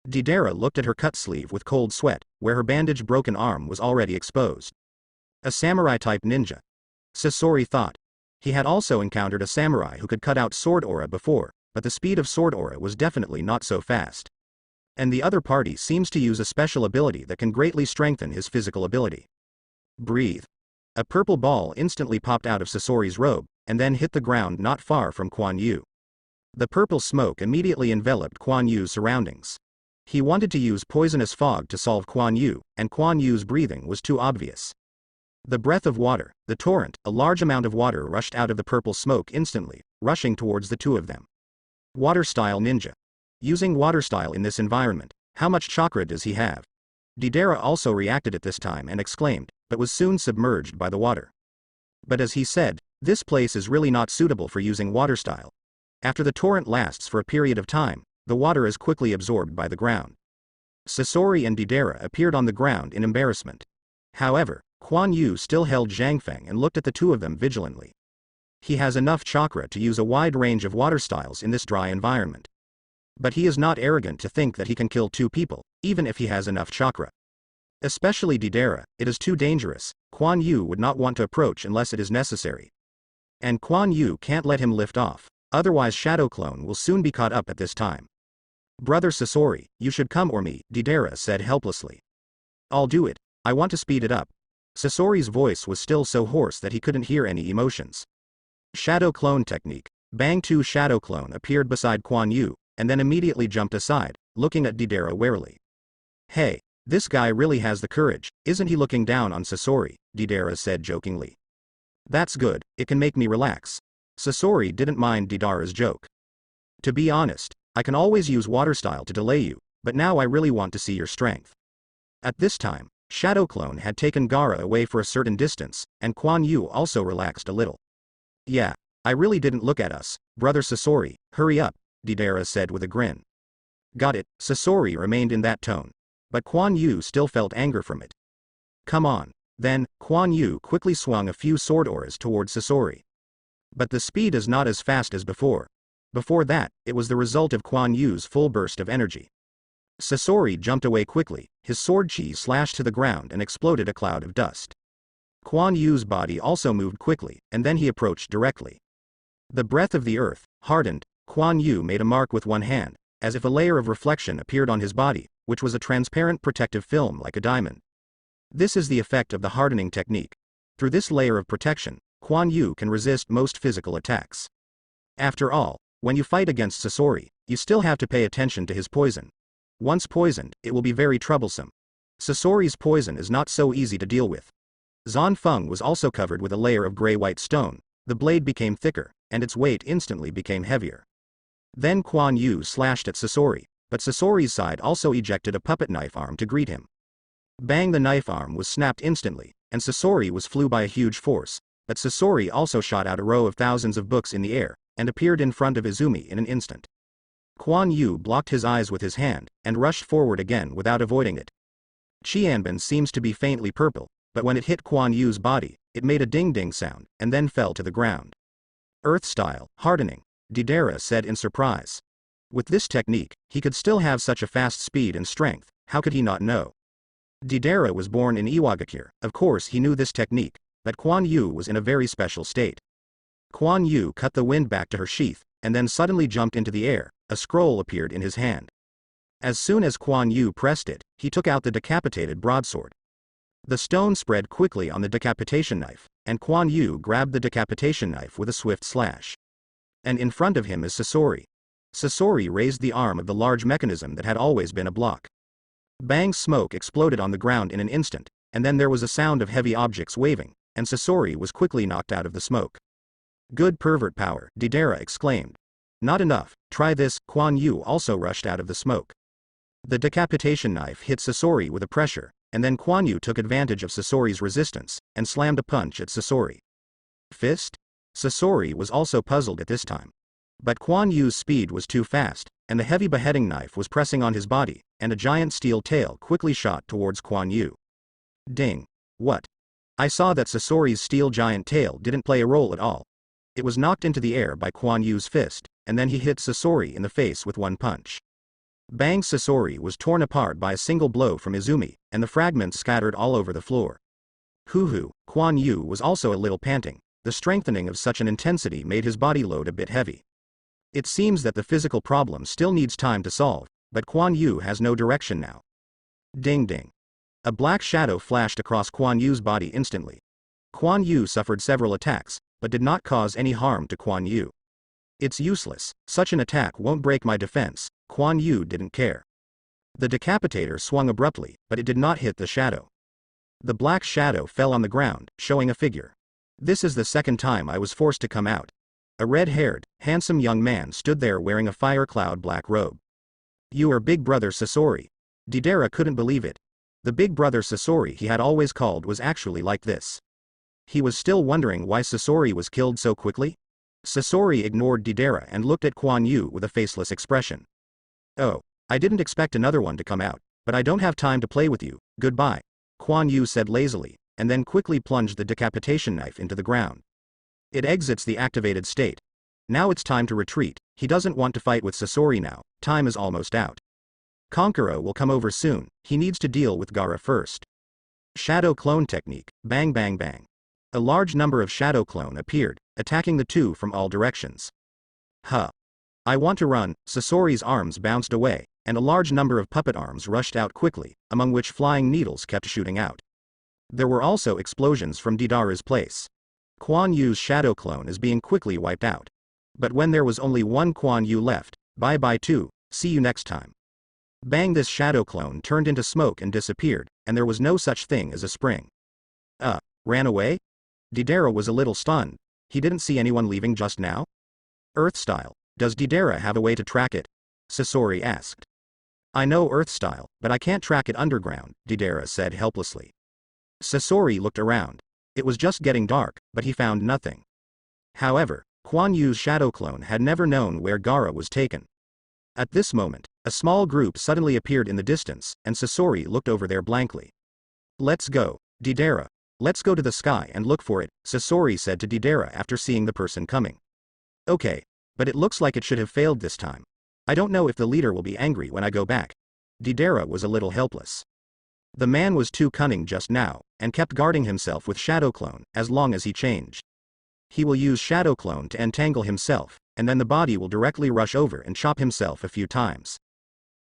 Deidara looked at her cut sleeve with cold sweat, where her bandaged broken arm was already exposed. A samurai-type ninja. Sasori thought. He had also encountered a samurai who could cut out sword aura before, but the speed of sword aura was definitely not so fast. And the other party seems to use a special ability that can greatly strengthen his physical ability. Breathe. A purple ball instantly popped out of Sasori's robe, and then hit the ground not far from Quan Yu. The purple smoke immediately enveloped Quan Yu's surroundings. He wanted to use poisonous fog to solve Quan Yu, and Quan Yu's breathing was too obvious. The breath of water, the torrent, a large amount of water rushed out of the purple smoke instantly, rushing towards the two of them. Water-style ninja. Using water-style in this environment, how much chakra does he have? Deidara also reacted at this time and exclaimed, but was soon submerged by the water. But as he said, this place is really not suitable for using water-style. After the torrent lasts for a period of time, the water is quickly absorbed by the ground. Sasori and Deidara appeared on the ground in embarrassment. However, Quan Yu still held Zhang Feng and looked at the two of them vigilantly. He has enough chakra to use a wide range of water styles in this dry environment. But he is not arrogant to think that he can kill two people, even if he has enough chakra. Especially Deidara, it is too dangerous. Quan Yu would not want to approach unless it is necessary. And Quan Yu can't let him lift off, otherwise Shadow Clone will soon be caught up at this time. Brother Sasori, you should come or me, Deidara said helplessly. I'll do it, I want to speed it up. Sasori's voice was still so hoarse that he couldn't hear any emotions. Shadow Clone Technique. Bang 2 Shadow Clone appeared beside Quan Yu, and then immediately jumped aside, looking at Deidara warily. Hey, this guy really has the courage, isn't he? Looking down on Sasori, Deidara said jokingly. That's good, it can make me relax. Sasori didn't mind Deidara's joke. To be honest, I can always use water style to delay you, but now I really want to see your strength. At this time, Shadow Clone had taken Gaara away for a certain distance, and Quan Yu also relaxed a little. Yeah, I really didn't look at us, brother Sasori, hurry up, Deidara said with a grin. Got it, Sasori remained in that tone. But Quan Yu still felt anger from it. Come on. Then, Quan Yu quickly swung a few sword auras towards Sasori. But the speed is not as fast as before. Before that, it was the result of Quan Yu's full burst of energy. Sasori jumped away quickly, his sword chi slashed to the ground and exploded a cloud of dust. Quan Yu's body also moved quickly, and then he approached directly. The breath of the earth, hardened, Quan Yu made a mark with one hand, as if a layer of reflection appeared on his body, which was a transparent protective film like a diamond. This is the effect of the hardening technique. Through this layer of protection, Quan Yu can resist most physical attacks. After all, when you fight against Sasori, you still have to pay attention to his poison. Once poisoned, it will be very troublesome. Sasori's poison is not so easy to deal with. Zan Feng was also covered with a layer of gray-white stone, the blade became thicker, and its weight instantly became heavier. Then Quan Yu slashed at Sasori, but Sasori's side also ejected a puppet knife arm to greet him. Bang, the knife arm was snapped instantly, and Sasori was flew by a huge force, but Sasori also shot out a row of thousands of books in the air, and appeared in front of Izumi in an instant. Quan Yu blocked his eyes with his hand, and rushed forward again without avoiding it. Qianbin seems to be faintly purple, but when it hit Quan Yu's body, it made a ding-ding sound, and then fell to the ground. Earth-style, hardening, Deidara said in surprise. With this technique, he could still have such a fast speed and strength, how could he not know? Deidara was born in Iwagakure, of course he knew this technique, but Quan Yu was in a very special state. Quan Yu cut the wind back to her sheath, and then suddenly jumped into the air, a scroll appeared in his hand. As soon as Quan Yu pressed it, he took out the decapitated broadsword. The stone spread quickly on the decapitation knife, and Quan Yu grabbed the decapitation knife with a swift slash. And in front of him is Sasori. Sasori raised the arm of the large mechanism that had always been a block. Bang, smoke exploded on the ground in an instant, and then there was a sound of heavy objects waving, and Sasori was quickly knocked out of the smoke. Good pervert power, Deidara exclaimed. Not enough, try this, Quan Yu also rushed out of the smoke. The decapitation knife hit Sasori with a pressure, and then Quan Yu took advantage of Sasori's resistance, and slammed a punch at Sasori. Fist? Sasori was also puzzled at this time. But Quan Yu's speed was too fast, and the heavy beheading knife was pressing on his body, and a giant steel tail quickly shot towards Quan Yu. Ding. What? I saw that Sasori's steel giant tail didn't play a role at all. It was knocked into the air by Quan Yu's fist, and then he hit Sasori in the face with one punch. Bang! Sasori was torn apart by a single blow from Izumi, and the fragments scattered all over the floor. Hoo-hoo, Kuan Yu was also a little panting. The strengthening of such an intensity made his body load a bit heavy. It seems that the physical problem still needs time to solve, but Kuan Yu has no direction now. Ding ding. A black shadow flashed across Kuan Yu's body instantly. Kuan Yu suffered several attacks, but did not cause any harm to Kuan Yu. It's useless, such an attack won't break my defense. Kuan Yu didn't care. The decapitator swung abruptly, but it did not hit the shadow. The black shadow fell on the ground, showing a figure. This is the second time I was forced to come out. A red-haired, handsome young man stood there wearing a fire cloud black robe. You are Big Brother Sasori. Deidara couldn't believe it. The Big Brother Sasori he had always called was actually like this. He was still wondering why Sasori was killed so quickly. Sasori ignored Deidara and looked at Kuan Yu with a faceless expression. Oh, I didn't expect another one to come out, but I don't have time to play with you, goodbye, Kuan Yu said lazily, and then quickly plunged the decapitation knife into the ground. It exits the activated state. Now it's time to retreat. He doesn't want to fight with Sasori now, time is almost out. Kankuro will come over soon, he needs to deal with Gaara first. Shadow clone technique, bang bang bang. A large number of shadow clone appeared, attacking the two from all directions. Huh. I want to run. Sasori's arms bounced away, and a large number of puppet arms rushed out quickly, among which flying needles kept shooting out. There were also explosions from Deidara's place. Kuan Yu's shadow clone is being quickly wiped out. But when there was only one Kuan Yu left, bye-bye too, see you next time. Bang! This shadow clone turned into smoke and disappeared, and there was no such thing as a spring. Ran away? Deidara was a little stunned. He didn't see anyone leaving just now? Earth style. Does Deidara have a way to track it? Sasori asked. I know Earth style, but I can't track it underground, Deidara said helplessly. Sasori looked around. It was just getting dark, but he found nothing. However, Kuan Yu's shadow clone had never known where Gaara was taken. At this moment, a small group suddenly appeared in the distance, and Sasori looked over there blankly. Let's go, Deidara. Let's go to the sky and look for it, Sasori said to Deidara after seeing the person coming. Okay, but it looks like it should have failed this time. I don't know if the leader will be angry when I go back. Deidara was a little helpless. The man was too cunning just now, and kept guarding himself with Shadow Clone as long as he changed. He will use Shadow Clone to entangle himself, and then the body will directly rush over and chop himself a few times.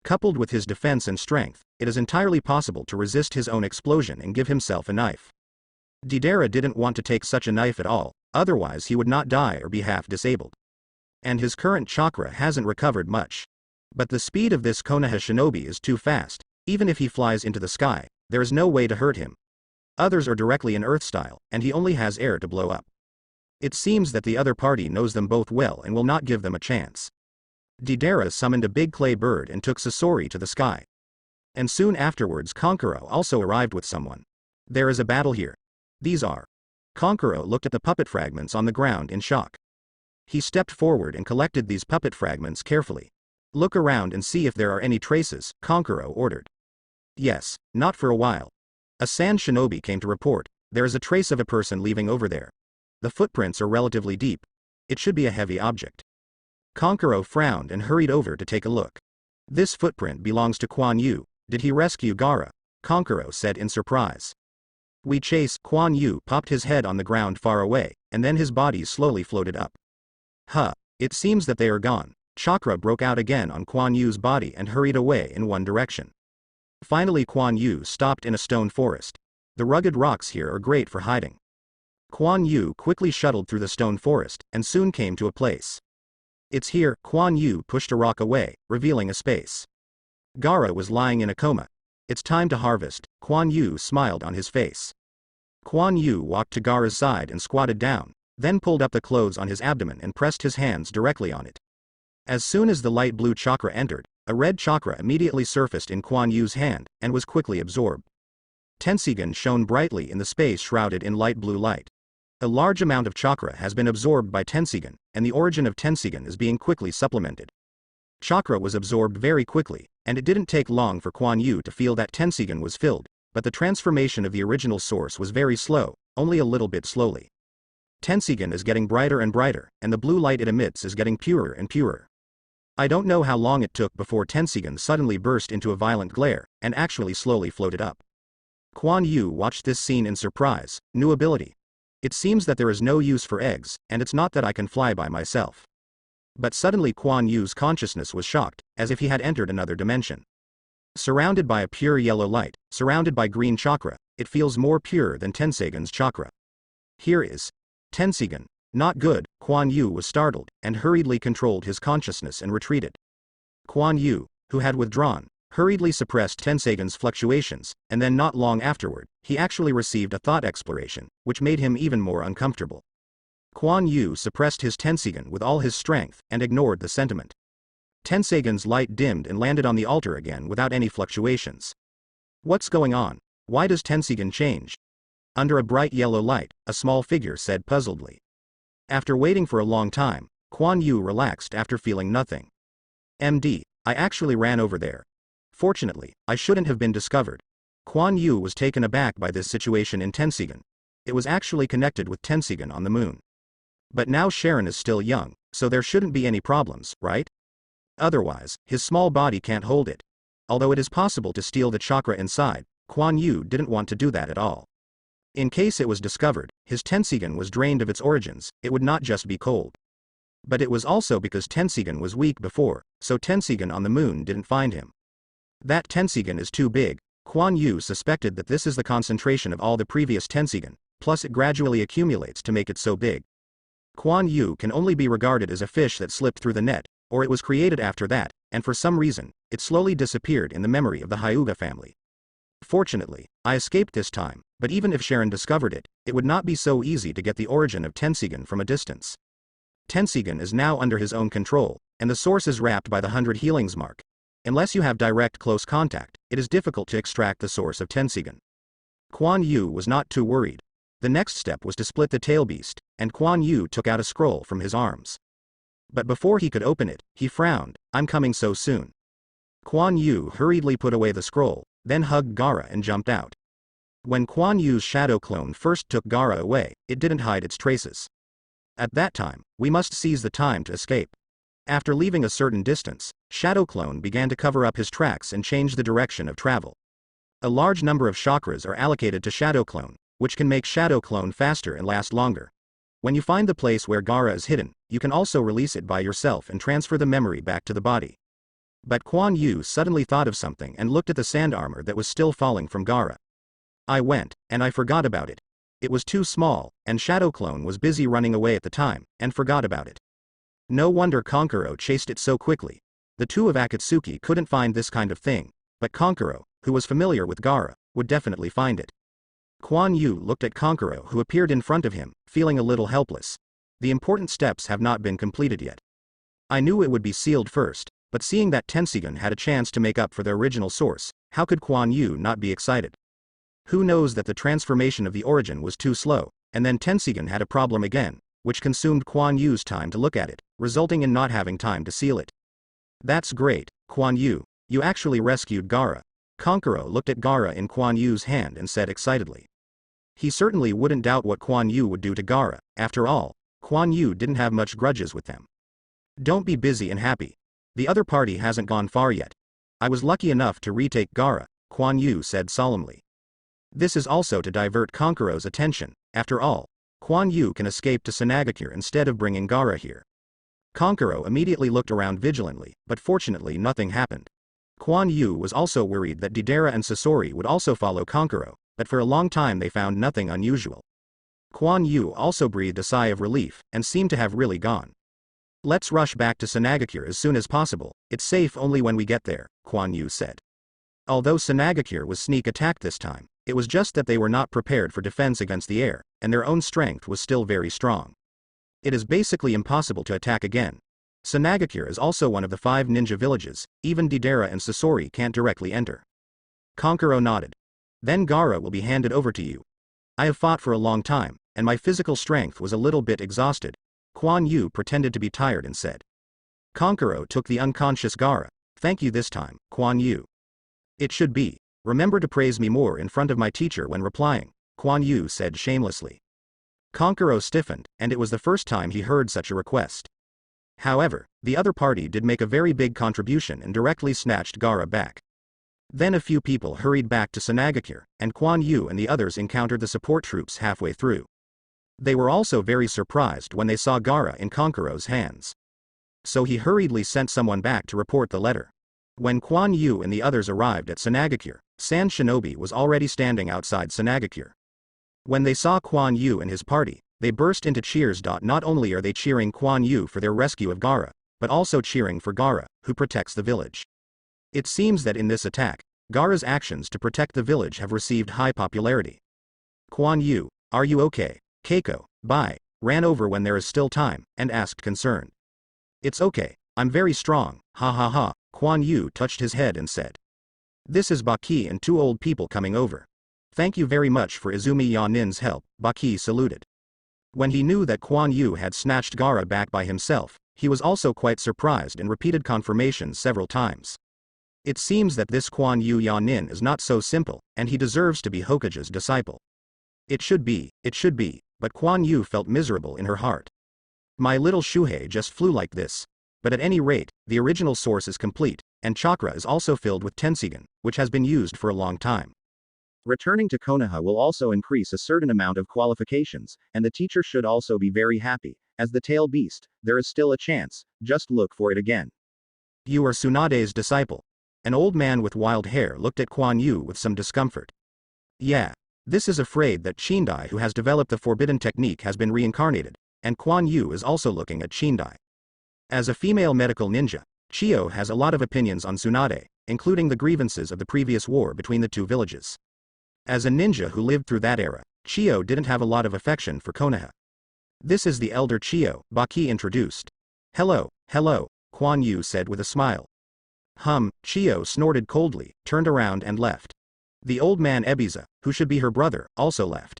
Coupled with his defense and strength, it is entirely possible to resist his own explosion and give himself a knife. Deidara didn't want to take such a knife at all, otherwise he would not die or be half disabled. And his current chakra hasn't recovered much. But the speed of this Konoha shinobi is too fast. Even if he flies into the sky, there is no way to hurt him. Others are directly in Earth style, and he only has air to blow up. It seems that the other party knows them both well and will not give them a chance. Deidara summoned a big clay bird and took Sasori to the sky. And soon afterwards Kankuro also arrived with someone. There is a battle here. These are. Kankuro looked at the puppet fragments on the ground in shock. He stepped forward and collected these puppet fragments carefully. Look around and see if there are any traces, Kankuro ordered. Yes, not for a while. A sand shinobi came to report. There is a trace of a person leaving over there. The footprints are relatively deep. It should be a heavy object. Kankuro frowned and hurried over to take a look. This footprint belongs to Kuan Yu. Did he rescue Gaara? Kankuro said in surprise. We chase. Kuan Yu popped his head on the ground far away, and then his body slowly floated up. Huh, it seems that they are gone. Chakra broke out again on Kuan Yu's body and hurried away in one direction. Finally Kuan Yu stopped in a stone forest. The rugged rocks here are great for hiding. Kuan Yu quickly shuttled through the stone forest, and soon came to a place. It's here. Kuan Yu pushed a rock away, revealing a space. Gaara was lying in a coma. It's time to harvest. Kuan Yu smiled on his face. Kuan Yu walked to Gaara's side and squatted down, then pulled up the clothes on his abdomen and pressed his hands directly on it. As soon as the light blue chakra entered, a red chakra immediately surfaced in Kuan Yu's hand, and was quickly absorbed. Tensigan shone brightly in the space shrouded in light blue light. A large amount of chakra has been absorbed by Tensigan, and the origin of Tensigan is being quickly supplemented. Chakra was absorbed very quickly, and it didn't take long for Kuan Yu to feel that Tensigan was filled, but the transformation of the original source was very slow, only a little bit slowly. Tensigan is getting brighter and brighter, and the blue light it emits is getting purer and purer. I don't know how long it took before Tensigan suddenly burst into a violent glare, and actually slowly floated up. Kuan Yu watched this scene in surprise. New ability. It seems that there is no use for eggs, and it's not that I can fly by myself. But suddenly Kuan Yu's consciousness was shocked, as if he had entered another dimension. Surrounded by a pure yellow light, surrounded by green chakra, it feels more pure than Tensigan's chakra. Here is Tensigan. Not good. Kuan Yu was startled, and hurriedly controlled his consciousness and retreated. Kuan Yu, who had withdrawn, hurriedly suppressed Tensigan's fluctuations, and then not long afterward, he actually received a thought exploration, which made him even more uncomfortable. Kuan Yu suppressed his Tensigan with all his strength, and ignored the sentiment. Tensigan's light dimmed and landed on the altar again without any fluctuations. What's going on? Why does Tensigan change? Under a bright yellow light, a small figure said puzzledly. After waiting for a long time, Kuan Yu relaxed after feeling nothing. MD, I actually ran over there. Fortunately, I shouldn't have been discovered. Kuan Yu was taken aback by this situation in Tensigan. It was actually connected with Tensigan on the moon. But now Sharon is still young, so there shouldn't be any problems, right? Otherwise, his small body can't hold it. Although it is possible to steal the chakra inside, Kuan Yu didn't want to do that at all. In case it was discovered, his Tensigan was drained of its origins, it would not just be cold. But it was also because Tensigan was weak before, so Tensigan on the moon didn't find him. That Tensigan is too big. Kuan Yu suspected that this is the concentration of all the previous Tensigan, plus it gradually accumulates to make it so big. Kuan Yu can only be regarded as a fish that slipped through the net, or it was created after that, and for some reason, it slowly disappeared in the memory of the Hyuga family. Fortunately, I escaped this time, but even if Sharon discovered it, it would not be so easy to get the origin of Tensigan from a distance. Tensigan is now under his own control, and the source is wrapped by the 100 healings mark. Unless you have direct close contact, it is difficult to extract the source of Tensigan. Kuan Yu was not too worried. The next step was to split the tail beast, and Kuan Yu took out a scroll from his arms. But before he could open it, he frowned. I'm coming so soon. Kuan Yu hurriedly put away the scroll, then hugged Gaara and jumped out. When Kuan Yu's shadow clone first took Gaara away, it didn't hide its traces. At that time, we must seize the time to escape. After leaving a certain distance, Shadow Clone began to cover up his tracks and change the direction of travel. A large number of chakras are allocated to Shadow Clone, which can make Shadow Clone faster and last longer. When you find the place where Gaara is hidden, you can also release it by yourself and transfer the memory back to the body. But Kuan Yu suddenly thought of something and looked at the sand armor that was still falling from Gaara. I went, and I forgot about it. It was too small, and Shadow Clone was busy running away at the time, and forgot about it. No wonder Konkuro chased it so quickly. The two of Akatsuki couldn't find this kind of thing, but Konkuro, who was familiar with Gaara, would definitely find it. Kuan Yu looked at Konkuro, who appeared in front of him, feeling a little helpless. The important steps have not been completed yet. I knew it would be sealed first, but seeing that Tensigan had a chance to make up for the original source, how could Kuan Yu not be excited? Who knows that the transformation of the origin was too slow, and then Tensigan had a problem again, which consumed Kuan Yu's time to look at it, resulting in not having time to seal it. That's great, Kuan Yu, you actually rescued Gaara. Konkuro looked at Gaara in Kuan Yu's hand and said excitedly. He certainly wouldn't doubt what Kuan Yu would do to Gaara. After all, Kuan Yu didn't have much grudges with them. Don't be busy and happy. The other party hasn't gone far yet. I was lucky enough to retake Gaara, Kuan Yu said solemnly. This is also to divert Konkuro's attention. After all, Kuan Yu can escape to Sanagakure instead of bringing Gaara here. Konkuro immediately looked around vigilantly, but fortunately nothing happened. Kuan Yu was also worried that Deidara and Sasori would also follow Konkuro, but for a long time they found nothing unusual. Kuan Yu also breathed a sigh of relief, and seemed to have really gone. Let's rush back to Sanagakure as soon as possible. It's safe only when we get there, Kuan Yu said. Although Sanagakure was sneak attacked this time, it was just that they were not prepared for defense against the air, and their own strength was still very strong. It is basically impossible to attack again. Sanagakure is also one of the 5 ninja villages, even Deidara and Sasori can't directly enter. Konkuro nodded. Then Gaara will be handed over to you. I have fought for a long time, and my physical strength was a little bit exhausted. Kuan Yu pretended to be tired and said. Konkuro took the unconscious Gaara. Thank you this time, Kuan Yu. It should be. Remember to praise me more in front of my teacher when replying, Kuan Yu said shamelessly. Konkuro stiffened, and it was the first time he heard such a request. However, the other party did make a very big contribution and directly snatched Gaara back. Then a few people hurried back to Sanagakure, and Quan Yu and the others encountered the support troops halfway through. They were also very surprised when they saw Gaara in Konkuro's hands. So he hurriedly sent someone back to report the letter. When Quan Yu and the others arrived at Sanagakure, Sand Shinobi was already standing outside Sanagakure. When they saw Quan Yu and his party, they burst into cheers. Not only are they cheering Quan Yu for their rescue of Gaara, but also cheering for Gaara, who protects the village. It seems that in this attack, Gaara's actions to protect the village have received high popularity. Quan Yu, are you okay? Keiko, bye, ran over when there is still time, and asked concerned. It's okay, I'm very strong, ha ha ha, Quan Yu touched his head and said. This is Baki and two old people coming over. Thank you very much for Izumi Yanin's help, Baki saluted. When he knew that Quan Yu had snatched Gaara back by himself, he was also quite surprised and repeated confirmation several times. It seems that this Quan Yu Yanin is not so simple, and he deserves to be Hokage's disciple. It should be, but Quan Yu felt miserable in her heart. My little Shuhei just flew like this. But at any rate, the original source is complete, and chakra is also filled with Tensigan, which has been used for a long time. Returning to Konoha will also increase a certain amount of qualifications, and the teacher should also be very happy. As the tail beast, there is still a chance, just look for it again. You are Tsunade's disciple. An old man with wild hair looked at Quan Yu with some discomfort. Yeah. This is afraid that Chindai, who has developed the forbidden technique, has been reincarnated, and Quan Yu is also looking at Chindai. As a female medical ninja, Chiyo has a lot of opinions on Tsunade, including the grievances of the previous war between the two villages. As a ninja who lived through that era, Chiyo didn't have a lot of affection for Konoha. This is the elder Chiyo, Baki introduced. Hello, Quan Yu said with a smile. Chiyo snorted coldly, turned around and left. The old man Ebiza, who should be her brother, also left.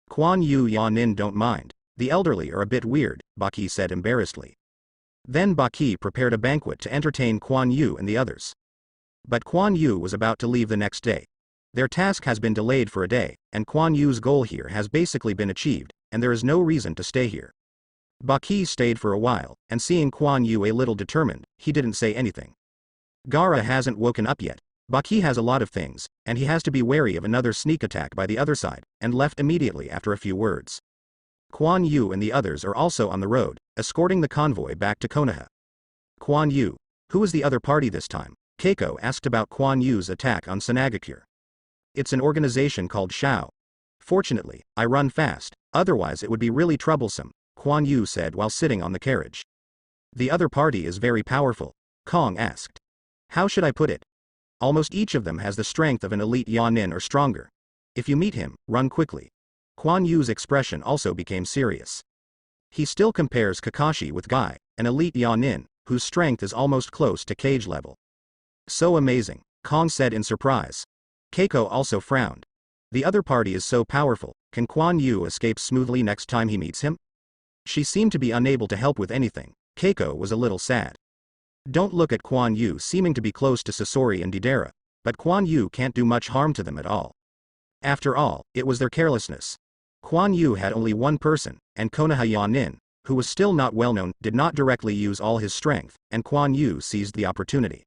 Quan Yu Yanin don't mind. The elderly are a bit weird, Baki said embarrassedly. Then Baki prepared a banquet to entertain Quan Yu and the others. But Quan Yu was about to leave the next day. Their task has been delayed for a day, and Quan Yu's goal here has basically been achieved, and there is no reason to stay here. Baki stayed for a while, and seeing Quan Yu a little determined, he didn't say anything. Gaara hasn't woken up yet. Baki has a lot of things, and he has to be wary of another sneak attack by the other side, and left immediately after a few words. Quan Yu and the others are also on the road, escorting the convoy back to Konoha. Quan Yu, who is the other party this time? Keiko asked about Quan Yu's attack on Sanagakure. It's an organization called Shao. Fortunately, I run fast, otherwise it would be really troublesome, Quan Yu said while sitting on the carriage. The other party is very powerful, Kong asked. How should I put it? Almost each of them has the strength of an elite Yanin or stronger. If you meet him, run quickly. Quan Yu's expression also became serious. He still compares Kakashi with Guy, an elite Yanin, whose strength is almost close to cage level. So amazing, Kong said in surprise. Keiko also frowned. The other party is so powerful, can Quan Yu escape smoothly next time he meets him? She seemed to be unable to help with anything. Keiko was a little sad. Don't look at Quan Yu seeming to be close to Sasori and Deidara, but Quan Yu can't do much harm to them at all. After all, it was their carelessness. Quan Yu had only one person, and Konoha Yanin, who was still not well known, did not directly use all his strength, and Quan Yu seized the opportunity.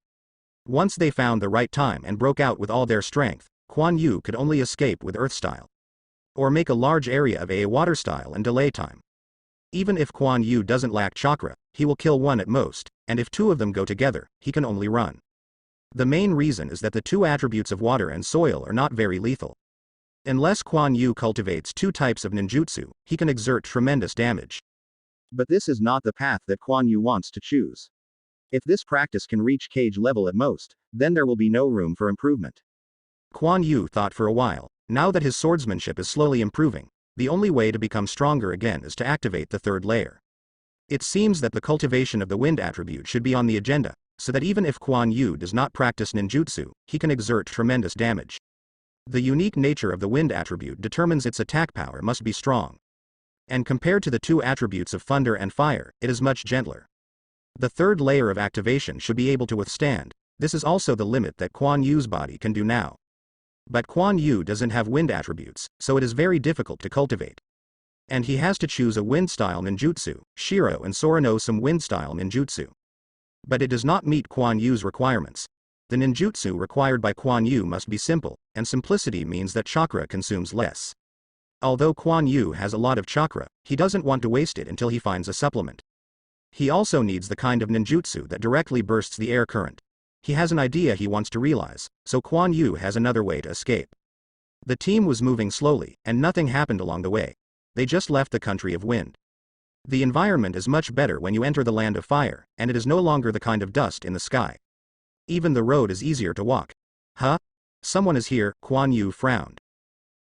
Once they found the right time and broke out with all their strength, Quan Yu could only escape with Earth style. Or make a large area of a water style and delay time. Even if Quan Yu doesn't lack chakra, he will kill one at most, and if two of them go together, he can only run. The main reason is that the two attributes of water and soil are not very lethal. Unless Quan Yu cultivates two types of ninjutsu, he can exert tremendous damage. But this is not the path that Quan Yu wants to choose. If this practice can reach cage level at most, then there will be no room for improvement. Quan Yu thought for a while. Now that his swordsmanship is slowly improving, the only way to become stronger again is to activate the third layer. It seems that the cultivation of the wind attribute should be on the agenda, so that even if Quan Yu does not practice ninjutsu, he can exert tremendous damage. The unique nature of the wind attribute determines its attack power must be strong. And compared to the two attributes of thunder and fire, it is much gentler. The third layer of activation should be able to withstand. This is also the limit that Quan Yu's body can do now. But Quan Yu doesn't have wind attributes, so it is very difficult to cultivate. And he has to choose a wind-style ninjutsu. Shiro and Sora know some wind-style ninjutsu. But it does not meet Kuan Yu's requirements. The ninjutsu required by Kuan Yu must be simple, and simplicity means that chakra consumes less. Although Kuan Yu has a lot of chakra, he doesn't want to waste it until he finds a supplement. He also needs the kind of ninjutsu that directly bursts the air current. He has an idea he wants to realize, so Kuan Yu has another way to escape. The team was moving slowly, and nothing happened along the way. They just left the country of wind. The environment is much better when you enter the land of fire, and it is no longer the kind of dust in the sky. Even the road is easier to walk. Huh? Someone is here, Kuan Yu frowned.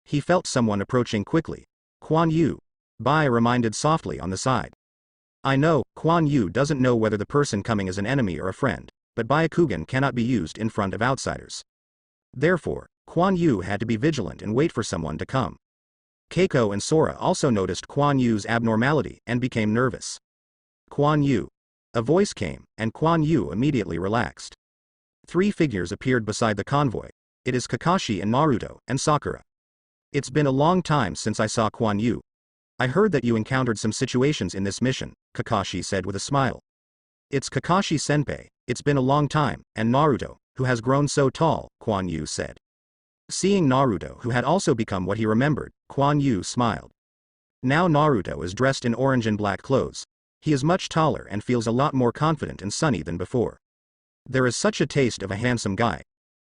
He felt someone approaching quickly. Kuan Yu. Bai reminded softly on the side. I know, Kuan Yu doesn't know whether the person coming is an enemy or a friend, but Byakugan cannot be used in front of outsiders. Therefore, Kuan Yu had to be vigilant and wait for someone to come. Keiko and Sora also noticed Kuan Yu's abnormality and became nervous. Kuan Yu. A voice came, and Kuan Yu immediately relaxed. 3 figures appeared beside the convoy. It is Kakashi and Naruto, and Sakura. It's been a long time since I saw Kuan Yu. I heard that you encountered some situations in this mission, Kakashi said with a smile. It's Kakashi-senpai, it's been a long time, and Naruto, who has grown so tall, Kuan Yu said. Seeing Naruto who had also become what he remembered, Kuan Yu smiled. Now Naruto is dressed in orange and black clothes. He is much taller and feels a lot more confident and sunny than before. There is such a taste of a handsome guy.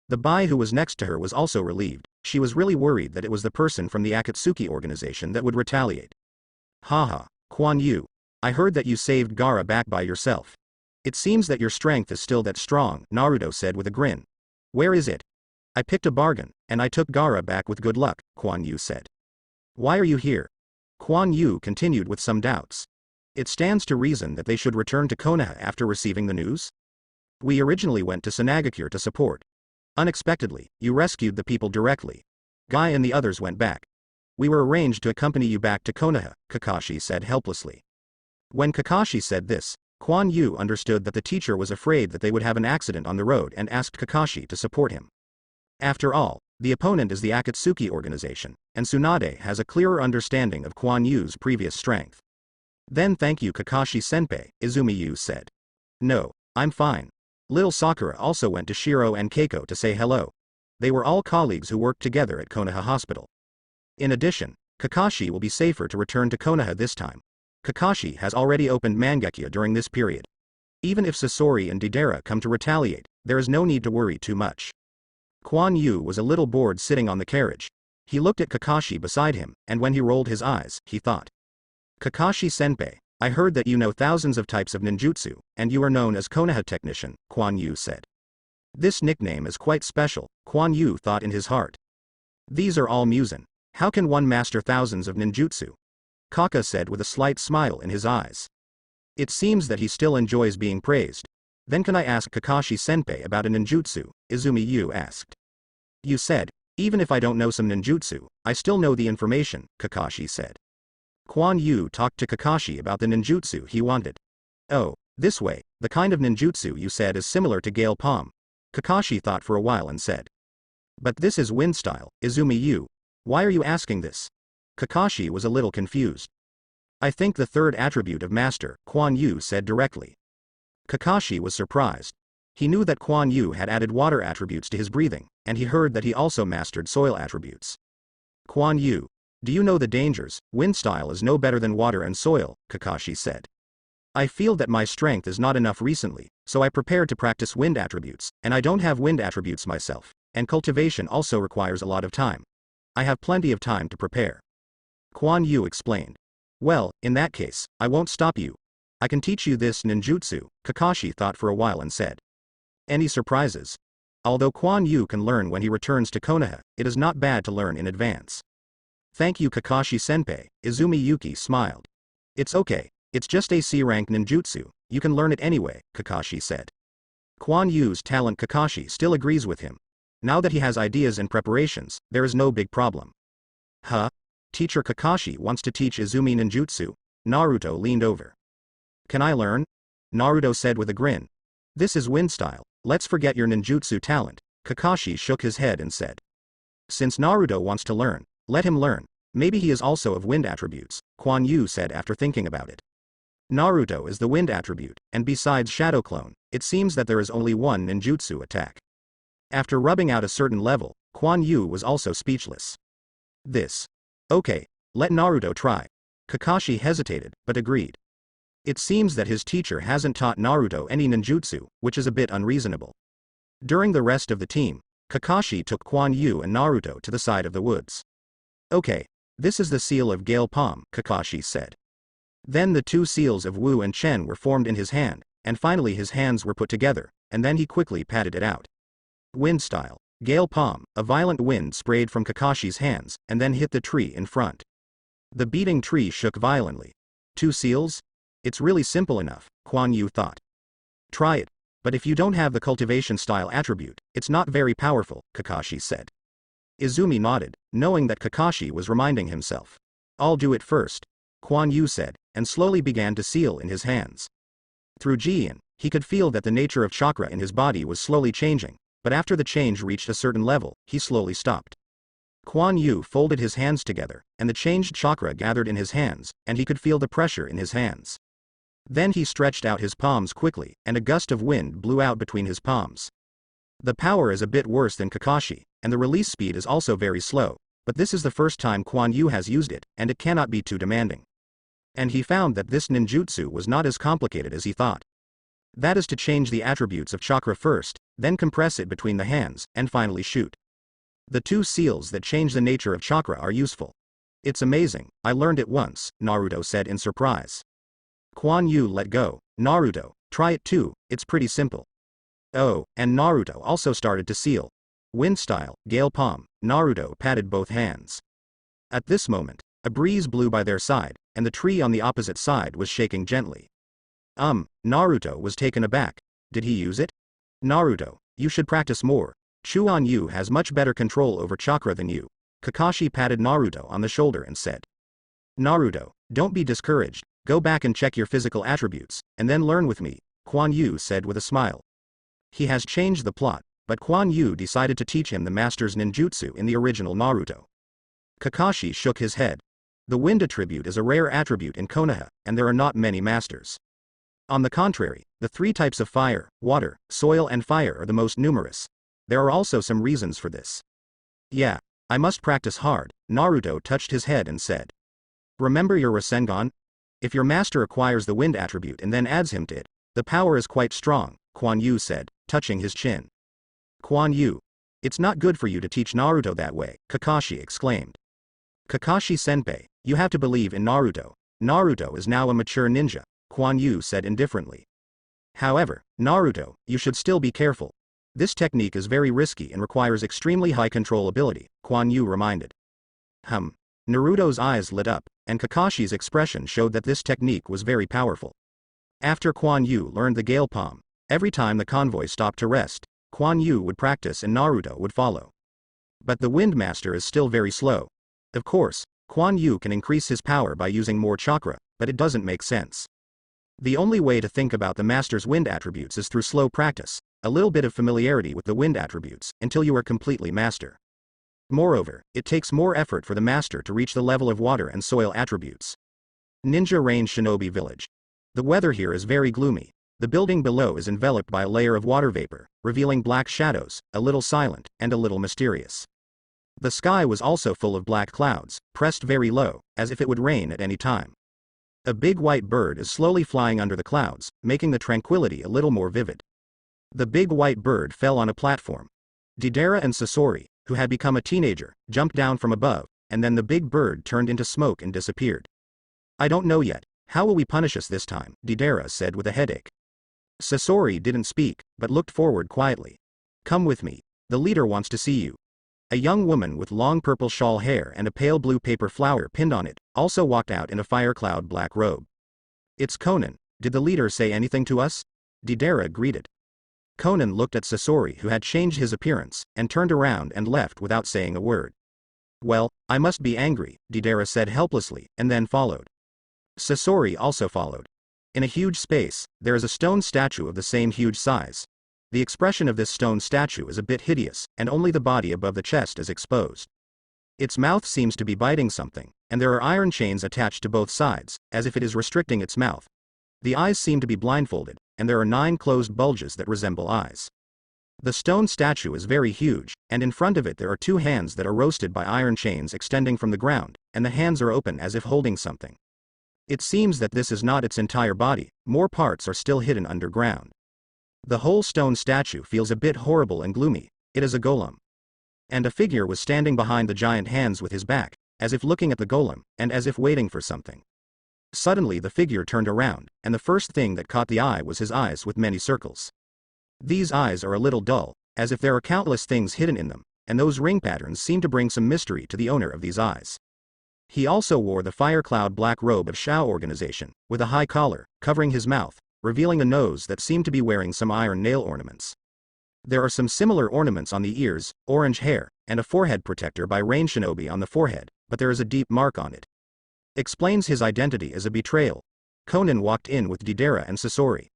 The Bai who was next to her was also relieved. She was really worried that it was the person from the Akatsuki organization that would retaliate. Haha, Kuan Yu. I heard that you saved Gaara back by yourself. It seems that your strength is still that strong, Naruto said with a grin. Where is it? I picked a bargain, and I took Gaara back with good luck, Kuan Yu said. Why are you here? Kuan Yu continued with some doubts. It stands to reason that they should return to Konoha after receiving the news? We originally went to Sunagakure to support. Unexpectedly, you rescued the people directly. Guy and the others went back. We were arranged to accompany you back to Konoha, Kakashi said helplessly. When Kakashi said this, Kuan Yu understood that the teacher was afraid that they would have an accident on the road and asked Kakashi to support him. After all, the opponent is the Akatsuki organization, and Tsunade has a clearer understanding of Kuan Yu's previous strength. Then thank you Kakashi-senpai, Izumi Yu said. No, I'm fine. Little Sakura also went to Shiro and Keiko to say hello. They were all colleagues who worked together at Konoha Hospital. In addition, Kakashi will be safer to return to Konoha this time. Kakashi has already opened Mangekyo during this period. Even if Sasori and Deidara come to retaliate, there is no need to worry too much. Kuan Yu was a little bored sitting on the carriage. He looked at Kakashi beside him, and when he rolled his eyes, he thought. Kakashi-senpai, I heard that you know thousands of types of ninjutsu, and you are known as Konoha Technician, Kuan Yu said. This nickname is quite special, Kuan Yu thought in his heart. These are all Musen. How can one master thousands of ninjutsu? Kaka said with a slight smile in his eyes. It seems that he still enjoys being praised. Then can I ask Kakashi-senpai about a ninjutsu, Izumi Yu asked. You said, even if I don't know some ninjutsu, I still know the information, Kakashi said. Kuan Yu talked to Kakashi about the ninjutsu he wanted. Oh, this way, the kind of ninjutsu you said is similar to Gale Palm. Kakashi thought for a while and said. But this is wind style, Izumi Yu. Why are you asking this? Kakashi was a little confused. I think the third attribute of master, Kuan Yu said directly. Kakashi was surprised. He knew that Kuan Yu had added water attributes to his breathing, and he heard that he also mastered soil attributes. Kuan Yu. Do you know the dangers? Wind style is no better than water and soil, Kakashi said. I feel that my strength is not enough recently, so I prepared to practice wind attributes, and I don't have wind attributes myself, and cultivation also requires a lot of time. I have plenty of time to prepare. Kuan Yu explained. Well, in that case, I won't stop you. I can teach you this ninjutsu, Kakashi thought for a while and said. Any surprises? Although Kuan Yu can learn when he returns to Konoha, it is not bad to learn in advance. Thank you Kakashi-senpai, Izumi Yuki smiled. It's okay, it's just a C-rank ninjutsu, you can learn it anyway, Kakashi said. Kuan Yu's talent Kakashi still agrees with him. Now that he has ideas and preparations, there is no big problem. Huh? Teacher Kakashi wants to teach Izumi ninjutsu? Naruto leaned over. Can I learn? Naruto said with a grin. This is wind style, let's forget your ninjutsu talent, Kakashi shook his head and said. Since Naruto wants to learn, let him learn. Maybe he is also of wind attributes, Kuan Yu said after thinking about it. Naruto is the wind attribute, and besides Shadow Clone, it seems that there is only one ninjutsu attack. After rubbing out a certain level, Kuan Yu was also speechless. This. Okay, let Naruto try. Kakashi hesitated, but agreed. It seems that his teacher hasn't taught Naruto any ninjutsu, which is a bit unreasonable. During the rest of the team, Kakashi took Kuan Yu and Naruto to the side of the woods. Okay, this is the seal of Gale Palm, Kakashi said. Then the two seals of Wu and Chen were formed in his hand, and finally his hands were put together, and then he quickly patted it out. Wind style. Gale Palm, a violent wind sprayed from Kakashi's hands, and then hit the tree in front. The beating tree shook violently. Two seals? It's really simple enough, Kuan Yu thought. Try it, but if you don't have the cultivation style attribute, it's not very powerful, Kakashi said. Izumi nodded, knowing that Kakashi was reminding himself. I'll do it first, Kuan Yu said, and slowly began to seal in his hands. Through Jian, he could feel that the nature of chakra in his body was slowly changing, but after the change reached a certain level, he slowly stopped. Kuan Yu folded his hands together, and the changed chakra gathered in his hands, and he could feel the pressure in his hands. Then he stretched out his palms quickly, and a gust of wind blew out between his palms. The power is a bit worse than Kakashi, and the release speed is also very slow, but this is the first time Kuan Yu has used it, and it cannot be too demanding. And he found that this ninjutsu was not as complicated as he thought. That is to change the attributes of chakra first, then compress it between the hands, and finally shoot. The two seals that change the nature of chakra are useful. It's amazing, I learned it once, Naruto said in surprise. Kuan Yu let go. Naruto, try it too, it's pretty simple. Oh, and Naruto also started to seal. Wind style, Gale Palm, Naruto patted both hands. At this moment, a breeze blew by their side, and the tree on the opposite side was shaking gently. Naruto was taken aback. Did he use it? Naruto, you should practice more. Chuan Yu has much better control over chakra than you. Kakashi patted Naruto on the shoulder and said. Naruto, don't be discouraged, go back and check your physical attributes, and then learn with me, Kuan Yu said with a smile. He has changed the plot, but Kuan Yu decided to teach him the master's ninjutsu in the original Naruto. Kakashi shook his head. The wind attribute is a rare attribute in Konoha, and there are not many masters. On the contrary, the three types of fire, water, soil and fire are the most numerous. There are also some reasons for this. Yeah, I must practice hard, Naruto touched his head and said. Remember your Rasengan? If your master acquires the wind attribute and then adds him to it, the power is quite strong, Kuan Yu said, touching his chin. Kuan Yu. It's not good for you to teach Naruto that way, Kakashi exclaimed. Kakashi-senpai, you have to believe in Naruto. Naruto is now a mature ninja, Kuan Yu said indifferently. However, Naruto, you should still be careful. This technique is very risky and requires extremely high control ability, Kuan Yu reminded. Naruto's eyes lit up, and Kakashi's expression showed that this technique was very powerful. After Kuan Yu learned the Gale Palm, every time the convoy stopped to rest, Kuan Yu would practice and Naruto would follow. But the Wind Master is still very slow. Of course, Kuan Yu can increase his power by using more chakra, but it doesn't make sense. The only way to think about the Master's wind attributes is through slow practice, a little bit of familiarity with the wind attributes, until you are completely master. Moreover, it takes more effort for the Master to reach the level of water and soil attributes. Ninja Range Shinobi Village. The weather here is very gloomy. The building below is enveloped by a layer of water vapor, revealing black shadows, a little silent, and a little mysterious. The sky was also full of black clouds, pressed very low, as if it would rain at any time. A big white bird is slowly flying under the clouds, making the tranquility a little more vivid. The big white bird fell on a platform. Deidara and Sasori, who had become a teenager, jumped down from above, and then the big bird turned into smoke and disappeared. I don't know yet, how will we punish us this time, Deidara said with a headache. Sasori didn't speak, but looked forward quietly. Come with me, the leader wants to see you. A young woman with long purple shawl hair and a pale blue paper flower pinned on it, also walked out in a fire cloud black robe. It's Conan, did the leader say anything to us? Deidara greeted. Conan looked at Sasori who had changed his appearance, and turned around and left without saying a word. Well, I must be angry, Deidara said helplessly, and then followed. Sasori also followed. In a huge space, there is a stone statue of the same huge size. The expression of this stone statue is a bit hideous, and only the body above the chest is exposed. Its mouth seems to be biting something, and there are iron chains attached to both sides, as if it is restricting its mouth. The eyes seem to be blindfolded, and there are 9 closed bulges that resemble eyes. The stone statue is very huge, and in front of it there are 2 hands that are roasted by iron chains extending from the ground, and the hands are open as if holding something. It seems that this is not its entire body, more parts are still hidden underground. The whole stone statue feels a bit horrible and gloomy. It is a golem. And a figure was standing behind the giant hands with his back, as if looking at the golem, and as if waiting for something. Suddenly the figure turned around, and the first thing that caught the eye was his eyes with many circles. These eyes are a little dull, as if there are countless things hidden in them, and those ring patterns seem to bring some mystery to the owner of these eyes. He also wore the fire-cloud black robe of Shao organization, with a high collar, covering his mouth, revealing a nose that seemed to be wearing some iron nail ornaments. There are some similar ornaments on the ears, orange hair, and a forehead protector by Rain Shinobi on the forehead, but there is a deep mark on it. Explains his identity as a betrayal. Conan walked in with Deidara and Sasori.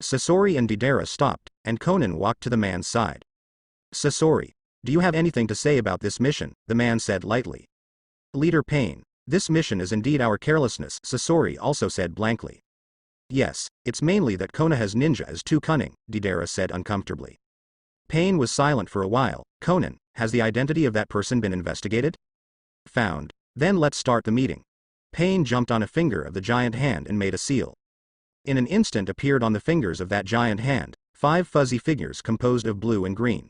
Sasori and Deidara stopped, and Conan walked to the man's side. Sasori, do you have anything to say about this mission? The man said lightly. Leader Pain, this mission is indeed our carelessness, Sasori also said blankly. Yes, it's mainly that Konoha's ninja is too cunning, Deidara said uncomfortably. Pain was silent for a while. Conan, has the identity of that person been investigated? Found. Then let's start the meeting. Pain jumped on a finger of the giant hand and made a seal. In an instant appeared on the fingers of that giant hand, 5 fuzzy figures composed of blue and green.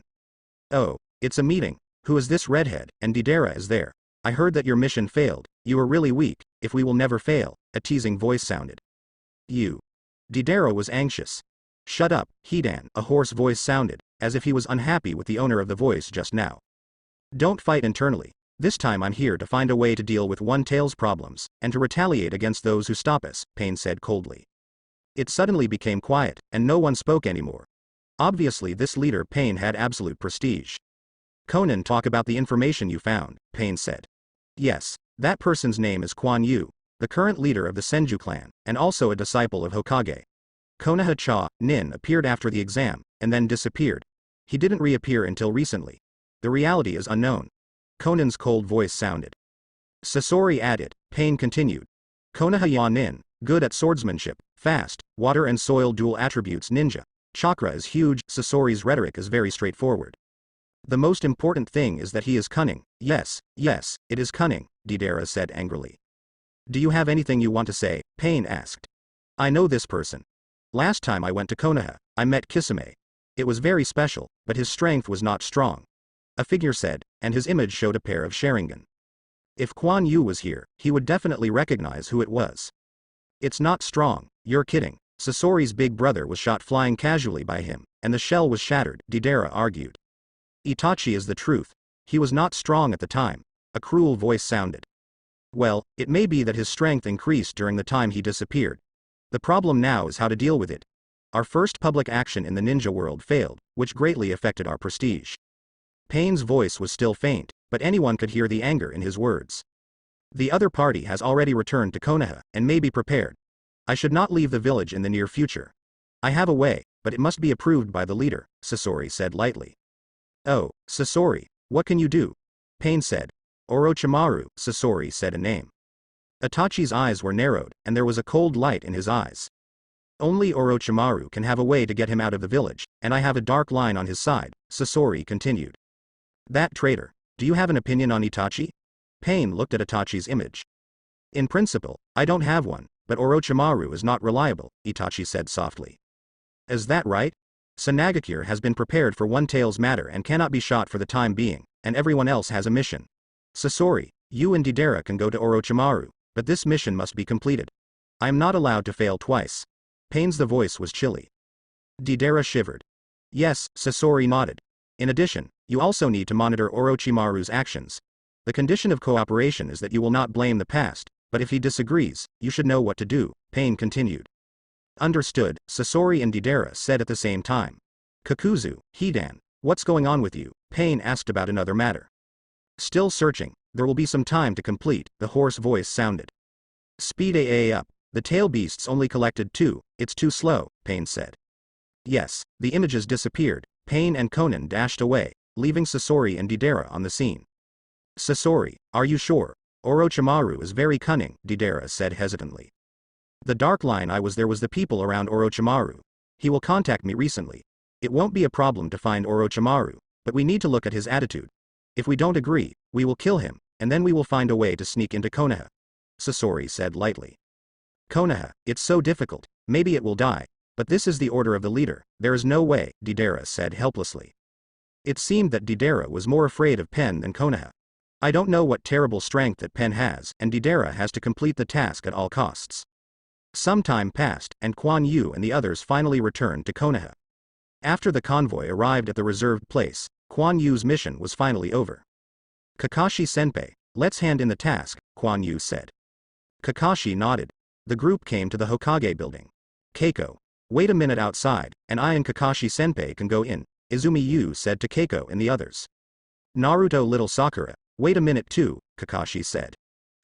Oh, it's a meeting. Who is this redhead? And Deidara is there. I heard that your mission failed. You are really weak. If we will never fail, a teasing voice sounded. You. Deidara was anxious. Shut up, Hidan, a hoarse voice sounded, as if he was unhappy with the owner of the voice just now. Don't fight internally. This time I'm here to find a way to deal with One Tail's problems, and to retaliate against those who stop us, Pain said coldly. It suddenly became quiet, and no one spoke anymore. Obviously this leader Pain had absolute prestige. Conan, talk about the information you found, Pain said. Yes, that person's name is Quan Yu, the current leader of the Senju clan, and also a disciple of Hokage. Konoha Cha Nin appeared after the exam, and then disappeared. He didn't reappear until recently. The reality is unknown. Conan's cold voice sounded. Sasori added. Pain continued. Konoha Ya Nin, good at swordsmanship, fast, water and soil dual attributes ninja. Chakra is huge. Sasori's rhetoric is very straightforward. The most important thing is that he is cunning. Yes, it is cunning, Deidara said angrily. Do you have anything you want to say? Pain asked. I know this person. Last time I went to Konoha, I met Kisame. It was very special, but his strength was not strong. A figure said, and his image showed a pair of Sharingan. If Quan Yu was here, he would definitely recognize who it was. It's not strong, you're kidding. Sasori's big brother was shot flying casually by him, and the shell was shattered, Deidara argued. Itachi is the truth. He was not strong at the time. A cruel voice sounded. Well, it may be that his strength increased during the time he disappeared. The problem now is how to deal with it. Our first public action in the ninja world failed, which greatly affected our prestige. Pain's voice was still faint, but anyone could hear the anger in his words. The other party has already returned to Konoha, and may be prepared. I should not leave the village in the near future. I have a way, but it must be approved by the leader, Sasori said lightly. Oh, Sasori, what can you do? Pain said. Orochimaru, Sasori said a name. Itachi's eyes were narrowed, and there was a cold light in his eyes. Only Orochimaru can have a way to get him out of the village, and I have a dark line on his side, Sasori continued. That traitor. Do you have an opinion on Itachi? Pain looked at Itachi's image. In principle, I don't have one, but Orochimaru is not reliable, Itachi said softly. Is that right? Sanagakure has been prepared for One Tail's matter and cannot be shot for the time being, and everyone else has a mission. Sasori, you and Deidara can go to Orochimaru, but this mission must be completed. I am not allowed to fail twice. Pain's the voice was chilly. Deidara shivered. Yes, Sasori nodded. In addition, you also need to monitor Orochimaru's actions. The condition of cooperation is that you will not blame the past, but if he disagrees, you should know what to do, Pain continued. Understood, Sasori and Deidara said at the same time. Kakuzu, Hidan, what's going on with you? Pain asked about another matter. Still searching, there will be some time to complete, the hoarse voice sounded. Speed AA up, the tail beasts only collected 2, it's too slow, Pain said. Yes, the images disappeared, Pain and Conan dashed away, leaving Sasori and Deidara on the scene. Sasori, are you sure? Orochimaru is very cunning, Deidara said hesitantly. The dark line I was there was the people around Orochimaru. He will contact me recently. It won't be a problem to find Orochimaru, but we need to look at his attitude. If we don't agree, we will kill him, and then we will find a way to sneak into Konoha. Sasori said lightly. Konoha, it's so difficult, maybe it will die, but this is the order of the leader, there is no way, Deidara said helplessly. It seemed that Deidara was more afraid of Pen than Konoha. I don't know what terrible strength that Pen has, and Deidara has to complete the task at all costs. Some time passed, and Kuan Yu and the others finally returned to Konoha. After the convoy arrived at the reserved place, Kuan Yu's mission was finally over. Kakashi-senpai, let's hand in the task, Kuan Yu said. Kakashi nodded. The group came to the Hokage building. Keiko, wait a minute outside, and I and Kakashi-senpai can go in, Izumi Yu said to Keiko and the others. Naruto little Sakura, wait a minute too, Kakashi said.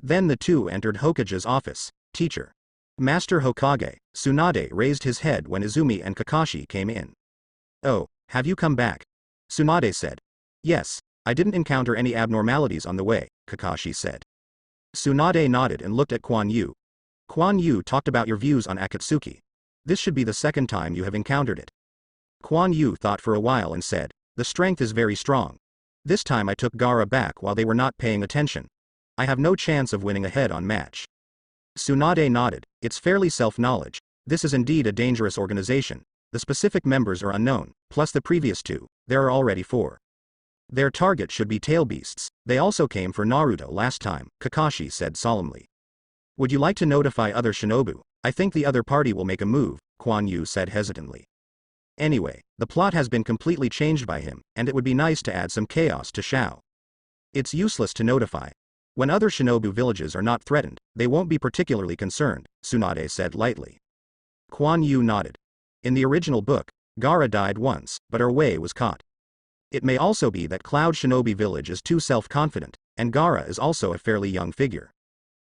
Then the two entered Hokage's office. Teacher. Master Hokage, Tsunade raised his head when Izumi and Kakashi came in. Oh, have you come back? Tsunade said. Yes, I didn't encounter any abnormalities on the way, Kakashi said. Tsunade nodded and looked at Kuan Yu. Kuan Yu talked about your views on Akatsuki. This should be the second time you have encountered it. Kuan Yu thought for a while and said, the strength is very strong. This time I took Gaara back while they were not paying attention. I have no chance of winning a head-on match. Tsunade nodded, it's fairly self-knowledge, this is indeed a dangerous organization, the specific members are unknown, plus the previous two, there are already 4. Their target should be tail beasts, they also came for Naruto last time, Kakashi said solemnly. Would you like to notify other shinobu? I think the other party will make a move, Kuan Yu said hesitantly. Anyway, the plot has been completely changed by him, and it would be nice to add some chaos to Shao. It's useless to notify. When other shinobu villages are not threatened, they won't be particularly concerned, Tsunade said lightly. Kuan Yu nodded. In the original book, Gaara died once, but her way was caught. It may also be that Cloud Shinobi Village is too self-confident, and Gaara is also a fairly young figure.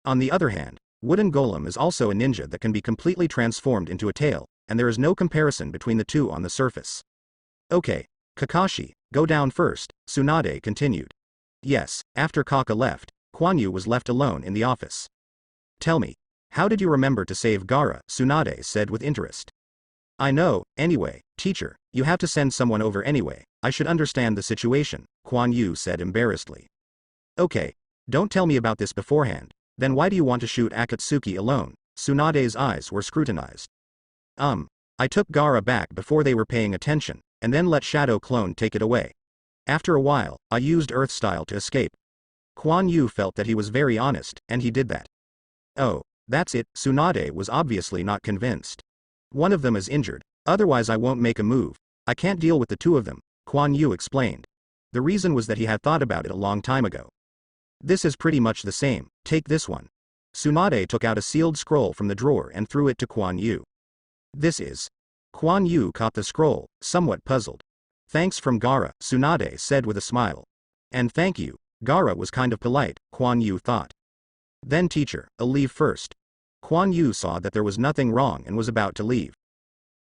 On the other hand, Wooden Golem is also a ninja that can be completely transformed into a tail, and there is no comparison between the two on the surface. Okay, Kakashi, go down first, Tsunade continued. Yes, after Kaka left, Kuan Yu was left alone in the office. Tell me, how did you remember to save Gaara? Tsunade said with interest. I know, anyway, teacher, you have to send someone over anyway, I should understand the situation, Kuan Yu said embarrassedly. Okay, don't tell me about this beforehand, then why do you want to shoot Akatsuki alone? Tsunade's eyes were scrutinized. I took Gaara back before they were paying attention, and then let Shadow Clone take it away. After a while, I used Earth Style to escape. Kuan Yu felt that he was very honest, and he did that. Oh, that's it, Tsunade was obviously not convinced. One of them is injured, otherwise I won't make a move, I can't deal with the two of them, Kuan Yu explained. The reason was that he had thought about it a long time ago. This is pretty much the same, take this one. Tsunade took out a sealed scroll from the drawer and threw it to Kuan Yu. This is. Kuan Yu caught the scroll, somewhat puzzled. Thanks from Gaara, Tsunade said with a smile. And thank you, Gaara was kind of polite, Kuan Yu thought. Then teacher, I'll leave first. Kuan Yu saw that there was nothing wrong and was about to leave.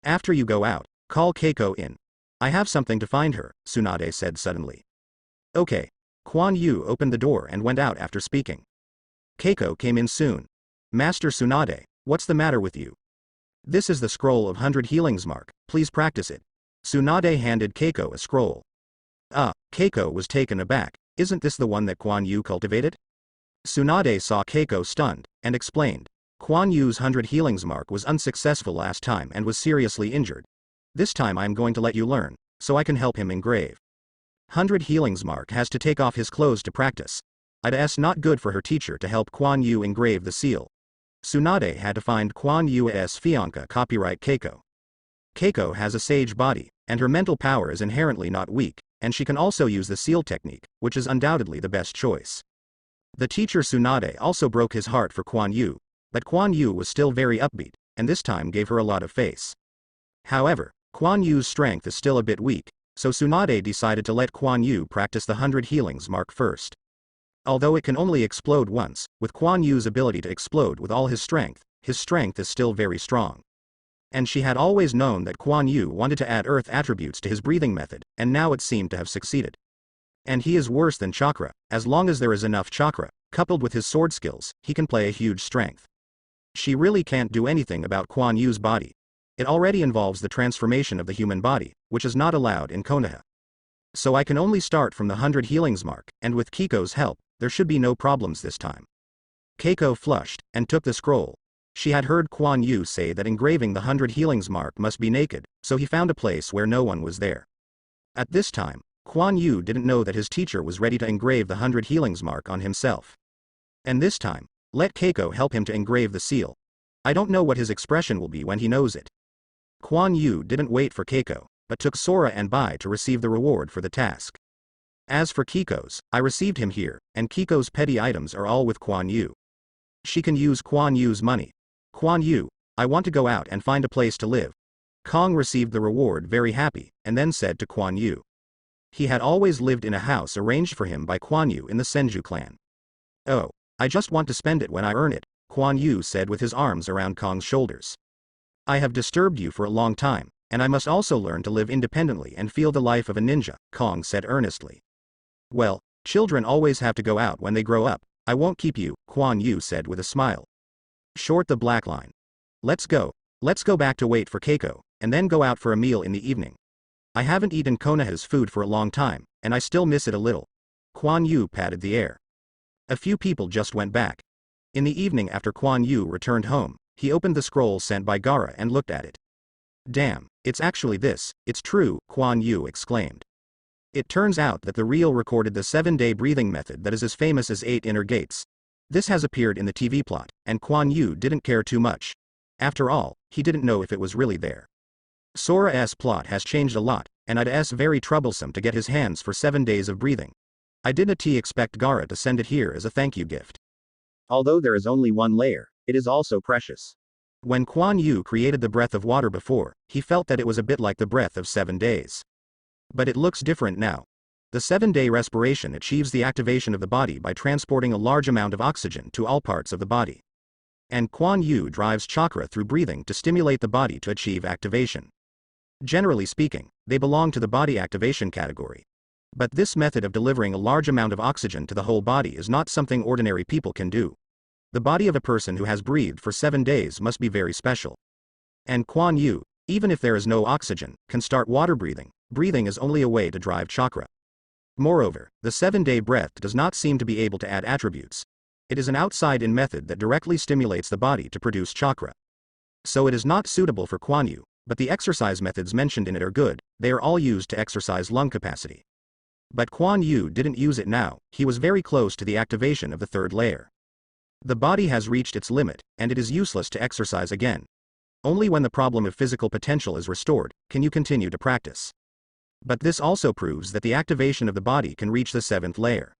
After you go out, call Keiko in. I have something to find her, Tsunade said suddenly. Okay. Kuan Yu opened the door and went out after speaking. Keiko came in soon. Master Tsunade, what's the matter with you? This is the scroll of 100 healings mark, please practice it. Tsunade handed Keiko a scroll. Keiko was taken aback, isn't this the one that Kuan Yu cultivated? Tsunade saw Keiko stunned, and explained. Kuan Yu's 100 healings mark was unsuccessful last time and was seriously injured. This time I am going to let you learn, so I can help him engrave. 100 healings mark has to take off his clothes to practice. It's not good for her teacher to help Kuan Yu engrave the seal. Tsunade had to find Kuan Yu's fiancé copyright Keiko. Keiko has a sage body, and her mental power is inherently not weak, and she can also use the seal technique, which is undoubtedly the best choice. The teacher Tsunade also broke his heart for Kuan Yu, but Kuan Yu was still very upbeat, and this time gave her a lot of face. However, Kuan Yu's strength is still a bit weak, so Tsunade decided to let Kuan Yu practice the 100 healings mark first. Although it can only explode once, with Kuan Yu's ability to explode with all his strength is still very strong. And she had always known that Kuan Yu wanted to add earth attributes to his breathing method, and now it seemed to have succeeded. And he is worse than chakra. As long as there is enough chakra, coupled with his sword skills, he can play a huge strength. She really can't do anything about Kuan Yu's body. It already involves the transformation of the human body, which is not allowed in Konoha. So I can only start from the 100 healings mark, and with Kiko's help, there should be no problems this time. Keiko flushed, and took the scroll. She had heard Kuan Yu say that engraving the 100 healings mark must be naked, so he found a place where no one was there. At this time, Kuan Yu didn't know that his teacher was ready to engrave the 100 healings mark on himself. And this time, let Keiko help him to engrave the seal. I don't know what his expression will be when he knows it. Kuan Yu didn't wait for Keiko, but took Sora and Bai to receive the reward for the task. As for Kiko's, I received him here, and Kiko's petty items are all with Kuan Yu. She can use Kuan Yu's money. Kuan Yu, I want to go out and find a place to live. Kong received the reward very happy, and then said to Kuan Yu. He had always lived in a house arranged for him by Kuan Yu in the Senju clan. Oh, I just want to spend it when I earn it, Kuan Yu said with his arms around Kong's shoulders. I have disturbed you for a long time, and I must also learn to live independently and feel the life of a ninja, Kong said earnestly. Well, children always have to go out when they grow up. I won't keep you, Kuan Yu said with a smile. Short the black line. Let's go back to wait for Keiko, and then go out for a meal in the evening. I haven't eaten Konoha's food for a long time, and I still miss it a little. Kuan Yu patted the air. A few people just went back. In the evening after Kuan Yu returned home, he opened the scroll sent by Gaara and looked at it. Damn, it's actually this, it's true, Kuan Yu exclaimed. It turns out that the reel recorded the 7-day breathing method that is as famous as 8 inner gates. This has appeared in the TV plot, and Kuan Yu didn't care too much. After all, he didn't know if it was really there. Sora's plot has changed a lot, and it's very troublesome to get his hands for 7 days of breathing. I didn't expect Gaara to send it here as a thank you gift. Although there is only one layer, it is also precious. When Kuan Yu created the breath of water before, he felt that it was a bit like the breath of 7 days. But it looks different now. The 7-day respiration achieves the activation of the body by transporting a large amount of oxygen to all parts of the body. And Kuan Yu drives chakra through breathing to stimulate the body to achieve activation. Generally speaking, they belong to the body activation category. But this method of delivering a large amount of oxygen to the whole body is not something ordinary people can do. The body of a person who has breathed for 7 days must be very special. And Kuan Yu, even if there is no oxygen, can start water breathing. Breathing is only a way to drive chakra. Moreover, the 7-day breath does not seem to be able to add attributes. It is an outside-in method that directly stimulates the body to produce chakra. So it is not suitable for Kuan Yu, but the exercise methods mentioned in it are good, they are all used to exercise lung capacity. But Kuan Yu didn't use it now, he was very close to the activation of the 3rd layer. The body has reached its limit, and it is useless to exercise again. Only when the problem of physical potential is restored, can you continue to practice. But this also proves that the activation of the body can reach the 7th layer.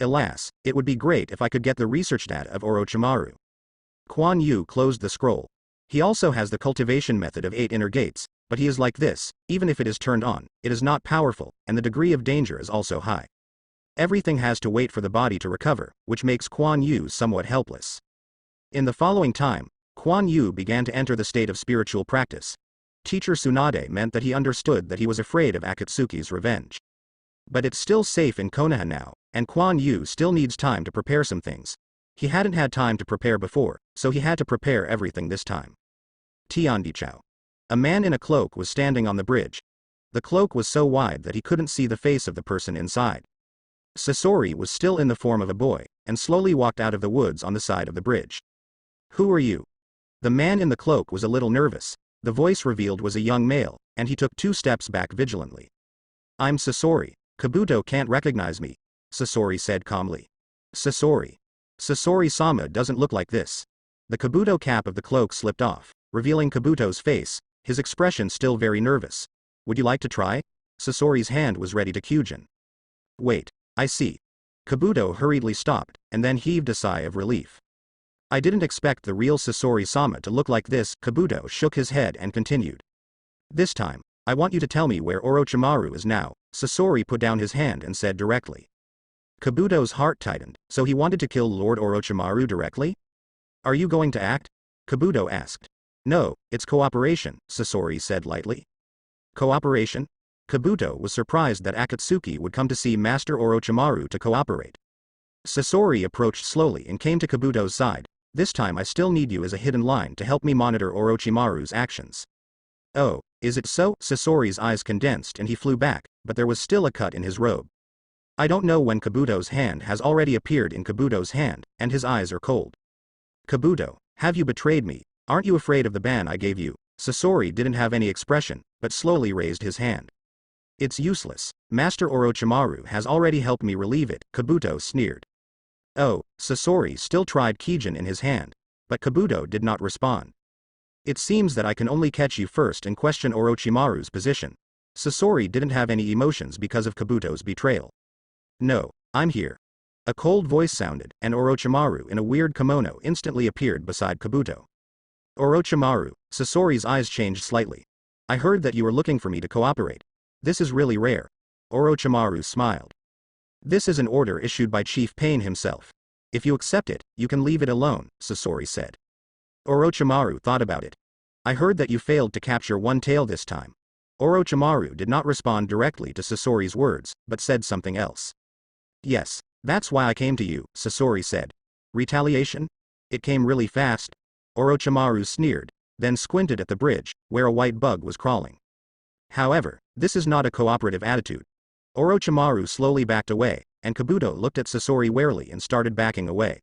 Alas, it would be great if I could get the research data of Orochimaru. Kuan Yu closed the scroll. He also has the cultivation method of 8 inner gates, but he is like this, even if it is turned on, it is not powerful, and the degree of danger is also high. Everything has to wait for the body to recover, which makes Kuan Yu somewhat helpless. In the following time, Kuan Yu began to enter the state of spiritual practice. Teacher Tsunade meant that he understood that he was afraid of Akatsuki's revenge. But it's still safe in Konoha now, and Kuan Yu still needs time to prepare some things. He hadn't had time to prepare before, so he had to prepare everything this time. Tiandichao. A man in a cloak was standing on the bridge. The cloak was so wide that he couldn't see the face of the person inside. Sasori was still in the form of a boy, and slowly walked out of the woods on the side of the bridge. Who are you? The man in the cloak was a little nervous. The voice revealed was a young male, and he took 2 steps back vigilantly. I'm Sasori. Kabuto can't recognize me, Sasori said calmly. Sasori. Sasori-sama doesn't look like this. The Kabuto cap of the cloak slipped off, revealing Kabuto's face, his expression still very nervous. Would you like to try? Sasori's hand was ready to Kyujin. Wait, I see. Kabuto hurriedly stopped, and then heaved a sigh of relief. I didn't expect the real Sasori-sama to look like this. Kabuto shook his head and continued. This time, I want you to tell me where Orochimaru is now. Sasori put down his hand and said directly. Kabuto's heart tightened, so he wanted to kill Lord Orochimaru directly? Are you going to act? Kabuto asked. No, it's cooperation, Sasori said lightly. Cooperation? Kabuto was surprised that Akatsuki would come to see Master Orochimaru to cooperate. Sasori approached slowly and came to Kabuto's side. This time I still need you as a hidden line to help me monitor Orochimaru's actions. Oh, is it so? Sasori's eyes condensed and he flew back, but there was still a cut in his robe. I don't know when Kabuto's hand has already appeared in Kabuto's hand, and his eyes are cold. Kabuto, have you betrayed me? Aren't you afraid of the ban I gave you? Sasori didn't have any expression, but slowly raised his hand. It's useless. Master Orochimaru has already helped me relieve it, Kabuto sneered. Oh, Sasori still tried Kijin in his hand, but Kabuto did not respond. It seems that I can only catch you first and question Orochimaru's position. Sasori didn't have any emotions because of Kabuto's betrayal. No, I'm here. A cold voice sounded, and Orochimaru in a weird kimono instantly appeared beside Kabuto. Orochimaru, Sasori's eyes changed slightly. I heard that you were looking for me to cooperate. This is really rare. Orochimaru smiled. This is an order issued by Chief Pain himself. If you accept it, you can leave it alone, Sasori said. Orochimaru thought about it. I heard that you failed to capture one tail this time. Orochimaru did not respond directly to Sasori's words, but said something else. Yes, that's why I came to you, Sasori said. Retaliation? It came really fast. Orochimaru sneered, then squinted at the bridge, where a white bug was crawling. However, this is not a cooperative attitude. Orochimaru slowly backed away, and Kabuto looked at Sasori warily and started backing away.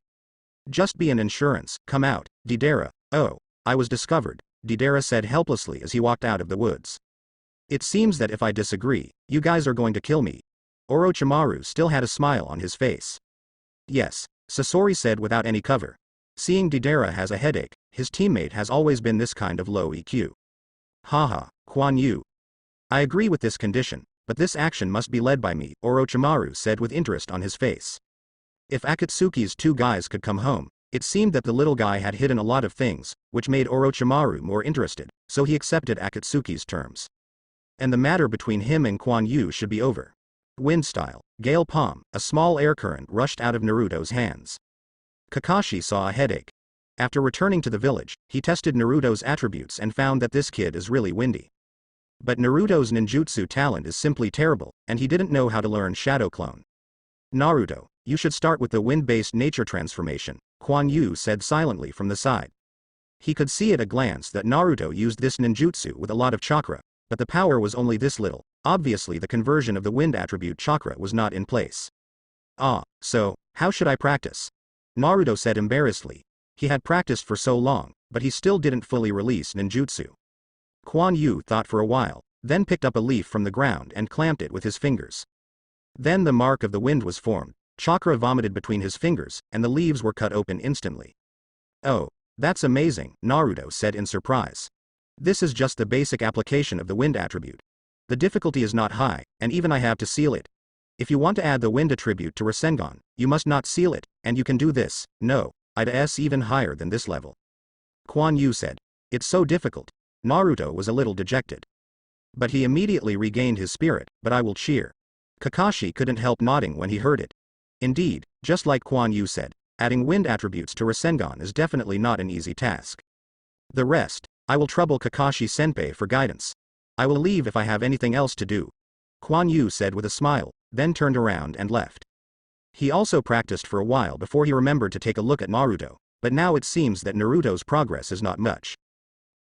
Just be an insurance, come out, Deidara. Oh, I was discovered, Deidara said helplessly as he walked out of the woods. It seems that if I disagree, you guys are going to kill me. Orochimaru still had a smile on his face. Yes, Sasori said without any cover. Seeing Deidara has a headache, his teammate has always been this kind of low EQ. Haha, Quan Yu. I agree with this condition, but this action must be led by me, Orochimaru said with interest on his face. If Akatsuki's two guys could come home, it seemed that the little guy had hidden a lot of things, which made Orochimaru more interested, so he accepted Akatsuki's terms. And the matter between him and Quan Yu should be over. Wind style, gale palm, a small air current rushed out of Naruto's hands. Kakashi saw a headache. After returning to the village, he tested Naruto's attributes and found that this kid is really windy. But Naruto's ninjutsu talent is simply terrible, and he didn't know how to learn Shadow Clone. Naruto, you should start with the wind-based nature transformation, Quan Yu said silently from the side. He could see at a glance that Naruto used this ninjutsu with a lot of chakra, but the power was only this little. Obviously the conversion of the wind attribute chakra was not in place. Ah, so, how should I practice? Naruto said embarrassedly. He had practiced for so long, but he still didn't fully release ninjutsu. Quan Yu thought for a while, then picked up a leaf from the ground and clamped it with his fingers. Then the mark of the wind was formed, chakra vomited between his fingers, and the leaves were cut open instantly. Oh, that's amazing, Naruto said in surprise. This is just the basic application of the wind attribute. The difficulty is not high, and even I have to seal it. If you want to add the wind attribute to Rasengan, you must not seal it, and you can do this. No, I'd S even higher than this level. Quan Yu said. It's so difficult. Naruto was a little dejected. But he immediately regained his spirit, but I will cheer. Kakashi couldn't help nodding when he heard it. Indeed, just like Quan Yu said, adding wind attributes to Rasengan is definitely not an easy task. The rest, I will trouble Kakashi-senpai for guidance. I will leave if I have anything else to do. Quan Yu said with a smile, then turned around and left. He also practiced for a while before he remembered to take a look at Naruto, but now it seems that Naruto's progress is not much.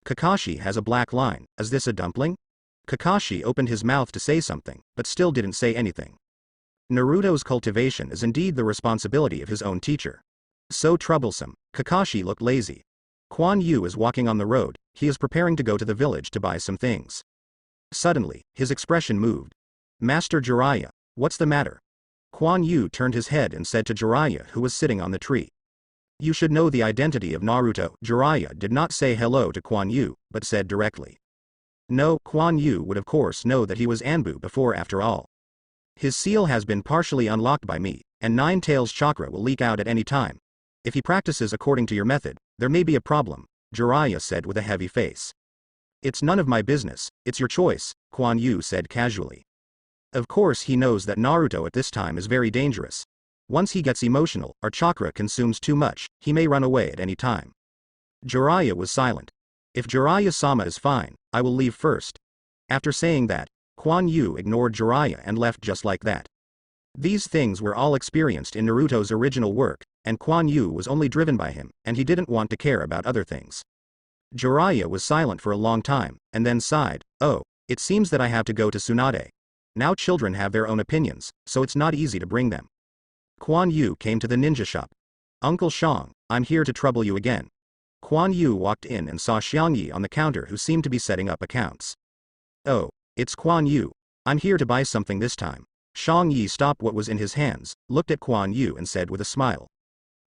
Kakashi has a black line, is this a dumpling? Kakashi opened his mouth to say something, but still didn't say anything. Naruto's cultivation is indeed the responsibility of his own teacher. So troublesome, Kakashi looked lazy. Quan Yu is walking on the road, he is preparing to go to the village to buy some things. Suddenly, his expression moved. Master Jiraiya, what's the matter? Quan Yu turned his head and said to Jiraiya who was sitting on the tree. You should know the identity of Naruto. Jiraiya did not say hello to Quan Yu, but said directly. No, Quan Yu would of course know that he was Anbu before after all. His seal has been partially unlocked by me, and Nine Tails chakra will leak out at any time. If he practices according to your method, there may be a problem, Jiraiya said with a heavy face. It's none of my business, it's your choice, Quan Yu said casually. Of course he knows that Naruto at this time is very dangerous. Once he gets emotional, or chakra consumes too much, he may run away at any time. Jiraiya was silent. If Jiraiya-sama is fine, I will leave first. After saying that, Quan Yu ignored Jiraiya and left just like that. These things were all experienced in Naruto's original work, and Quan Yu was only driven by him, and he didn't want to care about other things. Jiraiya was silent for a long time, and then sighed, "Oh, it seems that I have to go to Tsunade. Now children have their own opinions, so it's not easy to bring them." Quan Yu came to the ninja shop. "Uncle Xiang, I'm here to trouble you again." Quan Yu walked in and saw Xiang Yi on the counter, who seemed to be setting up accounts. "Oh, it's Quan Yu. I'm here to buy something this time." Xiang Yi stopped what was in his hands, looked at Quan Yu and said with a smile,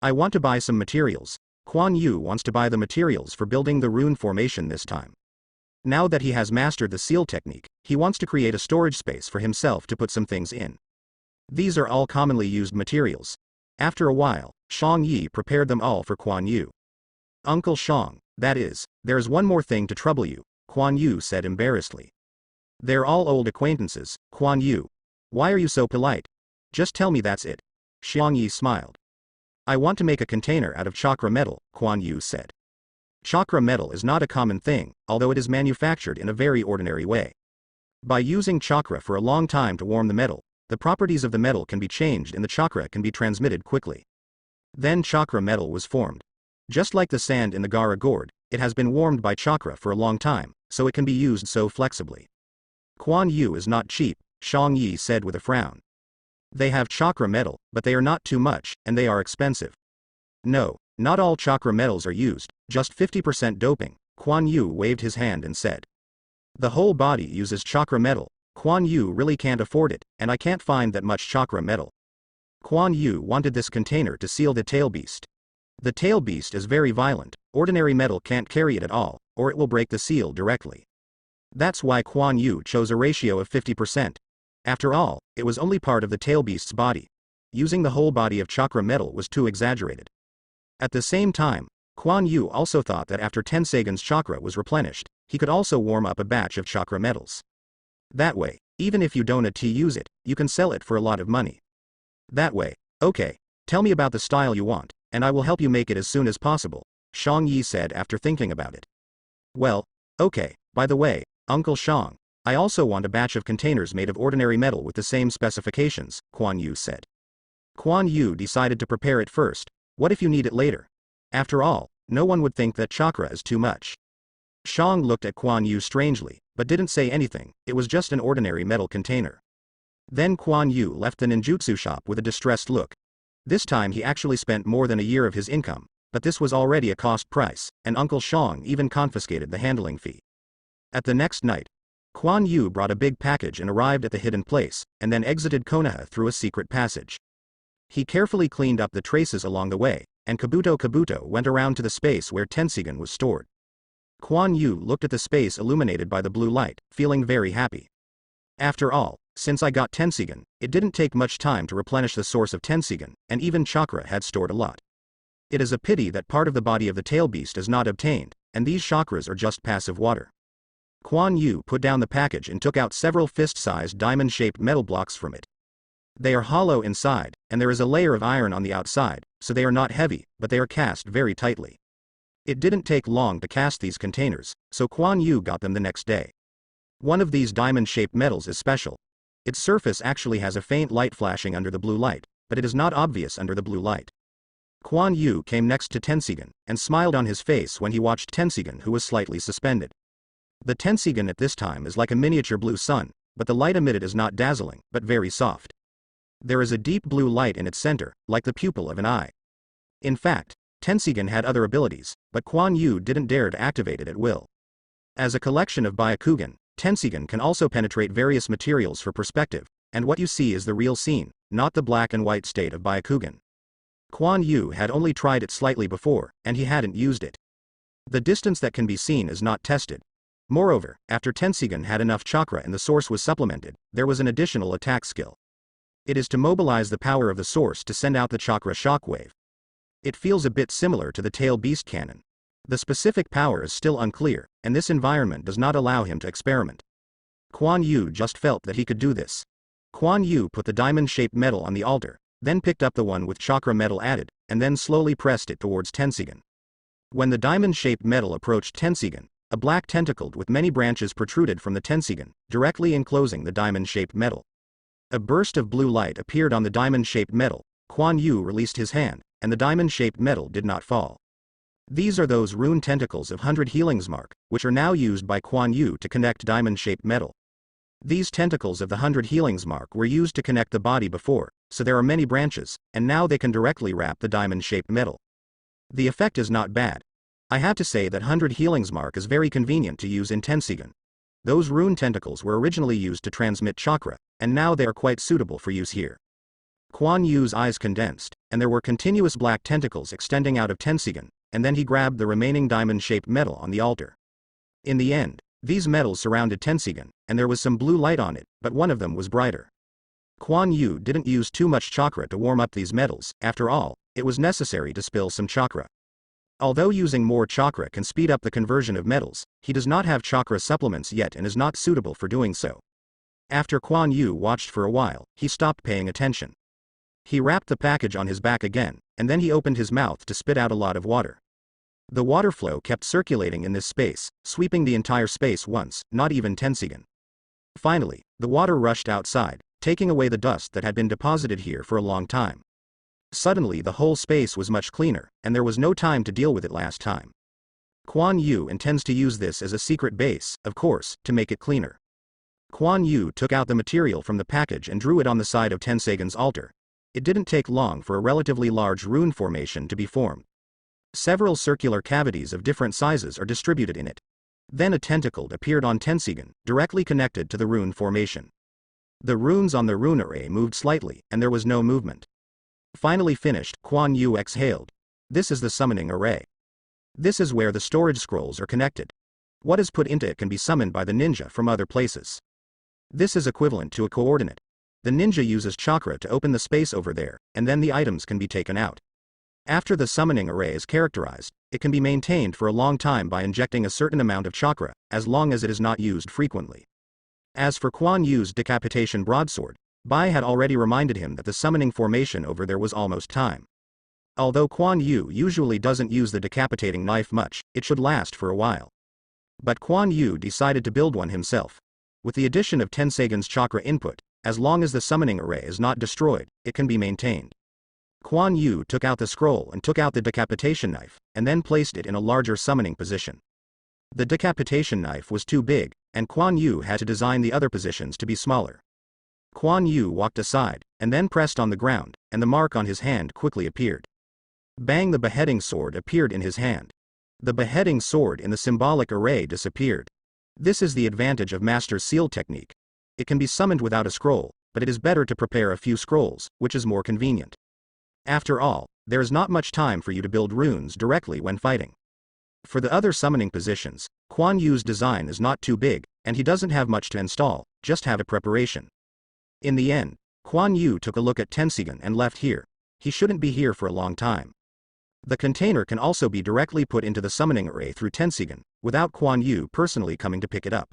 "I want to buy some materials." Quan Yu wants to buy the materials for building the rune formation this time. Now that he has mastered the seal technique, he wants to create a storage space for himself to put some things in. These are all commonly used materials. After a while, Xiang Yi prepared them all for Quan Yu. "Uncle Xiang, that is, there's one more thing to trouble you," Quan Yu said embarrassedly. "They're all old acquaintances, Quan Yu. Why are you so polite? Just tell me, that's it." Xiang Yi smiled. "I want to make a container out of chakra metal," Quan Yu said. Chakra metal is not a common thing, although it is manufactured in a very ordinary way. By using chakra for a long time to warm the metal, the properties of the metal can be changed and the chakra can be transmitted quickly. Then chakra metal was formed. Just like the sand in the Gara gourd, it has been warmed by chakra for a long time, so it can be used so flexibly. "Quan Yu is not cheap," Xiang Yi said with a frown. "They have chakra metal, but they are not too much, and they are expensive." "No, not all chakra metals are used, just 50% doping," Quan Yu waved his hand and said. "The whole body uses chakra metal. Quan Yu really can't afford it, and I can't find that much chakra metal." Quan Yu wanted this container to seal the tail beast. The tail beast is very violent, ordinary metal can't carry it at all, or it will break the seal directly. That's why Quan Yu chose a ratio of 50%. After all, it was only part of the tail beast's body. Using the whole body of chakra metal was too exaggerated. At the same time, Quan Yu also thought that after Tensagon's chakra was replenished, he could also warm up a batch of chakra metals. That way, even if you don't use it, you can sell it for a lot of money. That way, "Okay, tell me about the style you want, and I will help you make it as soon as possible," Xiang Yi said after thinking about it. "Well, okay, by the way, Uncle Xiang, I also want a batch of containers made of ordinary metal with the same specifications," Quan Yu said. Quan Yu decided to prepare it first. What if you need it later? After all, no one would think that chakra is too much. Xiang looked at Quan Yu strangely, but didn't say anything. It was just an ordinary metal container. Then Quan Yu left the ninjutsu shop with a distressed look. This time he actually spent more than a year of his income, but this was already a cost price, and Uncle Xiang even confiscated the handling fee. At the next night, Quan Yu brought a big package and arrived at the hidden place, and then exited Konoha through a secret passage. He carefully cleaned up the traces along the way, and Kabuto went around to the space where Tensigan was stored. Quan Yu looked at the space illuminated by the blue light, feeling very happy. After all, since I got Tensigan, it didn't take much time to replenish the source of Tensigan, and even chakra had stored a lot. It is a pity that part of the body of the tail beast is not obtained, and these chakras are just passive water. Quan Yu put down the package and took out several fist-sized diamond-shaped metal blocks from it. They are hollow inside, and there is a layer of iron on the outside, so they are not heavy, but they are cast very tightly. It didn't take long to cast these containers, so Quan Yu got them the next day. One of these diamond-shaped metals is special. Its surface actually has a faint light flashing under the blue light, but it is not obvious under the blue light. Quan Yu came next to Tensigan, and smiled on his face when he watched Tensigan, who was slightly suspended. The Tensigan at this time is like a miniature blue sun, but the light emitted is not dazzling, but very soft. There is a deep blue light in its center, like the pupil of an eye. In fact, Tensigan had other abilities, but Quan Yu didn't dare to activate it at will. As a collection of Byakugan, Tensigan can also penetrate various materials for perspective, and what you see is the real scene, not the black and white state of Byakugan. Quan Yu had only tried it slightly before, and he hadn't used it. The distance that can be seen is not tested. Moreover, after Tensigan had enough chakra and the source was supplemented, there was an additional attack skill. It is to mobilize the power of the source to send out the chakra shockwave. It feels a bit similar to the tail beast cannon. The specific power is still unclear, and this environment does not allow him to experiment. Quan Yu just felt that he could do this. Quan Yu put the diamond-shaped metal on the altar, then picked up the one with chakra metal added, and then slowly pressed it towards Tensigan. When the diamond-shaped metal approached Tensigan, A black tentacle with many branches protruded from the tensigan, directly enclosing the diamond-shaped metal. A burst of blue light appeared on the diamond-shaped metal. Kuan Yu released his hand, and the diamond-shaped metal did not fall. These are those rune tentacles of 100 Healings Mark, which are now used by Kuan Yu to connect diamond-shaped metal. These tentacles of the 100 Healings Mark were used to connect the body before, so there are many branches, and now they can directly wrap the diamond-shaped metal. The effect is not bad. I have to say that 100 Healings Mark is very convenient to use in Tensigan. Those rune tentacles were originally used to transmit chakra, and now they are quite suitable for use here. Kuan Yu's eyes condensed, and there were continuous black tentacles extending out of Tensigan, and then he grabbed the remaining diamond-shaped metal on the altar. In the end, these metals surrounded Tensigan, and there was some blue light on it, but one of them was brighter. Kuan Yu didn't use too much chakra to warm up these metals. After all, it was necessary to spill some chakra. Although using more chakra can speed up the conversion of metals, he does not have chakra supplements yet and is not suitable for doing so. After Kuan Yu watched for a while, he stopped paying attention. He wrapped the package on his back again, and then he opened his mouth to spit out a lot of water. The water flow kept circulating in this space, sweeping the entire space once, not even Tensigan. Finally, the water rushed outside, taking away the dust that had been deposited here for a long time. Suddenly the whole space was much cleaner, and there was no time to deal with it last time. Kuan Yu intends to use this as a secret base, of course, to make it cleaner. Kuan Yu took out the material from the package and drew it on the side of Tensagan's altar. It didn't take long for a relatively large rune formation to be formed. Several circular cavities of different sizes are distributed in it. Then a tentacle appeared on Tensigan, directly connected to the rune formation. The runes on the rune array moved slightly, and there was no movement. Finally finished, Kuan Yu exhaled. This is the summoning array. This is where the storage scrolls are connected. What is put into it can be summoned by the ninja from other places. This is equivalent to a coordinate. The ninja uses chakra to open the space over there, and then the items can be taken out. After the summoning array is characterized, it can be maintained for a long time by injecting a certain amount of chakra, as long as it is not used frequently. As for Kuan Yu's decapitation broadsword, Bai had already reminded him that the summoning formation over there was almost time. Although Kuan Yu usually doesn't use the decapitating knife much, it should last for a while. But Kuan Yu decided to build one himself. With the addition of Tensagan's chakra input, as long as the summoning array is not destroyed, it can be maintained. Kuan Yu took out the scroll and took out the decapitation knife, and then placed it in a larger summoning position. The decapitation knife was too big, and Kuan Yu had to design the other positions to be smaller. Kuan Yu walked aside, and then pressed on the ground, and the mark on his hand quickly appeared. Bang! The beheading sword appeared in his hand. The beheading sword in the symbolic array disappeared. This is the advantage of Master Seal technique. It can be summoned without a scroll, but it is better to prepare a few scrolls, which is more convenient. After all, there is not much time for you to build runes directly when fighting. For the other summoning positions, Kuan Yu's design is not too big, and he doesn't have much to install, just have a preparation. In the end, Kuan Yu took a look at Tensigan and left here. He shouldn't be here for a long time. The container can also be directly put into the summoning array through Tensigan, without Kuan Yu personally coming to pick it up.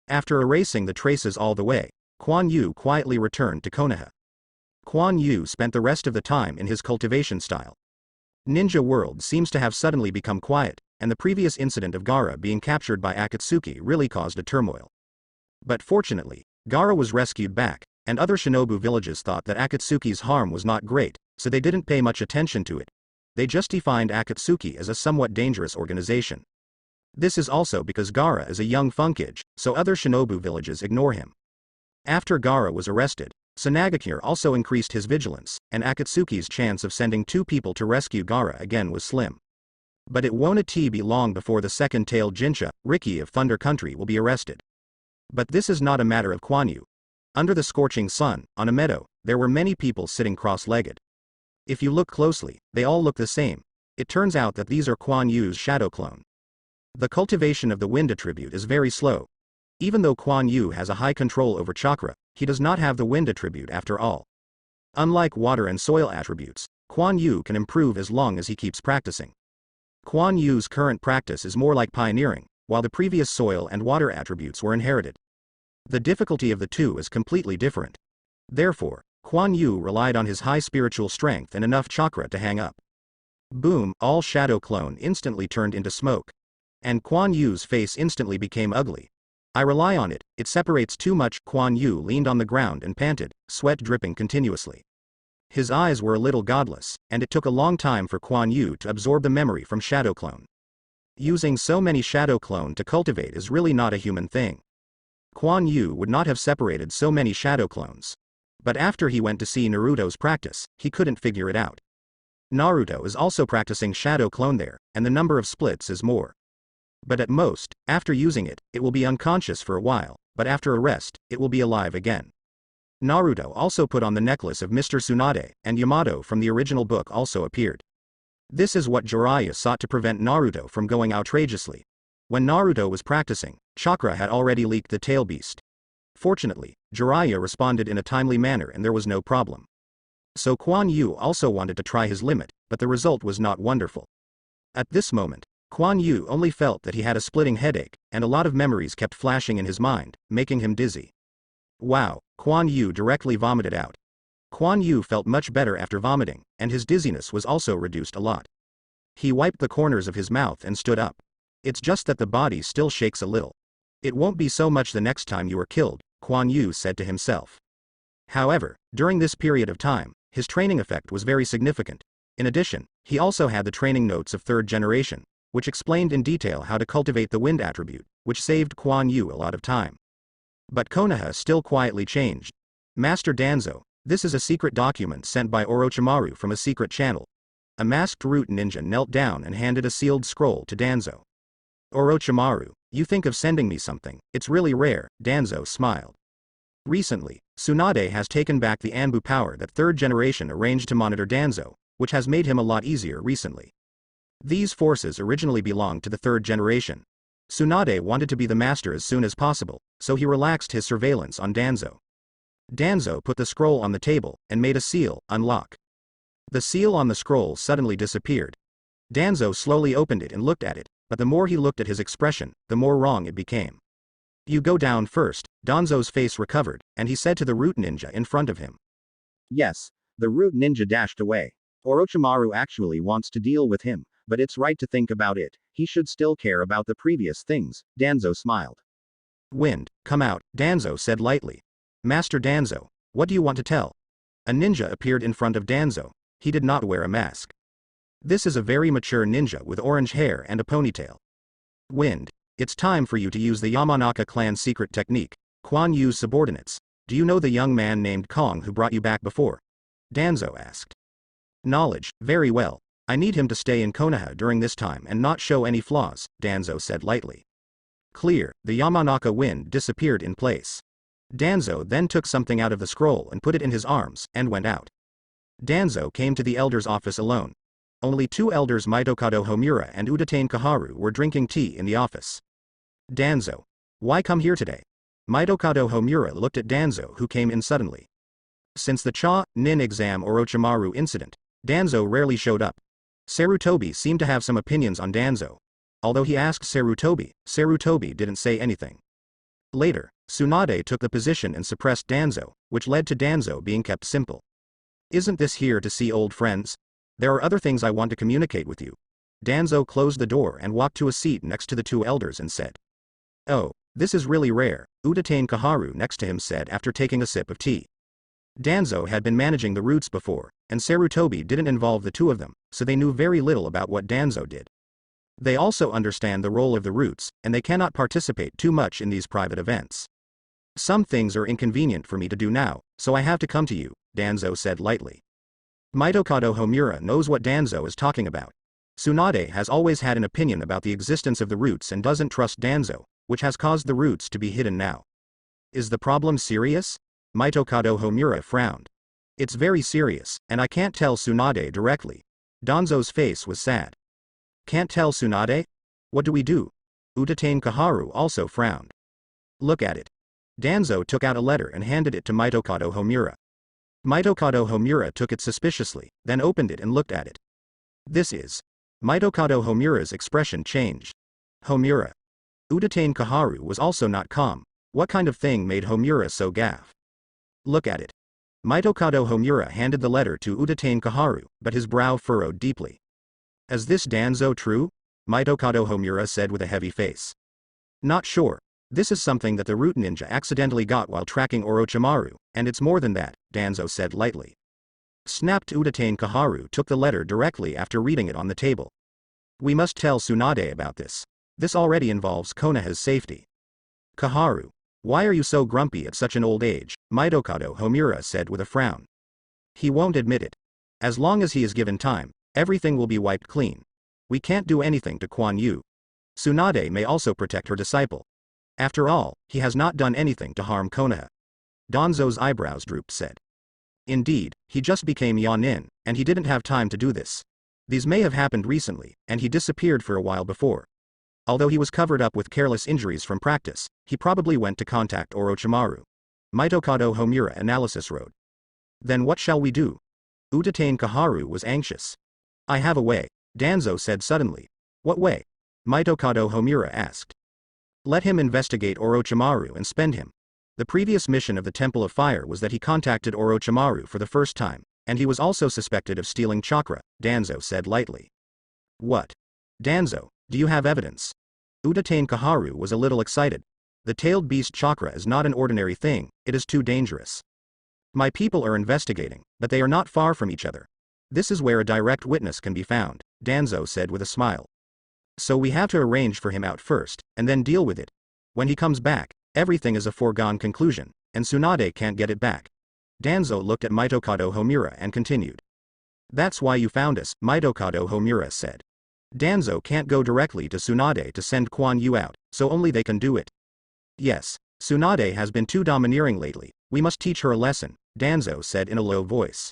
After erasing the traces all the way, Kuan Yu quietly returned to Konoha. Kuan Yu spent the rest of the time in his cultivation style. Ninja World seems to have suddenly become quiet, and the previous incident of Gaara being captured by Akatsuki really caused a turmoil. But fortunately, Gaara was rescued back, and other shinobu villages thought that Akatsuki's harm was not great, so they didn't pay much attention to it. They just defined Akatsuki as a somewhat dangerous organization. This is also because Gaara is a young funkage, so other shinobu villages ignore him. After Gaara was arrested, Sanagakure also increased his vigilance, and Akatsuki's chance of sending 2 people to rescue Gaara again was slim. But it won't be long before the second-tailed Jincha, Riki of Thunder Country, will be arrested. But this is not a matter of Kuan Yu. Under the scorching sun, on a meadow, there were many people sitting cross-legged. If you look closely, they all look the same. It turns out that these are Kuan Yu's shadow clone. The cultivation of the wind attribute is very slow. Even though Kuan Yu has a high control over chakra, he does not have the wind attribute after all. Unlike water and soil attributes, Kuan Yu can improve as long as he keeps practicing. Kuan Yu's current practice is more like pioneering, while the previous soil and water attributes were inherited. The difficulty of the two is completely different. Therefore, Kuan Yu relied on his high spiritual strength and enough chakra to hang up. Boom! All shadow clone instantly turned into smoke. And Quan Yu's face instantly became ugly. I rely on it, it separates too much. Quan Yu leaned on the ground and panted, sweat dripping continuously. His eyes were a little godless, and it took a long time for Quan Yu to absorb the memory from Shadow Clone. Using so many Shadow Clone to cultivate is really not a human thing. Quan Yu would not have separated so many Shadow Clones. But after he went to see Naruto's practice, he couldn't figure it out. Naruto is also practicing Shadow Clone there, and the number of splits is more. But at most, after using it, it will be unconscious for a while, but after a rest, it will be alive again. Naruto also put on the necklace of Mr. Tsunade, and Yamato from the original book also appeared. This is what Jiraiya sought to prevent Naruto from going outrageously. When Naruto was practicing, chakra had already leaked the tail beast. Fortunately, Jiraiya responded in a timely manner and there was no problem. So Quan Yu also wanted to try his limit, but the result was not wonderful. At this moment, Quan Yu only felt that he had a splitting headache, and a lot of memories kept flashing in his mind, making him dizzy. Wow, Quan Yu directly vomited out. Quan Yu felt much better after vomiting, and his dizziness was also reduced a lot. He wiped the corners of his mouth and stood up. It's just that the body still shakes a little. It won't be so much the next time you are killed, Quan Yu said to himself. However, during this period of time, his training effect was very significant. In addition, he also had the training notes of third generation, which explained in detail how to cultivate the wind attribute, which saved Quan Yu a lot of time. But Konoha still quietly changed. Master Danzo, this is a secret document sent by Orochimaru from a secret channel. A masked root ninja knelt down and handed a sealed scroll to Danzo. Orochimaru, you think of sending me something, it's really rare, Danzo smiled. Recently, Tsunade has taken back the Anbu power that third generation arranged to monitor Danzo, which has made him a lot easier recently. These forces originally belonged to the third generation. Tsunade wanted to be the master as soon as possible, so he relaxed his surveillance on Danzo. Danzo put the scroll on the table, and made a seal, unlock. The seal on the scroll suddenly disappeared. Danzo slowly opened it and looked at it, but the more he looked at his expression, the more wrong it became. You go down first, Danzo's face recovered, and he said to the root ninja in front of him. Yes, the root ninja dashed away. Orochimaru actually wants to deal with him, but it's right to think about it, he should still care about the previous things, Danzo smiled. Wind, come out, Danzo said lightly. Master Danzo, what do you want to tell? A ninja appeared in front of Danzo. He did not wear a mask. This is a very mature ninja with orange hair and a ponytail. Wind, it's time for you to use the Yamanaka clan's secret technique, Quan Yu's subordinates. Do you know the young man named Kong who brought you back before? Danzo asked. Knowledge, very well. I need him to stay in Konoha during this time and not show any flaws, Danzo said lightly. Clear, the Yamanaka wind disappeared in place. Danzo then took something out of the scroll and put it in his arms, and went out. Danzo came to the elder's office alone. Only two elders Mitokado Homura and Udatane Kaharu were drinking tea in the office. Danzo. Why come here today? Mitokado Homura looked at Danzo who came in suddenly. Since the Nin exam Orochimaru incident, Danzo rarely showed up. Sarutobi seemed to have some opinions on Danzo. Although he asked Sarutobi didn't say anything. Later, Tsunade took the position and suppressed Danzo, which led to Danzo being kept simple. Isn't this here to see old friends? There are other things I want to communicate with you. Danzo closed the door and walked to a seat next to the two elders and said. Oh, this is really rare, Udatane Kaharu next to him said after taking a sip of tea. Danzo had been managing the roots before, and Sarutobi didn't involve the two of them, so they knew very little about what Danzo did. They also understand the role of the roots, and they cannot participate too much in these private events. Some things are inconvenient for me to do now, so I have to come to you, Danzo said lightly. Mitokado Homura knows what Danzo is talking about. Tsunade has always had an opinion about the existence of the roots and doesn't trust Danzo, which has caused the roots to be hidden now. Is the problem serious? Mitokado Homura frowned. It's very serious, and I can't tell Tsunade directly. Danzo's face was sad. Can't tell Tsunade? What do we do? Udatane Kaharu also frowned. Look at it. Danzo took out a letter and handed it to Mitokado Homura. Mitokado Homura took it suspiciously, then opened it and looked at it. This is. Mitokado Homura's expression changed. Homura. Udatane Kaharu was also not calm. What kind of thing made Homura so gaff? Look at it. Mitokado Homura handed the letter to Udatane Kaharu, but his brow furrowed deeply. Is this Danzo true? Mitokado Homura said with a heavy face. Not sure. This is something that the root ninja accidentally got while tracking Orochimaru, and it's more than that, Danzo said lightly. Snapped Udatane Kaharu took the letter directly after reading it on the table. We must tell Tsunade about this. This already involves Konoha's safety. Kaharu. Why are you so grumpy at such an old age? Mitokado Homura said with a frown. He won't admit it. As long as he is given time, everything will be wiped clean. We can't do anything to Kuan Yu. Tsunade may also protect her disciple. After all, he has not done anything to harm Konoha. Danzo's eyebrows drooped said. Indeed, he just became Yanin, and he didn't have time to do this. These may have happened recently, and he disappeared for a while before. Although he was covered up with careless injuries from practice, he probably went to contact Orochimaru. Mitokado Homura analysis wrote. Then what shall we do? Udatane Kaharu was anxious. I have a way, Danzo said suddenly. What way? Mitokado Homura asked. Let him investigate Orochimaru and spend him. The previous mission of the Temple of Fire was that he contacted Orochimaru for the first time, and he was also suspected of stealing chakra, Danzo said lightly. What? Danzo, do you have evidence? Udatane Kaharu was a little excited. The tailed beast chakra is not an ordinary thing, it is too dangerous. My people are investigating, but they are not far from each other. This is where a direct witness can be found, Danzo said with a smile. So we have to arrange for him out first, and then deal with it. When he comes back, everything is a foregone conclusion, and Tsunade can't get it back. Danzo looked at Mitokado Homura and continued. That's why you found us, Mitokado Homura said. Danzo can't go directly to Tsunade to send Kuan Yu out, so only they can do it. Yes, Tsunade has been too domineering lately, we must teach her a lesson, Danzo said in a low voice.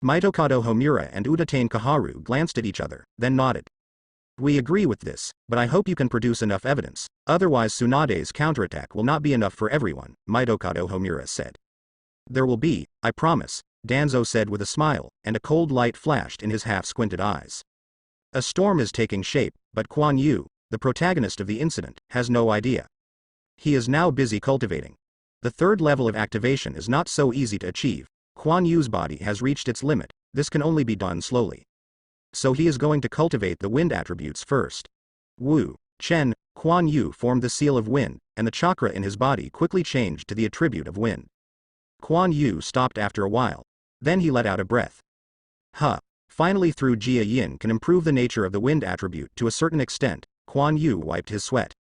Mitokado Homura and Udatane Kaharu glanced at each other, then nodded. We agree with this, but I hope you can produce enough evidence, otherwise Tsunade's counterattack will not be enough for everyone, Mitokado Homura said. There will be, I promise, Danzo said with a smile, and a cold light flashed in his half-squinted eyes. A storm is taking shape, but Kuan Yu, the protagonist of the incident, has no idea. He is now busy cultivating. The third level of activation is not so easy to achieve. Kuan Yu's body has reached its limit, this can only be done slowly. So he is going to cultivate the wind attributes first. Wu, Chen, Kuan Yu formed the seal of wind, and the chakra in his body quickly changed to the attribute of wind. Kuan Yu stopped after a while. Then he let out a breath. Finally through Jia Yin can improve the nature of the wind attribute to a certain extent, Kuan Yu wiped his sweat.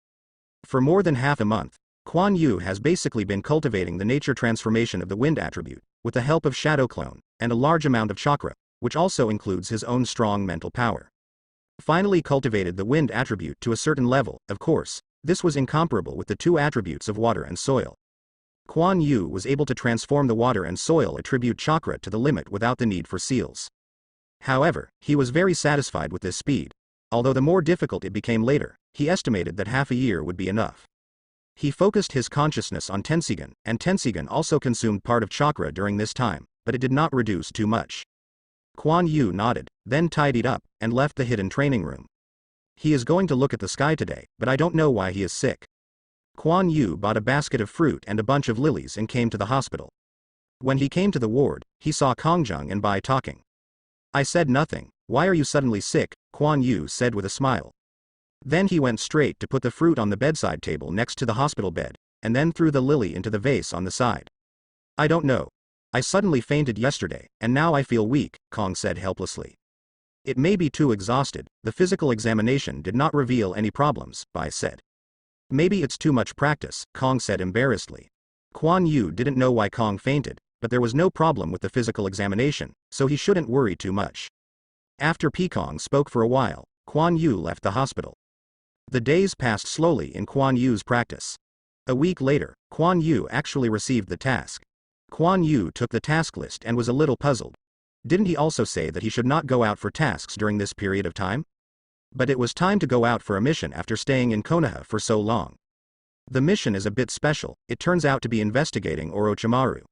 For more than half a month, Kuan Yu has basically been cultivating the nature transformation of the wind attribute, with the help of Shadow Clone, and a large amount of chakra, which also includes his own strong mental power. Finally cultivated the wind attribute to a certain level, of course, this was incomparable with the two attributes of water and soil. Kuan Yu was able to transform the water and soil attribute chakra to the limit without the need for seals. However, he was very satisfied with this speed. Although the more difficult it became later, he estimated that half a year would be enough. He focused his consciousness on Tensigan, and Tensigan also consumed part of chakra during this time, but it did not reduce too much. Kuan Yu nodded, then tidied up, and left the hidden training room. He is going to look at the sky today, but I don't know why he is sick. Kuan Yu bought a basket of fruit and a bunch of lilies and came to the hospital. When he came to the ward, he saw Kongjung and Bai talking. I said nothing. Why are you suddenly sick? Kuan Yu said with a smile. Then he went straight to put the fruit on the bedside table next to the hospital bed, and then threw the lily into the vase on the side. I don't know. I suddenly fainted yesterday, and now I feel weak, Kong said helplessly. It may be too exhausted, the physical examination did not reveal any problems, Bai said. Maybe it's too much practice, Kong said embarrassedly. Kuan Yu didn't know why Kong fainted, but there was no problem with the physical examination, so he shouldn't worry too much. After Pekong spoke for a while, Kuan Yu left the hospital. The days passed slowly in Kuan Yu's practice. A week later, Kuan Yu actually received the task. Kuan Yu took the task list and was a little puzzled. Didn't he also say that he should not go out for tasks during this period of time? But it was time to go out for a mission after staying in Konoha for so long. The mission is a bit special, it turns out to be investigating Orochimaru.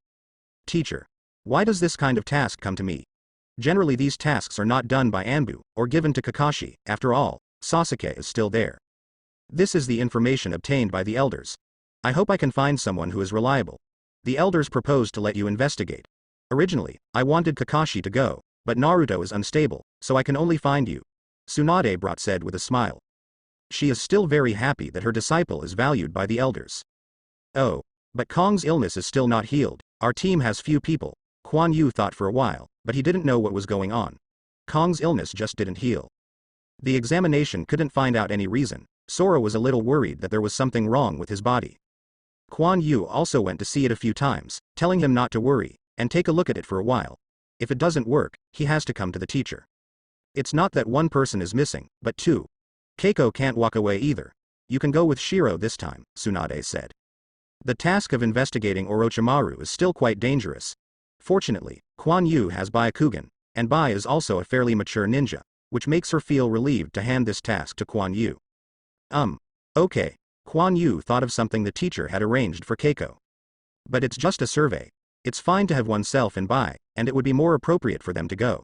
Teacher. Why does this kind of task come to me? Generally these tasks are not done by Anbu, or given to Kakashi, after all, Sasuke is still there. This is the information obtained by the elders. I hope I can find someone who is reliable. The elders proposed to let you investigate. Originally, I wanted Kakashi to go, but Naruto is unstable, so I can only find you. Tsunade brought said with a smile. She is still very happy that her disciple is valued by the elders. Oh. But Kong's illness is still not healed. Our team has few people. Kuan Yu thought for a while, but he didn't know what was going on. Kong's illness just didn't heal. The examination couldn't find out any reason. Sora was a little worried that there was something wrong with his body. Kuan Yu also went to see it a few times, telling him not to worry, and take a look at it for a while. If it doesn't work, he has to come to the teacher. It's not that one person is missing, but two. Keiko can't walk away either. You can go with Shiro this time, Tsunade said. The task of investigating Orochimaru is still quite dangerous. Fortunately, Kuan Yu has Byakugan, and Bai is also a fairly mature ninja, which makes her feel relieved to hand this task to Kuan Yu. Okay. Kuan Yu thought of something the teacher had arranged for Keiko. But it's just a survey. It's fine to have oneself and Bai, and it would be more appropriate for them to go.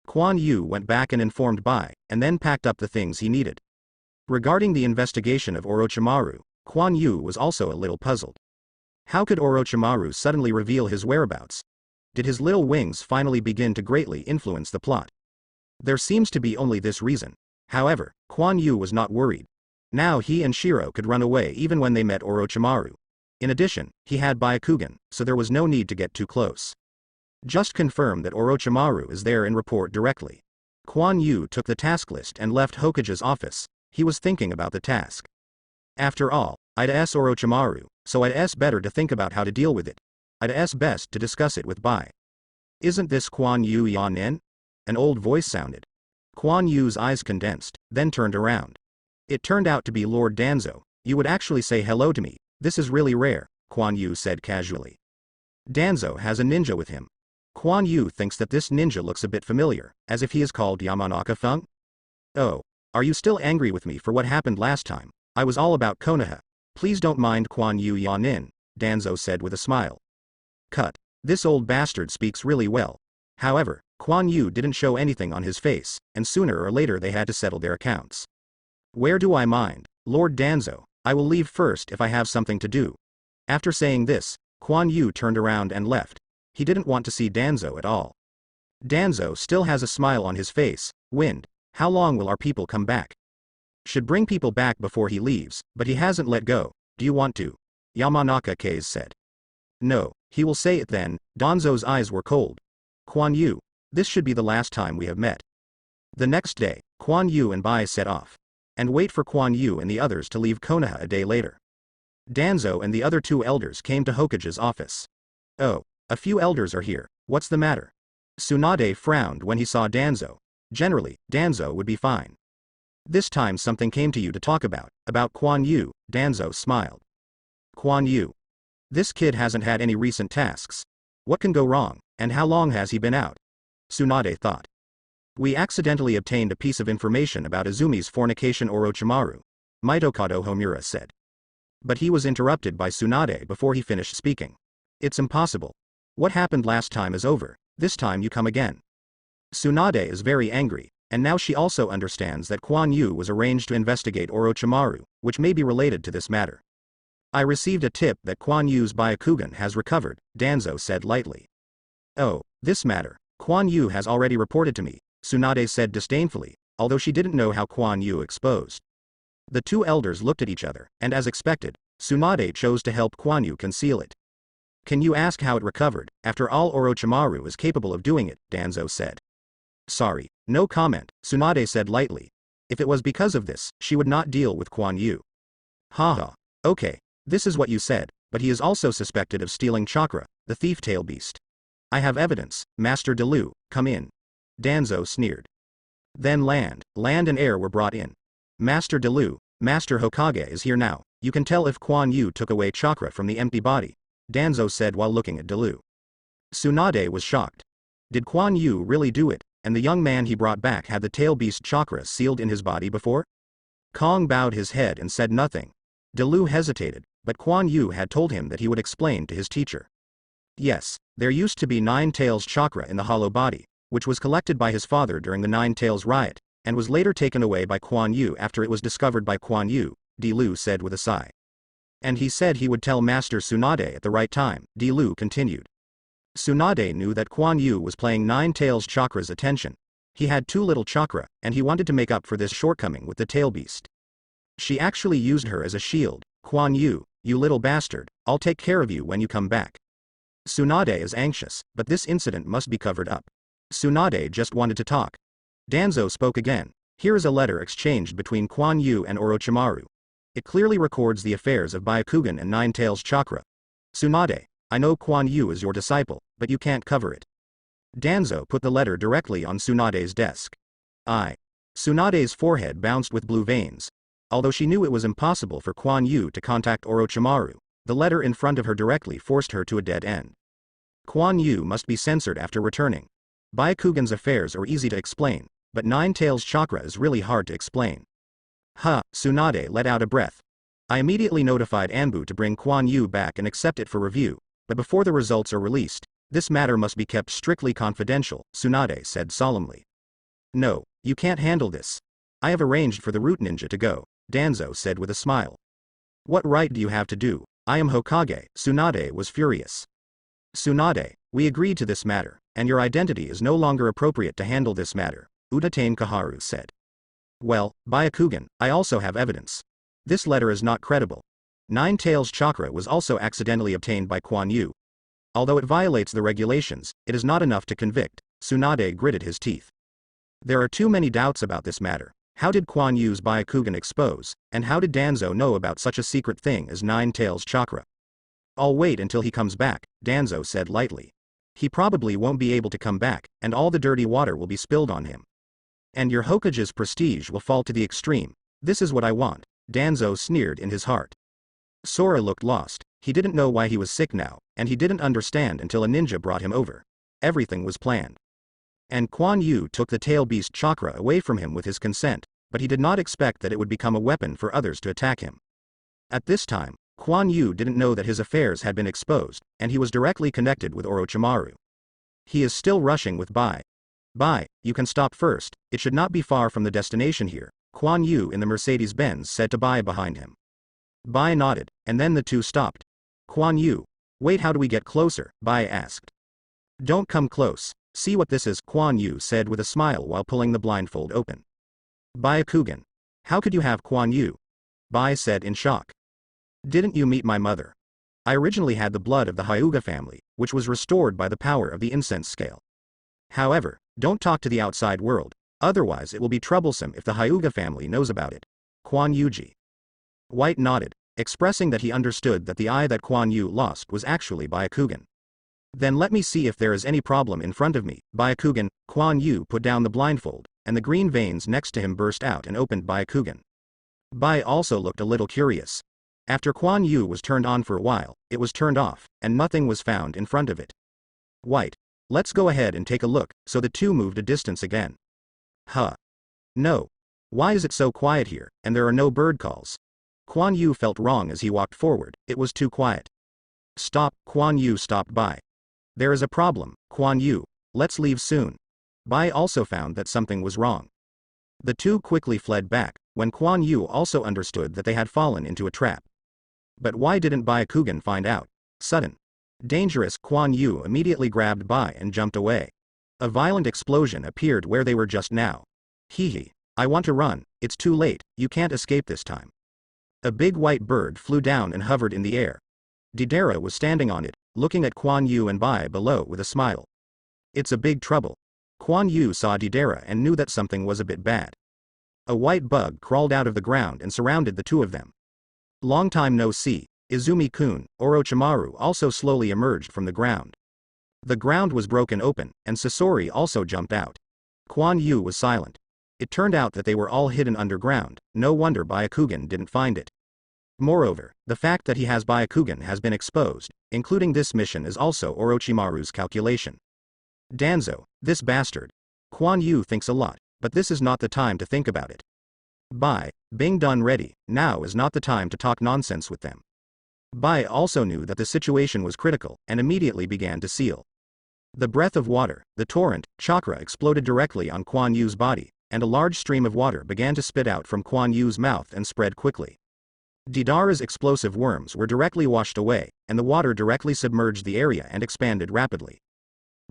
Kuan Yu went back and informed Bai, and then packed up the things he needed. Regarding the investigation of Orochimaru, Kuan Yu was also a little puzzled. How could Orochimaru suddenly reveal his whereabouts? Did his little wings finally begin to greatly influence the plot? There seems to be only this reason. However, Kuan Yu was not worried. Now he and Shiro could run away even when they met Orochimaru. In addition, he had Byakugan, so there was no need to get too close. Just confirm that Orochimaru is there and report directly. Kuan Yu took the task list and left Hokage's office. He was thinking about the task. After all, I'd Orochimaru, so I'd better to think about how to deal with it. I'd best to discuss it with Bai. Isn't this Kuan Yu Yanin? An old voice sounded. Kuan Yu's eyes condensed, then turned around. It turned out to be Lord Danzo. You would actually say hello to me. This is really rare, Kuan Yu said casually. Danzo has a ninja with him. Kuan Yu thinks that this ninja looks a bit familiar, as if he is called Yamanaka-fung? Oh. Are you still angry with me for what happened last time? I was all about Konoha. Please don't mind Kuan Yu Yanin, Danzo said with a smile. Cut. This old bastard speaks really well. However, Kuan Yu didn't show anything on his face, and sooner or later they had to settle their accounts. Where do I mind, Lord Danzo? I will leave first if I have something to do. After saying this, Kuan Yu turned around and left. He didn't want to see Danzo at all. Danzo still has a smile on his face. Wind. How long will our people come back? Should bring people back before he leaves, but he hasn't let go. Do you want to? Yamanaka-Kase said. No, he will say it then. Danzo's eyes were cold. Kuan Yu, this should be the last time we have met. The next day, Kuan Yu and Bai set off. And wait for Kuan Yu and the others to leave Konoha a day later. Danzo and the other two elders came to Hokage's office. Oh, a few elders are here. What's the matter? Tsunade frowned when he saw Danzo. Generally, Danzo would be fine. This time something came to you to talk about Kuan Yu, Danzo smiled. Kuan Yu. This kid hasn't had any recent tasks. What can go wrong, and how long has he been out? Tsunade thought. We accidentally obtained a piece of information about Izumi's fornication Orochimaru, Mitokado Homura said. But he was interrupted by Tsunade before he finished speaking. It's impossible. What happened last time is over, this time you come again. Tsunade is very angry, and now she also understands that Kuan Yu was arranged to investigate Orochimaru, which may be related to this matter. I received a tip that Kuan Yu's Byakugan has recovered, Danzo said lightly. Oh, this matter, Kuan Yu has already reported to me, Tsunade said disdainfully, although she didn't know how Kuan Yu exposed. The two elders looked at each other, and as expected, Tsunade chose to help Kuan Yu conceal it. Can you ask how it recovered? After all, Orochimaru is capable of doing it, Danzo said. Sorry, no comment, Tsunade said lightly. If it was because of this, she would not deal with Kuan Yu. Haha. Okay, this is what you said, but he is also suspected of stealing chakra, the thief tail beast. I have evidence, Master Delu, come in. Danzo sneered. Then land and air were brought in. Master Delu, Master Hokage is here now. You can tell if Kuan Yu took away chakra from the empty body, Danzo said while looking at Delu. Tsunade was shocked. Did Kuan Yu really do it? And the young man he brought back had the tail beast chakra sealed in his body before? Kong bowed his head and said nothing. Delu hesitated, but Kuan Yu had told him that he would explain to his teacher. Yes, there used to be 9 tails chakra in the hollow body, which was collected by his father during the 9 tails riot, and was later taken away by Kuan Yu after it was discovered by Kuan Yu, Delu said with a sigh. And he said he would tell Master Tsunade at the right time, Delu continued. Tsunade knew that Kuan Yu was playing 9 tails chakra's attention. He had too little chakra, and he wanted to make up for this shortcoming with the tail beast. She actually used her as a shield. Kuan Yu, you little bastard, I'll take care of you when you come back. Tsunade is anxious, but this incident must be covered up. Tsunade just wanted to talk. Danzo spoke again. Here is a letter exchanged between Kuan Yu and Orochimaru. It clearly records the affairs of Byakugan and Nine Tails Chakra. Tsunade, I know Kuan Yu is your disciple, but you can't cover it. Danzo put the letter directly on Tsunade's desk. Tsunade's forehead bounced with blue veins. Although she knew it was impossible for Kuan Yu to contact Orochimaru, the letter in front of her directly forced her to a dead end. Kuan Yu must be censored after returning. Byakugan's affairs are easy to explain, but Nine Tails Chakra is really hard to explain. Tsunade let out a breath. I immediately notified Anbu to bring Kuan Yu back and accept it for review, but before the results are released, this matter must be kept strictly confidential, Tsunade said solemnly. No, you can't handle this. I have arranged for the Root Ninja to go, Danzo said with a smile. What right do you have to do? I am Hokage, Tsunade was furious. Tsunade, we agreed to this matter, and your identity is no longer appropriate to handle this matter, Udatane Kaharu said. Well, Byakugan, I also have evidence. This letter is not credible. Nine Tails Chakra was also accidentally obtained by Kuan Yu. Although it violates the regulations, it is not enough to convict, Tsunade gritted his teeth. There are too many doubts about this matter. How did Kuan Yu's Byakugan expose, and how did Danzo know about such a secret thing as Nine Tails Chakra? I'll wait until he comes back, Danzo said lightly. He probably won't be able to come back, and all the dirty water will be spilled on him. And your Hokage's prestige will fall to the extreme. This is what I want, Danzo sneered in his heart. Sora looked lost. He didn't know why he was sick now, and he didn't understand until a ninja brought him over. Everything was planned. And Kuan Yu took the tail beast chakra away from him with his consent, but he did not expect that it would become a weapon for others to attack him. At this time, Kuan Yu didn't know that his affairs had been exposed, and he was directly connected with Orochimaru. He is still rushing with Bai. Bai, you can stop first, it should not be far from the destination here, Kuan Yu in the Mercedes-Benz said to Bai behind him. Bai nodded, and then the two stopped. Kuan Yu. Wait, how do we get closer? Bai asked. Don't come close. See what this is, Kuan Yu said with a smile while pulling the blindfold open. Byakugan. How could you have Kuan Yu? Bai said in shock. Didn't you meet my mother? I originally had the blood of the Hyuga family, which was restored by the power of the incense scale. However, don't talk to the outside world, otherwise it will be troublesome if the Hyuga family knows about it. Kuan Yuji. White nodded, expressing that he understood that the eye that Kuan Yu lost was actually Byakugan. Then let me see if there is any problem in front of me, Byakugan. Kuan Yu put down the blindfold, and the green veins next to him burst out and opened Byakugan. Bai also looked a little curious. After Kuan Yu was turned on for a while, it was turned off, and nothing was found in front of it. White. Let's go ahead and take a look, so the two moved a distance again. No. Why is it so quiet here, and there are no bird calls? Kuan Yu felt wrong as he walked forward, it was too quiet. Stop, Kuan Yu stopped Bai. There is a problem, Kuan Yu, let's leave soon. Bai also found that something was wrong. The two quickly fled back, when Kuan Yu also understood that they had fallen into a trap. But why didn't Byakugan find out? Sudden. Dangerous, Kuan Yu immediately grabbed Bai and jumped away. A violent explosion appeared where they were just now. Hee. I want to run, it's too late, you can't escape this time. A big white bird flew down and hovered in the air. Deidara was standing on it, looking at Kuan Yu and Bai below with a smile. It's a big trouble. Kuan Yu saw Deidara and knew that something was a bit bad. A white bug crawled out of the ground and surrounded the two of them. Long time no see, Izumi-kun. Orochimaru also slowly emerged from the ground. The ground was broken open, and Sasori also jumped out. Kuan Yu was silent. It turned out that they were all hidden underground, no wonder Byakugan didn't find it. Moreover, the fact that he has Byakugan has been exposed, including this mission is also Orochimaru's calculation. Danzo, this bastard. Kuan Yu thinks a lot, but this is not the time to think about it. Bai, being done ready, now is not the time to talk nonsense with them. Bai also knew that the situation was critical, and immediately began to seal. The breath of water, the torrent, chakra exploded directly on Kuan Yu's body, and a large stream of water began to spit out from Kuan Yu's mouth and spread quickly. Deidara's explosive worms were directly washed away, and the water directly submerged the area and expanded rapidly.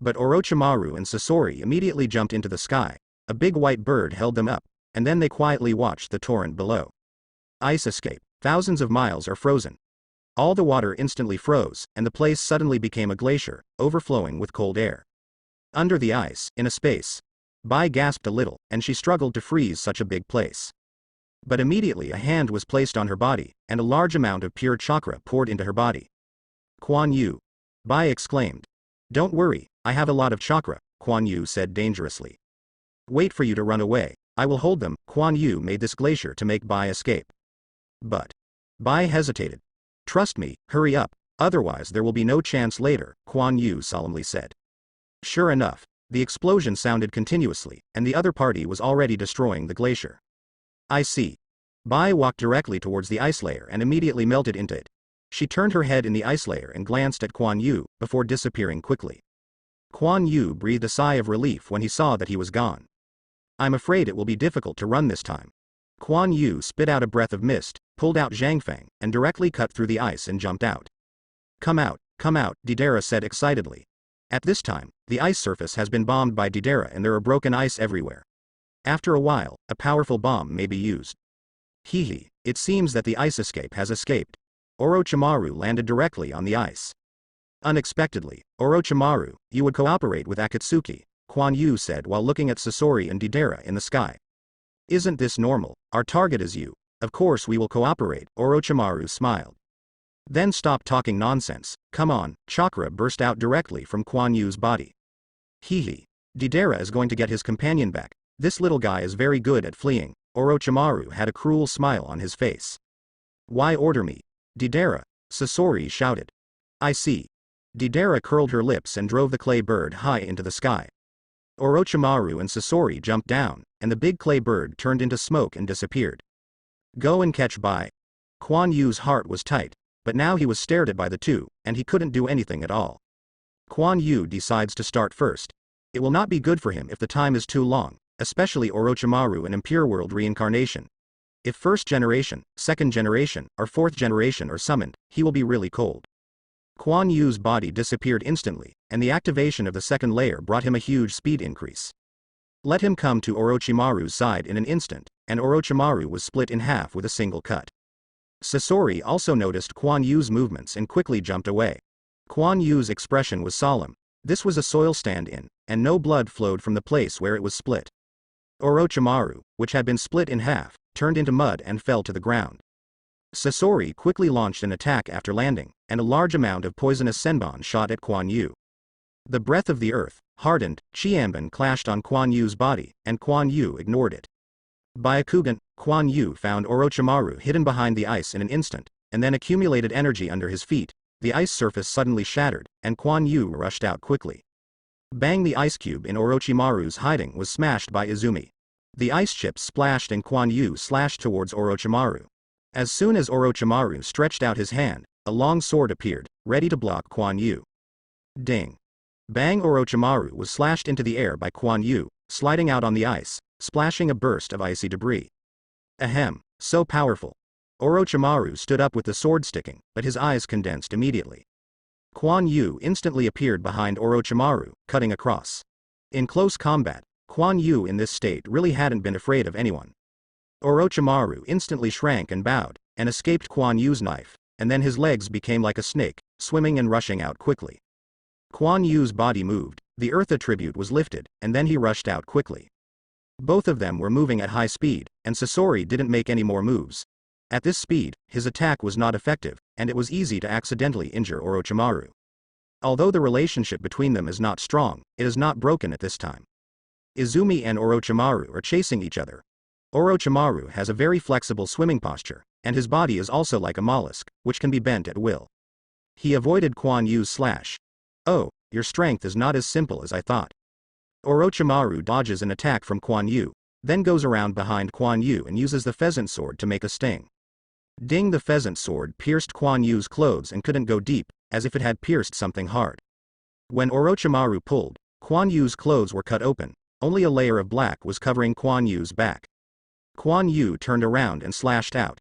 But Orochimaru and Sasori immediately jumped into the sky, a big white bird held them up, and then they quietly watched the torrent below. Ice escape. Thousands of miles are frozen. All the water instantly froze, and the place suddenly became a glacier, overflowing with cold air. Under the ice, in a space. Bai gasped a little, and she struggled to freeze such a big place. But immediately a hand was placed on her body, and a large amount of pure chakra poured into her body. Kuan Yu. Bai exclaimed. Don't worry, I have a lot of chakra, Kuan Yu said dangerously. Wait for you to run away, I will hold them. Kuan Yu made this glacier to make Bai escape. But. Bai hesitated. Trust me, hurry up, otherwise there will be no chance later, Kuan Yu solemnly said. Sure enough, the explosion sounded continuously, and the other party was already destroying the glacier. I see. Bai walked directly towards the ice layer and immediately melted into it. She turned her head in the ice layer and glanced at Kuan Yu, before disappearing quickly. Kuan Yu breathed a sigh of relief when he saw that he was gone. I'm afraid it will be difficult to run this time. Kuan Yu spit out a breath of mist, pulled out Zhangfeng, and directly cut through the ice and jumped out. Come out, Didera said excitedly. At this time, the ice surface has been bombed by Didera and there are broken ice everywhere. After a while, a powerful bomb may be used. Hehe, it seems that the ice escape has escaped. Orochimaru landed directly on the ice. Unexpectedly, Orochimaru, you would cooperate with Akatsuki, Kuan Yu said while looking at Sasori and Didera in the sky. Isn't this normal? Our target is you. Of course we will cooperate, Orochimaru smiled. Then stop talking nonsense, come on, chakra burst out directly from Kuan Yu's body. Hehe. Didera is going to get his companion back, this little guy is very good at fleeing, Orochimaru had a cruel smile on his face. Why order me? Didera, Sasori shouted. I see. Didera curled her lips and drove the clay bird high into the sky. Orochimaru and Sasori jumped down, and the big clay bird turned into smoke and disappeared. Go and catch Bai. Kuan Yu's heart was tight, but now he was stared at by the two, and he couldn't do anything at all. Kuan Yu decides to start first. It will not be good for him if the time is too long, especially Orochimaru an impure world reincarnation. If first generation, second generation, or fourth generation are summoned, he will be really cold. Kuan Yu's body disappeared instantly, and the activation of the second layer brought him a huge speed increase. Let him come to Orochimaru's side in an instant, and Orochimaru was split in half with a single cut. Sasori also noticed Kuan Yu's movements and quickly jumped away. Kuan Yu's expression was solemn. This was a soil stand-in, and no blood flowed from the place where it was split. Orochimaru, which had been split in half, turned into mud and fell to the ground. Sasori quickly launched an attack after landing, and a large amount of poisonous senbon shot at Kuan Yu. The breath of the earth, hardened, Chianbon clashed on Kuan Yu's body, and Kuan Yu ignored it. Byakugan, Kuan Yu found Orochimaru hidden behind the ice in an instant, and then accumulated energy under his feet. The ice surface suddenly shattered, and Kuan Yu rushed out quickly. Bang! The ice cube in Orochimaru's hiding was smashed by Izumi. The ice chips splashed and Kuan Yu slashed towards Orochimaru. As soon as Orochimaru stretched out his hand, a long sword appeared, ready to block Kuan Yu. Ding! Bang! Orochimaru was slashed into the air by Kuan Yu, sliding out on the ice, splashing a burst of icy debris. Ahem, so powerful. Orochimaru stood up with the sword sticking, but his eyes condensed immediately. Kuan Yu instantly appeared behind Orochimaru, cutting across. In close combat, Kuan Yu in this state really hadn't been afraid of anyone. Orochimaru instantly shrank and bowed, and escaped Kuan Yu's knife, and then his legs became like a snake, swimming and rushing out quickly. Kuan Yu's body moved, the earth attribute was lifted, and then he rushed out quickly. Both of them were moving at high speed, and Sasori didn't make any more moves. At this speed, his attack was not effective, and it was easy to accidentally injure Orochimaru. Although the relationship between them is not strong, it is not broken at this time. Izumi and Orochimaru are chasing each other. Orochimaru has a very flexible swimming posture, and his body is also like a mollusk, which can be bent at will. He avoided Kuan Yu's slash. Oh, your strength is not as simple as I thought. Orochimaru dodges an attack from Kuan Yu, then goes around behind Kuan Yu and uses the pheasant sword to make a sting. Ding! The pheasant sword pierced Kuan Yu's clothes and couldn't go deep, as if it had pierced something hard. When Orochimaru pulled, Kuan Yu's clothes were cut open, only a layer of black was covering Kuan Yu's back. Kuan Yu turned around and slashed out.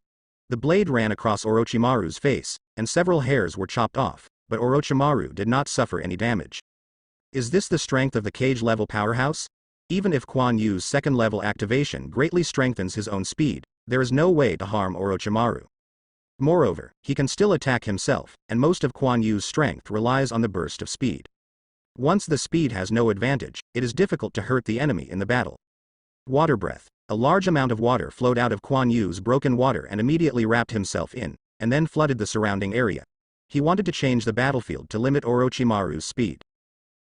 The blade ran across Orochimaru's face, and several hairs were chopped off, but Orochimaru did not suffer any damage. Is this the strength of the cage-level powerhouse? Even if Kuan Yu's second-level activation greatly strengthens his own speed, there is no way to harm Orochimaru. Moreover, he can still attack himself, and most of Quan Yu's strength relies on the burst of speed. Once the speed has no advantage, it is difficult to hurt the enemy in the battle. Water breath. A large amount of water flowed out of Quan Yu's broken water and immediately wrapped himself in, and then flooded the surrounding area. He wanted to change the battlefield to limit Orochimaru's speed.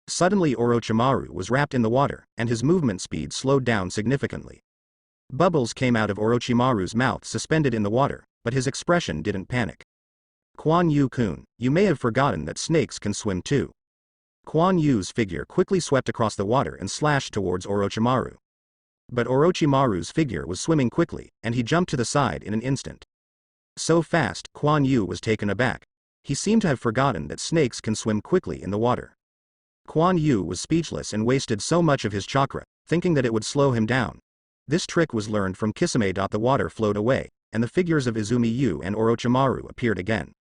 Suddenly Orochimaru was wrapped in the water, and his movement speed slowed down significantly. Bubbles came out of Orochimaru's mouth suspended in the water, but his expression didn't panic. Quan Yu-kun, you may have forgotten that snakes can swim too. Quan Yu's figure quickly swept across the water and slashed towards Orochimaru. But Orochimaru's figure was swimming quickly, and he jumped to the side in an instant. So fast, Quan Yu was taken aback. He seemed to have forgotten that snakes can swim quickly in the water. Quan Yu was speechless and wasted so much of his chakra, thinking that it would slow him down. This trick was learned from Kisame. The water flowed away, and the figures of Izumi Yu and Orochimaru appeared again.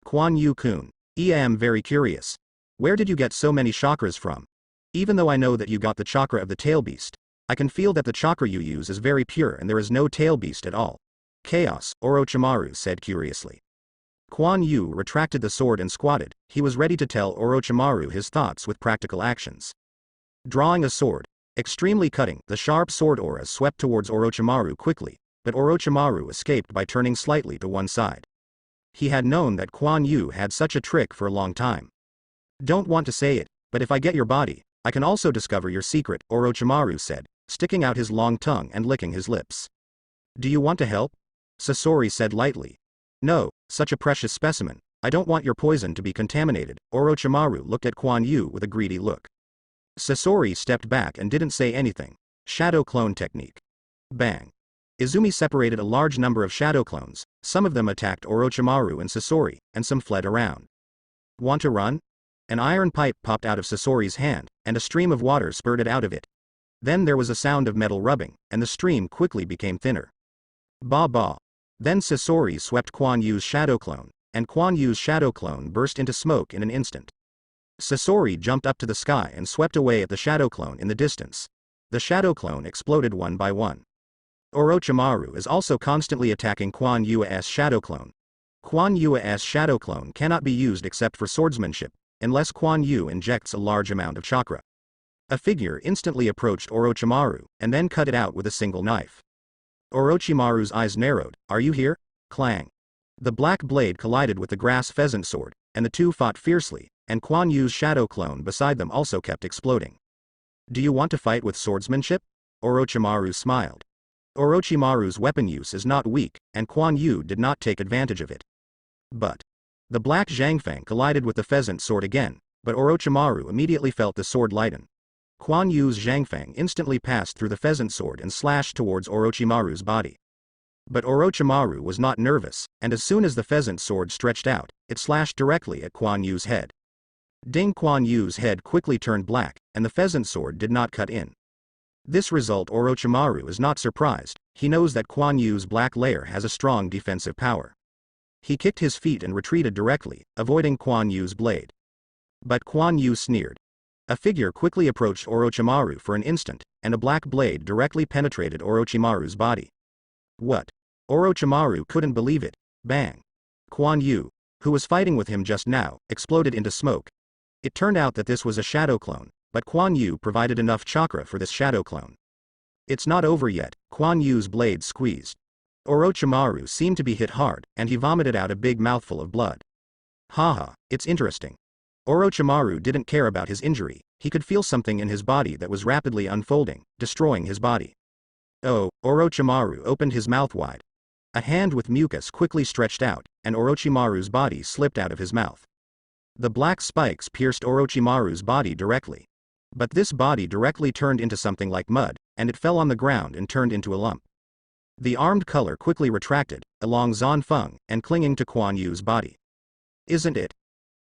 Quan Yu-kun, I am very curious. Where did you get so many chakras from? Even though I know that you got the chakra of the tail beast, I can feel that the chakra you use is very pure and there is no tail beast at all. Chaos, Orochimaru said curiously. Quan Yu retracted the sword and squatted. He was ready to tell Orochimaru his thoughts with practical actions. Drawing a sword, extremely cutting, the sharp sword aura swept towards Orochimaru quickly, but Orochimaru escaped by turning slightly to one side. He had known that Quan Yu had such a trick for a long time. Don't want to say it, but if I get your body, I can also discover your secret, Orochimaru said, sticking out his long tongue and licking his lips. Do you want to help? Sasori said lightly. No, such a precious specimen, I don't want your poison to be contaminated. Orochimaru looked at Quan Yu with a greedy look. Sasori stepped back and didn't say anything. Shadow clone technique. Bang. Izumi separated a large number of shadow clones, some of them attacked Orochimaru and Sasori, and some fled around. Want to run? An iron pipe popped out of Sasori's hand, and a stream of water spurted out of it. Then there was a sound of metal rubbing, and the stream quickly became thinner. Ba ba. Then Sasori swept Quan Yu's shadow clone, and Quan Yu's shadow clone burst into smoke in an instant. Sasori jumped up to the sky and swept away at the shadow clone in the distance. The shadow clone exploded one by one. Orochimaru is also constantly attacking Quan Yu's shadow clone. Quan Yu's shadow clone cannot be used except for swordsmanship, unless Quan Yu injects a large amount of chakra. A figure instantly approached Orochimaru, and then cut it out with a single knife. Orochimaru's eyes narrowed. Are you here? Clang. The black blade collided with the grass pheasant sword, and the two fought fiercely, and Quan Yu's shadow clone beside them also kept exploding. Do you want to fight with swordsmanship? Orochimaru smiled. Orochimaru's weapon use is not weak, and Quan Yu did not take advantage of it. But the black Zhangfang collided with the pheasant sword again, but Orochimaru immediately felt the sword lighten. Quan Yu's Zhangfang instantly passed through the pheasant sword and slashed towards Orochimaru's body. But Orochimaru was not nervous, and as soon as the pheasant sword stretched out, it slashed directly at Quan Yu's head. Ding! Quan Yu's head quickly turned black, and the pheasant sword did not cut in. This result Orochimaru is not surprised, he knows that Quan Yu's black lair has a strong defensive power. He kicked his feet and retreated directly, avoiding Quan Yu's blade. But Quan Yu sneered. A figure quickly approached Orochimaru for an instant, and a black blade directly penetrated Orochimaru's body. What? Orochimaru couldn't believe it. Bang. Quan Yu, who was fighting with him just now, exploded into smoke. It turned out that this was a shadow clone, but Quan Yu provided enough chakra for this shadow clone. It's not over yet, Quan Yu's blade squeezed. Orochimaru seemed to be hit hard, and he vomited out a big mouthful of blood. Haha, it's interesting. Orochimaru didn't care about his injury, he could feel something in his body that was rapidly unfolding, destroying his body. Oh, Orochimaru opened his mouth wide. A hand with mucus quickly stretched out, and Orochimaru's body slipped out of his mouth. The black spikes pierced Orochimaru's body directly. But this body directly turned into something like mud, and it fell on the ground and turned into a lump. The armed color quickly retracted, along Zanfeng, and clinging to Quan Yu's body. Isn't it?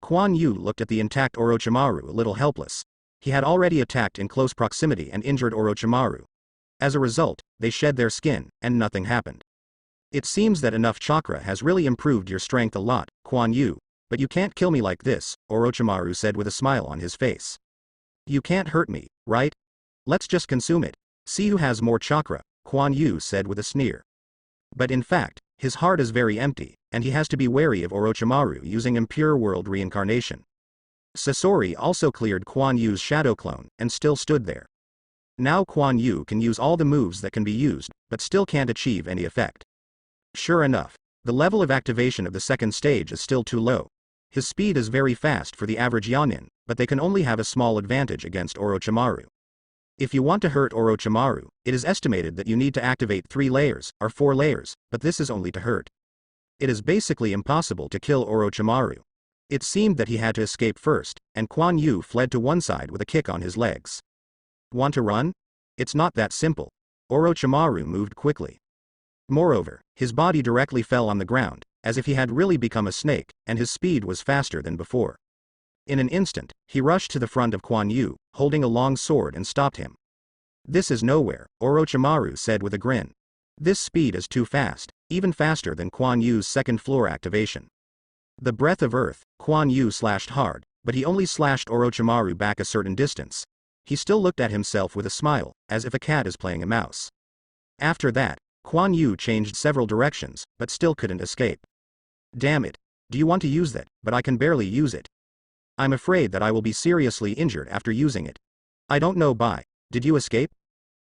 Quan Yu looked at the intact Orochimaru a little helpless. He had already attacked in close proximity and injured Orochimaru. As a result, they shed their skin, and nothing happened. It seems that enough chakra has really improved your strength a lot, Quan Yu, but you can't kill me like this, Orochimaru said with a smile on his face. You can't hurt me, right? Let's just consume it. See who has more chakra, Quan Yu said with a sneer. But in fact, his heart is very empty, and he has to be wary of Orochimaru using impure world reincarnation. Sasori also cleared Quan Yu's shadow clone, and still stood there. Now Quan Yu can use all the moves that can be used, but still can't achieve any effect. Sure enough, the level of activation of the second stage is still too low. His speed is very fast for the average Yanin, but they can only have a small advantage against Orochimaru. If you want to hurt Orochimaru, it is estimated that you need to activate 3 layers, or 4 layers, but this is only to hurt. It is basically impossible to kill Orochimaru. It seemed that he had to escape first, and Quan Yu fled to one side with a kick on his legs. Want to run? It's not that simple. Orochimaru moved quickly. Moreover, his body directly fell on the ground, as if he had really become a snake, and his speed was faster than before. In an instant, he rushed to the front of Quan Yu, holding a long sword, and stopped him. This is nowhere, Orochimaru said with a grin. This speed is too fast, even faster than Quan Yu's second floor activation. The breath of earth, Quan Yu slashed hard, but he only slashed Orochimaru back a certain distance. He still looked at himself with a smile, as if a cat is playing a mouse. After that, Quan Yu changed several directions, but still couldn't escape. Damn it. Do you want to use that? But I can barely use it. I'm afraid that I will be seriously injured after using it. I don't know. Bye. Did you escape?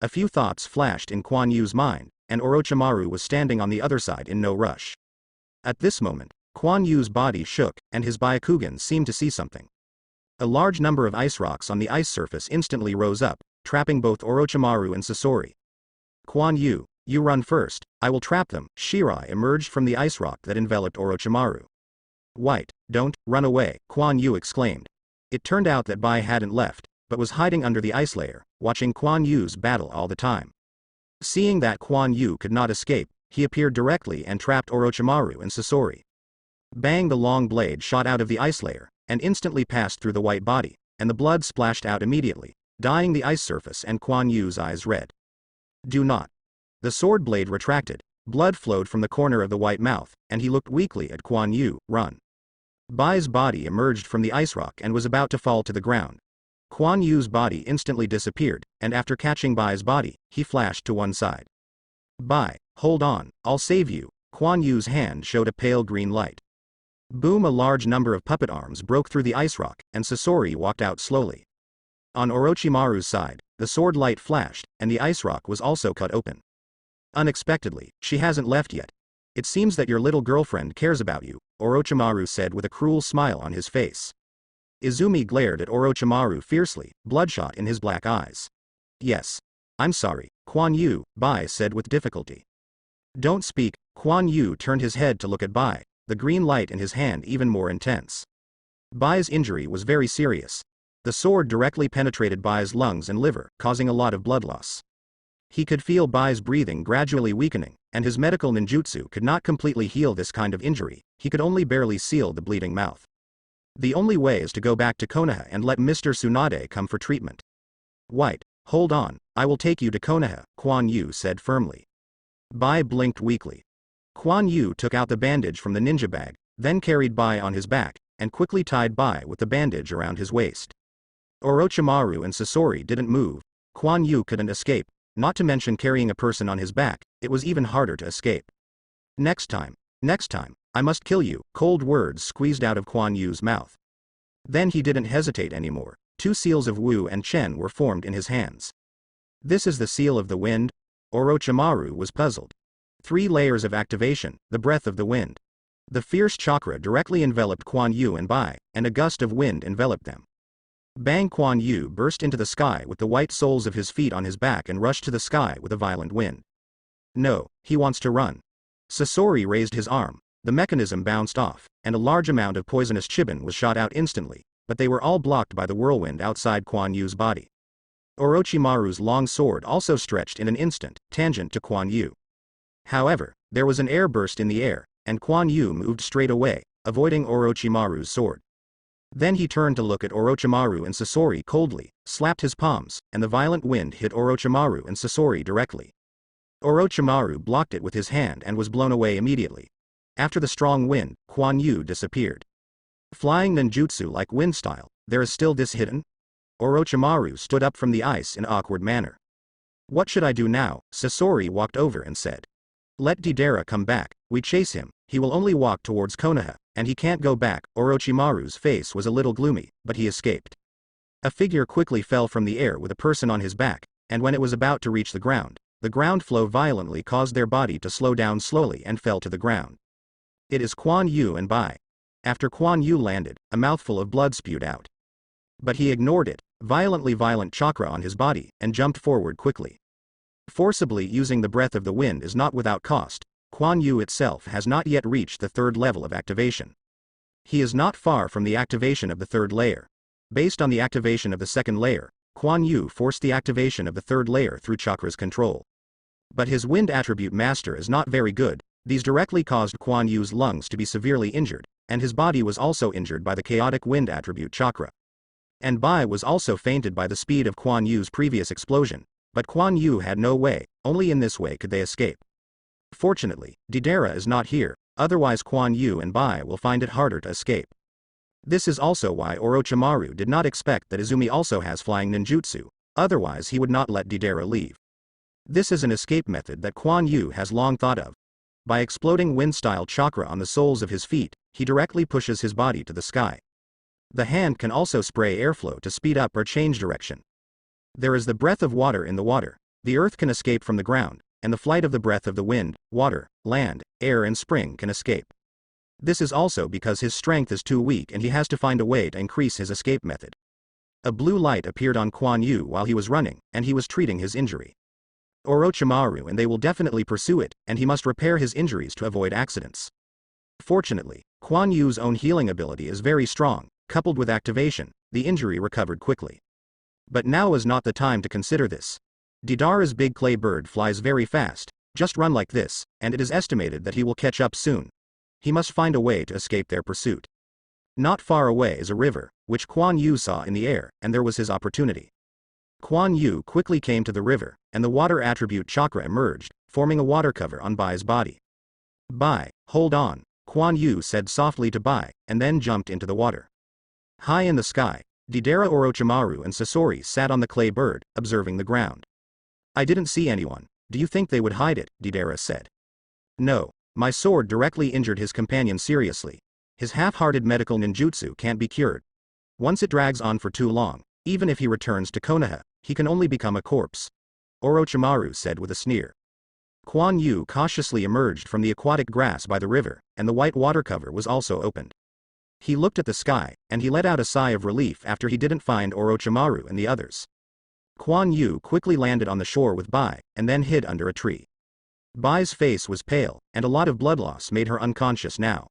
A few thoughts flashed in Quan Yu's mind, and Orochimaru was standing on the other side in no rush. At this moment, Quan Yu's body shook, and his Byakugan seemed to see something. A large number of ice rocks on the ice surface instantly rose up, trapping both Orochimaru and Sasori. Quan Yu, you run first, I will trap them. Shirai emerged from the ice rock that enveloped Orochimaru. White, don't run away, Quan Yu exclaimed. It turned out that Bai hadn't left, but was hiding under the ice layer, watching Quan Yu's battle all the time. Seeing that Quan Yu could not escape, he appeared directly and trapped Orochimaru and Sasori. Bang! The long blade shot out of the ice layer, and instantly passed through the white body, and the blood splashed out immediately, dyeing the ice surface and Quan Yu's eyes red. Do not. The sword blade retracted, blood flowed from the corner of the white mouth, and he looked weakly at Quan Yu. Run. Bai's body emerged from the ice rock and was about to fall to the ground. Quan Yu's body instantly disappeared, and after catching Bai's body, he flashed to one side. Bai, hold on, I'll save you. Quan Yu's hand showed a pale green light. Boom! A large number of puppet arms broke through the ice rock, and Sasori walked out slowly. On Orochimaru's side, the sword light flashed, and the ice rock was also cut open. Unexpectedly, she hasn't left yet. It seems that your little girlfriend cares about you, Orochimaru said with a cruel smile on his face. Izumi glared at Orochimaru fiercely, bloodshot in his black eyes. Yes. I'm sorry, Quan Yu, Bai said with difficulty. Don't speak. Quan Yu turned his head to look at Bai, the green light in his hand even more intense. Bai's injury was very serious. The sword directly penetrated Bai's lungs and liver, causing a lot of blood loss. He could feel Bai's breathing gradually weakening, and his medical ninjutsu could not completely heal this kind of injury. He could only barely seal the bleeding mouth. The only way is to go back to Konoha and let Mr. Tsunade come for treatment. White, hold on, I will take you to Konoha, Quan Yu said firmly. Bai blinked weakly. Quan Yu took out the bandage from the ninja bag, then carried Bai on his back, and quickly tied Bai with the bandage around his waist. Orochimaru and Sasori didn't move. Quan Yu couldn't escape, not to mention carrying a person on his back, it was even harder to escape. Next time, I must kill you, cold words squeezed out of Quan Yu's mouth. Then he didn't hesitate anymore. 2 seals of Wu and Chen were formed in his hands. This is the seal of the wind? Orochimaru was puzzled. 3 layers of activation, the breath of the wind. The fierce chakra directly enveloped Quan Yu and Bai, and a gust of wind enveloped them. Bang! Quan Yu burst into the sky with the white soles of his feet on his back and rushed to the sky with a violent wind. No, he wants to run. Sasori raised his arm, the mechanism bounced off, and a large amount of poisonous chibin was shot out instantly, but they were all blocked by the whirlwind outside Quan Yu's body. Orochimaru's long sword also stretched in an instant, tangent to Quan Yu. However, there was an air burst in the air, and Quan Yu moved straight away, avoiding Orochimaru's sword. Then he turned to look at Orochimaru and Sasori coldly, slapped his palms, and the violent wind hit Orochimaru and Sasori directly. Orochimaru blocked it with his hand and was blown away immediately. After the strong wind, Quan Yu disappeared. Flying ninjutsu like wind style, there is still this hidden? Orochimaru stood up from the ice in an awkward manner. What should I do now? Sasori walked over and said. Let Deidara come back, we chase him, he will only walk towards Konoha, and he can't go back. Orochimaru's face was a little gloomy, but he escaped. A figure quickly fell from the air with a person on his back, and when it was about to reach the ground flow violently caused their body to slow down slowly and fell to the ground. It is Quan Yu and Bai. After Quan Yu landed, a mouthful of blood spewed out. But he ignored it, violent chakra on his body, and jumped forward quickly. Forcibly using the breath of the wind is not without cost. Quan Yu itself has not yet reached the third level of activation. He is not far from the activation of the third layer. Based on the activation of the second layer, Quan Yu forced the activation of the third layer through chakra's control. But his wind attribute master is not very good. These directly caused Quan Yu's lungs to be severely injured, and his body was also injured by the chaotic wind attribute chakra. And Bai was also fainted by the speed of Quan Yu's previous explosion, but Quan Yu had no way, only in this way could they escape. Fortunately, Deidara is not here, otherwise Quan Yu and Bai will find it harder to escape. This is also why Orochimaru did not expect that Izumi also has flying ninjutsu, otherwise he would not let Deidara leave. This is an escape method that Quan Yu has long thought of. By exploding wind-style chakra on the soles of his feet, he directly pushes his body to the sky. The hand can also spray airflow to speed up or change direction. There is the breath of water in the water. The earth can escape from the ground, and the flight of the breath of the wind, water, land, air and spring can escape. This is also because his strength is too weak and he has to find a way to increase his escape method. A blue light appeared on Quan Yu while he was running, and he was treating his injury. Orochimaru and they will definitely pursue it, and he must repair his injuries to avoid accidents. Fortunately, Quan Yu's own healing ability is very strong, coupled with activation, the injury recovered quickly. But now is not the time to consider this. Deidara's big clay bird flies very fast, just run like this, and it is estimated that he will catch up soon. He must find a way to escape their pursuit. Not far away is a river, which Quan Yu saw in the air, and there was his opportunity. Quan Yu quickly came to the river, and the water attribute chakra emerged, forming a water cover on Bai's body. Bai, hold on, Quan Yu said softly to Bai, and then jumped into the water. High in the sky, Deidara, Orochimaru and Sasori sat on the clay bird, observing the ground. I didn't see anyone. Do you think they would hide it? Deidara said. No. My sword directly injured his companion seriously. His half-hearted medical ninjutsu can't be cured. Once it drags on for too long, even if he returns to Konoha, he can only become a corpse. Orochimaru said with a sneer. Quan Yu cautiously emerged from the aquatic grass by the river, and the white water cover was also opened. He looked at the sky, and he let out a sigh of relief after he didn't find Orochimaru and the others. Quan Yu quickly landed on the shore with Bai, and then hid under a tree. Bai's face was pale, and a lot of blood loss made her unconscious now.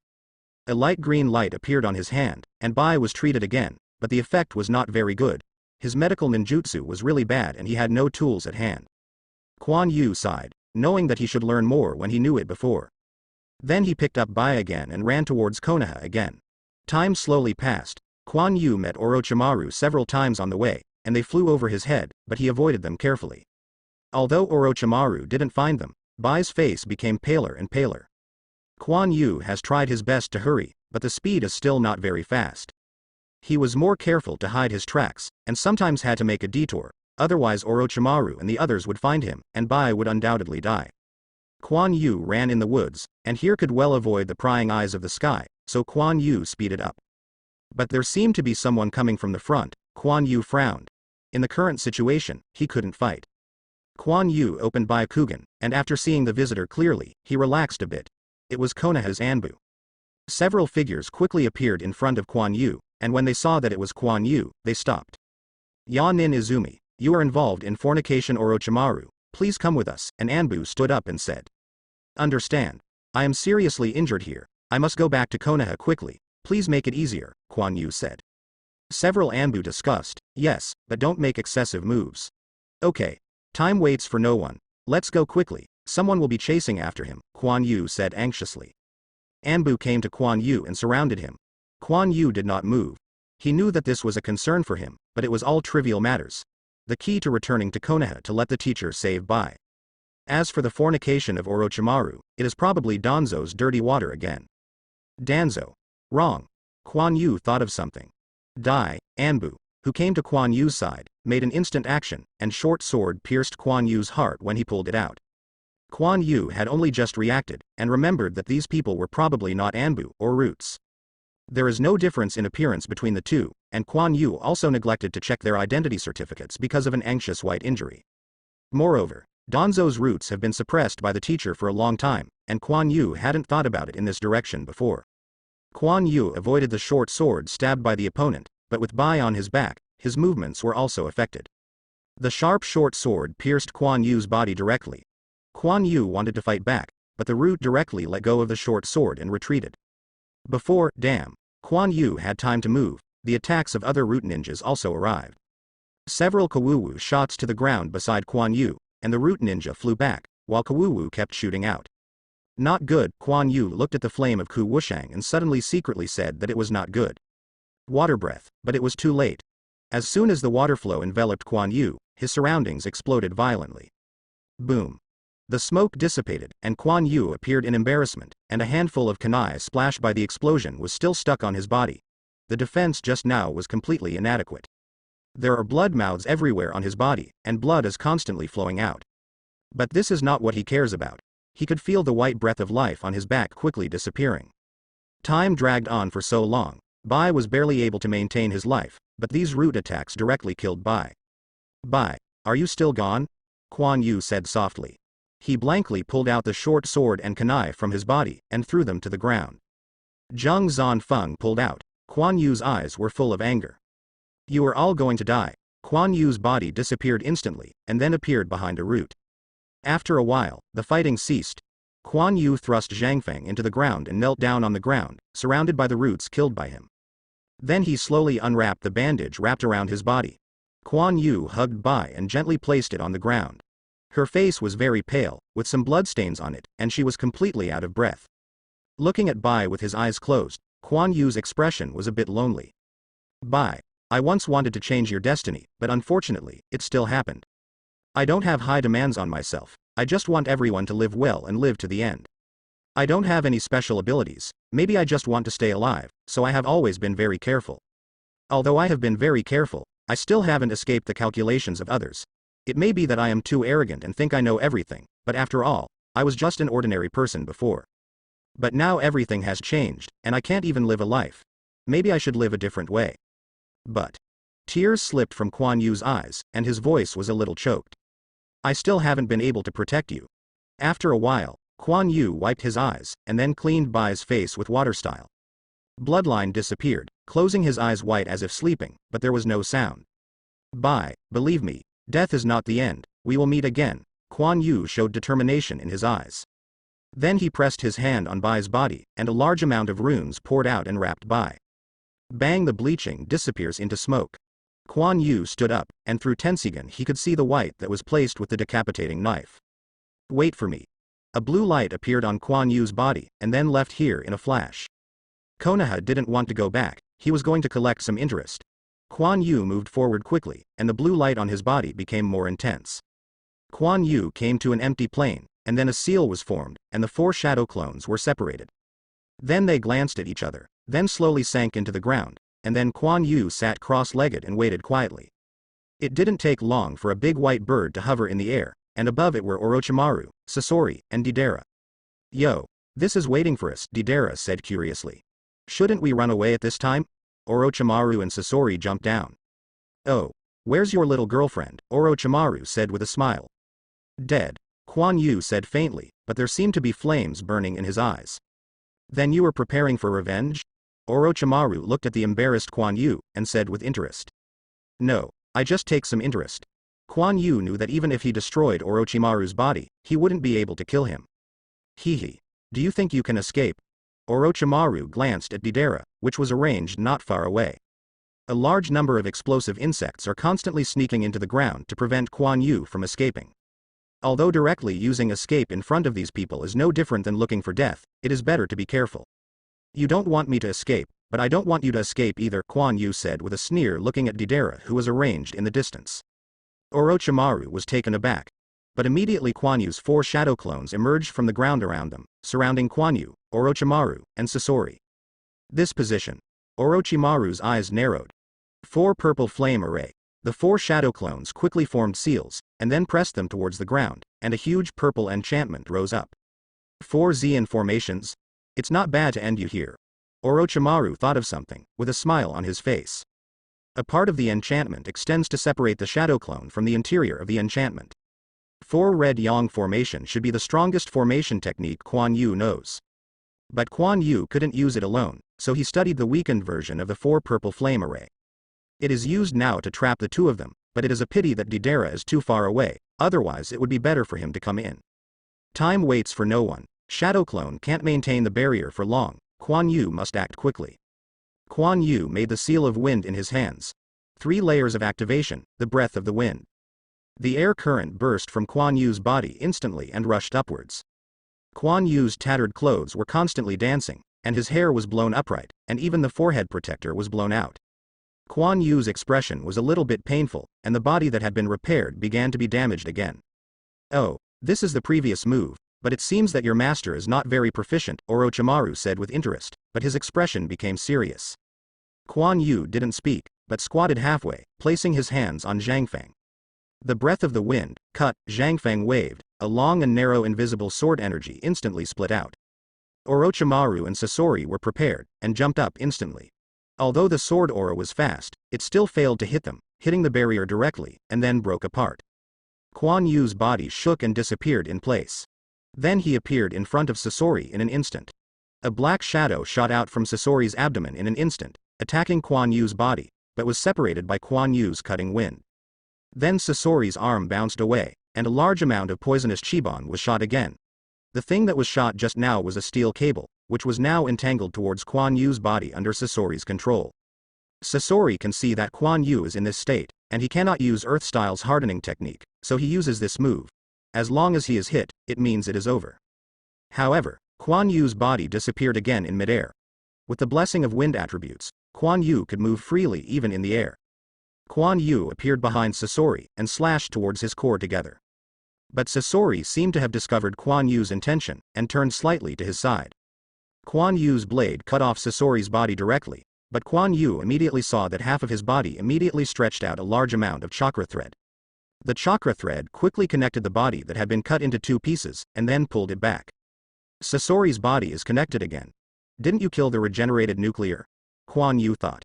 A light green light appeared on his hand, and Bai was treated again, but the effect was not very good. His medical ninjutsu was really bad and he had no tools at hand. Quan Yu sighed, knowing that he should learn more when he knew it before. Then he picked up Bai again and ran towards Konoha again. Time slowly passed. Quan Yu met Orochimaru several times on the way, and they flew over his head, but he avoided them carefully. Although Orochimaru didn't find them, Bai's face became paler and paler. Quan Yu has tried his best to hurry, but the speed is still not very fast. He was more careful to hide his tracks, and sometimes had to make a detour, otherwise Orochimaru and the others would find him, and Bai would undoubtedly die. Quan Yu ran in the woods, and here could well avoid the prying eyes of the sky, so Quan Yu speeded up. But there seemed to be someone coming from the front. Quan Yu frowned. In the current situation, he couldn't fight. Quan Yu opened Byakugan, and after seeing the visitor clearly, he relaxed a bit. It was Konoha's Anbu. Several figures quickly appeared in front of Quan Yu, and when they saw that it was Quan Yu, they stopped. Yanin Izumi, you are involved in fornication. Orochimaru, please come with us, and Anbu stood up and said. Understand. I am seriously injured here. I must go back to Konoha quickly. Please make it easier, Quan Yu said. Several Anbu discussed, yes, but don't make excessive moves. Okay. Time waits for no one. Let's go quickly. Someone will be chasing after him, Quan Yu said anxiously. Anbu came to Quan Yu and surrounded him. Quan Yu did not move. He knew that this was a concern for him, but it was all trivial matters. The key to returning to Konoha to let the teacher save Bai. As for the fornication of Orochimaru, it is probably Danzo's dirty water again. Danzo. Wrong. Quan Yu thought of something. Dai, Anbu, who came to Quan Yu's side, made an instant action, and short sword pierced Quan Yu's heart when he pulled it out. Kuan Yu had only just reacted, and remembered that these people were probably not Anbu or roots. There is no difference in appearance between the two, and Kuan Yu also neglected to check their identity certificates because of an anxious white injury. Moreover, Danzo's roots have been suppressed by the teacher for a long time, and Kuan Yu hadn't thought about it in this direction before. Kuan Yu avoided the short sword stabbed by the opponent, but with Bai on his back, his movements were also affected. The sharp short sword pierced Kuan Yu's body directly. Kuan Yu wanted to fight back, but the root directly let go of the short sword and retreated. Before, Kuan Yu had time to move, the attacks of other root ninjas also arrived. Several Kawuwu shots to the ground beside Kuan Yu, and the root ninja flew back, while Kawuwu kept shooting out. Not good. Kuan Yu looked at the flame of Ku Wushang and suddenly secretly said that it was not good. Water breath, but it was too late. As soon as the water flow enveloped Kuan Yu, his surroundings exploded violently. Boom. The smoke dissipated, and Kuan Yu appeared in embarrassment, and a handful of kunai splashed by the explosion was still stuck on his body. The defense just now was completely inadequate. There are blood mouths everywhere on his body, and blood is constantly flowing out. But this is not what he cares about. He could feel the white breath of life on his back quickly disappearing. Time dragged on for so long. Bai was barely able to maintain his life, but these root attacks directly killed Bai. Bai, are you still gone? Kuan Yu said softly. He blankly pulled out the short sword and kunai from his body, and threw them to the ground. Zheng Zanfeng pulled out. Kuan Yu's eyes were full of anger. You are all going to die. Kuan Yu's body disappeared instantly, and then appeared behind a root. After a while, the fighting ceased. Kuan Yu thrust Zhang Feng into the ground and knelt down on the ground, surrounded by the roots killed by him. Then he slowly unwrapped the bandage wrapped around his body. Kuan Yu hugged Bai and gently placed it on the ground. Her face was very pale, with some bloodstains on it, and she was completely out of breath. Looking at Bai with his eyes closed, Kuan Yu's expression was a bit lonely. Bai, I once wanted to change your destiny, but unfortunately, it still happened. I don't have high demands on myself, I just want everyone to live well and live to the end. I don't have any special abilities, maybe I just want to stay alive, so I have always been very careful. Although I have been very careful, I still haven't escaped the calculations of others. It may be that I am too arrogant and think I know everything, but after all, I was just an ordinary person before. But now everything has changed, and I can't even live a life. Maybe I should live a different way. But tears slipped from Kuan Yu's eyes, and his voice was a little choked. I still haven't been able to protect you. After a while, Kuan Yu wiped his eyes, and then cleaned Bai's face with water style. Bloodline disappeared, closing his eyes white as if sleeping, but there was no sound. Bai, believe me, death is not the end, we will meet again. Kuan Yu showed determination in his eyes. Then he pressed his hand on Bai's body, and a large amount of runes poured out and wrapped Bai. Bang, the bleaching disappears into smoke. Kuan Yu stood up, and through Tensigan he could see the white that was placed with the decapitating knife. Wait for me. A blue light appeared on Kuan Yu's body, and then left here in a flash. Konoha didn't want to go back, he was going to collect some interest. Kuan Yu moved forward quickly, and the blue light on his body became more intense. Kuan Yu came to an empty plain, and then a seal was formed, and the 4 shadow clones were separated. Then they glanced at each other, then slowly sank into the ground, and then Kuan Yu sat cross-legged and waited quietly. It didn't take long for a big white bird to hover in the air, and above it were Orochimaru, Sasori, and Deidara. Yo, this is waiting for us, Deidara said curiously. Shouldn't we run away at this time? Orochimaru and Sasori jumped down. Oh, where's your little girlfriend? Orochimaru said with a smile. Dead, Kuan Yu said faintly, but there seemed to be flames burning in his eyes. Then you were preparing for revenge? Orochimaru looked at the embarrassed Kuan Yu, and said with interest. No, I just take some interest. Kuan Yu knew that even if he destroyed Orochimaru's body, he wouldn't be able to kill him. Hehe. Do you think you can escape? Orochimaru glanced at Deidara, which was arranged not far away. A large number of explosive insects are constantly sneaking into the ground to prevent Kuan Yu from escaping. Although directly using escape in front of these people is no different than looking for death, it is better to be careful. You don't want me to escape, but I don't want you to escape either, Kuan Yu said with a sneer looking at Deidara who was arranged in the distance. Orochimaru was taken aback. But immediately Kuan Yu's 4 shadow clones emerged from the ground around them, surrounding Kuan Yu, Orochimaru, and Sasori. This position. Orochimaru's eyes narrowed. 4 purple flame array. The 4 shadow clones quickly formed seals, and then pressed them towards the ground, and a huge purple enchantment rose up. 4 Zeon formations? It's not bad to end you here. Orochimaru thought of something, with a smile on his face. A part of the enchantment extends to separate the shadow clone from the interior of the enchantment. 4 Red Yang formation should be the strongest formation technique Quan Yu knows. But Quan Yu couldn't use it alone, so he studied the weakened version of the 4 Purple Flame Array. It is used now to trap the 2 of them, but it is a pity that Deidara is too far away, otherwise it would be better for him to come in. Time waits for no one. Shadow Clone can't maintain the barrier for long, Quan Yu must act quickly. Quan Yu made the seal of wind in his hands. 3 layers of activation, the breath of the wind. The air current burst from Quan Yu's body instantly and rushed upwards. Quan Yu's tattered clothes were constantly dancing, and his hair was blown upright, and even the forehead protector was blown out. Quan Yu's expression was a little bit painful, and the body that had been repaired began to be damaged again. Oh, this is the previous move, but it seems that your master is not very proficient, Orochimaru said with interest, but his expression became serious. Quan Yu didn't speak, but squatted halfway, placing his hands on Zhangfang. The breath of the wind, cut, Zhangfang waved, a long and narrow invisible sword energy instantly split out. Orochimaru and Sasori were prepared, and jumped up instantly. Although the sword aura was fast, it still failed to hit them, hitting the barrier directly, and then broke apart. Quan Yu's body shook and disappeared in place. Then he appeared in front of Sasori in an instant. A black shadow shot out from Sasori's abdomen in an instant, attacking Quan Yu's body, but was separated by Quan Yu's cutting wind. Then Sasori's arm bounced away, and a large amount of poisonous Chiban was shot again. The thing that was shot just now was a steel cable, which was now entangled towards Quan Yu's body under Sasori's control. Sasori can see that Quan Yu is in this state, and he cannot use Earth-Style's hardening technique, so he uses this move. As long as he is hit, it means it is over. However, Quan Yu's body disappeared again in midair. With the blessing of wind attributes, Quan Yu could move freely even in the air. Quan Yu appeared behind Sasori, and slashed towards his core together. But Sasori seemed to have discovered Quan Yu's intention, and turned slightly to his side. Quan Yu's blade cut off Sasori's body directly, but Quan Yu immediately saw that half of his body immediately stretched out a large amount of chakra thread. The chakra thread quickly connected the body that had been cut into 2 pieces, and then pulled it back. Sasori's body is connected again. Didn't you kill the regenerated nuclear? Quan Yu thought.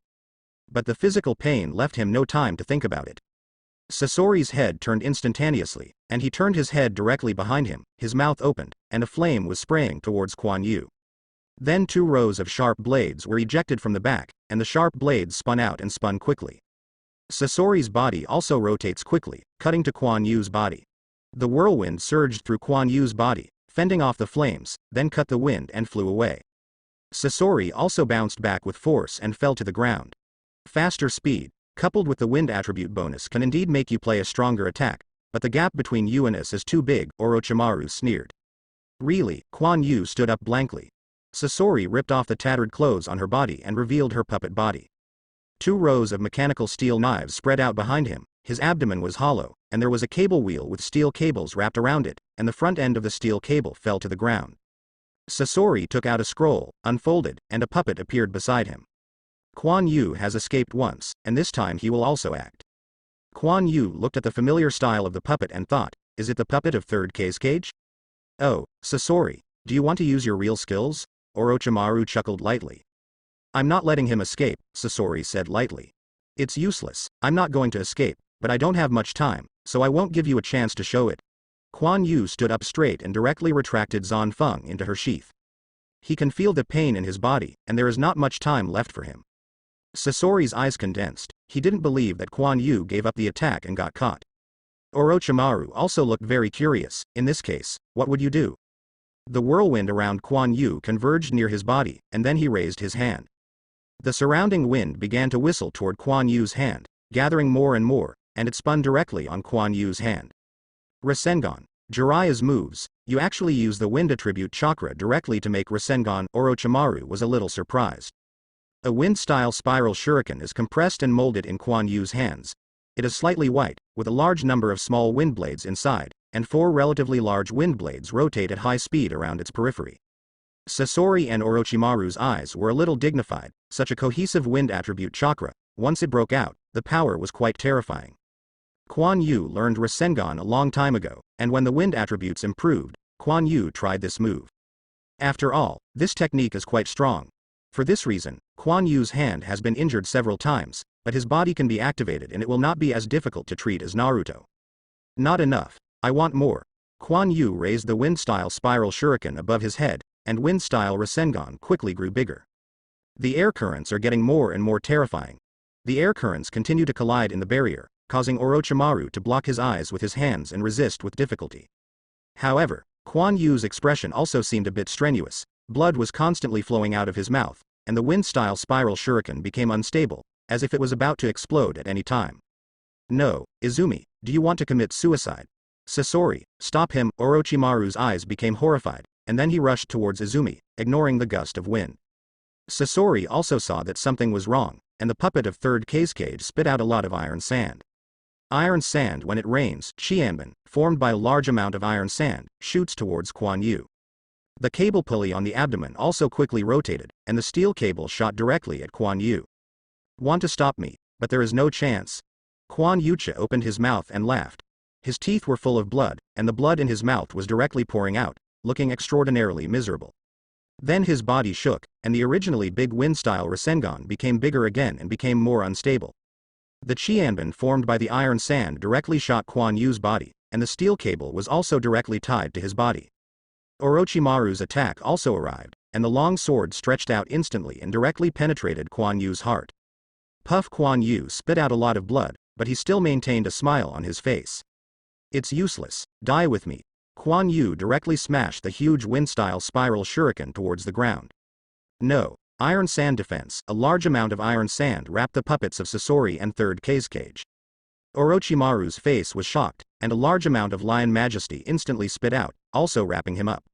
But the physical pain left him no time to think about it. Sasori's head turned instantaneously, and he turned his head directly behind him, his mouth opened, and a flame was spraying towards Quan Yu. Then 2 rows of sharp blades were ejected from the back, and the sharp blades spun out and spun quickly. Sasori's body also rotates quickly, cutting to Quan Yu's body. The whirlwind surged through Quan Yu's body, fending off the flames, then cut the wind and flew away. Sasori also bounced back with force and fell to the ground. Faster speed, coupled with the wind attribute bonus, can indeed make you play a stronger attack, but the gap between you and us is too big, Orochimaru sneered. Really, Quan Yu stood up blankly. Sasori ripped off the tattered clothes on her body and revealed her puppet body. 2 rows of mechanical steel knives spread out behind him, his abdomen was hollow, and there was a cable wheel with steel cables wrapped around it, and the front end of the steel cable fell to the ground. Sasori took out a scroll, unfolded, and a puppet appeared beside him. Quan Yu has escaped once, and this time he will also act. Quan Yu looked at the familiar style of the puppet and thought, is it the puppet of 3rd Cage? Oh, Sasori, do you want to use your real skills? Orochimaru chuckled lightly. I'm not letting him escape, Sasori said lightly. It's useless, I'm not going to escape, but I don't have much time, so I won't give you a chance to show it. Quan Yu stood up straight and directly retracted Zanfeng into her sheath. He can feel the pain in his body, and there is not much time left for him. Sasori's eyes condensed. He didn't believe that Quan Yu gave up the attack and got caught. Orochimaru also looked very curious. In this case, what would you do? The whirlwind around Quan Yu converged near his body, and then he raised his hand. The surrounding wind began to whistle toward Quan Yu's hand, gathering more and more, and it spun directly on Quan Yu's hand. Rasengan. Jiraiya's moves. You actually use the wind attribute chakra directly to make Rasengan. Orochimaru was a little surprised. A wind-style spiral shuriken is compressed and molded in Quan Yu's hands. It is slightly white, with a large number of small wind blades inside, and 4 relatively large wind blades rotate at high speed around its periphery. Sasori and Orochimaru's eyes were a little dignified. Such a cohesive wind attribute chakra, once it broke out, The power was quite terrifying. Quan Yu learned Rasengan a long time ago, and when the wind attributes improved, Quan Yu tried this move. After all, this technique is quite strong. For this reason, Quan Yu's hand has been injured several times, but his body can be activated and it will not be as difficult to treat as Naruto. Not enough. I want more. Quan Yu raised the wind-style spiral shuriken above his head, and wind-style Rasengan quickly grew bigger. The air currents are getting more and more terrifying. The air currents continue to collide in the barrier, causing Orochimaru to block his eyes with his hands and resist with difficulty. However, Quan Yu's expression also seemed a bit strenuous. Blood was constantly flowing out of his mouth, and the wind-style spiral shuriken became unstable, as if it was about to explode at any time. No, Izumi, do you want to commit suicide? Sasori, stop him. Orochimaru's eyes became horrified, and then he rushed towards Izumi, ignoring the gust of wind. Sasori also saw that something was wrong, and the puppet of third Kazekage spit out a lot of iron sand. Iron sand, when it rains, Qianban, formed by a large amount of iron sand, shoots towards Quan Yu. The cable pulley on the abdomen also quickly rotated, and the steel cable shot directly at Quan Yu. Want to stop me, but there is no chance. Quan Yucha opened his mouth and laughed. His teeth were full of blood, and the blood in his mouth was directly pouring out, looking extraordinarily miserable. Then his body shook, and the originally big wind-style Rasengan became bigger again and became more unstable. The Qianban formed by the iron sand directly shot Quan Yu's body, and the steel cable was also directly tied to his body. Orochimaru's attack also arrived, and the long sword stretched out instantly and directly penetrated Quan Yu's heart. Puff. Quan Yu spit out a lot of blood, but he still maintained a smile on his face. It's useless, die with me. Quan Yu directly smashed the huge wind-style spiral shuriken towards the ground. No. Iron sand defense. A large amount of iron sand wrapped the puppets of Sasori and third Kazekage. Orochimaru's face was shocked, and a large amount of lion majesty instantly spit out, also wrapping him up.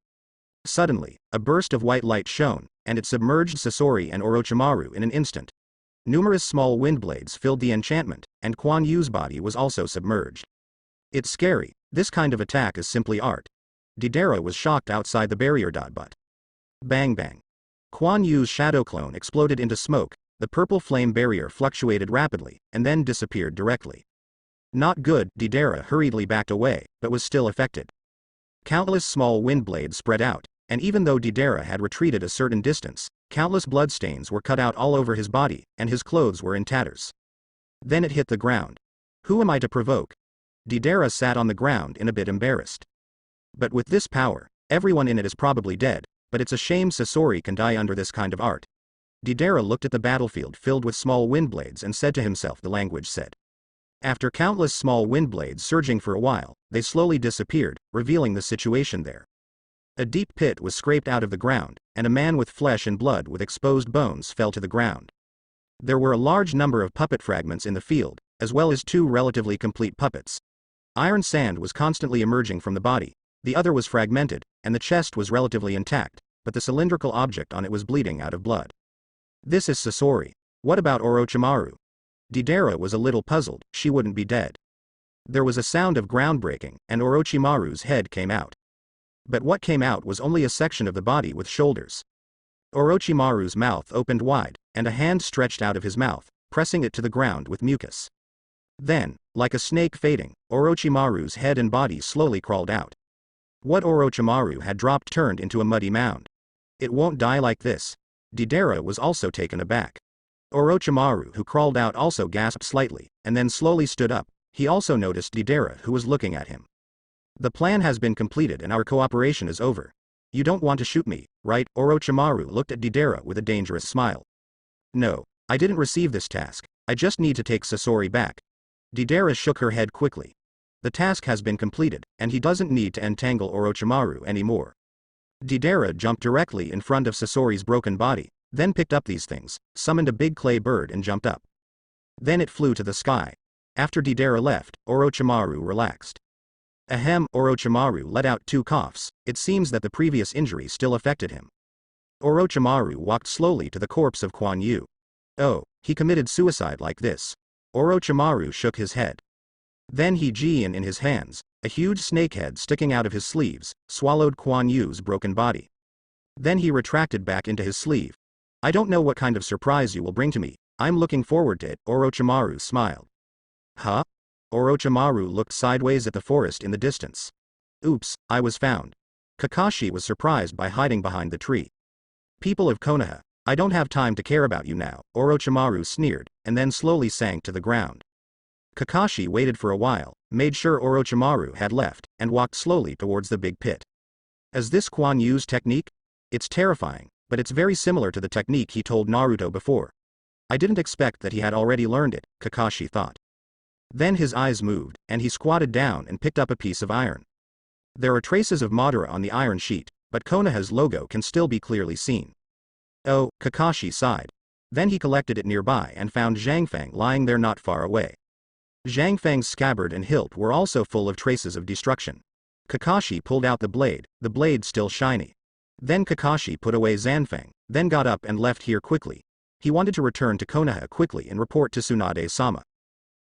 Suddenly, a burst of white light shone, and it submerged Sasori and Orochimaru in an instant. Numerous small wind blades filled the enchantment, and Quan Yu's body was also submerged. It's scary, this kind of attack is simply art. Deidara was shocked outside the barrier. But bang bang. Quan Yu's shadow clone exploded into smoke, the purple flame barrier fluctuated rapidly, and then disappeared directly. Not good. Deidara hurriedly backed away, but was still affected. Countless small wind blades spread out, and even though Deidara had retreated a certain distance, countless bloodstains were cut out all over his body, and his clothes were in tatters. Then it hit the ground. Who am I to provoke? Deidara sat on the ground in a bit embarrassed. But with this power, everyone in it is probably dead, but it's a shame Sasori can die under this kind of art. Deidara looked at the battlefield filled with small wind blades and said to himself, the language said. After countless small wind blades surging for a while, they slowly disappeared, revealing the situation there. A deep pit was scraped out of the ground, and a man with flesh and blood with exposed bones fell to the ground. There were a large number of puppet fragments in the field, as well as 2 relatively complete puppets. Iron sand was constantly emerging from the body, the other was fragmented, and the chest was relatively intact, but the cylindrical object on it was bleeding out of blood. This is Sasori. What about Orochimaru? Deidara was a little puzzled, she wouldn't be dead. There was a sound of ground breaking, and Orochimaru's head came out. But what came out was only a section of the body with shoulders. Orochimaru's mouth opened wide, and a hand stretched out of his mouth, pressing it to the ground with mucus. Then, like a snake fading, Orochimaru's head and body slowly crawled out. What Orochimaru had dropped turned into a muddy mound. It won't die like this. Deidara was also taken aback. Orochimaru, who crawled out, also gasped slightly, and then slowly stood up. He also noticed Deidara, who was looking at him. The plan has been completed and our cooperation is over. You don't want to shoot me, right? Orochimaru looked at Deidara with a dangerous smile. No, I didn't receive this task, I just need to take Sasori back. Deidara shook her head quickly. The task has been completed, and he doesn't need to entangle Orochimaru anymore. Deidara jumped directly in front of Sasori's broken body, then picked up these things, summoned a big clay bird and jumped up. Then it flew to the sky. After Deidara left, Orochimaru relaxed. Ahem. Orochimaru let out 2 coughs, it seems that the previous injury still affected him. Orochimaru walked slowly to the corpse of Quan Yu. Oh, he committed suicide like this. Orochimaru shook his head. Then he Jian in his hands, a huge snakehead sticking out of his sleeves, swallowed Quan Yu's broken body. Then he retracted back into his sleeve. I don't know what kind of surprise you will bring to me, I'm looking forward to it, Orochimaru smiled. Huh? Orochimaru looked sideways at the forest in the distance. Oops, I was found. Kakashi was surprised by hiding behind the tree. People of Konoha, I don't have time to care about you now, Orochimaru sneered, and then slowly sank to the ground. Kakashi waited for a while, made sure Orochimaru had left, and walked slowly towards the big pit. Is this Kuan Yu's technique? It's terrifying, but it's very similar to the technique he told Naruto before. I didn't expect that he had already learned it, Kakashi thought. Then his eyes moved, and he squatted down and picked up a piece of iron. There are traces of Madara on the iron sheet, but Konoha's logo can still be clearly seen. Oh, Kakashi sighed. Then he collected it nearby and found Zhang Fang lying there not far away. Zhang Fang's scabbard and hilt were also full of traces of destruction. Kakashi pulled out the blade still shiny. Then Kakashi put away Zanfang, then got up and left here quickly. He wanted to return to Konoha quickly and report to Tsunade-sama.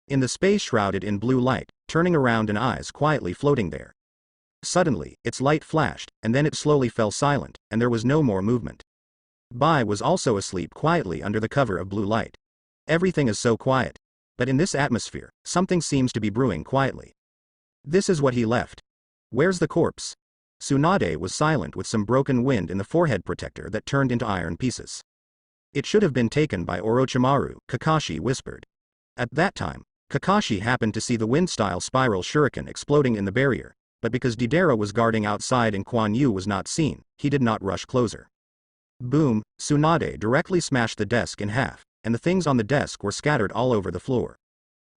In the space shrouded in blue light, turning around and eyes quietly floating there. Suddenly, its light flashed, and then it slowly fell silent, and there was no more movement. Bai was also asleep quietly under the cover of blue light. Everything is so quiet. But in this atmosphere, something seems to be brewing quietly. This is what he left. Where's the corpse? Tsunade was silent with some broken wind in the forehead protector that turned into iron pieces. It should have been taken by Orochimaru, Kakashi whispered. At that time, Kakashi happened to see the wind-style spiral shuriken exploding in the barrier, but because Deidara was guarding outside and Kuan Yu was not seen, he did not rush closer. Boom, Tsunade directly smashed the desk in half, and the things on the desk were scattered all over the floor.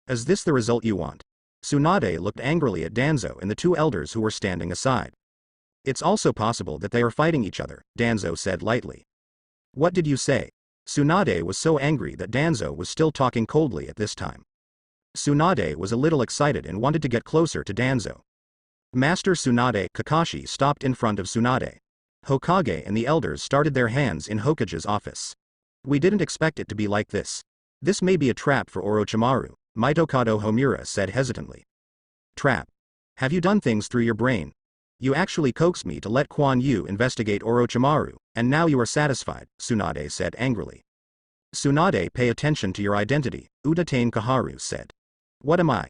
Is this the result you want? Tsunade looked angrily at Danzo and the two elders who were standing aside. It's also possible that they are fighting each other, Danzo said lightly. What did you say? Tsunade was so angry that Danzo was still talking coldly at this time. Tsunade was a little excited and wanted to get closer to Danzo. Master Tsunade. Kakashi stopped in front of Tsunade. Hokage and the elders started their hands in Hokage's office. We didn't expect it to be like this. This may be a trap for Orochimaru, Mitokado Homura said hesitantly. Trap? Have you done things through your brain? You actually coaxed me to let Kuan Yu investigate Orochimaru, and now you are satisfied, Tsunade said angrily. Tsunade, pay attention to your identity, Udatain Kaharu said. What am I?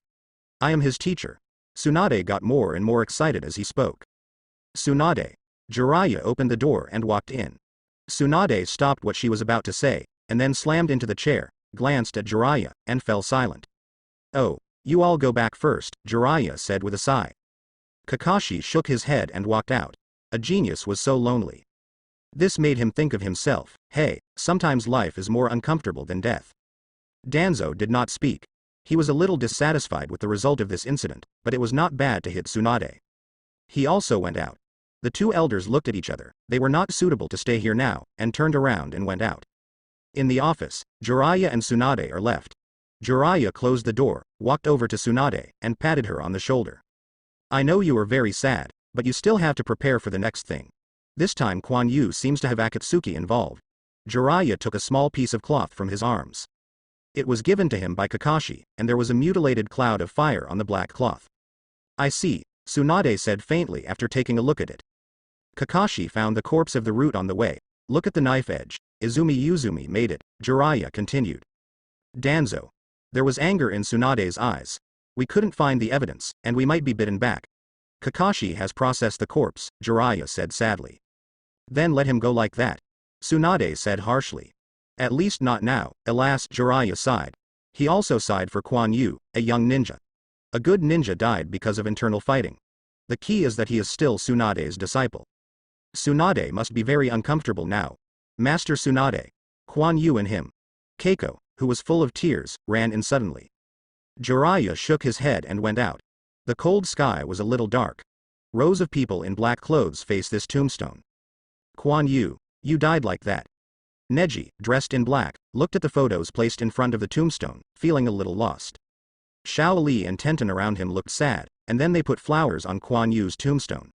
I am his teacher. Tsunade got more and more excited as he spoke. Tsunade. Jiraiya opened the door and walked in. Tsunade stopped what she was about to say, and then slammed into the chair, glanced at Jiraiya, and fell silent. Oh, you all go back first, Jiraiya said with a sigh. Kakashi shook his head and walked out. A genius was so lonely. This made him think of himself. Hey, sometimes life is more uncomfortable than death. Danzo did not speak. He was a little dissatisfied with the result of this incident, but it was not bad to hit Tsunade. He also went out. The two elders looked at each other, they were not suitable to stay here now, and turned around and went out. In the office, Jiraiya and Tsunade are left. Jiraiya closed the door, walked over to Tsunade, and patted her on the shoulder. I know you are very sad, but you still have to prepare for the next thing. This time Kuan Yu seems to have Akatsuki involved. Jiraiya took a small piece of cloth from his arms. It was given to him by Kakashi, and there was a mutilated cloud of fire on the black cloth. I see, Tsunade said faintly after taking a look at it. Kakashi found the corpse of the root on the way. Look at the knife edge. Izumi made it, Jiraiya continued. Danzo. There was anger in Tsunade's eyes. We couldn't find the evidence, and we might be bitten back. Kakashi has processed the corpse, Jiraiya said sadly. Then let him go like that. Tsunade said harshly. At least not now, alas, Jiraiya sighed. He also sighed for Kuan Yu, a young ninja. A good ninja died because of internal fighting. The key is that he is still Tsunade's disciple. Tsunade must be very uncomfortable now. Master Tsunade. Kuan Yu and him. Keiko, who was full of tears, ran in suddenly. Jiraiya shook his head and went out. The cold sky was a little dark. Rows of people in black clothes faced this tombstone. Kuan Yu, you died like that. Neji, dressed in black, looked at the photos placed in front of the tombstone, feeling a little lost. Xiao Li and Tenten around him looked sad, and then they put flowers on Kuan Yu's tombstone.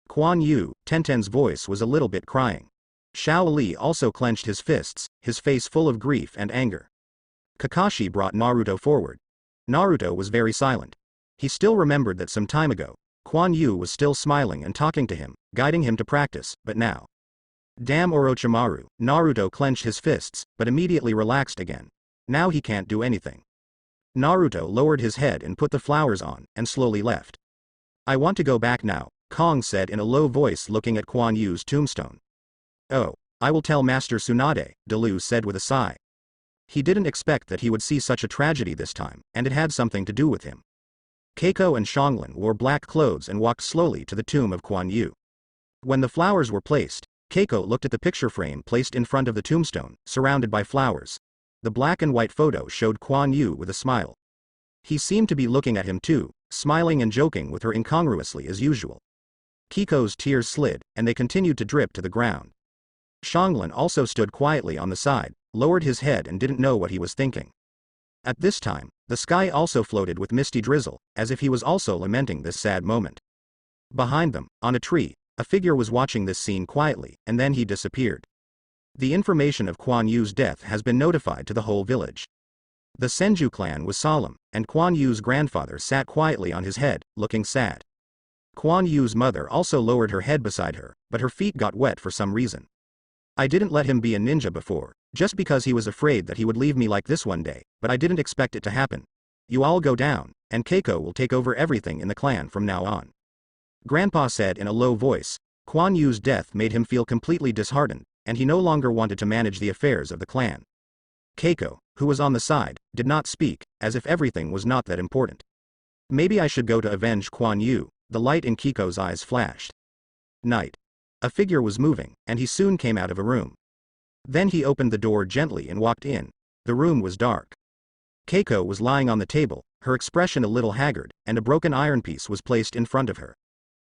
Kuan Yu, Tenten's voice was a little bit crying. Xiao Li also clenched his fists, his face full of grief and anger. Kakashi brought Naruto forward. Naruto was very silent. He still remembered that some time ago, Kuan Yu was still smiling and talking to him, guiding him to practice, but now. Damn Orochimaru, Naruto clenched his fists, but immediately relaxed again. Now he can't do anything. Naruto lowered his head and put the flowers on, and slowly left. I want to go back now, Kong said in a low voice looking at Kuan Yu's tombstone. Oh, I will tell Master Tsunade, Delu said with a sigh. He didn't expect that he would see such a tragedy this time, and it had something to do with him. Keiko and Xianglin wore black clothes and walked slowly to the tomb of Kuan Yu. When the flowers were placed, Keiko looked at the picture frame placed in front of the tombstone, surrounded by flowers. The black and white photo showed Kuan Yu with a smile. He seemed to be looking at him too, smiling and joking with her incongruously as usual. Keiko's tears slid, and they continued to drip to the ground. Xianglin also stood quietly on the side, lowered his head and didn't know what he was thinking. At this time, the sky also floated with misty drizzle, as if he was also lamenting this sad moment. Behind them, on a tree, a figure was watching this scene quietly, and then he disappeared. The information of Kuan Yu's death has been notified to the whole village. The Senju clan was solemn, and Kuan Yu's grandfather sat quietly on his head, looking sad. Kuan Yu's mother also lowered her head beside her, but her feet got wet for some reason. I didn't let him be a ninja before, just because he was afraid that he would leave me like this one day, but I didn't expect it to happen. You all go down, and Keiko will take over everything in the clan from now on. Grandpa said in a low voice. Kuan Yu's death made him feel completely disheartened, and he no longer wanted to manage the affairs of the clan. Keiko, who was on the side, did not speak, as if everything was not that important. Maybe I should go to avenge Kuan Yu, the light in Keiko's eyes flashed. Night. A figure was moving, and he soon came out of a room. Then he opened the door gently and walked in. The room was dark. Keiko was lying on the table, her expression a little haggard, and a broken iron piece was placed in front of her.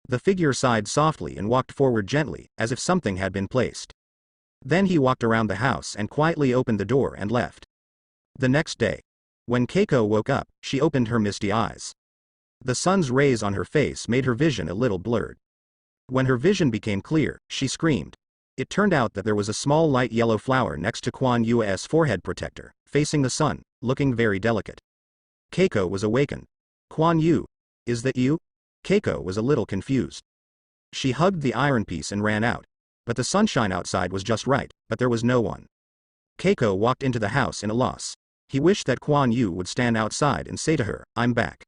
The figure sighed softly and walked forward gently, as if something had been placed. Then he walked around the house and quietly opened the door and left. The next day, when Keiko woke up, she opened her misty eyes. The sun's rays on her face made her vision a little blurred. When her vision became clear, she screamed. It turned out that there was a small light yellow flower next to Kuan Yu's forehead protector, facing the sun, looking very delicate. Keiko was awakened. Kuan Yu, is that you? Keiko was a little confused. She hugged the iron piece and ran out. But the sunshine outside was just right, but there was no one. Keiko walked into the house in a loss. He wished that Kuan Yu would stand outside and say to her, I'm back.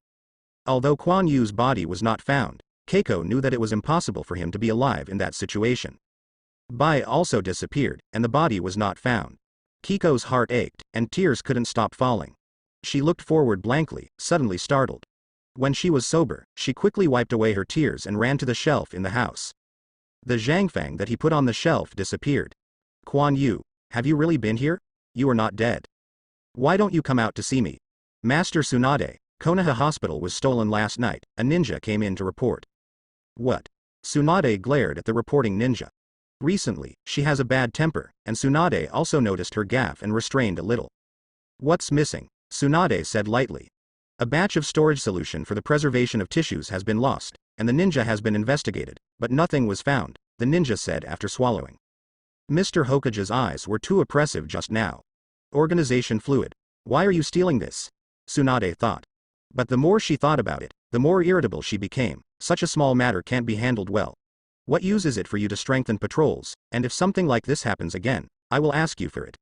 Although Kuan Yu's body was not found, Keiko knew that it was impossible for him to be alive in that situation. Bai also disappeared, and the body was not found. Keiko's heart ached, and tears couldn't stop falling. She looked forward blankly, suddenly startled. When she was sober, she quickly wiped away her tears and ran to the shelf in the house. The zhangfang that he put on the shelf disappeared. Kuan Yu, have you really been here? You are not dead. Why don't you come out to see me? Master Tsunade, Konoha Hospital was stolen last night, a ninja came in to report. What? Tsunade glared at the reporting ninja. Recently, she has a bad temper, and Tsunade also noticed her gaffe and restrained a little. What's missing? Tsunade said lightly. A batch of storage solution for the preservation of tissues has been lost, and the ninja has been investigated, but nothing was found, the ninja said after swallowing. Mr. Hokage's eyes were too oppressive just now. Organization fluid. Why are you stealing this? Tsunade thought. But the more she thought about it, the more irritable she became. Such a small matter can't be handled well. What use is it for you to strengthen patrols, and if something like this happens again, I will ask you for it.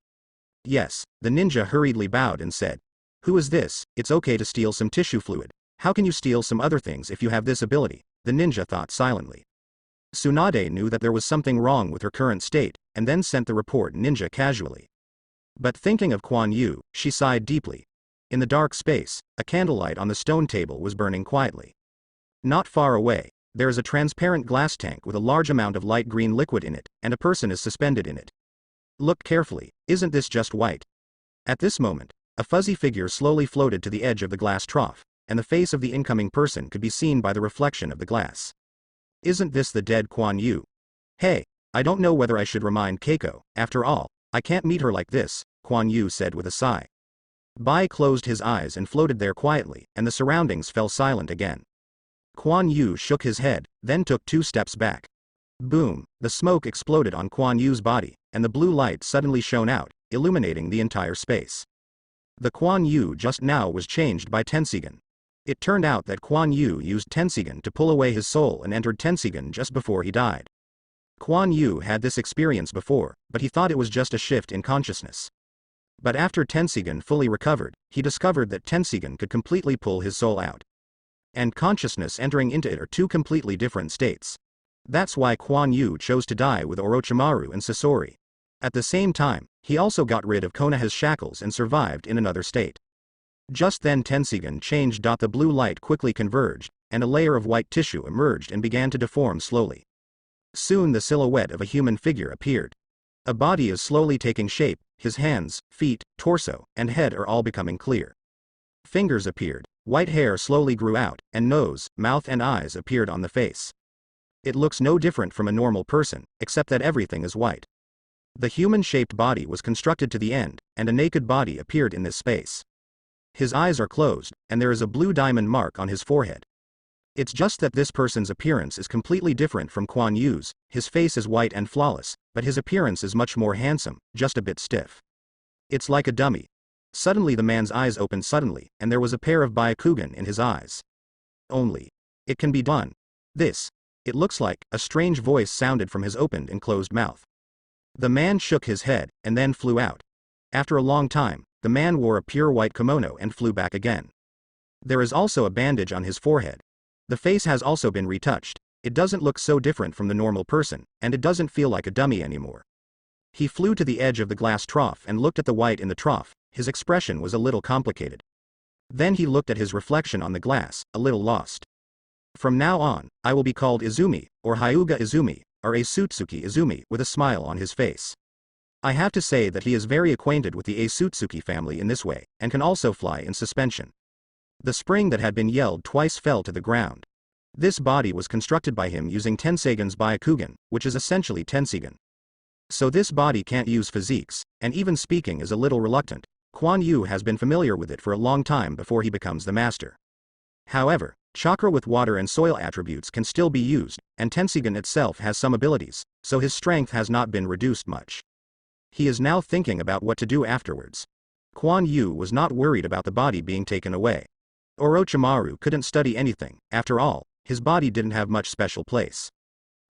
Yes, the ninja hurriedly bowed and said. Who is this? It's okay to steal some tissue fluid. How can you steal some other things if you have this ability? The ninja thought silently. Tsunade knew that there was something wrong with her current state, and then sent the report ninja casually. But thinking of Kuan Yu, she sighed deeply. In the dark space, a candlelight on the stone table was burning quietly. Not far away, there is a transparent glass tank with a large amount of light green liquid in it, and a person is suspended in it. Look carefully, isn't this just white? At this moment, a fuzzy figure slowly floated to the edge of the glass trough, and the face of the incoming person could be seen by the reflection of the glass. Isn't this the dead Kuan Yu? Hey, I don't know whether I should remind Keiko, after all, I can't meet her like this, Kuan Yu said with a sigh. Bai closed his eyes and floated there quietly, and the surroundings fell silent again. Kuan Yu shook his head, then took 2 steps back. Boom, the smoke exploded on Kuan Yu's body, and the blue light suddenly shone out, illuminating the entire space. The Kuan Yu just now was changed by Tensigen. It turned out that Kuan Yu used Tensigen to pull away his soul and entered Tensigen just before he died. Kuan Yu had this experience before, but he thought it was just a shift in consciousness. But after Tensigan fully recovered, he discovered that Tensigan could completely pull his soul out and consciousness entering into it are two completely different states. That's why Kuan Yu chose to die with Orochimaru and Sasori. At the same time, he also got rid of Konoha's shackles and survived in another state. Just then Tensigan changed. The blue light quickly converged, and a layer of white tissue emerged and began to deform slowly. Soon the silhouette of a human figure appeared. A body is slowly taking shape, his hands, feet, torso, and head are all becoming clear. Fingers appeared, white hair slowly grew out, and nose, mouth and eyes appeared on the face. It looks no different from a normal person, except that everything is white. The human-shaped body was constructed to the end, and a naked body appeared in this space. His eyes are closed, and there is a blue diamond mark on his forehead. It's just that this person's appearance is completely different from Kuan Yu's. His face is white and flawless, but his appearance is much more handsome, just a bit stiff. It's like a dummy. Suddenly the man's eyes opened suddenly, and there was a pair of Byakugan in his eyes. Only. It can be done. This. It looks like, a strange voice sounded from his opened and closed mouth. The man shook his head, and then flew out. After a long time, the man wore a pure white kimono and flew back again. There is also a bandage on his forehead. The face has also been retouched. It doesn't look so different from the normal person, and it doesn't feel like a dummy anymore. He flew to the edge of the glass trough and looked at the white in the trough. His expression was a little complicated. Then he looked at his reflection on the glass, a little lost. From now on, I will be called Izumi, or Hyuga Izumi, or Asutsuki Izumi, with a smile on his face. I have to say that he is very acquainted with the Asutsuki family in this way, and can also fly in suspension. The spring that had been yelled twice fell to the ground. This body was constructed by him using Tensagan's Byakugan, which is essentially Tensigan. So this body can't use physiques, and even speaking is a little reluctant. Kuan Yu has been familiar with it for a long time before he becomes the master. However, chakra with water and soil attributes can still be used, and Tensigan itself has some abilities, so his strength has not been reduced much. He is now thinking about what to do afterwards. Kuan Yu was not worried about the body being taken away. Orochimaru couldn't study anything, after all, his body didn't have much special place.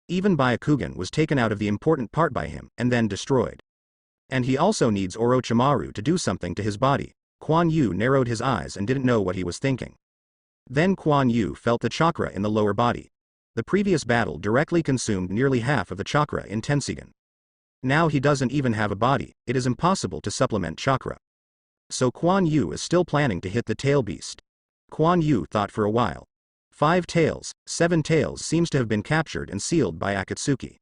Even Byakugan was taken out of the important part by him, and then destroyed. And he also needs Orochimaru to do something to his body. Kuan Yu narrowed his eyes and didn't know what he was thinking. Then Kuan Yu felt the chakra in the lower body. The previous battle directly consumed nearly half of the chakra in Tensigan. Now he doesn't even have a body, it is impossible to supplement chakra. So Kuan Yu is still planning to hit the tail beast. Kuan Yu thought for a while. 5 tails, 7 tails seems to have been captured and sealed by Akatsuki.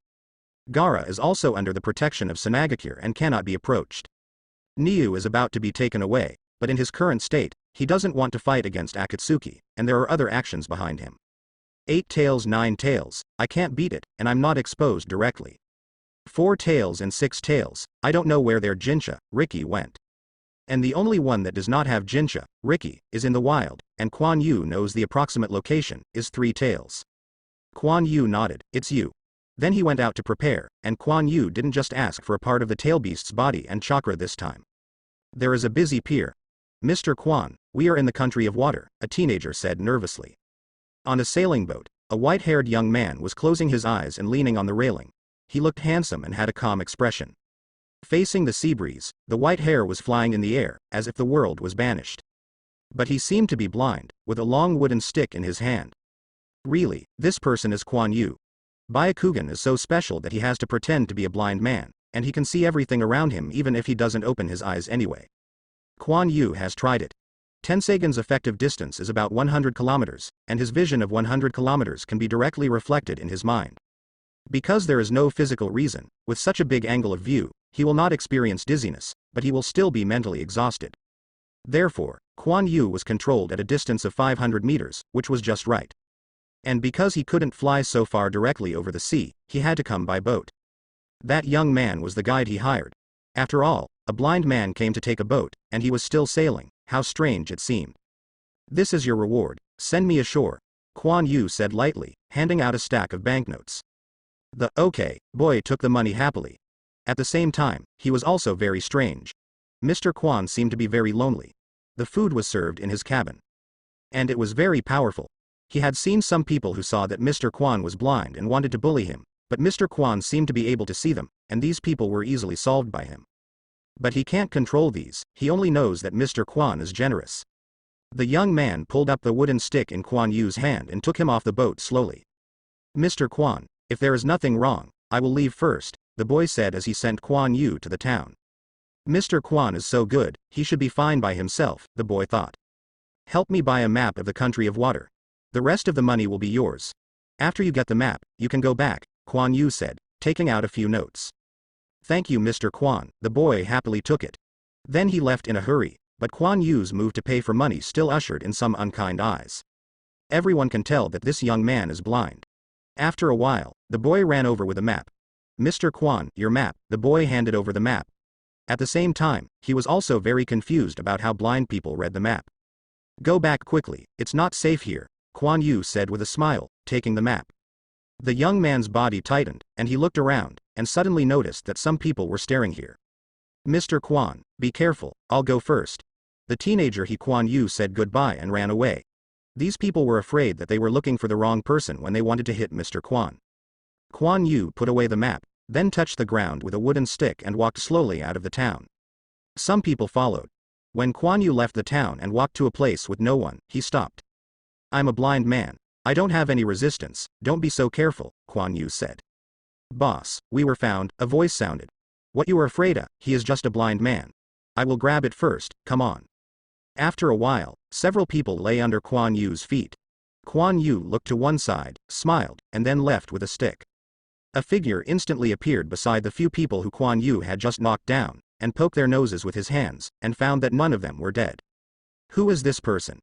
Gaara is also under the protection of Sanagakure and cannot be approached. Niu is about to be taken away, but in his current state, he doesn't want to fight against Akatsuki, and there are other actions behind him. 8 tails 9 tails, I can't beat it, and I'm not exposed directly. 4 tails and 6 tails, I don't know where their Jinsha, Riki went. And the only one that does not have Jinsha, Riki, is in the wild, and Kuan Yu knows the approximate location, is 3 tails. Kuan Yu nodded, it's you. Then he went out to prepare, and Kuan Yu didn't just ask for a part of the tailbeast's body and chakra this time. There is a busy pier. Mr. Kuan, we are in the country of water, a teenager said nervously. On a sailing boat, a white-haired young man was closing his eyes and leaning on the railing. He looked handsome and had a calm expression. Facing the sea breeze, the white hair was flying in the air, as if the world was banished. But he seemed to be blind, with a long wooden stick in his hand. Really, this person is Kuan Yu. Byakugan is so special that he has to pretend to be a blind man, and he can see everything around him even if he doesn't open his eyes anyway. Kuan Yu has tried it. Tensagan's effective distance is about 100 kilometers, and his vision of 100 kilometers can be directly reflected in his mind. Because there is no physical reason, with such a big angle of view, he will not experience dizziness, but he will still be mentally exhausted. Therefore, Kuan Yu was controlled at a distance of 500 meters, which was just right. And because he couldn't fly so far directly over the sea, he had to come by boat. That young man was the guide he hired. After all, a blind man came to take a boat, and he was still sailing. How strange it seemed. This is your reward, send me ashore, Kuan Yu said lightly, handing out a stack of banknotes. The okay boy took the money happily. At the same time, he was also very strange. Mr. Kuan seemed to be very lonely. The food was served in his cabin. And it was very powerful. He had seen some people who saw that Mr. Kuan was blind and wanted to bully him, but Mr. Kuan seemed to be able to see them, and these people were easily solved by him. But he can't control these, he only knows that Mr. Quan is generous. The young man pulled up the wooden stick in Quan Yu's hand and took him off the boat slowly. Mr. Quan, if there is nothing wrong, I will leave first, the boy said as he sent Quan Yu to the town. Mr. Quan is so good, he should be fine by himself, the boy thought. Help me buy a map of the country of water. The rest of the money will be yours. After you get the map, you can go back, Quan Yu said, taking out a few notes. Thank you, Mr. Quan, the boy happily took it. Then he left in a hurry, but Quan Yu's move to pay for money still ushered in some unkind eyes. Everyone can tell that this young man is blind. After a while, the boy ran over with a map. Mr. Quan, your map, the boy handed over the map. At the same time, he was also very confused about how blind people read the map. Go back quickly, it's not safe here, Quan Yu said with a smile, taking the map. The young man's body tightened, and he looked around, and suddenly noticed that some people were staring here. Mr. Quan, be careful, I'll go first. The teenager Quan Yu said goodbye and ran away. These people were afraid that they were looking for the wrong person when they wanted to hit Mr. Quan. Quan Yu put away the map, then touched the ground with a wooden stick and walked slowly out of the town. Some people followed. When Quan Yu left the town and walked to a place with no one, he stopped. I'm a blind man. I don't have any resistance, don't be so careful, Quan Yu said. Boss, we were found, a voice sounded. What you are afraid of, he is just a blind man. I will grab it first, come on. After a while, several people lay under Quan Yu's feet. Quan Yu looked to one side, smiled, and then left with a stick. A figure instantly appeared beside the few people who Quan Yu had just knocked down, and poked their noses with his hands, and found that none of them were dead. Who is this person?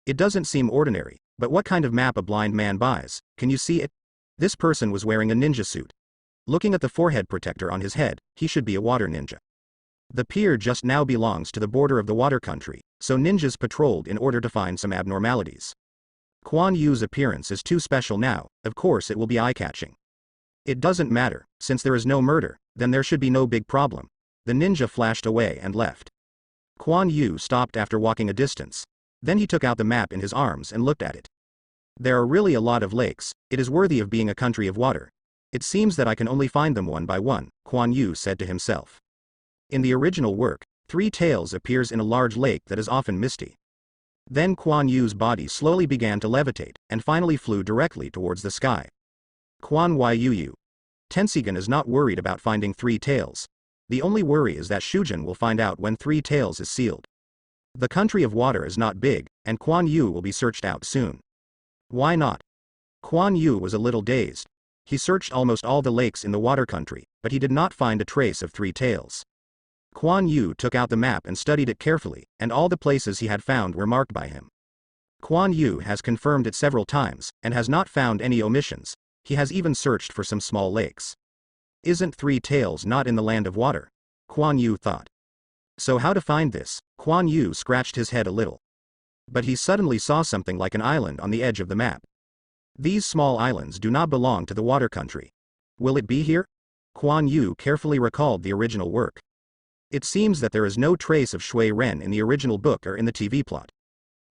It doesn't seem ordinary, but what kind of map a blind man buys, can you see it? This person was wearing a ninja suit. Looking at the forehead protector on his head, he should be a water ninja. The pier just now belongs to the border of the water country, so ninjas patrolled in order to find some abnormalities. Quan Yu's appearance is too special now, of course it will be eye-catching. It doesn't matter, since there is no murder, then there should be no big problem. The ninja flashed away and left. Quan Yu stopped after walking a distance. Then he took out the map in his arms and looked at it. There are really a lot of lakes, it is worthy of being a country of water. It seems that I can only find them one by one, Quan Yu said to himself. In the original work, Three Tails appears in a large lake that is often misty. Then Quan Yu's body slowly began to levitate, and finally flew directly towards the sky. Quan Yu. Tensigan is not worried about finding Three Tails. The only worry is that Shujin will find out when Three Tails is sealed. The country of water is not big, and Quan Yu will be searched out soon. Why not? Quan Yu was a little dazed. He searched almost all the lakes in the water country, but he did not find a trace of Three Tails. Quan Yu took out the map and studied it carefully, and all the places he had found were marked by him. Quan Yu has confirmed it several times, and has not found any omissions. He has even searched for some small lakes. Isn't Three Tails not in the land of water? Quan Yu thought. So how to find this? Quan Yu scratched his head a little. But he suddenly saw something like an island on the edge of the map. These small islands do not belong to the water country. Will it be here? Quan Yu carefully recalled the original work. It seems that there is no trace of Shui Ren in the original book or in the TV plot.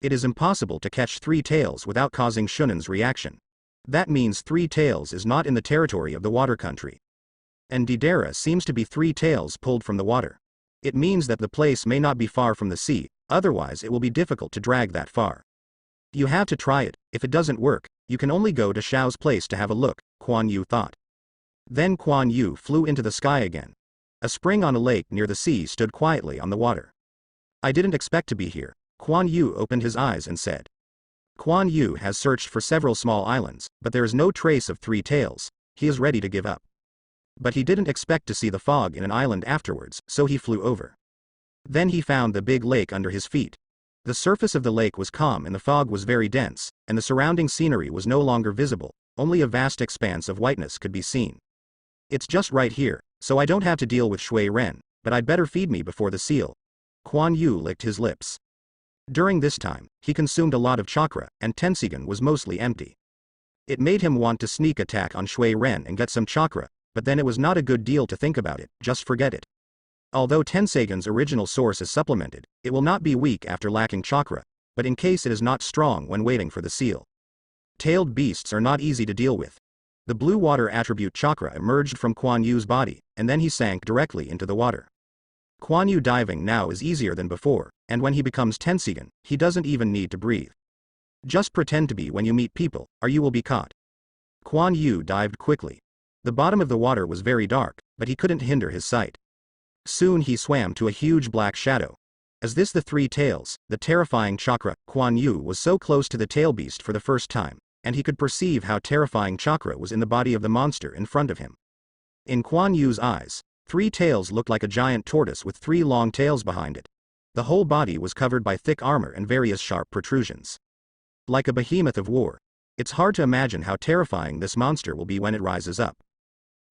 It is impossible to catch Three Tails without causing Shunan's reaction. That means Three Tails is not in the territory of the water country. And Didera seems to be Three Tails pulled from the water. It means that the place may not be far from the sea, otherwise it will be difficult to drag that far. You have to try it, if it doesn't work, you can only go to Xiao's place to have a look, Quan Yu thought. Then Quan Yu flew into the sky again. A spring on a lake near the sea stood quietly on the water. I didn't expect to be here, Quan Yu opened his eyes and said. Quan Yu has searched for several small islands, but there is no trace of Three Tails. He is ready to give up. But he didn't expect to see the fog in an island afterwards, so he flew over. Then he found the big lake under his feet. The surface of the lake was calm and the fog was very dense, and the surrounding scenery was no longer visible, only a vast expanse of whiteness could be seen. It's just right here, so I don't have to deal with Shui Ren, but I'd better feed me before the seal. Quan Yu licked his lips. During this time, he consumed a lot of chakra, and Tensigan was mostly empty. It made him want to sneak attack on Shui Ren and get some chakra, but then it was not a good deal to think about it, just forget it. Although Tensagan's original source is supplemented, it will not be weak after lacking chakra, but in case it is not strong when waiting for the seal. Tailed beasts are not easy to deal with. The blue water attribute chakra emerged from Quan Yu's body, and then he sank directly into the water. Kuan Yu diving now is easier than before, and when he becomes Tensigan, he doesn't even need to breathe. Just pretend to be when you meet people, or you will be caught. Kuan Yu dived quickly. The bottom of the water was very dark, but he couldn't hinder his sight. Soon he swam to a huge black shadow. As this the three tails, the terrifying chakra, Kuan Yu was so close to the tail beast for the first time, and he could perceive how terrifying chakra was in the body of the monster in front of him. In Kuan Yu's eyes, three tails looked like a giant tortoise with three long tails behind it. The whole body was covered by thick armor and various sharp protrusions. Like a behemoth of war. It's hard to imagine how terrifying this monster will be when it rises up.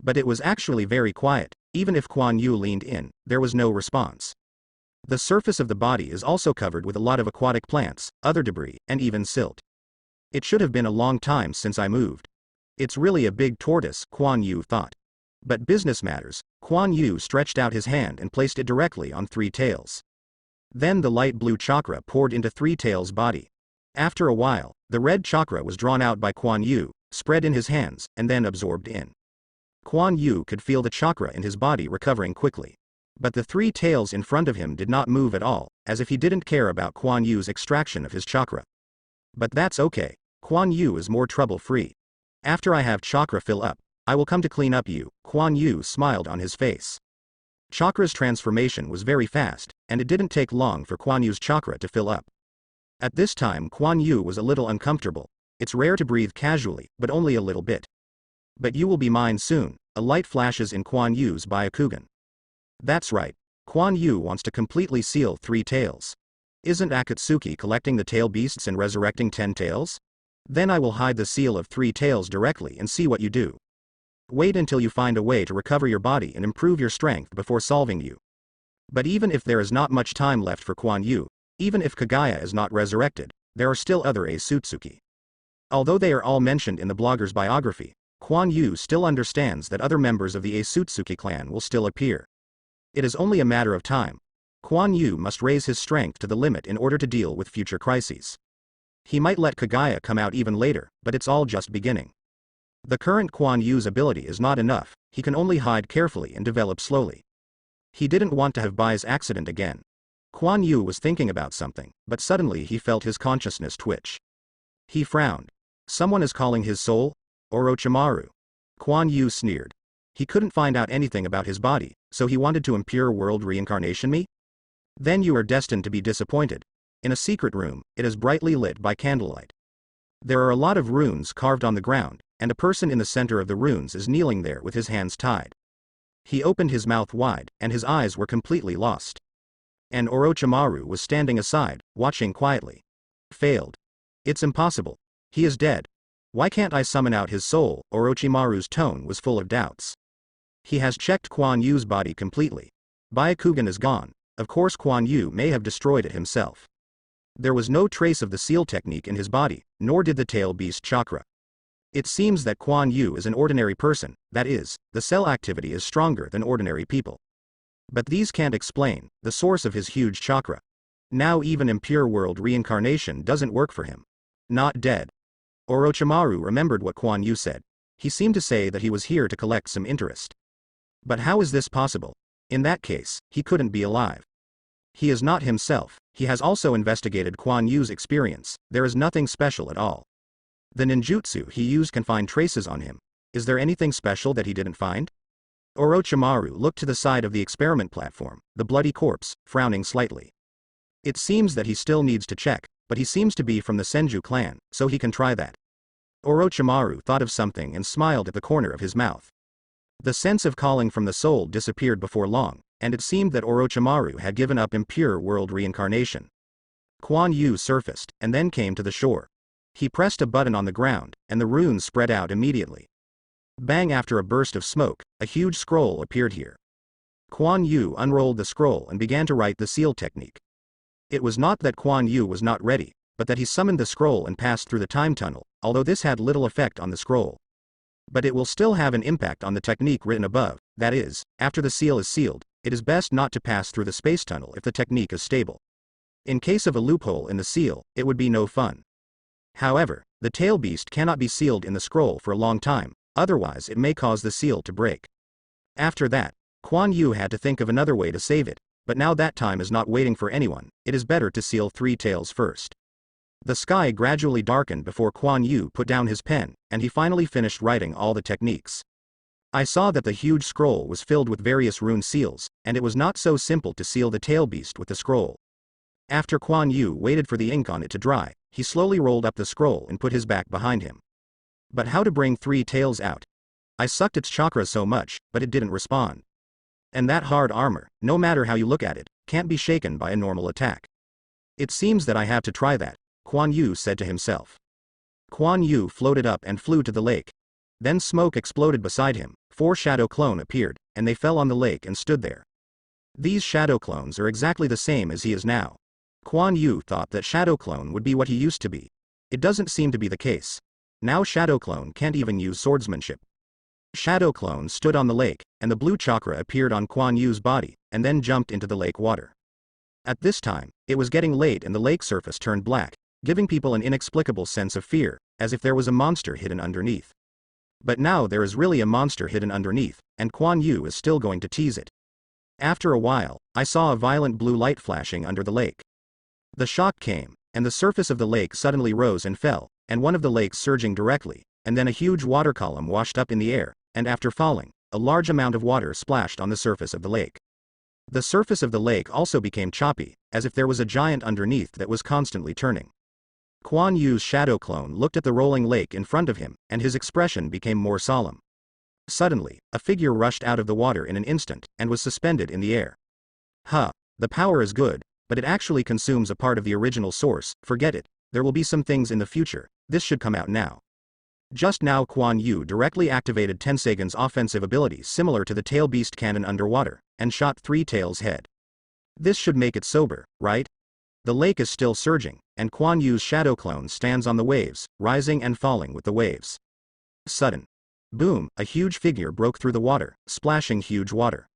But it was actually very quiet. Even if Kuan Yu leaned in, there was no response. The surface of the body is also covered with a lot of aquatic plants, other debris, and even silt. It should have been a long time since I moved. It's really a big tortoise, Kuan Yu thought. But business matters. Kuan Yu stretched out his hand and placed it directly on Three Tails. Then the light blue chakra poured into Three Tails' body. After a while, the red chakra was drawn out by Kuan Yu, spread in his hands, and then absorbed in. Kuan Yu could feel the chakra in his body recovering quickly. But the three tails in front of him did not move at all, as if he didn't care about Kuan Yu's extraction of his chakra. But that's okay. Kuan Yu is more trouble-free. After I have chakra fill up, I will come to clean up you. Kuan Yu smiled on his face. Chakra's transformation was very fast, and it didn't take long for Kuan Yu's chakra to fill up. At this time Kuan Yu was a little uncomfortable. It's rare to breathe casually, but only a little bit. But you will be mine soon. A light flashes in Kuan Yu's Byakugan. That's right. Kuan Yu wants to completely seal Three Tails. Isn't Akatsuki collecting the tail beasts and resurrecting 10 tails? Then I will hide the seal of Three Tails directly and see what you do. Wait until you find a way to recover your body and improve your strength before solving you. But even if there is not much time left for Kuan Yu, even if Kagaya is not resurrected, there are still other Atsutsuki. Although they are all mentioned in the blogger's biography, Kuan Yu still understands that other members of the Atsutsuki clan will still appear. It is only a matter of time. Kuan Yu must raise his strength to the limit in order to deal with future crises. He might let Kagaya come out even later, but it's all just beginning. The current Kuan Yu's ability is not enough, he can only hide carefully and develop slowly. He didn't want to have Bai's accident again. Kuan Yu was thinking about something, but suddenly he felt his consciousness twitch. He frowned. Someone is calling his soul? Orochimaru. Kuan Yu sneered. He couldn't find out anything about his body, so he wanted to impure world reincarnation me? Then you are destined to be disappointed. In a secret room, it is brightly lit by candlelight. There are a lot of runes carved on the ground, and a person in the center of the runes is kneeling there with his hands tied. He opened his mouth wide, and his eyes were completely lost. And Orochimaru was standing aside, watching quietly. Failed. It's impossible. He is dead. Why can't I summon out his soul? Orochimaru's tone was full of doubts. He has checked Kuan Yu's body completely. Byakugan is gone. Of course Kuan Yu may have destroyed it himself. There was no trace of the seal technique in his body, nor did the tail beast chakra. It seems that Kuan Yu is an ordinary person, that is, the cell activity is stronger than ordinary people. But these can't explain the source of his huge chakra. Now even impure world reincarnation doesn't work for him. Not dead. Orochimaru remembered what Kuan Yu said. He seemed to say that he was here to collect some interest. But how is this possible? In that case, he couldn't be alive. He is not himself. He has also investigated Kuan Yu's experience. There is nothing special at all. The ninjutsu he used can find traces on him. Is there anything special that he didn't find? Orochimaru looked to the side of the experiment platform, the bloody corpse, frowning slightly. It seems that he still needs to check, but he seems to be from the Senju clan, so he can try that. Orochimaru thought of something and smiled at the corner of his mouth. The sense of calling from the soul disappeared before long, and it seemed that Orochimaru had given up impure world reincarnation. Kuan Yu surfaced, and then came to the shore. He pressed a button on the ground, and the runes spread out immediately. Bang! After a burst of smoke, a huge scroll appeared here. Kuan Yu unrolled the scroll and began to write the seal technique. It was not that Kuan Yu was not ready, but that he summoned the scroll and passed through the time tunnel, although this had little effect on the scroll. But it will still have an impact on the technique written above, that is, after the seal is sealed, it is best not to pass through the space tunnel if the technique is stable. In case of a loophole in the seal, it would be no fun. However, the tail beast cannot be sealed in the scroll for a long time, otherwise it may cause the seal to break. After that, Kuan Yu had to think of another way to save it. but now that time is not waiting for anyone, it is better to seal Three Tails first. The sky gradually darkened before Kuan Yu put down his pen, and he finally finished writing all the techniques. I saw that the huge scroll was filled with various rune seals, and it was not so simple to seal the tail beast with the scroll. After Kuan Yu waited for the ink on it to dry, he slowly rolled up the scroll and put his back behind him. But how to bring Three Tails out? I sucked its chakra so much, but it didn't respond. And that hard armor, no matter how you look at it, can't be shaken by a normal attack. It seems that I have to try that, Kuan Yu said to himself. Kuan Yu floated up and flew to the lake. Then smoke exploded beside him, 4 shadow clone appeared, and they fell on the lake and stood there. These shadow clones are exactly the same as he is now. Kuan Yu thought that shadow clone would be what he used to be. It doesn't seem to be the case. Now shadow clone can't even use swordsmanship. Shadow clone stood on the lake, and the blue chakra appeared on Kuan Yu's body, and then jumped into the lake water. At this time, it was getting late and the lake surface turned black, giving people an inexplicable sense of fear, as if there was a monster hidden underneath. But now there is really a monster hidden underneath, and Kuan Yu is still going to tease it. After a while, I saw a violent blue light flashing under the lake. The shock came, and the surface of the lake suddenly rose and fell, and one of the lakes surging directly, and then a huge water column washed up in the air, and after falling, a large amount of water splashed on the surface of the lake. The surface of the lake also became choppy, as if there was a giant underneath that was constantly turning. Kuan Yu's shadow clone looked at the rolling lake in front of him, and his expression became more solemn. Suddenly, a figure rushed out of the water in an instant, and was suspended in the air. The power is good, but it actually consumes a part of the original source, forget it, there will be some things in the future, this should come out now. Just now Kuan Yu directly activated Tensegen's offensive abilities similar to the tail beast cannon underwater, and shot Three Tails' head. This should make it sober, right? The lake is still surging, and Kuan Yu's shadow clone stands on the waves, rising and falling with the waves. Sudden. Boom, a huge figure broke through the water, splashing huge water.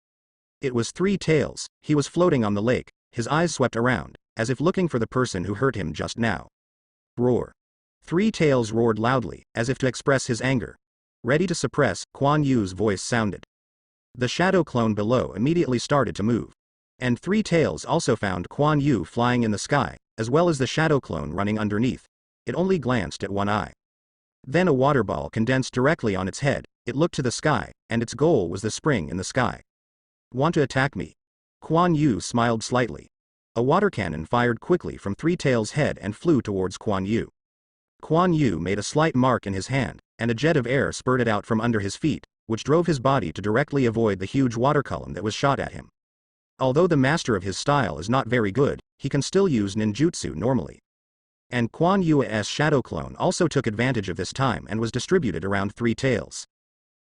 It was Three Tails, he was floating on the lake, his eyes swept around, as if looking for the person who hurt him just now. Roar. Three Tails roared loudly, as if to express his anger. Ready to suppress, Kuan Yu's voice sounded. The shadow clone below immediately started to move. And Three Tails also found Kuan Yu flying in the sky, as well as the shadow clone running underneath. It only glanced at one eye. Then a water ball condensed directly on its head, it looked to the sky, and its goal was the spring in the sky. Want to attack me? Kuan Yu smiled slightly. A water cannon fired quickly from Three Tails' head and flew towards Kuan Yu. Kuan Yu made a slight mark in his hand, and a jet of air spurted out from under his feet, which drove his body to directly avoid the huge water column that was shot at him. Although the master of his style is not very good, he can still use ninjutsu normally. And Kuan Yu's shadow clone also took advantage of this time and was distributed around Three Tails.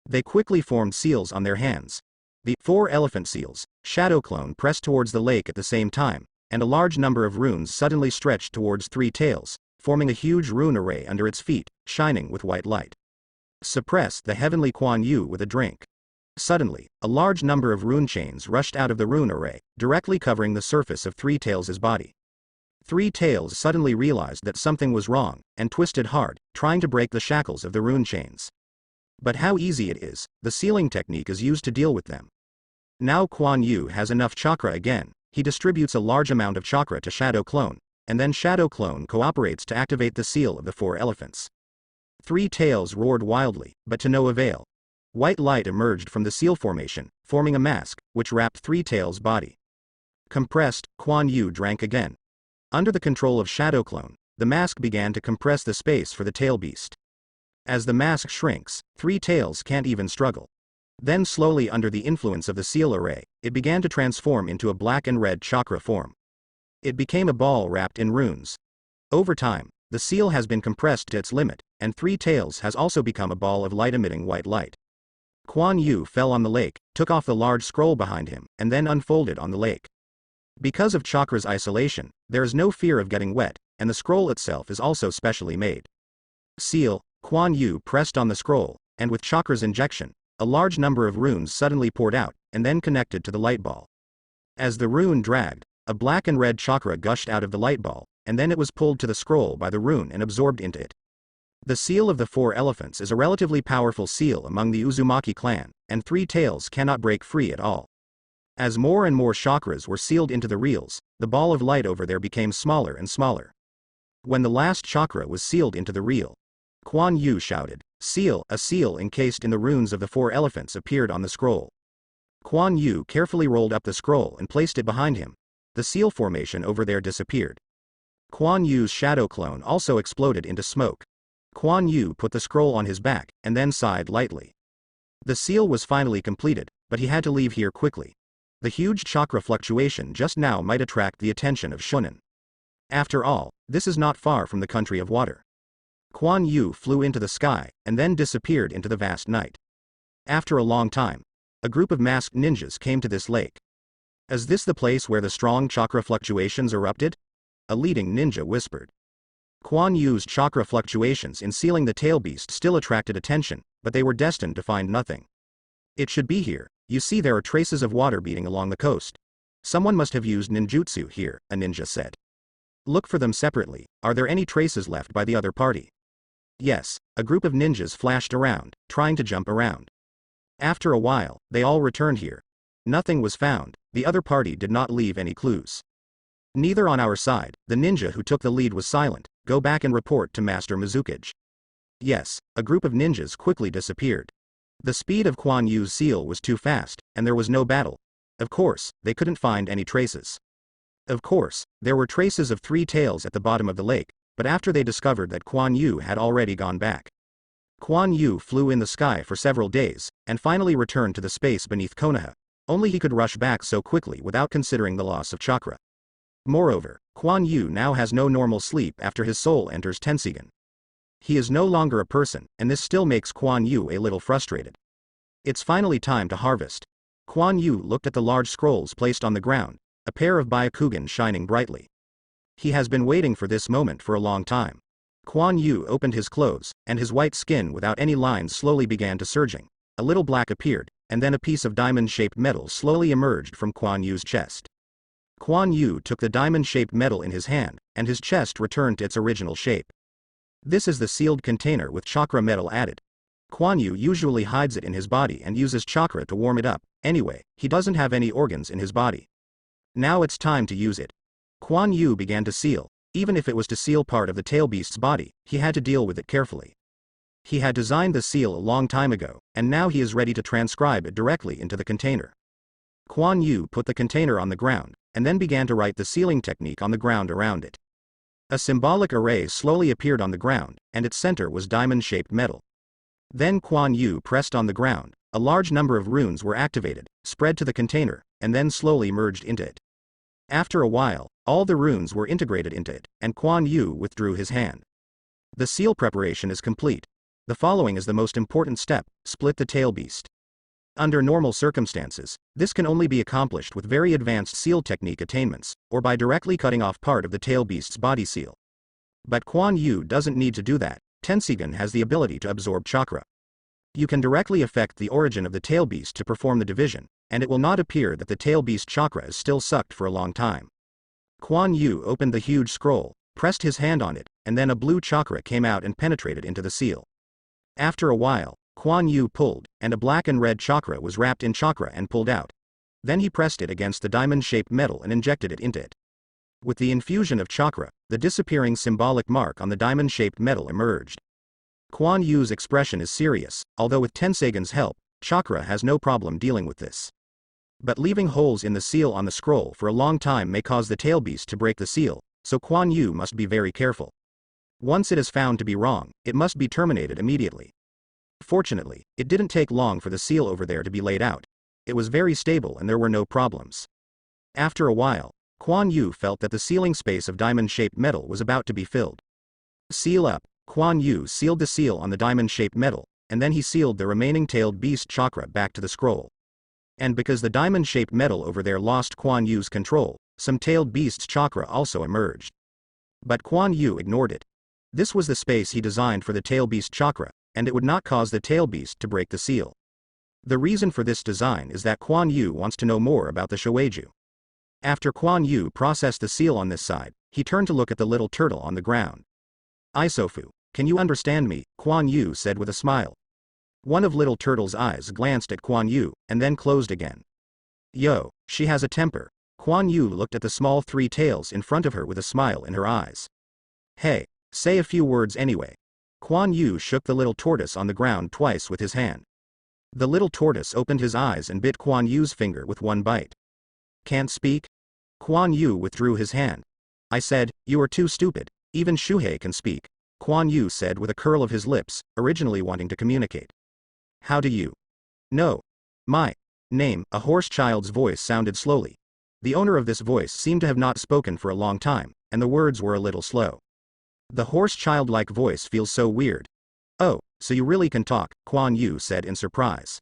They quickly formed seals on their hands. The 4 elephant seals, shadow clone pressed towards the lake at the same time, and a large number of runes suddenly stretched towards Three Tails, forming a huge rune array under its feet, shining with white light. Suppress the heavenly Kuan Yu with a drink. Suddenly, a large number of rune chains rushed out of the rune array, directly covering the surface of Three Tails' body. Three Tails suddenly realized that something was wrong, and twisted hard, trying to break the shackles of the rune chains. But how easy it is, the sealing technique is used to deal with them. Now Kuan Yu has enough chakra again, he distributes a large amount of chakra to Shadow Clone, and then Shadow Clone cooperates to activate the seal of the 4 elephants. Three Tails roared wildly, but to no avail. White light emerged from the seal formation, forming a mask, which wrapped Three Tails' body. Compressed, Kuan Yu drank again. Under the control of Shadow Clone, the mask began to compress the space for the tail beast. As the mask shrinks, Three Tails can't even struggle. Then slowly under the influence of the seal array, it began to transform into a black and red chakra form. It became a ball wrapped in runes. Over time, the seal has been compressed to its limit, and Three Tails has also become a ball of light-emitting white light. Kuan Yu fell on the lake, took off the large scroll behind him, and then unfolded on the lake. Because of chakra's isolation, there is no fear of getting wet, and the scroll itself is also specially made. Seal, Kuan Yu pressed on the scroll, and with chakra's injection, a large number of runes suddenly poured out, and then connected to the light ball. As the rune dragged, a black and red chakra gushed out of the light ball, and then it was pulled to the scroll by the rune and absorbed into it. The seal of the 4 elephants is a relatively powerful seal among the Uzumaki clan, and Three Tails cannot break free at all. As more and more chakras were sealed into the reels, the ball of light over there became smaller and smaller. When the last chakra was sealed into the reel, Kuan Yu shouted, "Seal!" A seal encased in the runes of the 4 elephants appeared on the scroll. Kuan Yu carefully rolled up the scroll and placed it behind him. The seal formation over there disappeared. Kuan Yu's shadow clone also exploded into smoke. Kuan Yu put the scroll on his back, and then sighed lightly. The seal was finally completed, but he had to leave here quickly. The huge chakra fluctuation just now might attract the attention of Shunan. After all, this is not far from the country of water. Kuan Yu flew into the sky, and then disappeared into the vast night. After a long time, a group of masked ninjas came to this lake. Is this the place where the strong chakra fluctuations erupted? A leading ninja whispered. Kuan Yu's chakra fluctuations in sealing the tail beast still attracted attention, but they were destined to find nothing. It should be here. You see, there are traces of water beating along the coast. Someone must have used ninjutsu here, a ninja said. Look for them separately. Are there any traces left by the other party? Yes, a group of ninjas flashed around, trying to jump around. After a while, they all returned here. Nothing was found. The other party did not leave any clues. Neither on our side. The ninja who took the lead was silent. Go back and report to Master Mizukage. Yes, a group of ninjas quickly disappeared. The speed of Kuan Yu's seal was too fast, and there was no battle. Of course, they couldn't find any traces. Of course, there were traces of 3 tails at the bottom of the lake, but after they discovered that Kuan Yu had already gone back. Kuan Yu flew in the sky for several days, and finally returned to the space beneath Konoha. Only he could rush back so quickly without considering the loss of chakra. Moreover, Kuan Yu now has no normal sleep after his soul enters Tensigan. He is no longer a person, and this still makes Kuan Yu a little frustrated. It's finally time to harvest. Kuan Yu looked at the large scrolls placed on the ground, a pair of Byakugan shining brightly. He has been waiting for this moment for a long time. Kuan Yu opened his clothes, and his white skin without any lines slowly began to surging. A little black appeared, and then a piece of diamond-shaped metal slowly emerged from Kuan Yu's chest. Kuan Yu took the diamond-shaped metal in his hand, and his chest returned to its original shape. This is the sealed container with chakra metal added. Kuan Yu usually hides it in his body and uses chakra to warm it up. Anyway, he doesn't have any organs in his body. Now it's time to use it. Kuan Yu began to seal. Even if it was to seal part of the tail beast's body, he had to deal with it carefully. He had designed the seal a long time ago, and now he is ready to transcribe it directly into the container. Kuan Yu put the container on the ground, and then began to write the sealing technique on the ground around it. A symbolic array slowly appeared on the ground, and its center was diamond-shaped metal. Then Kuan Yu pressed on the ground, a large number of runes were activated, spread to the container, and then slowly merged into it. After a while, all the runes were integrated into it, and Kuan Yu withdrew his hand. The seal preparation is complete. The following is the most important step: split the tail beast. Under normal circumstances, this can only be accomplished with very advanced seal technique attainments, or by directly cutting off part of the tail beast's body seal. But Kuan Yu doesn't need to do that. Tensigan has the ability to absorb chakra. You can directly affect the origin of the tail beast to perform the division, and it will not appear that the tail beast chakra is still sucked for a long time. Kuan Yu opened the huge scroll, pressed his hand on it, and then a blue chakra came out and penetrated into the seal. After a while, Kuan Yu pulled, and a black and red chakra was wrapped in chakra and pulled out. Then he pressed it against the diamond-shaped metal and injected it into it. With the infusion of chakra, the disappearing symbolic mark on the diamond-shaped metal emerged. Kuan Yu's expression is serious, although with Tensagan's help, chakra has no problem dealing with this. But leaving holes in the seal on the scroll for a long time may cause the tail beast to break the seal, so Kuan Yu must be very careful. Once it is found to be wrong, it must be terminated immediately. Fortunately, it didn't take long for the seal over there to be laid out. It was very stable and there were no problems. After a while, Kuan Yu felt that the sealing space of diamond-shaped metal was about to be filled. Seal up. Kuan Yu sealed the seal on the diamond-shaped metal, and then he sealed the remaining tailed beast chakra back to the scroll. And because the diamond-shaped metal over there lost Kuan Yu's control, some tailed beast's chakra also emerged. But Kuan Yu ignored it. This was the space he designed for the tail beast chakra, and it would not cause the tail beast to break the seal. The reason for this design is that Kuan Yu wants to know more about the Shoeiju. After Kuan Yu processed the seal on this side, he turned to look at the little turtle on the ground. "Isofu, can you understand me?" Kuan Yu said with a smile. One of little turtle's eyes glanced at Kuan Yu, and then closed again. Yo, she has a temper. Kuan Yu looked at the small three tails in front of her with a smile in her eyes. Hey, say a few words anyway. Kuan Yu shook the little tortoise on the ground twice with his hand. The little tortoise opened his eyes and bit Kuan Yu's finger with one bite. Can't speak? Kuan Yu withdrew his hand. I said, you are too stupid. Even Shuhei can speak, Kuan Yu said with a curl of his lips, originally wanting to communicate. How do you know my name? A hoarse child's voice sounded slowly. The owner of this voice seemed to have not spoken for a long time, and the words were a little slow. The hoarse childlike voice feels so weird. Oh, so you really can talk, Kuan Yu said in surprise.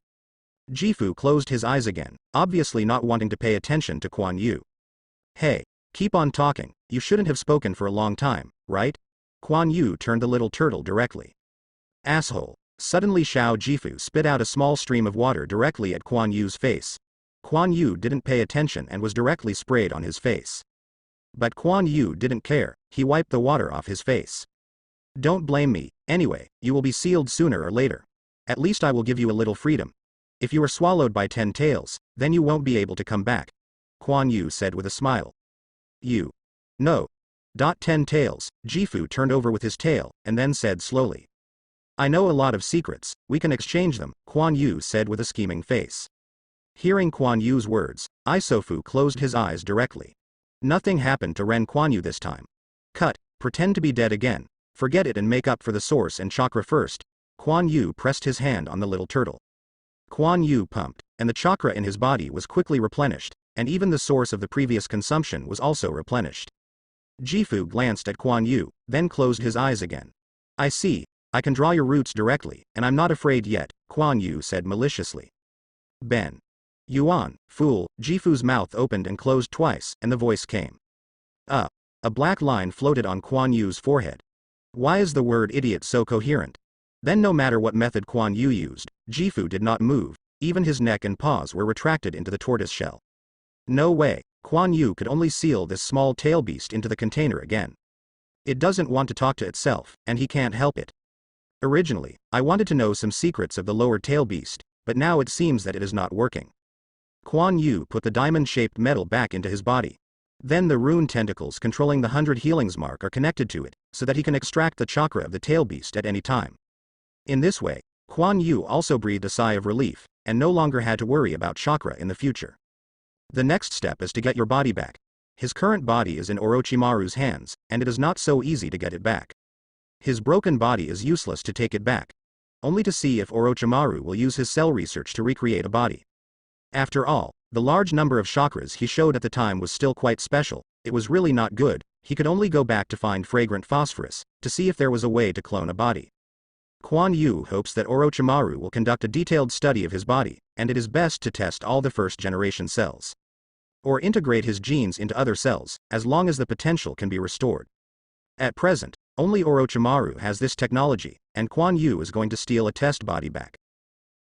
Jifu closed his eyes again, obviously not wanting to pay attention to Kuan Yu. Hey, keep on talking, you shouldn't have spoken for a long time, right? Kuan Yu turned the little turtle directly. Asshole. Suddenly Xiao Jifu spit out a small stream of water directly at Kuan Yu's face. Kuan Yu didn't pay attention and was directly sprayed on his face. But Kuan Yu didn't care, he wiped the water off his face. Don't blame me, anyway, you will be sealed sooner or later. At least I will give you a little freedom. If you are swallowed by 10 tails, then you won't be able to come back, Kuan Yu said with a smile. You. No. 10 tails, Jifu turned over with his tail, and then said slowly. I know a lot of secrets, we can exchange them, Kuan Yu said with a scheming face. Hearing Kuan Yu's words, Isofu closed his eyes directly. Nothing happened to Ren Kuan Yu this time. Cut, pretend to be dead again, forget it and make up for the source and chakra first. Kuan Yu pressed his hand on the little turtle. Kuan Yu pumped, and the chakra in his body was quickly replenished, and even the source of the previous consumption was also replenished. Jifu glanced at Kuan Yu, then closed his eyes again. I see, I can draw your roots directly, and I'm not afraid yet, Kuan Yu said maliciously. Ben. Yuan, fool, Jifu's mouth opened and closed twice, and the voice came. A black line floated on Kuan Yu's forehead. Why is the word idiot so coherent? Then no matter what method Kuan Yu used, Jifu did not move, even his neck and paws were retracted into the tortoise shell. No way, Kuan Yu could only seal this small tail beast into the container again. It doesn't want to talk to itself, and he can't help it. Originally, I wanted to know some secrets of the lower tail beast, but now it seems that it is not working. Kuan Yu put the diamond-shaped metal back into his body. Then the rune tentacles controlling the 100 healings mark are connected to it, so that he can extract the chakra of the tail beast at any time. In this way, Kuan Yu also breathed a sigh of relief, and no longer had to worry about chakra in the future. The next step is to get your body back. His current body is in Orochimaru's hands, and it is not so easy to get it back. His broken body is useless to take it back. Only to see if Orochimaru will use his cell research to recreate a body. After all, the large number of chakras he showed at the time was still quite special, it was really not good, he could only go back to find fragrant phosphorus, to see if there was a way to clone a body. Kuan Yu hopes that Orochimaru will conduct a detailed study of his body, and it is best to test all the first-generation cells. Or integrate his genes into other cells, as long as the potential can be restored. At present, only Orochimaru has this technology, and Kuan Yu is going to steal a test body back.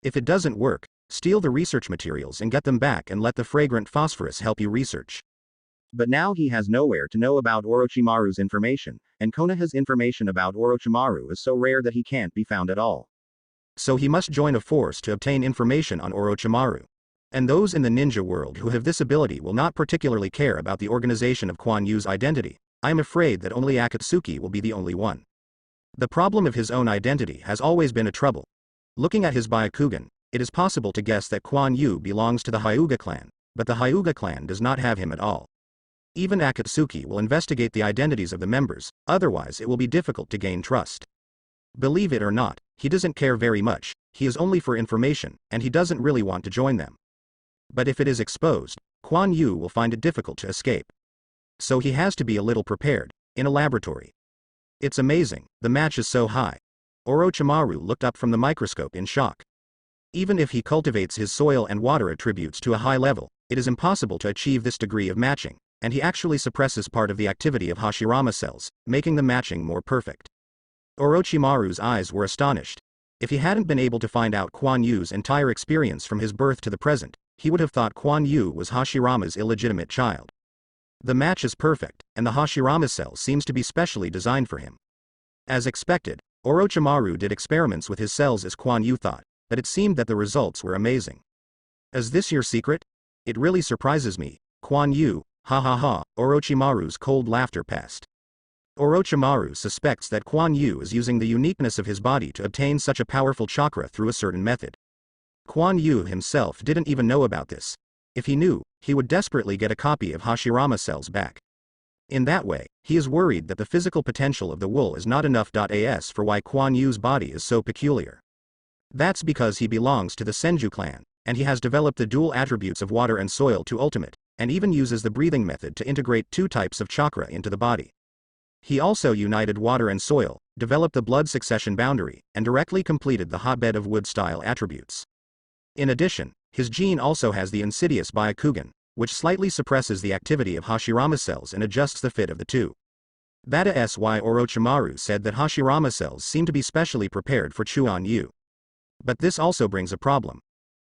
If it doesn't work, steal the research materials and get them back and let the fragrant phosphorus help you research. But now he has nowhere to know about Orochimaru's information, and Konoha's information about Orochimaru is so rare that he can't be found at all. So he must join a force to obtain information on Orochimaru. And those in the ninja world who have this ability will not particularly care about the organization of Kuan Yu's identity. I am afraid that only Akatsuki will be the only one. The problem of his own identity has always been a trouble. Looking at his Byakugan, it is possible to guess that Kuan Yu belongs to the Hyuga clan, but the Hyuga clan does not have him at all. Even Akatsuki will investigate the identities of the members, otherwise it will be difficult to gain trust. Believe it or not, he doesn't care very much, he is only for information, and he doesn't really want to join them. But if it is exposed, Kuan Yu will find it difficult to escape. So he has to be a little prepared, in a laboratory. It's amazing, the match is so high. Orochimaru looked up from the microscope in shock. Even if he cultivates his soil and water attributes to a high level, it is impossible to achieve this degree of matching, and he actually suppresses part of the activity of Hashirama cells, making the matching more perfect. Orochimaru's eyes were astonished. If he hadn't been able to find out Kuan Yu's entire experience from his birth to the present, he would have thought Kuan Yu was Hashirama's illegitimate child. The match is perfect, and the Hashirama cell seems to be specially designed for him. As expected, Orochimaru did experiments with his cells as Kuan Yu thought, but it seemed that the results were amazing. Is this your secret? It really surprises me, Kuan Yu, ha ha ha, Orochimaru's cold laughter passed. Orochimaru suspects that Kuan Yu is using the uniqueness of his body to obtain such a powerful chakra through a certain method. Kuan Yu himself didn't even know about this. If he knew, he would desperately get a copy of Hashirama cells back. In that way, he is worried that the physical potential of the wool is not enough. As for why Kuan Yu's body is so peculiar. That's because he belongs to the Senju clan, and he has developed the dual attributes of water and soil to ultimate, and even uses the breathing method to integrate two types of chakra into the body. He also united water and soil, developed the blood succession boundary, and directly completed the hotbed of wood style attributes. In addition, his gene also has the insidious Byakugan, which slightly suppresses the activity of Hashirama cells and adjusts the fit of the two. That's why Orochimaru said that Hashirama cells seem to be specially prepared for Kuan Yu. But this also brings a problem.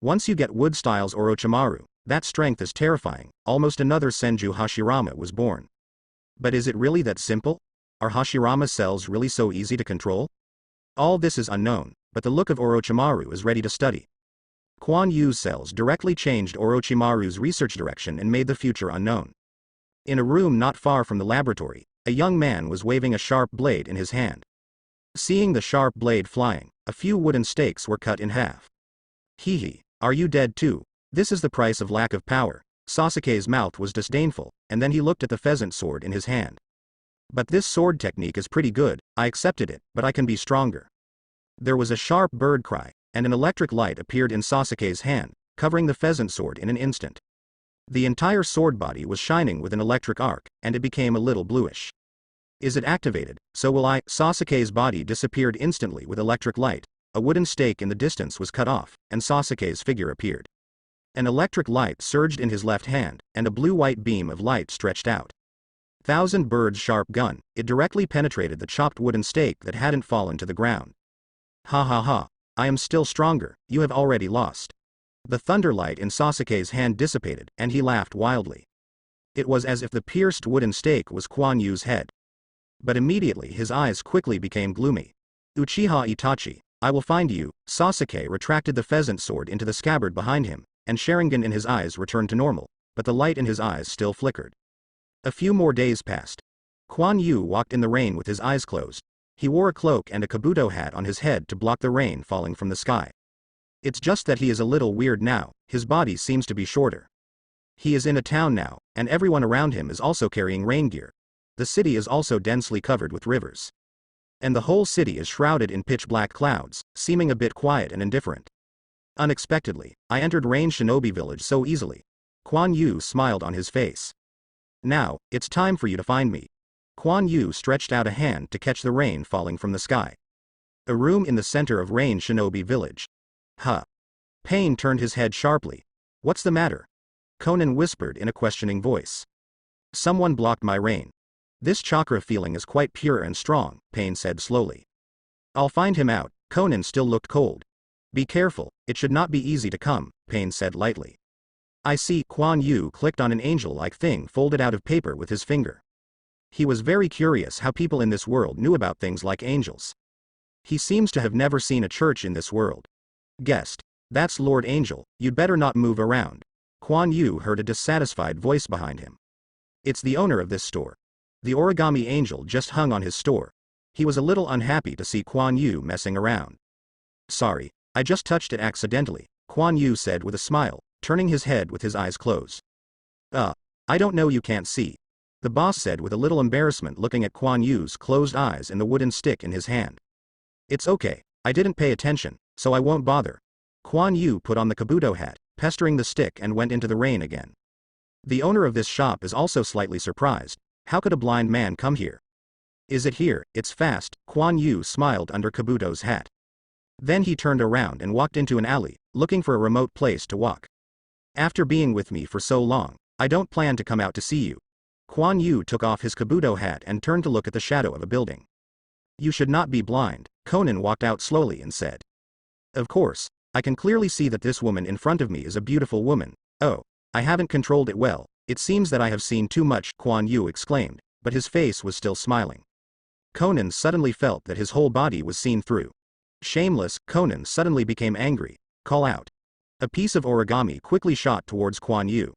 Once you get wood styles Orochimaru, that strength is terrifying, almost another Senju Hashirama was born. But is it really that simple? Are Hashirama cells really so easy to control? All this is unknown, but the look of Orochimaru is ready to study. Kuan Yu's cells directly changed Orochimaru's research direction and made the future unknown. In a room not far from the laboratory, a young man was waving a sharp blade in his hand. Seeing the sharp blade flying, a few wooden stakes were cut in half. Hee, are you dead too? This is the price of lack of power. Sasuke's mouth was disdainful, and then he looked at the pheasant sword in his hand. But this sword technique is pretty good, I accepted it, but I can be stronger. There was a sharp bird cry, and an electric light appeared in Sasuke's hand, covering the pheasant sword in an instant. The entire sword body was shining with an electric arc, and it became a little bluish. Is it activated? So will I. Sasuke's body disappeared instantly with electric light, a wooden stake in the distance was cut off, and Sasuke's figure appeared. An electric light surged in his left hand, and a blue-white beam of light stretched out. Thousand Bird's sharp gun, it directly penetrated the chopped wooden stake that hadn't fallen to the ground. Ha ha ha, I am still stronger, you have already lost. The thunder light in Sasuke's hand dissipated, and he laughed wildly. It was as if the pierced wooden stake was Kuan Yu's head. But immediately his eyes quickly became gloomy. Uchiha Itachi, I will find you. Sasuke retracted the pheasant sword into the scabbard behind him, and Sharingan in his eyes returned to normal, but the light in his eyes still flickered. A few more days passed. Kuan Yu walked in the rain with his eyes closed. He wore a cloak and a kabuto hat on his head to block the rain falling from the sky. It's just that he is a little weird now, his body seems to be shorter. He is in a town now, and everyone around him is also carrying rain gear. The city is also densely covered with rivers. And the whole city is shrouded in pitch-black clouds, seeming a bit quiet and indifferent. Unexpectedly, I entered Rain Shinobi Village so easily. Kuan Yu smiled on his face. Now, it's time for you to find me. Kuan Yu stretched out a hand to catch the rain falling from the sky. A room in the center of Rain Shinobi Village. Huh. Pain turned his head sharply. What's the matter? Conan whispered in a questioning voice. Someone blocked my rain. This chakra feeling is quite pure and strong, Pain said slowly. I'll find him out. Conan still looked cold. Be careful, it should not be easy to come, Pain said lightly. I see. Kuan Yu clicked on an angel-like thing folded out of paper with his finger. He was very curious how people in this world knew about things like angels. He seems to have never seen a church in this world. Guest. That's Lord Angel, you'd better not move around. Kuan Yu heard a dissatisfied voice behind him. It's the owner of this store. The origami angel just hung on his store. He was a little unhappy to see Kuan Yu messing around. Sorry, I just touched it accidentally, Kuan Yu said with a smile, turning his head with his eyes closed. I don't know, you can't see. The boss said with a little embarrassment, looking at Kuan Yu's closed eyes and the wooden stick in his hand. It's okay, I didn't pay attention, so I won't bother. Kuan Yu put on the kabuto hat, pestering the stick, and went into the rain again. The owner of this shop is also slightly surprised. How could a blind man come here? Is it here? It's fast, Kuan Yu smiled under Kabuto's hat. Then he turned around and walked into an alley, looking for a remote place to walk. After being with me for so long, I don't plan to come out to see you. Kuan Yu took off his Kabuto hat and turned to look at the shadow of a building. You should not be blind, Conan walked out slowly and said. Of course, I can clearly see that this woman in front of me is a beautiful woman. Oh, I haven't controlled it well. It seems that I have seen too much, Kuan Yu exclaimed, but his face was still smiling. Conan suddenly felt that his whole body was seen through. Shameless, Conan suddenly became angry. Call out. A piece of origami quickly shot towards Kuan Yu.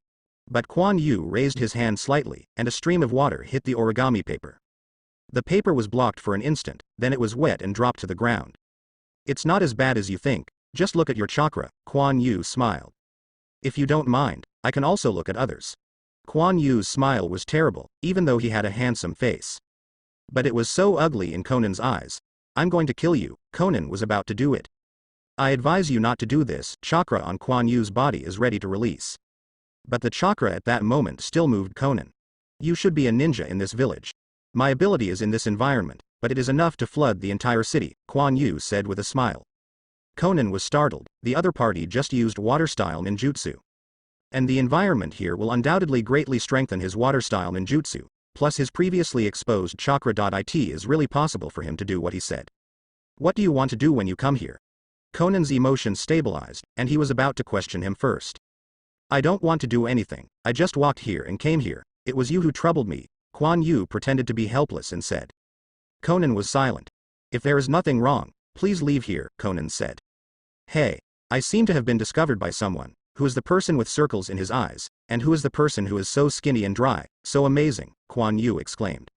But Kuan Yu raised his hand slightly, and a stream of water hit the origami paper. The paper was blocked for an instant, then it was wet and dropped to the ground. It's not as bad as you think, just look at your chakra, Kuan Yu smiled. If you don't mind, I can also look at others. Kuan Yu's smile was terrible, even though he had a handsome face. But it was so ugly in Conan's eyes. I'm going to kill you, Conan was about to do it. I advise you not to do this, chakra on Kuan Yu's body is ready to release. But the chakra at that moment still moved Conan. You should be a ninja in this village. My ability is in this environment, but it is enough to flood the entire city, Kuan Yu said with a smile. Conan was startled, the other party just used water-style ninjutsu. And the environment here will undoubtedly greatly strengthen his water-style ninjutsu, plus his previously exposed chakra.it is really possible for him to do what he said. What do you want to do when you come here? Conan's emotions stabilized, and he was about to question him first. I don't want to do anything, I just walked here and came here, it was you who troubled me, Kuan Yu pretended to be helpless and said. Conan was silent. If there is nothing wrong, please leave here, Conan said. Hey, I seem to have been discovered by someone. Who is the person with circles in his eyes, and who is the person who is so skinny and dry, so amazing, Kuan Yu exclaimed.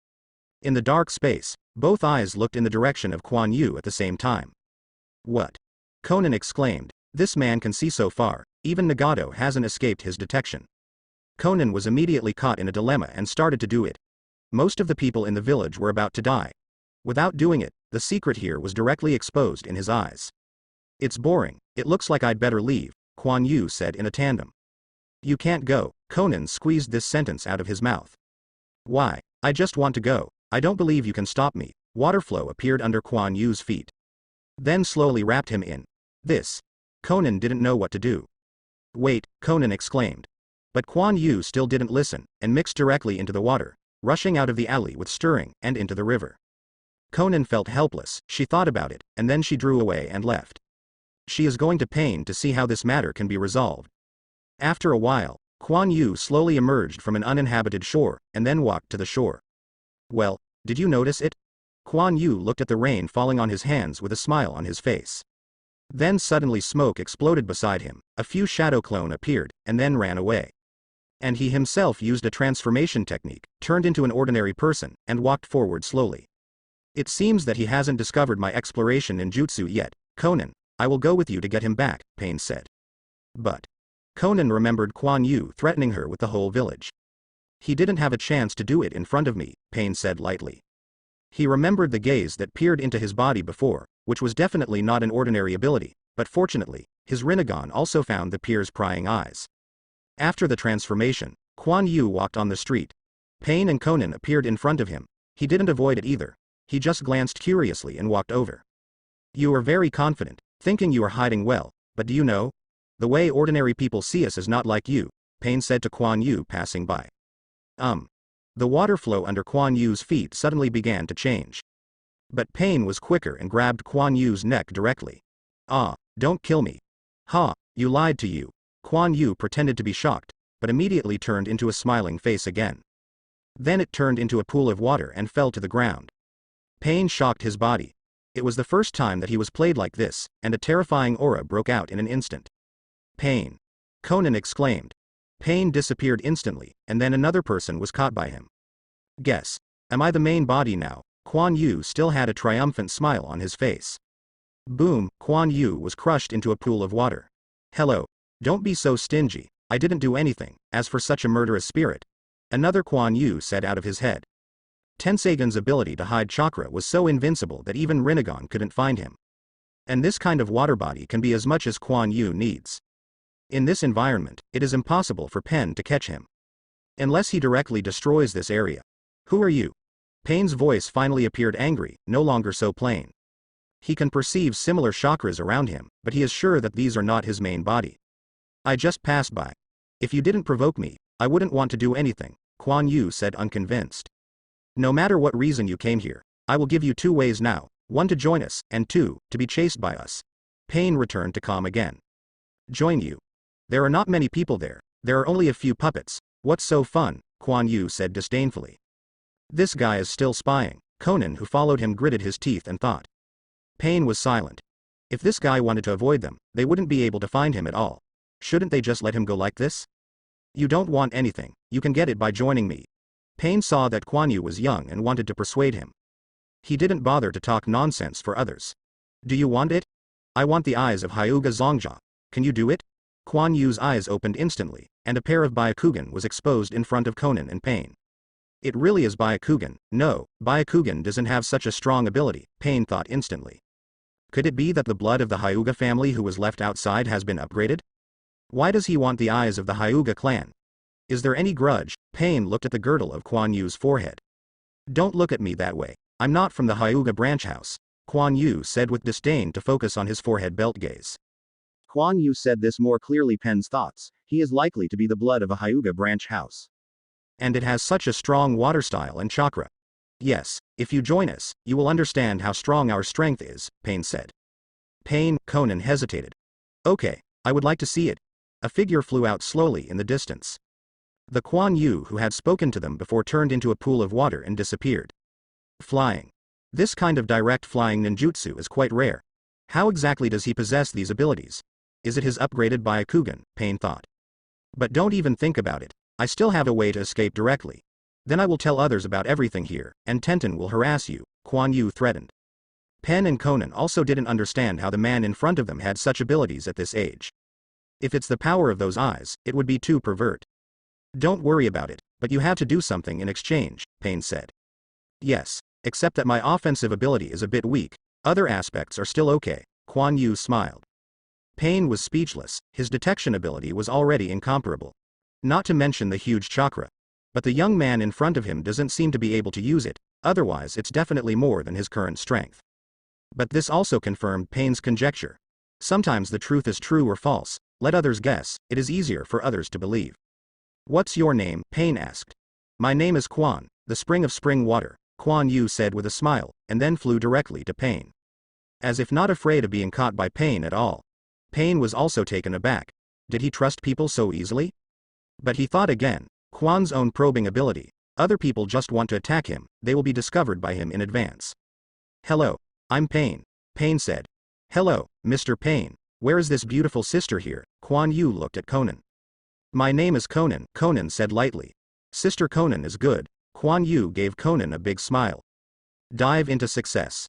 In the dark space, both eyes looked in the direction of Kuan Yu at the same time. What? Conan exclaimed, this man can see so far, even Nagato hasn't escaped his detection. Conan was immediately caught in a dilemma and started to do it. Most of the people in the village were about to die. Without doing it, the secret here was directly exposed in his eyes. It's boring, it looks like I'd better leave, Kuan Yu said in a tandem. You can't go, Conan squeezed this sentence out of his mouth. Why? I just want to go, I don't believe you can stop me. Water flow appeared under Kuan Yu's feet. Then slowly wrapped him in. This. Conan didn't know what to do. Wait, Conan exclaimed. But Kuan Yu still didn't listen, and mixed directly into the water, rushing out of the alley with stirring, and into the river. Conan felt helpless, she thought about it, and then she drew away and left. She is going to Pain to see how this matter can be resolved. After a while, Kuan Yu slowly emerged from an uninhabited shore, and then walked to the shore. Well, did you notice it? Kuan Yu looked at the rain falling on his hands with a smile on his face. Then suddenly smoke exploded beside him, a few shadow clone appeared, and then ran away. And he himself used a transformation technique, turned into an ordinary person, and walked forward slowly. It seems that he hasn't discovered my exploration ninjutsu yet, Conan. I will go with you to get him back, Pain said. But Conan remembered Kuan Yu threatening her with the whole village. He didn't have a chance to do it in front of me, Pain said lightly. He remembered the gaze that peered into his body before, which was definitely not an ordinary ability, but fortunately, his Rinnegan also found the peer's prying eyes. After the transformation, Kuan Yu walked on the street. Pain and Conan appeared in front of him. He didn't avoid it either. He just glanced curiously and walked over. You are very confident, thinking you are hiding well, but do you know? The way ordinary people see us is not like you, Pain said to Kuan Yu passing by. The water flow under Kuan Yu's feet suddenly began to change. But Pain was quicker and grabbed Kuan Yu's neck directly. Ah, don't kill me. Ha, you lied to you. Kuan Yu pretended to be shocked, but immediately turned into a smiling face again. Then it turned into a pool of water and fell to the ground. Pain shocked his body. It was the first time that he was played like this, and a terrifying aura broke out in an instant. Pain! Conan exclaimed. Pain disappeared instantly, and then another person was caught by him. Guess. Am I the main body now? Kuan Yu still had a triumphant smile on his face. Boom, Kuan Yu was crushed into a pool of water. Hello. Don't be so stingy, I didn't do anything, as for such a murderous spirit. Another Kuan Yu said out of his head. Tensagan's ability to hide chakra was so invincible that even Rinnegan couldn't find him. And this kind of water body can be as much as Kuan Yu needs. In this environment, it is impossible for Pen to catch him. Unless he directly destroys this area. Who are you? Pain's voice finally appeared angry, no longer so plain. He can perceive similar chakras around him, but he is sure that these are not his main body. I just passed by. If you didn't provoke me, I wouldn't want to do anything, Kuan Yu said unconvinced. No matter what reason you came here, I will give you 2 ways now, 1 to join us, and 2, to be chased by us. Pain returned to calm again. Join you. There are not many people there are only a few puppets. What's so fun, Kuan Yu said disdainfully. This guy is still spying, Conan who followed him gritted his teeth and thought. Pain was silent. If this guy wanted to avoid them, they wouldn't be able to find him at all. Shouldn't they just let him go like this? You don't want anything, you can get it by joining me. Pain saw that Kuan Yu was young and wanted to persuade him. He didn't bother to talk nonsense for others. Do you want it? I want the eyes of Hyuga Zongjia. Can you do it? Kuan Yu's eyes opened instantly, and a pair of Byakugan was exposed in front of Conan and Pain. It really is Byakugan. No, Byakugan doesn't have such a strong ability, Pain thought instantly. Could it be that the blood of the Hyuga family who was left outside has been upgraded? Why does he want the eyes of the Hyuga clan? Is there any grudge? Pain looked at the girdle of Kuan Yu's forehead. Don't look at me that way. I'm not from the Hyuga branch house, Kuan Yu said with disdain to focus on his forehead belt gaze. Kuan Yu said this more clearly Pen's thoughts. He is likely to be the blood of a Hyuga branch house. And it has such a strong water style and chakra. Yes, if you join us, you will understand how strong our strength is, Pain said. Conan hesitated. Okay, I would like to see it. A figure flew out slowly in the distance. The Kuan Yu who had spoken to them before turned into a pool of water and disappeared. Flying. This kind of direct flying ninjutsu is quite rare. How exactly does he possess these abilities? Is it his upgraded Byakugan? Pain thought. But don't even think about it. I still have a way to escape directly. Then I will tell others about everything here, and Tenten will harass you, Kuan Yu threatened. Pen and Conan also didn't understand how the man in front of them had such abilities at this age. If it's the power of those eyes, it would be too pervert. Don't worry about it, but you have to do something in exchange, Pain said. Yes, except that my offensive ability is a bit weak, other aspects are still okay, Kuan Yu smiled. Pain was speechless, his detection ability was already incomparable. Not to mention the huge chakra. But the young man in front of him doesn't seem to be able to use it, otherwise it's definitely more than his current strength. But this also confirmed Pain's conjecture. Sometimes the truth is true or false, let others guess, it is easier for others to believe. What's your name? Pain asked. My name is Quan, the spring of spring water, Kuan Yu said with a smile, and then flew directly to Pain. As if not afraid of being caught by Pain at all. Pain was also taken aback. Did he trust people so easily? But he thought again, Quan's own probing ability. Other people just want to attack him, they will be discovered by him in advance. Hello, I'm Pain, Pain said. Hello, Mr. Pain, where is this beautiful sister here? Kuan Yu looked at Conan. My name is Conan, Conan said lightly. Sister Conan is good, Kuan Yu gave Conan a big smile. Dive into success.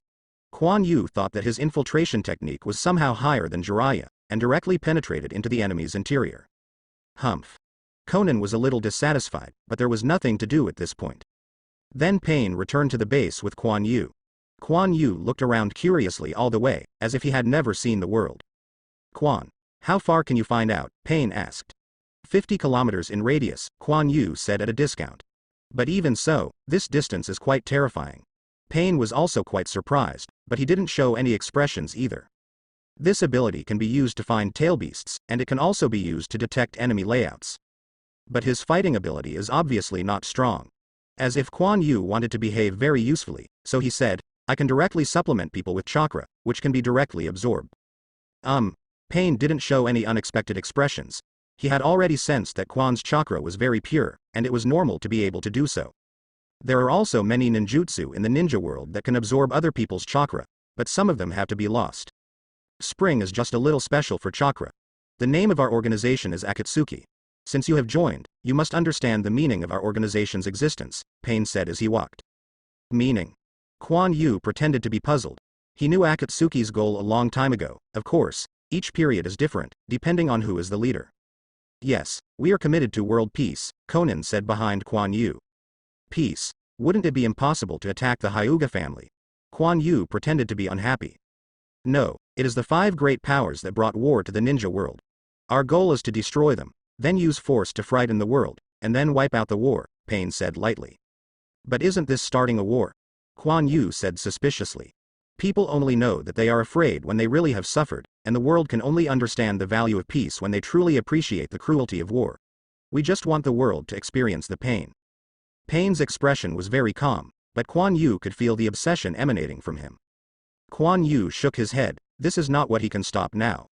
Kuan Yu thought that his infiltration technique was somehow higher than Jiraiya, and directly penetrated into the enemy's interior. Humph. Conan was a little dissatisfied, but there was nothing to do at this point. Then Pain returned to the base with Kuan Yu. Kuan Yu looked around curiously all the way, as if he had never seen the world. Quan, how far can you find out? Pain asked. 50 kilometers in radius, Kuan Yu said at a discount. But even so, this distance is quite terrifying. Pain was also quite surprised, but he didn't show any expressions either. This ability can be used to find tailbeasts, and it can also be used to detect enemy layouts. But his fighting ability is obviously not strong. As if Kuan Yu wanted to behave very usefully, so he said, I can directly supplement people with chakra, which can be directly absorbed. Pain didn't show any unexpected expressions. He had already sensed that Quan's chakra was very pure, and it was normal to be able to do so. There are also many ninjutsu in the ninja world that can absorb other people's chakra, but some of them have to be lost. Spring is just a little special for chakra. The name of our organization is Akatsuki. Since you have joined, you must understand the meaning of our organization's existence, Pain said as he walked. Meaning? Kuan Yu pretended to be puzzled. He knew Akatsuki's goal a long time ago, of course, each period is different, depending on who is the leader. Yes, we are committed to world peace, Conan said behind Kuan Yu. Peace? Wouldn't it be impossible to attack the Hyuga family? Kuan Yu pretended to be unhappy. No, it is the 5 great powers that brought war to the ninja world. Our goal is to destroy them, then use force to frighten the world, and then wipe out the war, Pain said lightly. But isn't this starting a war? Kuan Yu said suspiciously. People only know that they are afraid when they really have suffered, and the world can only understand the value of peace when they truly appreciate the cruelty of war. We just want the world to experience the pain. Pain's expression was very calm, but Kuan Yu could feel the obsession emanating from him. Kuan Yu shook his head, this is not what he can stop now.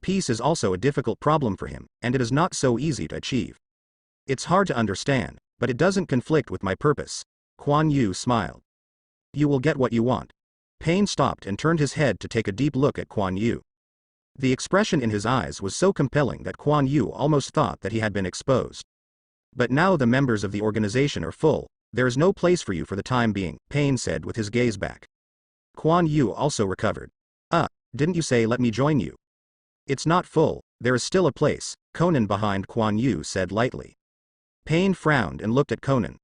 Peace is also a difficult problem for him, and it is not so easy to achieve. It's hard to understand, but it doesn't conflict with my purpose. Kuan Yu smiled. You will get what you want. Pain stopped and turned his head to take a deep look at Kuan Yu. The expression in his eyes was so compelling that Kuan Yu almost thought that he had been exposed. But now the members of the organization are full, there is no place for you for the time being, Pain said with his gaze back. Kuan Yu also recovered. Didn't you say let me join you? It's not full, there is still a place, Conan behind Kuan Yu said lightly. Pain frowned and looked at Conan.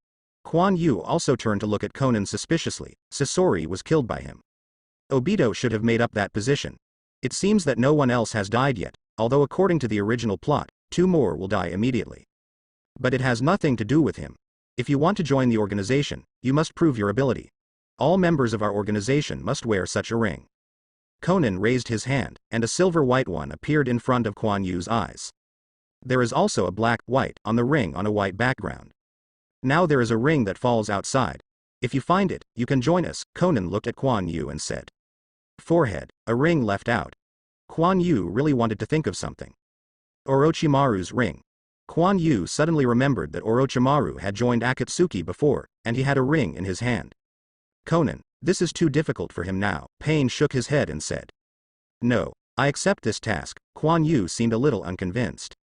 Kuan Yu also turned to look at Conan suspiciously. Sasori was killed by him. Obito should have made up that position. It seems that no one else has died yet, although according to the original plot, 2 more will die immediately. But it has nothing to do with him. If you want to join the organization, you must prove your ability. All members of our organization must wear such a ring. Conan raised his hand, and a silver-white one appeared in front of Kuan Yu's eyes. There is also a black-white on the ring on a white background. Now there is a ring that falls outside. If you find it, you can join us, Conan looked at Kuan Yu and said. Forehead, a ring left out. Kuan Yu really wanted to think of something. Orochimaru's ring. Kuan Yu suddenly remembered that Orochimaru had joined Akatsuki before, and he had a ring in his hand. Conan, this is too difficult for him now, Pain shook his head and said. No, I accept this task, Kuan Yu seemed a little unconvinced.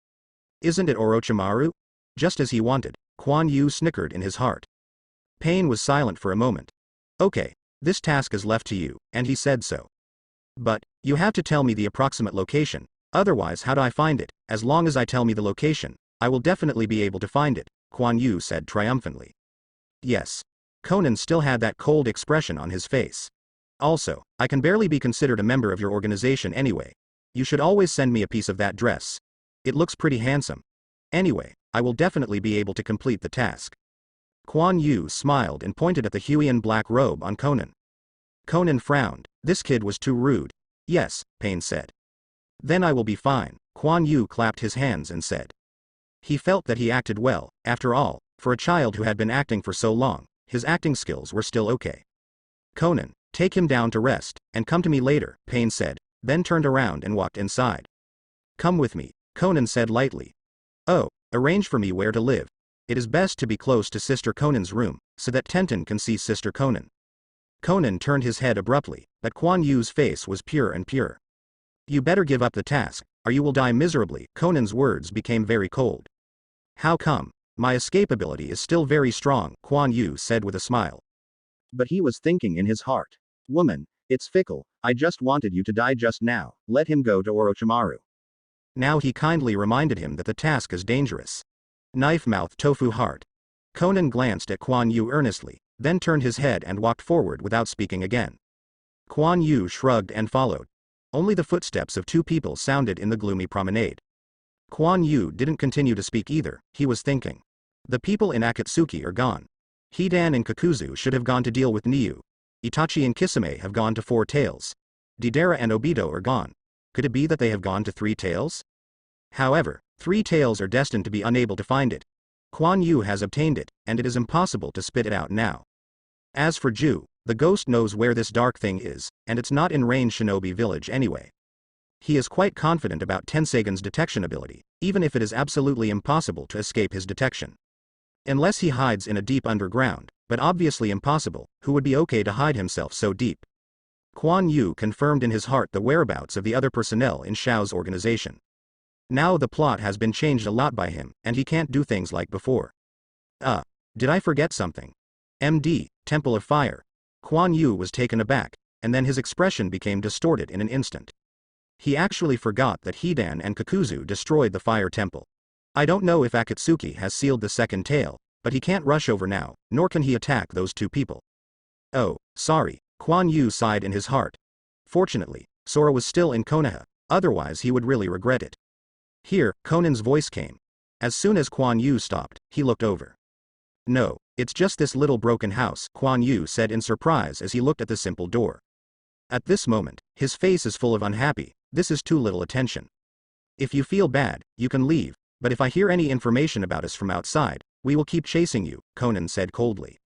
Isn't it Orochimaru? Just as he wanted, Kuan Yu snickered in his heart. Pain was silent for a moment. Okay, this task is left to you, and he said so. But, you have to tell me the approximate location, otherwise how do I find it? As long as I tell me the location, I will definitely be able to find it, Kuan Yu said triumphantly. Yes. Conan still had that cold expression on his face. Also, I can barely be considered a member of your organization anyway. You should always send me a piece of that dress. It looks pretty handsome. Anyway, I will definitely be able to complete the task. Kuan Yu smiled and pointed at the Huion black robe on Conan. Conan frowned. This kid was too rude. Yes, Pain said. Then I will be fine, Kuan Yu clapped his hands and said. He felt that he acted well, after all, for a child who had been acting for so long. His acting skills were still okay. Conan, take him down to rest, and come to me later, Pain said, then turned around and walked inside. Come with me, Conan said lightly. Oh, arrange for me where to live. It is best to be close to Sister Conan's room, so that Tenten can see Sister Conan. Conan turned his head abruptly, but Kuan Yu's face was pure and pure. You better give up the task, or you will die miserably, Conan's words became very cold. How come? My escape ability is still very strong, Kuan Yu said with a smile. But he was thinking in his heart. Woman, it's fickle, I just wanted you to die just now, let him go to Orochimaru. Now he kindly reminded him that the task is dangerous. Knife-mouth tofu heart. Conan glanced at Kuan Yu earnestly, then turned his head and walked forward without speaking again. Kuan Yu shrugged and followed. Only the footsteps of 2 people sounded in the gloomy promenade. Kuan Yu didn't continue to speak either, he was thinking. The people in Akatsuki are gone. Hidan and Kakuzu should have gone to deal with Niu. Itachi and Kisame have gone to 4 Tails. Deidara and Obito are gone. Could it be that they have gone to 3 Tails? However, 3 Tails are destined to be unable to find it. Kuan Yu has obtained it, and it is impossible to spit it out now. As for Ju, the ghost knows where this dark thing is, and it's not in range Shinobi Village anyway. He is quite confident about Tensegen's detection ability, even if it is absolutely impossible to escape his detection. Unless he hides in a deep underground, but obviously impossible, who would be okay to hide himself so deep? Kuan Yu confirmed in his heart the whereabouts of the other personnel in Xiao's organization. Now the plot has been changed a lot by him, and he can't do things like before. Did I forget something? MD, Temple of Fire. Kuan Yu was taken aback, and then his expression became distorted in an instant. He actually forgot that Hidan and Kakuzu destroyed the fire temple. I don't know if Akatsuki has sealed the second tail, but he can't rush over now, nor can he attack those 2 people. Oh, sorry, Kuan Yu sighed in his heart. Fortunately, Sora was still in Konoha, otherwise he would really regret it. Here, Conan's voice came. As soon as Kuan Yu stopped, he looked over. No, it's just this little broken house, Kuan Yu said in surprise as he looked at the simple door. At this moment, his face is full of unhappy. This is too little attention. If you feel bad, you can leave, but if I hear any information about us from outside, we will keep chasing you, Conan said coldly.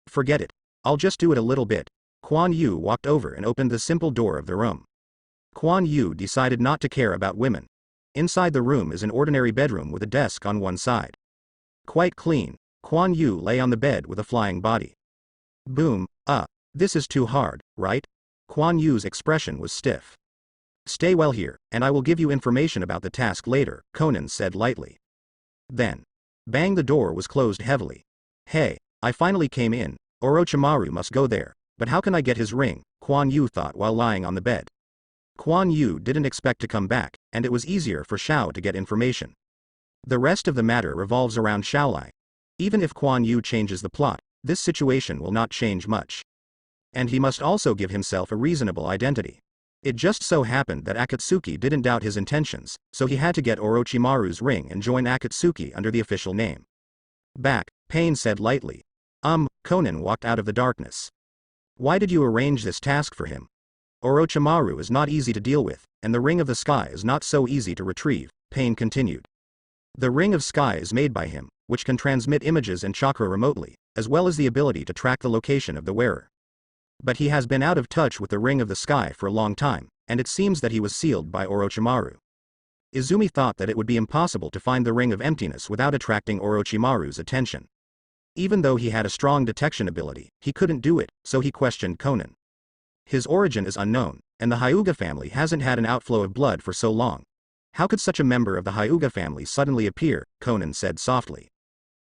Forget it. I'll just do it a little bit. Kuan Yu walked over and opened the simple door of the room. Kuan Yu decided not to care about women. Inside the room is an ordinary bedroom with a desk on one side. Quite clean. Kuan Yu lay on the bed with a flying body. Boom, this is too hard, right? Kuan Yu's expression was stiff. Stay well here, and I will give you information about the task later, Conan said lightly. Then, bang, the door was closed heavily. Hey, I finally came in. Orochimaru must go there, but how can I get his ring? Quan Yu thought while lying on the bed. Quan Yu didn't expect to come back, and it was easier for Xiao to get information. The rest of the matter revolves around Xiaolai. Even if Quan Yu changes the plot, this situation will not change much. And he must also give himself a reasonable identity. It just so happened that Akatsuki didn't doubt his intentions, so he had to get Orochimaru's ring and join Akatsuki under the official name. Back, Pain said lightly. Conan walked out of the darkness. Why did you arrange this task for him? Orochimaru is not easy to deal with, and the Ring of the Sky is not so easy to retrieve, Pain continued. The Ring of Sky is made by him, which can transmit images and chakra remotely, as well as the ability to track the location of the wearer. But he has been out of touch with the Ring of the Sky for a long time, and it seems that he was sealed by Orochimaru. Izumi thought that it would be impossible to find the Ring of Emptiness without attracting Orochimaru's attention. Even though he had a strong detection ability, he couldn't do it, so he questioned Conan. His origin is unknown, and the Hyuga family hasn't had an outflow of blood for so long. How could such a member of the Hyuga family suddenly appear? Conan said softly.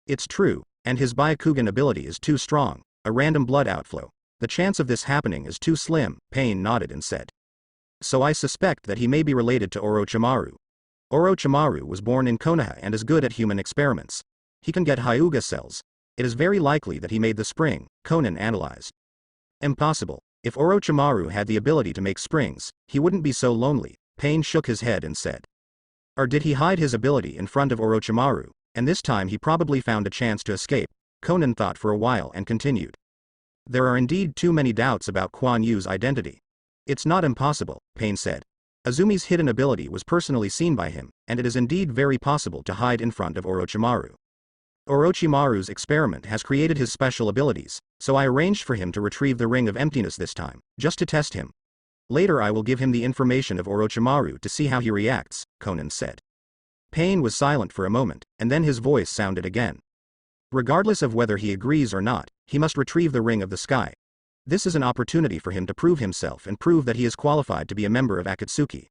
It's true, and his Byakugan ability is too strong, a random blood outflow. The chance of this happening is too slim, Pain nodded and said. So I suspect that he may be related to Orochimaru. Orochimaru was born in Konoha and is good at human experiments. He can get Hyuga cells. It is very likely that he made the spring, Conan analyzed. Impossible. If Orochimaru had the ability to make springs, he wouldn't be so lonely, Pain shook his head and said. Or did he hide his ability in front of Orochimaru, and this time he probably found a chance to escape? Conan thought for a while and continued. There are indeed too many doubts about Quan Yu's identity. It's not impossible, Pain said. Azumi's hidden ability was personally seen by him, and it is indeed very possible to hide in front of Orochimaru. Orochimaru's experiment has created his special abilities, so I arranged for him to retrieve the Ring of Emptiness this time, just to test him. Later I will give him the information of Orochimaru to see how he reacts, Conan said. Pain was silent for a moment, and then his voice sounded again. Regardless of whether he agrees or not, he must retrieve the Ring of the Sky. This is an opportunity for him to prove himself and prove that he is qualified to be a member of Akatsuki.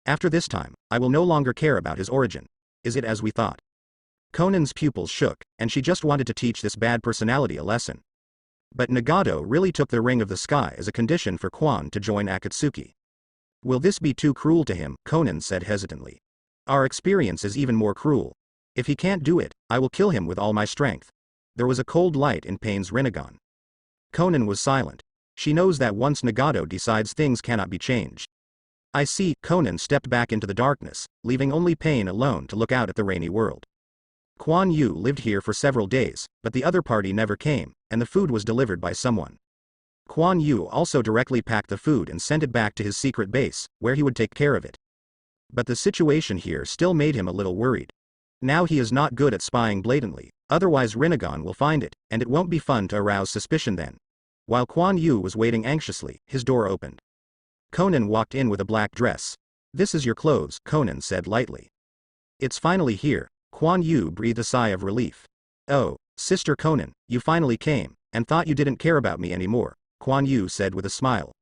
After this time, I will no longer care about his origin. Is it as we thought? Conan's pupils shook, and she just wanted to teach this bad personality a lesson. But Nagato really took the Ring of the Sky as a condition for Quan to join Akatsuki. Will this be too cruel to him? Conan said hesitantly. Our experience is even more cruel. If he can't do it, I will kill him with all my strength. There was a cold light in Pain's Rinnegan. Conan was silent. She knows that once Nagato decides, things cannot be changed. I see. Conan stepped back into the darkness, leaving only Pain alone to look out at the rainy world. Quan Yu lived here for several days, but the other party never came, and the food was delivered by someone. Quan Yu also directly packed the food and sent it back to his secret base, where he would take care of it. But the situation here still made him a little worried. Now he is not good at spying blatantly, otherwise Rinnegan will find it, and it won't be fun to arouse suspicion then. While Quan Yu was waiting anxiously, his door opened. Conan walked in with a black dress. This is your clothes, Conan said lightly. It's finally here. Quan Yu breathed a sigh of relief. Oh, Sister Conan, you finally came, and thought you didn't care about me anymore, Quan Yu said with a smile.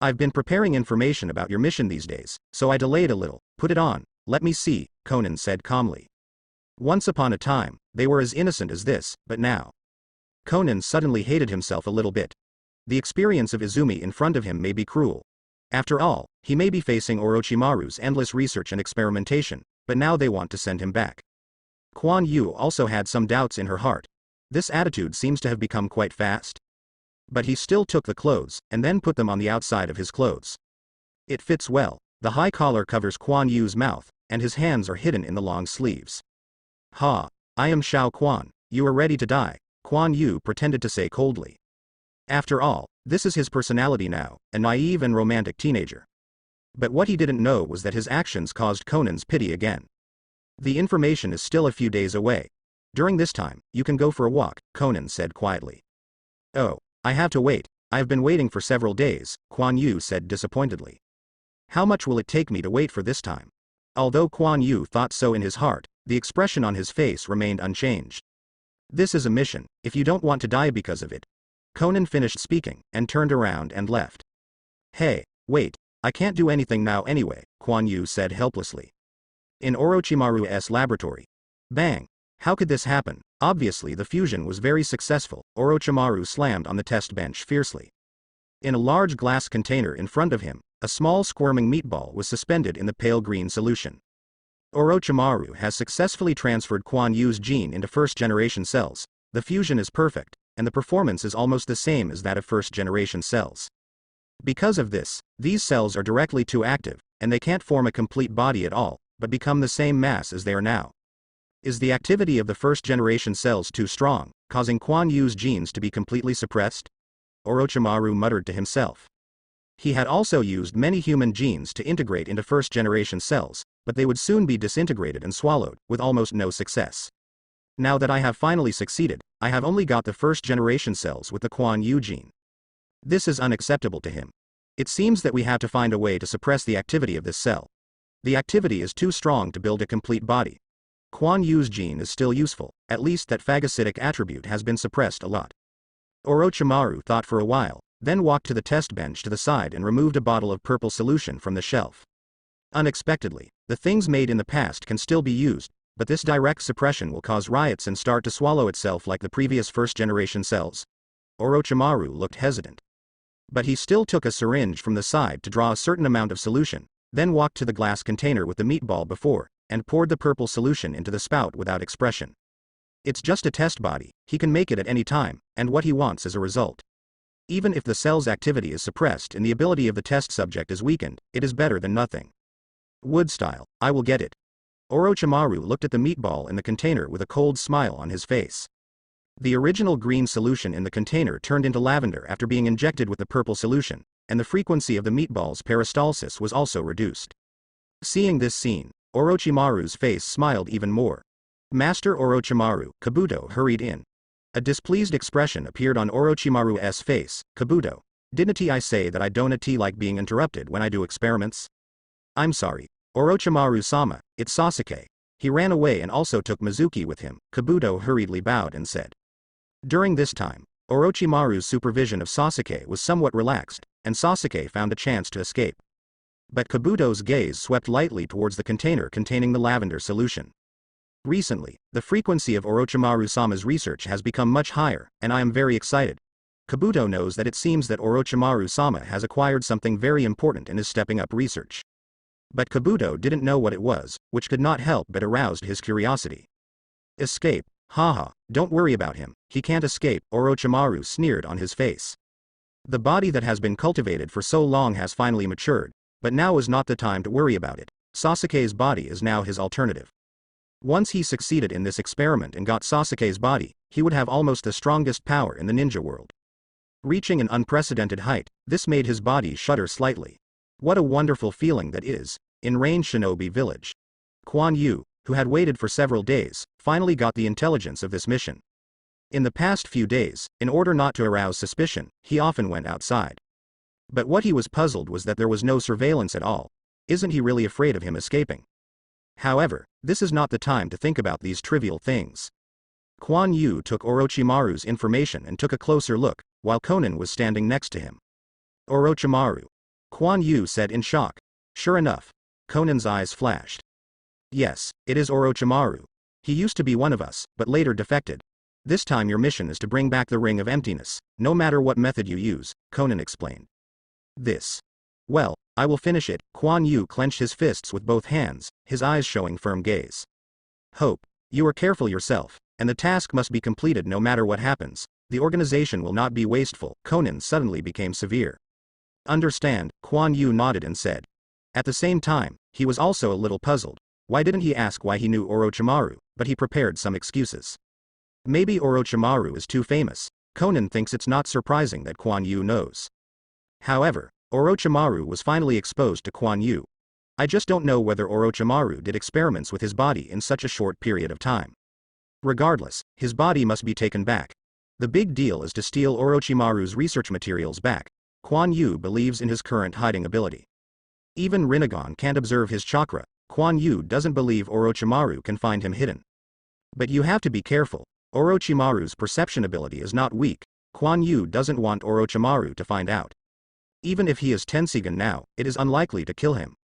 I've been preparing information about your mission these days, so I delayed a little. Put it on, let me see, Conan said calmly. Once upon a time, they were as innocent as this, but now. Conan suddenly hated himself a little bit. The experience of Izumi in front of him may be cruel. After all, he may be facing Orochimaru's endless research and experimentation, but now they want to send him back. Quan Yu also had some doubts in her heart. This attitude seems to have become quite fast. But he still took the clothes, and then put them on the outside of his clothes. It fits well. The high collar covers Quan Yu's mouth, and his hands are hidden in the long sleeves. Ha! I am Shao Quan. You are ready to die, Quan Yu pretended to say coldly. After all, this is his personality now, a naive and romantic teenager. But what he didn't know was that his actions caused Conan's pity again. The information is still a few days away. During this time, you can go for a walk, Conan said quietly. Oh, I have to wait. I have been waiting for several days, Quan Yu said disappointedly. How much will it take me to wait for this time? Although Quan Yu thought so in his heart, the expression on his face remained unchanged. This is a mission, if you don't want to die because of it. Conan finished speaking, and turned around and left. Hey, wait, I can't do anything now anyway, Kuan Yu said helplessly. In Orochimaru's laboratory. Bang! How could this happen? Obviously the fusion was very successful. Orochimaru slammed on the test bench fiercely. In a large glass container in front of him, a small squirming meatball was suspended in the pale green solution. Orochimaru has successfully transferred Kuan Yu's gene into first-generation cells. The fusion is perfect, and the performance is almost the same as that of first-generation cells. Because of this, these cells are directly too active, and they can't form a complete body at all, but become the same mass as they are now. Is the activity of the first-generation cells too strong, causing Kuan Yu's genes to be completely suppressed? Orochimaru muttered to himself. He had also used many human genes to integrate into first-generation cells, but they would soon be disintegrated and swallowed, with almost no success. Now that I have finally succeeded, I have only got the first-generation cells with the Kuan Yu gene. This is unacceptable to him. It seems that we have to find a way to suppress the activity of this cell. The activity is too strong to build a complete body. Kuan Yu's gene is still useful, at least that phagocytic attribute has been suppressed a lot. Orochimaru thought for a while, then walked to the test bench to the side and removed a bottle of purple solution from the shelf. Unexpectedly, the things made in the past can still be used, but this direct suppression will cause riots and start to swallow itself like the previous first-generation cells. Orochimaru looked hesitant. But he still took a syringe from the side to draw a certain amount of solution, then walked to the glass container with the meatball before, and poured the purple solution into the spout without expression. It's just a test body, he can make it at any time, and what he wants as a result. Even if the cell's activity is suppressed and the ability of the test subject is weakened, it is better than nothing. Wood style, I will get it. Orochimaru looked at the meatball in the container with a cold smile on his face. The original green solution in the container turned into lavender after being injected with the purple solution, and the frequency of the meatball's peristalsis was also reduced. Seeing this scene, Orochimaru's face smiled even more. Master Orochimaru, Kabuto hurried in. A displeased expression appeared on Orochimaru's face. Kabuto, didn't I say that I don't like being interrupted when I do experiments? I'm sorry. Orochimaru-sama, it's Sasuke. He ran away and also took Mizuki with him. Kabuto hurriedly bowed and said. During this time, Orochimaru's supervision of Sasuke was somewhat relaxed, and Sasuke found a chance to escape. But Kabuto's gaze swept lightly towards the container containing the lavender solution. Recently, the frequency of Orochimaru-sama's research has become much higher, and I am very excited. Kabuto knows that it seems that Orochimaru-sama has acquired something very important and is stepping up research. But Kabuto didn't know what it was, which could not help but aroused his curiosity. Escape, haha, don't worry about him, he can't escape, Orochimaru sneered on his face. The body that has been cultivated for so long has finally matured, but now is not the time to worry about it. Sasuke's body is now his alternative. Once he succeeded in this experiment and got Sasuke's body, he would have almost the strongest power in the ninja world. Reaching an unprecedented height, this made his body shudder slightly. What a wonderful feeling that is, in Rain Shinobi Village. Kuan Yu, who had waited for several days, finally got the intelligence of this mission. In the past few days, in order not to arouse suspicion, he often went outside. But what he was puzzled was that there was no surveillance at all. Isn't he really afraid of him escaping? However, this is not the time to think about these trivial things. Kuan Yu took Orochimaru's information and took a closer look, while Konan was standing next to him. Orochimaru. Kuan Yu said in shock. Sure enough. Konan's eyes flashed. Yes, it is Orochimaru. He used to be one of us, but later defected. This time your mission is to bring back the Ring of Emptiness, no matter what method you use, Konan explained. This. Well, I will finish it. Kuan Yu clenched his fists with both hands, his eyes showing firm gaze. Hope. You are careful yourself, and the task must be completed no matter what happens. The organization will not be wasteful. Konan suddenly became severe. Understand, Kuan Yu nodded and said. At the same time, he was also a little puzzled. Why didn't he ask why he knew Orochimaru, but he prepared some excuses. Maybe Orochimaru is too famous. Konan thinks it's not surprising that Kuan Yu knows. However, Orochimaru was finally exposed to Kuan Yu. I just don't know whether Orochimaru did experiments with his body in such a short period of time. Regardless, his body must be taken back. The big deal is to steal Orochimaru's research materials back. Kuan Yu believes in his current hiding ability. Even Rinnegan can't observe his chakra. Kuan Yu doesn't believe Orochimaru can find him hidden. But you have to be careful. Orochimaru's perception ability is not weak. Kuan Yu doesn't want Orochimaru to find out. Even if he is Tensigan now, it is unlikely to kill him.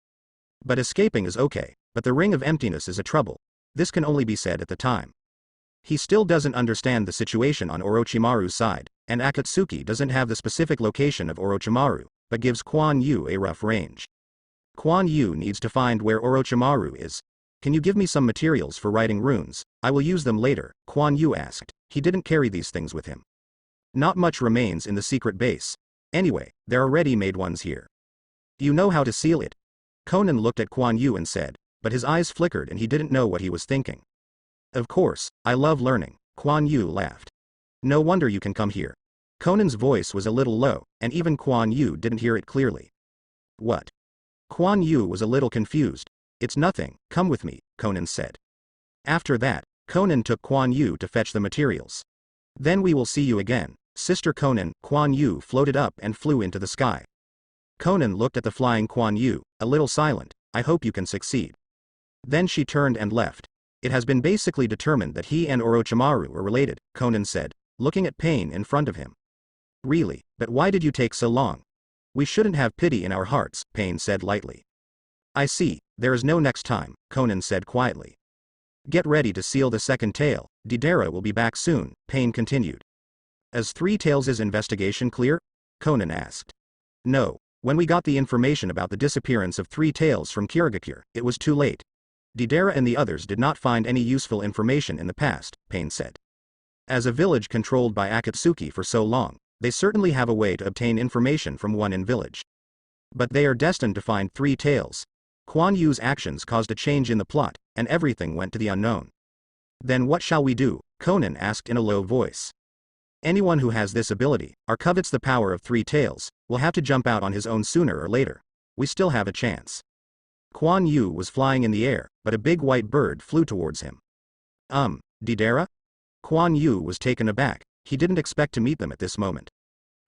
But escaping is okay, but the Ring of Emptiness is a trouble. This can only be said at the time. He still doesn't understand the situation on Orochimaru's side, and Akatsuki doesn't have the specific location of Orochimaru, but gives Quan Yu a rough range. Quan Yu needs to find where Orochimaru is. Can you give me some materials for writing runes? I will use them later, Quan Yu asked. He didn't carry these things with him. Not much remains in the secret base. Anyway, there are ready-made ones here. You know how to seal it? Conan looked at Quan Yu and said, but his eyes flickered and he didn't know what he was thinking. Of course, I love learning, Quan Yu laughed. No wonder you can come here. Conan's voice was a little low, and even Quan Yu didn't hear it clearly. What? Quan Yu was a little confused. It's nothing, come with me, Conan said. After that, Conan took Quan Yu to fetch the materials. Then we will see you again, Sister Conan. Quan Yu floated up and flew into the sky. Conan looked at the flying Quan Yu, a little silent. I hope you can succeed. Then she turned and left. It has been basically determined that he and Orochimaru are related, Conan said, looking at Pain in front of him. Really, but why did you take so long? We shouldn't have pity in our hearts, Pain said lightly. I see, there is no next time, Conan said quietly. Get ready to seal the second tale, Deidara will be back soon, Pain continued. Is Three Tails' investigation clear? Conan asked. No, when we got the information about the disappearance of Three Tails from Kirigakure, it was too late. Deidara and the others did not find any useful information in the past, Pain said. As a village controlled by Akatsuki for so long, they certainly have a way to obtain information from one in village. But they are destined to find Three Tails. Quan Yu's actions caused a change in the plot, and everything went to the unknown. Then what shall we do? Conan asked in a low voice. Anyone who has this ability, or covets the power of Three Tails, will have to jump out on his own sooner or later. We still have a chance. Quan Yu was flying in the air, but a big white bird flew towards him. Deidara? Quan Yu was taken aback. He didn't expect to meet them at this moment.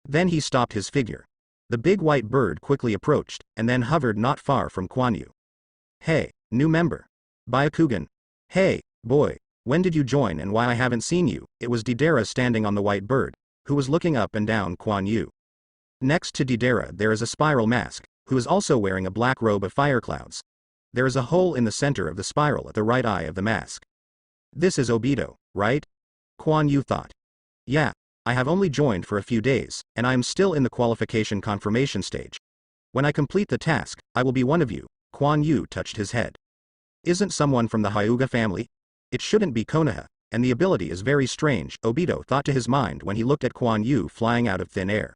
Then he stopped his figure. The big white bird quickly approached, and then hovered not far from Quan Yu. Hey, new member. Byakugan. Hey, boy, when did you join and why I haven't seen you? It was Deidara standing on the white bird, who was looking up and down Quan Yu. Next to Deidara there is a spiral mask, who is also wearing a black robe of fire clouds. There is a hole in the center of the spiral at the right eye of the mask. This is Obito, right? Quan Yu thought. Yeah, I have only joined for a few days, and I am still in the qualification confirmation stage. When I complete the task, I will be one of you. Quan Yu touched his head. Isn't someone from the Hyuga family? It shouldn't be Konoha, and the ability is very strange, Obito thought to his mind when he looked at Quan Yu flying out of thin air.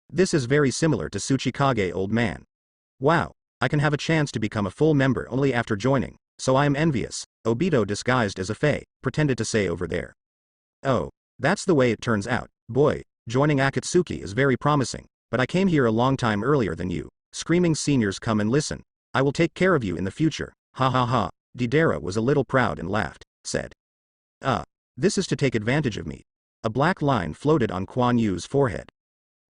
This is very similar to Tsuchikage old man. Wow, I can have a chance to become a full member only after joining, so I am envious, Obito disguised as a fae, pretended to say over there. Oh, that's the way it turns out, boy, joining Akatsuki is very promising, but I came here a long time earlier than you, screaming seniors come and listen, I will take care of you in the future, ha ha ha, Deidara was a little proud and laughed, said. This is to take advantage of me. A black line floated on Quan Yu's forehead.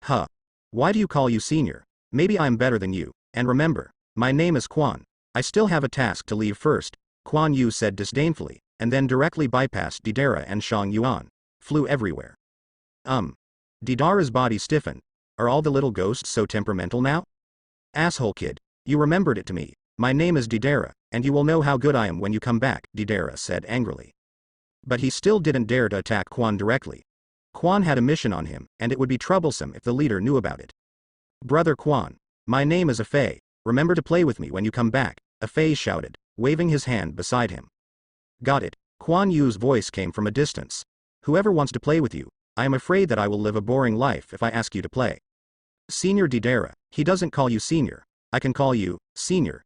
Huh. Why do you call you senior? Maybe I'm better than you, and remember, my name is Quan. I still have a task to leave first, Quan Yu said disdainfully, and then directly bypassed Deidara and Shang Yuan. Flew everywhere. Deidara's body stiffened. Are all the little ghosts so temperamental now? Asshole kid, you remembered it to me. My name is Deidara, and you will know how good I am when you come back, Deidara said angrily. But he still didn't dare to attack Quan directly. Quan had a mission on him, and it would be troublesome if the leader knew about it. Brother Quan, my name is Afei, remember to play with me when you come back, Afei shouted, waving his hand beside him. Got it, Quan Yu's voice came from a distance. Whoever wants to play with you, I am afraid that I will live a boring life if I ask you to play. Senior Deidara, he doesn't call you senior, I can call you, senior.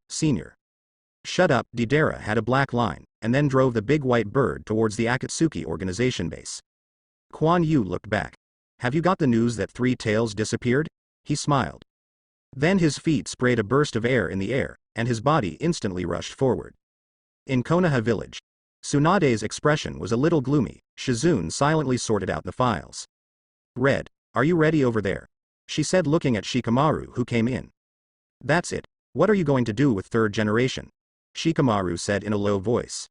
Shut up, Deidara had a black line, and then drove the big white bird towards the Akatsuki organization base. Quan Yu looked back. Have you got the news that Three Tails disappeared? He smiled. Then his feet sprayed a burst of air in the air, and his body instantly rushed forward. In Konoha village, Tsunade's expression was a little gloomy. Shizune silently sorted out the files. Red, are you ready over there? She said looking at Shikamaru who came in. That's it, what are you going to do with third generation? Shikamaru said in a low voice.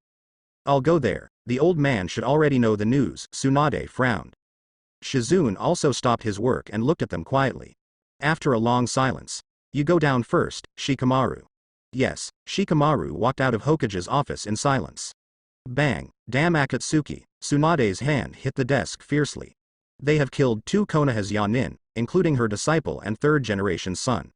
I'll go there, the old man should already know the news, Tsunade frowned. Shizune also stopped his work and looked at them quietly. After a long silence. You go down first, Shikamaru. Yes, Shikamaru walked out of Hokage's office in silence. Bang, damn Akatsuki, Tsunade's hand hit the desk fiercely. They have killed 2 Konoha's Yanin, including her disciple and 3rd-generation son.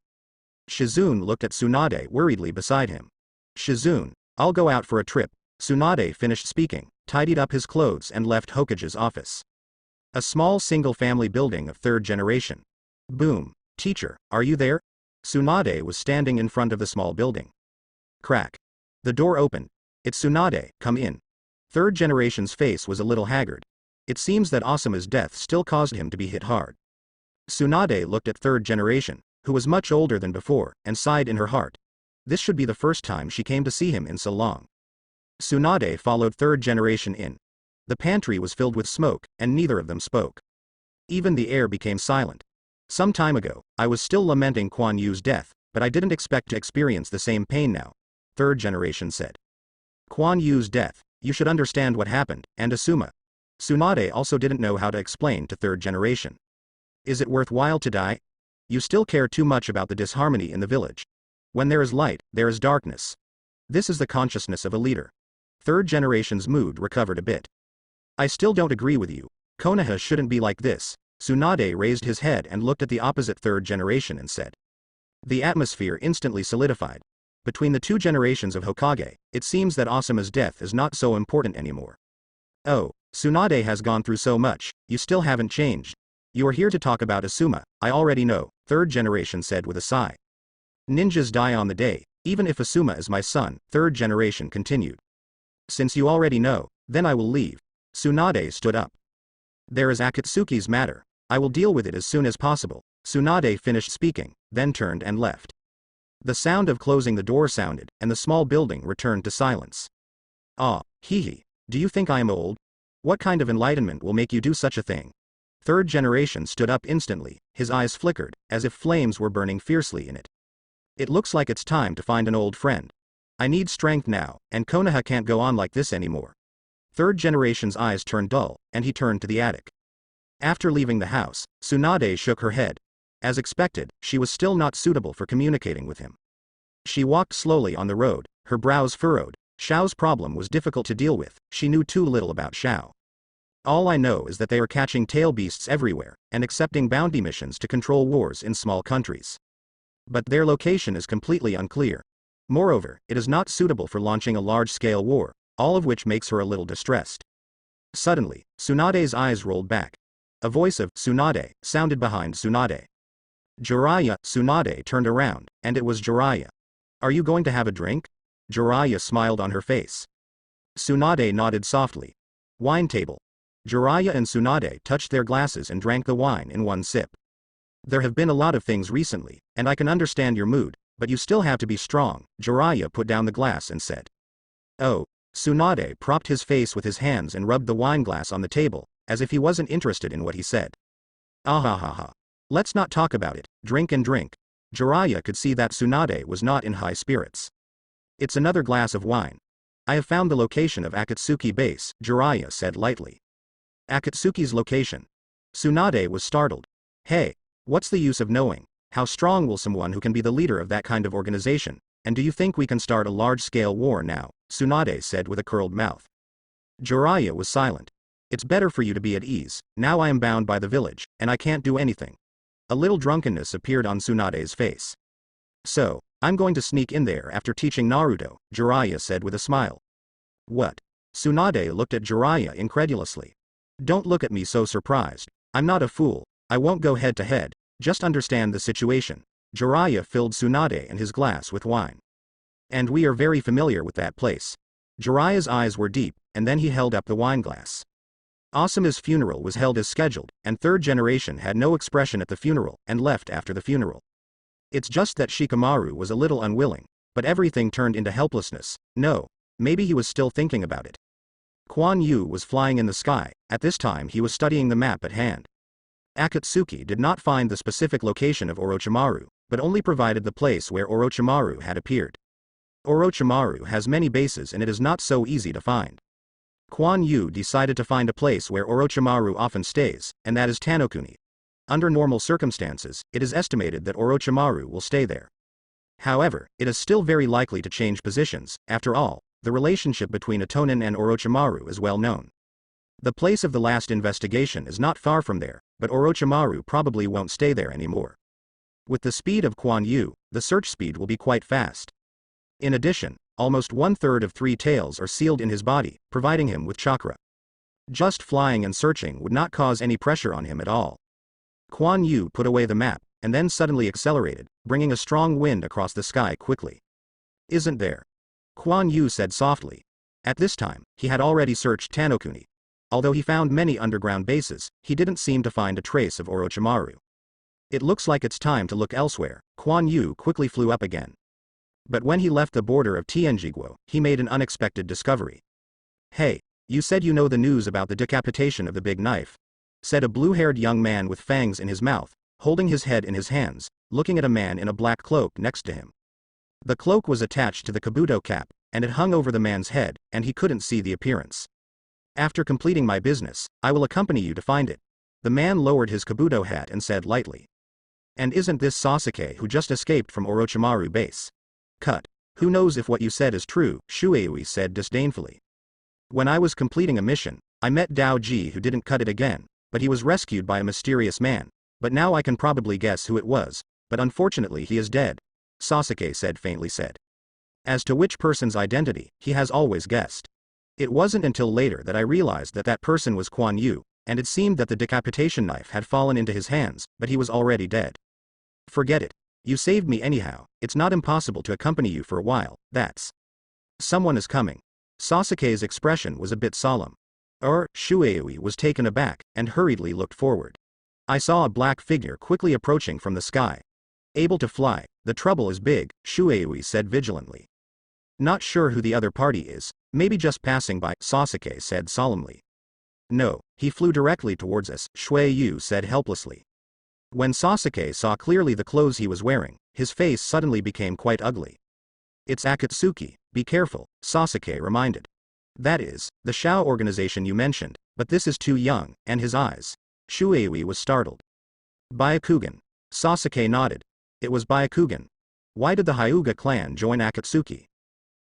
Shizune looked at Tsunade worriedly beside him. Shizune, I'll go out for a trip. Tsunade finished speaking, tidied up his clothes and left Hokage's office. A small single-family building of 3rd generation. Boom. Teacher, are you there? Tsunade was standing in front of the small building. Crack. The door opened. It's Tsunade, come in. 3rd generation's face was a little haggard. It seems that Asuma's death still caused him to be hit hard. Tsunade looked at 3rd generation, who was much older than before, and sighed in her heart. This should be the first time she came to see him in so long. Tsunade followed 3rd generation in. The pantry was filled with smoke, and neither of them spoke. Even the air became silent. Some time ago, I was still lamenting Kuan Yu's death, but I didn't expect to experience the same pain now, 3rd generation said. Kuan Yu's death, you should understand what happened, and Asuma. Tsunade also didn't know how to explain to 3rd generation. Is it worthwhile to die? You still care too much about the disharmony in the village. When there is light, there is darkness. This is the consciousness of a leader. 3rd generation's mood recovered a bit. I still don't agree with you. Konoha shouldn't be like this. Tsunade raised his head and looked at the opposite 3rd generation and said. The atmosphere instantly solidified. Between the 2 generations of Hokage, it seems that Asuma's death is not so important anymore. Oh, Tsunade has gone through so much, you still haven't changed. You are here to talk about Asuma, I already know, 3rd generation said with a sigh. Ninjas die on the day, even if Asuma is my son, 3rd generation continued. Since you already know, then I will leave. Tsunade stood up. There is Akatsuki's matter. I will deal with it as soon as possible. Tsunade finished speaking, then turned and left. The sound of closing the door sounded, and the small building returned to silence. Ah, hee. Do you think I am old? What kind of enlightenment will make you do such a thing? 3rd generation stood up instantly, his eyes flickered, as if flames were burning fiercely in it. It looks like it's time to find an old friend. I need strength now, and Konoha can't go on like this anymore. 3rd generation's eyes turned dull, and he turned to the attic. After leaving the house, Tsunade shook her head. As expected, she was still not suitable for communicating with him. She walked slowly on the road, her brows furrowed. Xiao's problem was difficult to deal with, she knew too little about Xiao. All I know is that they are catching tail beasts everywhere, and accepting bounty missions to control wars in small countries. But their location is completely unclear. Moreover, it is not suitable for launching a large-scale war, all of which makes her a little distressed. Suddenly, Tsunade's eyes rolled back. A voice of Tsunade sounded behind Tsunade. Jiraiya. Tsunade turned around, and it was Jiraiya. Are you going to have a drink? Jiraiya smiled on her face. Tsunade nodded softly. Wine table. Jiraiya and Tsunade touched their glasses and drank the wine in one sip. There have been a lot of things recently, and I can understand your mood, but you still have to be strong. Jiraiya put down the glass and said. Oh. Tsunade propped his face with his hands and rubbed the wine glass on the table, as if he wasn't interested in what he said. Ahahaha. Let's not talk about it, drink and drink. Jiraiya could see that Tsunade was not in high spirits. It's another glass of wine. I have found the location of Akatsuki base, Jiraiya said lightly. Akatsuki's location. Tsunade was startled. Hey, what's the use of knowing? How strong will someone who can be the leader of that kind of organization, and do you think we can start a large-scale war now? Tsunade said with a curled mouth. Jiraiya was silent. It's better for you to be at ease, now I am bound by the village, and I can't do anything. A little drunkenness appeared on Tsunade's face. So, I'm going to sneak in there after teaching Naruto, Jiraiya said with a smile. What? Tsunade looked at Jiraiya incredulously. Don't look at me so surprised. I'm not a fool. I won't go head to head, just understand the situation. Jiraiya filled Tsunade and his glass with wine. And we are very familiar with that place. Jiraiya's eyes were deep, and then he held up the wine glass. Asuma's funeral was held as scheduled, and 3rd generation had no expression at the funeral, and left after the funeral. It's just that Shikamaru was a little unwilling, but everything turned into helplessness. No, maybe he was still thinking about it. Kuan Yu was flying in the sky, at this time he was studying the map at hand. Akatsuki did not find the specific location of Orochimaru, but only provided the place where Orochimaru had appeared. Orochimaru has many bases and it is not so easy to find. Kuan Yu decided to find a place where Orochimaru often stays, and that is Tanokuni. Under normal circumstances, it is estimated that Orochimaru will stay there. However, it is still very likely to change positions. After all, the relationship between Itonin and Orochimaru is well known. The place of the last investigation is not far from there, but Orochimaru probably won't stay there anymore. With the speed of Quan Yu, the search speed will be quite fast. In addition, almost 1/3 of three tails are sealed in his body, providing him with chakra. Just flying and searching would not cause any pressure on him at all. Quan Yu put away the map, and then suddenly accelerated, bringing a strong wind across the sky quickly. "Isn't there?" Quan Yu said softly. At this time, he had already searched Tanokuni. Although he found many underground bases, he didn't seem to find a trace of Orochimaru. "It looks like it's time to look elsewhere." Quan Yu quickly flew up again. But when he left the border of Tianjiguo, he made an unexpected discovery. "Hey, you said you know the news about the decapitation of the big knife," said a blue-haired young man with fangs in his mouth, holding his head in his hands, looking at a man in a black cloak next to him. The cloak was attached to the kabuto cap, and it hung over the man's head, and he couldn't see the appearance. "After completing my business, I will accompany you to find it." The man lowered his kabuto hat and said lightly. "And isn't this Sasuke who just escaped from Orochimaru base?" "Cut. Who knows if what you said is true," Shueui said disdainfully. "When I was completing a mission, I met Dao Ji who didn't cut it again, but he was rescued by a mysterious man, but now I can probably guess who it was, but unfortunately he is dead," Sasuke said faintly said. As to which person's identity, he has always guessed. It wasn't until later that I realized that that person was Quan Yu, and it seemed that the decapitation knife had fallen into his hands, but he was already dead. "Forget it. You saved me anyhow, it's not impossible to accompany you for a while, that's." "Someone is coming." Sasuke's expression was a bit solemn. Shueui was taken aback, and hurriedly looked forward. "I saw a black figure quickly approaching from the sky. Able to fly, the trouble is big," Shueui said vigilantly. "Not sure who the other party is, maybe just passing by," Sasuke said solemnly. "No, he flew directly towards us," Shueyu said helplessly. When Sasuke saw clearly the clothes he was wearing, his face suddenly became quite ugly. "It's Akatsuki, be careful," Sasuke reminded. "That is, the Shao organization you mentioned, but this is too young," and his eyes. Shueui was startled. "Byakugan." Sasuke nodded. It was Byakugan. Why did the Hyuga clan join Akatsuki?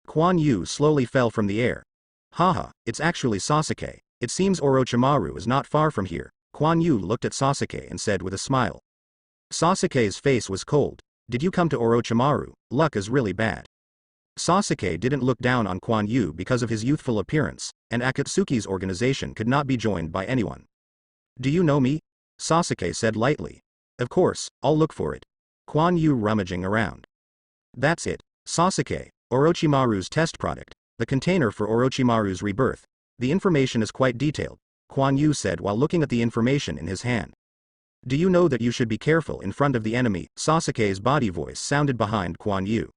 Quan Yu slowly fell from the air. "Haha, it's actually Sasuke. It seems Orochimaru is not far from here." Quan Yu looked at Sasuke and said with a smile. Sasuke's face was cold. "Did you come to Orochimaru? Luck is really bad." Sasuke didn't look down on Quan Yu because of his youthful appearance, and Akatsuki's organization could not be joined by anyone. "Do you know me?" Sasuke said lightly. "Of course, I'll look for it." Quan Yu rummaging around. "That's it, Sasuke, Orochimaru's test product, the container for Orochimaru's rebirth. The information is quite detailed," Quan Yu said while looking at the information in his hand. "Do you know that you should be careful in front of the enemy?" Sasuke's body voice sounded behind Quan Yu.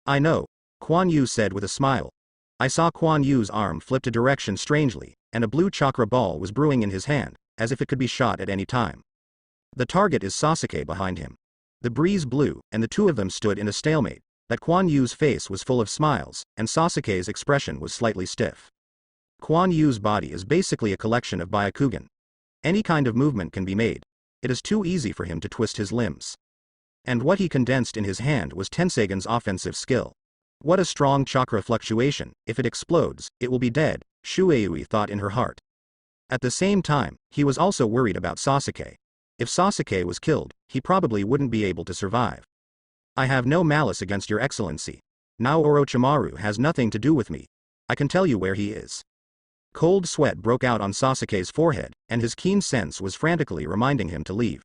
"I know," Quan Yu said with a smile. I saw Quan Yu's arm flipped a direction strangely, and a blue chakra ball was brewing in his hand, as if it could be shot at any time. "The target is Sasuke behind him." The breeze blew, and the two of them stood in a stalemate, but Quan Yu's face was full of smiles, and Sasuke's expression was slightly stiff. Quan Yu's body is basically a collection of Byakugan. Any kind of movement can be made. It is too easy for him to twist his limbs. And what he condensed in his hand was Tensegen's offensive skill. What a strong chakra fluctuation. If it explodes, it will be dead, Shueui thought in her heart. At the same time, he was also worried about Sasuke. If Sasuke was killed, he probably wouldn't be able to survive. "I have no malice against your excellency. Now Orochimaru has nothing to do with me. I can tell you where he is." Cold sweat broke out on Sasuke's forehead, and his keen sense was frantically reminding him to leave.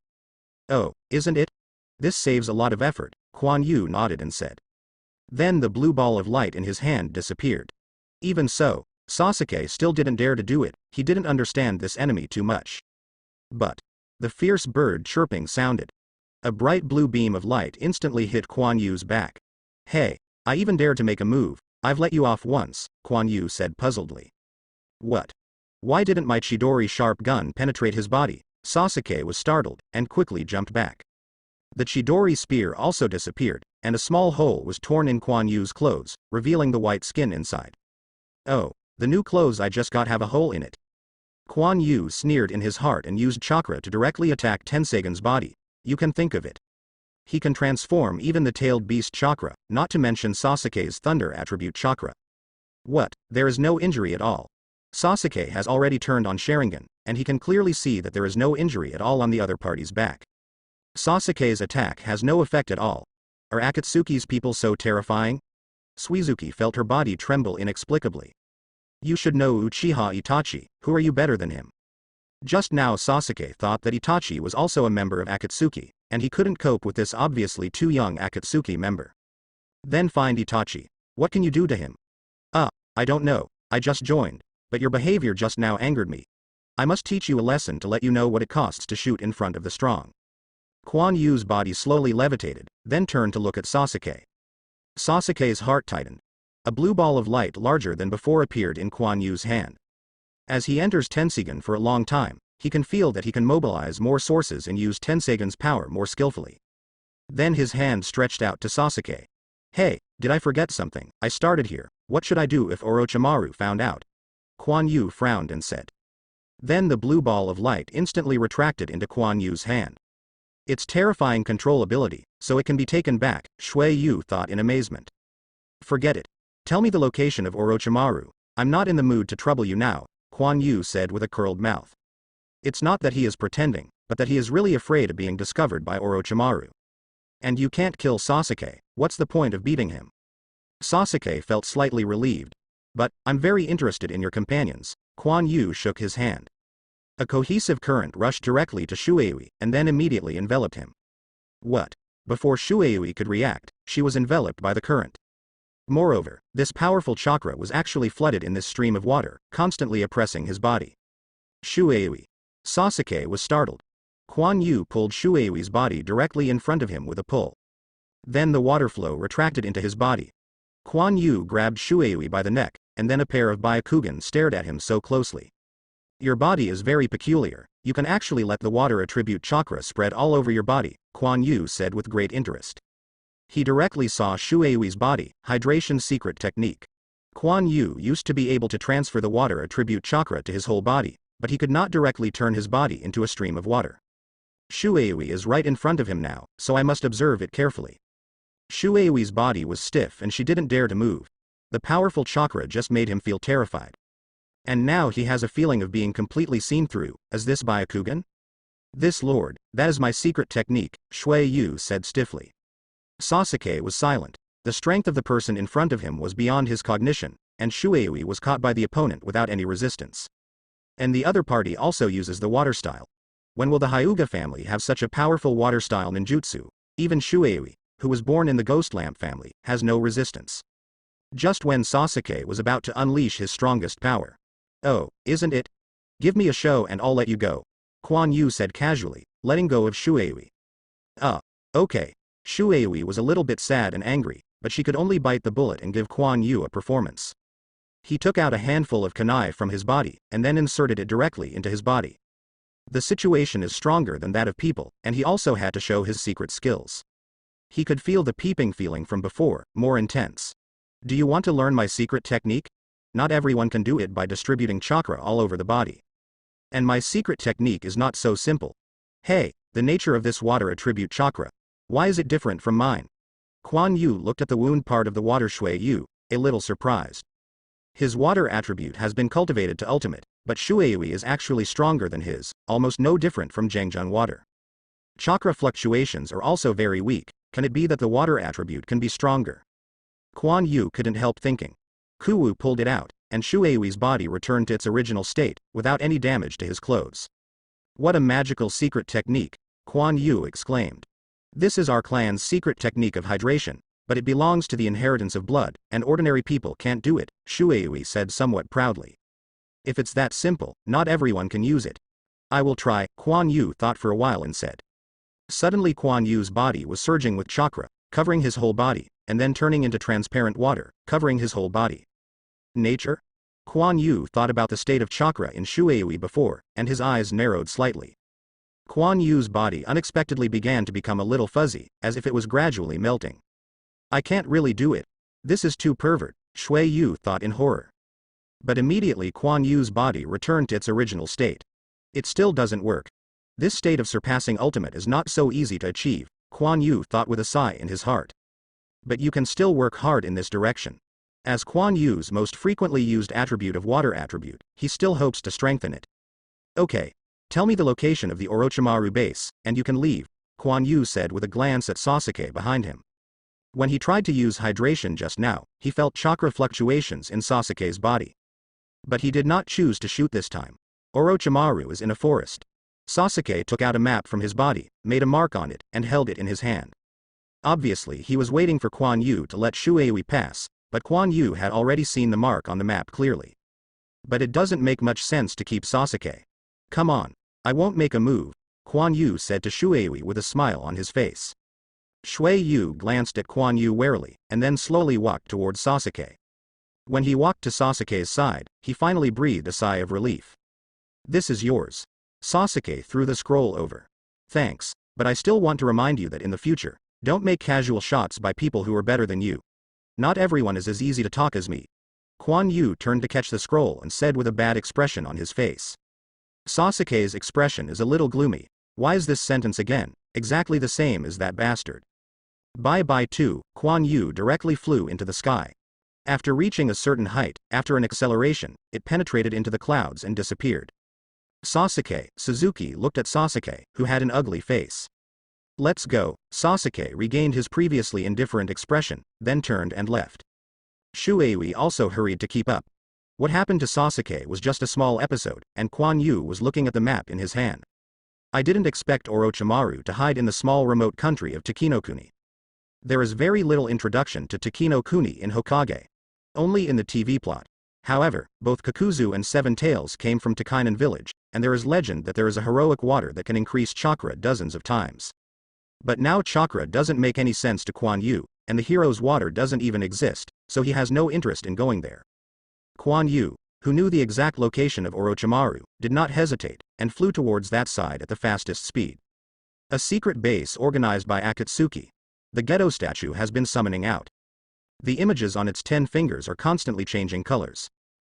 "Oh, isn't it? This saves a lot of effort," Quan Yu nodded and said. Then the blue ball of light in his hand disappeared. Even so, Sasuke still didn't dare to do it. He didn't understand this enemy too much. But the fierce bird chirping sounded. A bright blue beam of light instantly hit Quan Yu's back. "Hey, I even dared to make a move. I've let you off once," Quan Yu said puzzledly. "What? Why didn't my Chidori sharp gun penetrate his body?" Sasuke was startled, and quickly jumped back. The Chidori spear also disappeared, and a small hole was torn in Quan Yu's clothes, revealing the white skin inside. "Oh, the new clothes I just got have a hole in it." Kuan Yu sneered in his heart and used chakra to directly attack Tensagon's body. You can think of it. He can transform even the tailed beast chakra, not to mention Sasuke's thunder attribute chakra. What? There is no injury at all. Sasuke has already turned on Sharingan, and he can clearly see that there is no injury at all on the other party's back. Sasuke's attack has no effect at all. Are Akatsuki's people so terrifying? Suizuki felt her body tremble inexplicably. You should know Uchiha Itachi, who are you better than him? Just now Sasuke thought that Itachi was also a member of Akatsuki, and he couldn't cope with this obviously too young Akatsuki member. Then find Itachi. What can you do to him? I don't know, I just joined, but your behavior just now angered me. I must teach you a lesson to let you know what it costs to shoot in front of the strong. Kuan Yu's body slowly levitated, then turned to look at Sasuke. Sasuke's heart tightened. A blue ball of light larger than before appeared in Kuan Yu's hand. As he enters Tensagon for a long time, he can feel that he can mobilize more sources and use Tensagon's power more skillfully. Then his hand stretched out to Sasuke. Hey, did I forget something? I started here. What should I do if Orochimaru found out? Kuan Yu frowned and said. Then the blue ball of light instantly retracted into Kuan Yu's hand. It's terrifying control ability, so it can be taken back, Shui Yu thought in amazement. Forget it. Tell me the location of Orochimaru. I'm not in the mood to trouble you now, Kuan Yu said with a curled mouth. It's not that he is pretending, but that he is really afraid of being discovered by Orochimaru. And you can't kill Sasuke, what's the point of beating him? Sasuke felt slightly relieved. But, I'm very interested in your companions. Kuan Yu shook his hand. A cohesive current rushed directly to Shuei and then immediately enveloped him. What? Before Shuei could react, she was enveloped by the current. Moreover, this powerful chakra was actually flooded in this stream of water, constantly oppressing his body. Shuei. Sasuke was startled. Kuan Yu pulled Shuei's body directly in front of him with a pull. Then the water flow retracted into his body. Kuan Yu grabbed Shuei by the neck, and then a pair of Byakugan stared at him so closely. Your body is very peculiar, you can actually let the water attribute chakra spread all over your body, Kuan Yu said with great interest. He directly saw Shuei's body, hydration secret technique. Kuan Yu used to be able to transfer the water attribute chakra to his whole body, but he could not directly turn his body into a stream of water. Shuei is right in front of him now, so I must observe it carefully. Shuei's body was stiff and she didn't dare to move. The powerful chakra just made him feel terrified. And now he has a feeling of being completely seen through. Is this Byakugan? This lord, that is my secret technique, Shui Yu said stiffly. Sasuke was silent. The strength of the person in front of him was beyond his cognition, and Shuei was caught by the opponent without any resistance. And the other party also uses the water style. When will the Hyuga family have such a powerful water style ninjutsu? Even Shuei, who was born in the Ghost Lamp family, has no resistance. Just when Sasuke was about to unleash his strongest power. Oh, isn't it? Give me a show and I'll let you go, Kuan Yu said casually, letting go of Shuei. Okay. Shuei was a little bit sad and angry, but she could only bite the bullet and give Kuan Yu a performance. He took out a handful of kunai from his body, and then inserted it directly into his body. The situation is stronger than that of people, and he also had to show his secret skills. He could feel the peeping feeling from before, more intense. Do you want to learn my secret technique? Not everyone can do it by distributing chakra all over the body. And my secret technique is not so simple. Hey, the nature of this water attribute chakra. Why is it different from mine? Kuan Yu looked at the wound part of the water Shui Yu, a little surprised. His water attribute has been cultivated to ultimate, but Shui is actually stronger than his, almost no different from Zhengjun water. Chakra fluctuations are also very weak. Can it be that the water attribute can be stronger? Kuan Yu couldn't help thinking. Kuwu pulled it out, and Shuei's body returned to its original state, without any damage to his clothes. What a magical secret technique, Kuan Yu exclaimed. This is our clan's secret technique of hydration, but it belongs to the inheritance of blood, and ordinary people can't do it, Shuei said somewhat proudly. If it's that simple, not everyone can use it. I will try, Kuan Yu thought for a while and said. Suddenly Kuan Yu's body was surging with chakra, covering his whole body, and then turning into transparent water, covering his whole body. Nature? Kuan Yu thought about the state of chakra in Shuei before, and his eyes narrowed slightly. Kuan Yu's body unexpectedly began to become a little fuzzy, as if it was gradually melting. I can't really do it. This is too pervert, Shui Yu thought in horror. But immediately Kuan Yu's body returned to its original state. It still doesn't work. This state of surpassing ultimate is not so easy to achieve, Kuan Yu thought with a sigh in his heart. But you can still work hard in this direction. As Kuan Yu's most frequently used attribute of water attribute, he still hopes to strengthen it. Okay. Tell me the location of the Orochimaru base, and you can leave, Kuan Yu said with a glance at Sasuke behind him. When he tried to use hydration just now, he felt chakra fluctuations in Sasuke's body. But he did not choose to shoot this time. Orochimaru is in a forest. Sasuke took out a map from his body, made a mark on it, and held it in his hand. Obviously he was waiting for Kuan Yu to let Shuei pass, but Kuan Yu had already seen the mark on the map clearly. But it doesn't make much sense to keep Sasuke. Come on. I won't make a move, Kuan Yu said to Shuei with a smile on his face. Shuei Yu glanced at Kuan Yu warily, and then slowly walked towards Sasuke. When he walked to Sasuke's side, he finally breathed a sigh of relief. This is yours. Sasuke threw the scroll over. Thanks, but I still want to remind you that in the future, don't make casual shots by people who are better than you. Not everyone is as easy to talk as me. Kuan Yu turned to catch the scroll and said with a bad expression on his face. Sasuke's expression is a little gloomy. Why is this sentence again, exactly the same as that bastard? Bye-bye too, Kuan Yu directly flew into the sky. After reaching a certain height, after an acceleration, it penetrated into the clouds and disappeared. Suzuki looked at Sasuke, who had an ugly face. Let's go. Sasuke regained his previously indifferent expression, then turned and left. Shuei also hurried to keep up. What happened to Sasuke was just a small episode, and Kuan Yu was looking at the map in his hand. I didn't expect Orochimaru to hide in the small remote country of Takinokuni. There is very little introduction to Takinokuni in Hokage. Only in the TV plot. However, both Kakuzu and Seven Tails came from Takainan village, and there is legend that there is a heroic water that can increase chakra dozens of times. But now chakra doesn't make any sense to Kuan Yu, and the hero's water doesn't even exist, so he has no interest in going there. Kuan Yu, who knew the exact location of Orochimaru, did not hesitate, and flew towards that side at the fastest speed. A secret base organized by Akatsuki. The ghetto statue has been summoning out. The images on its 10 fingers are constantly changing colors.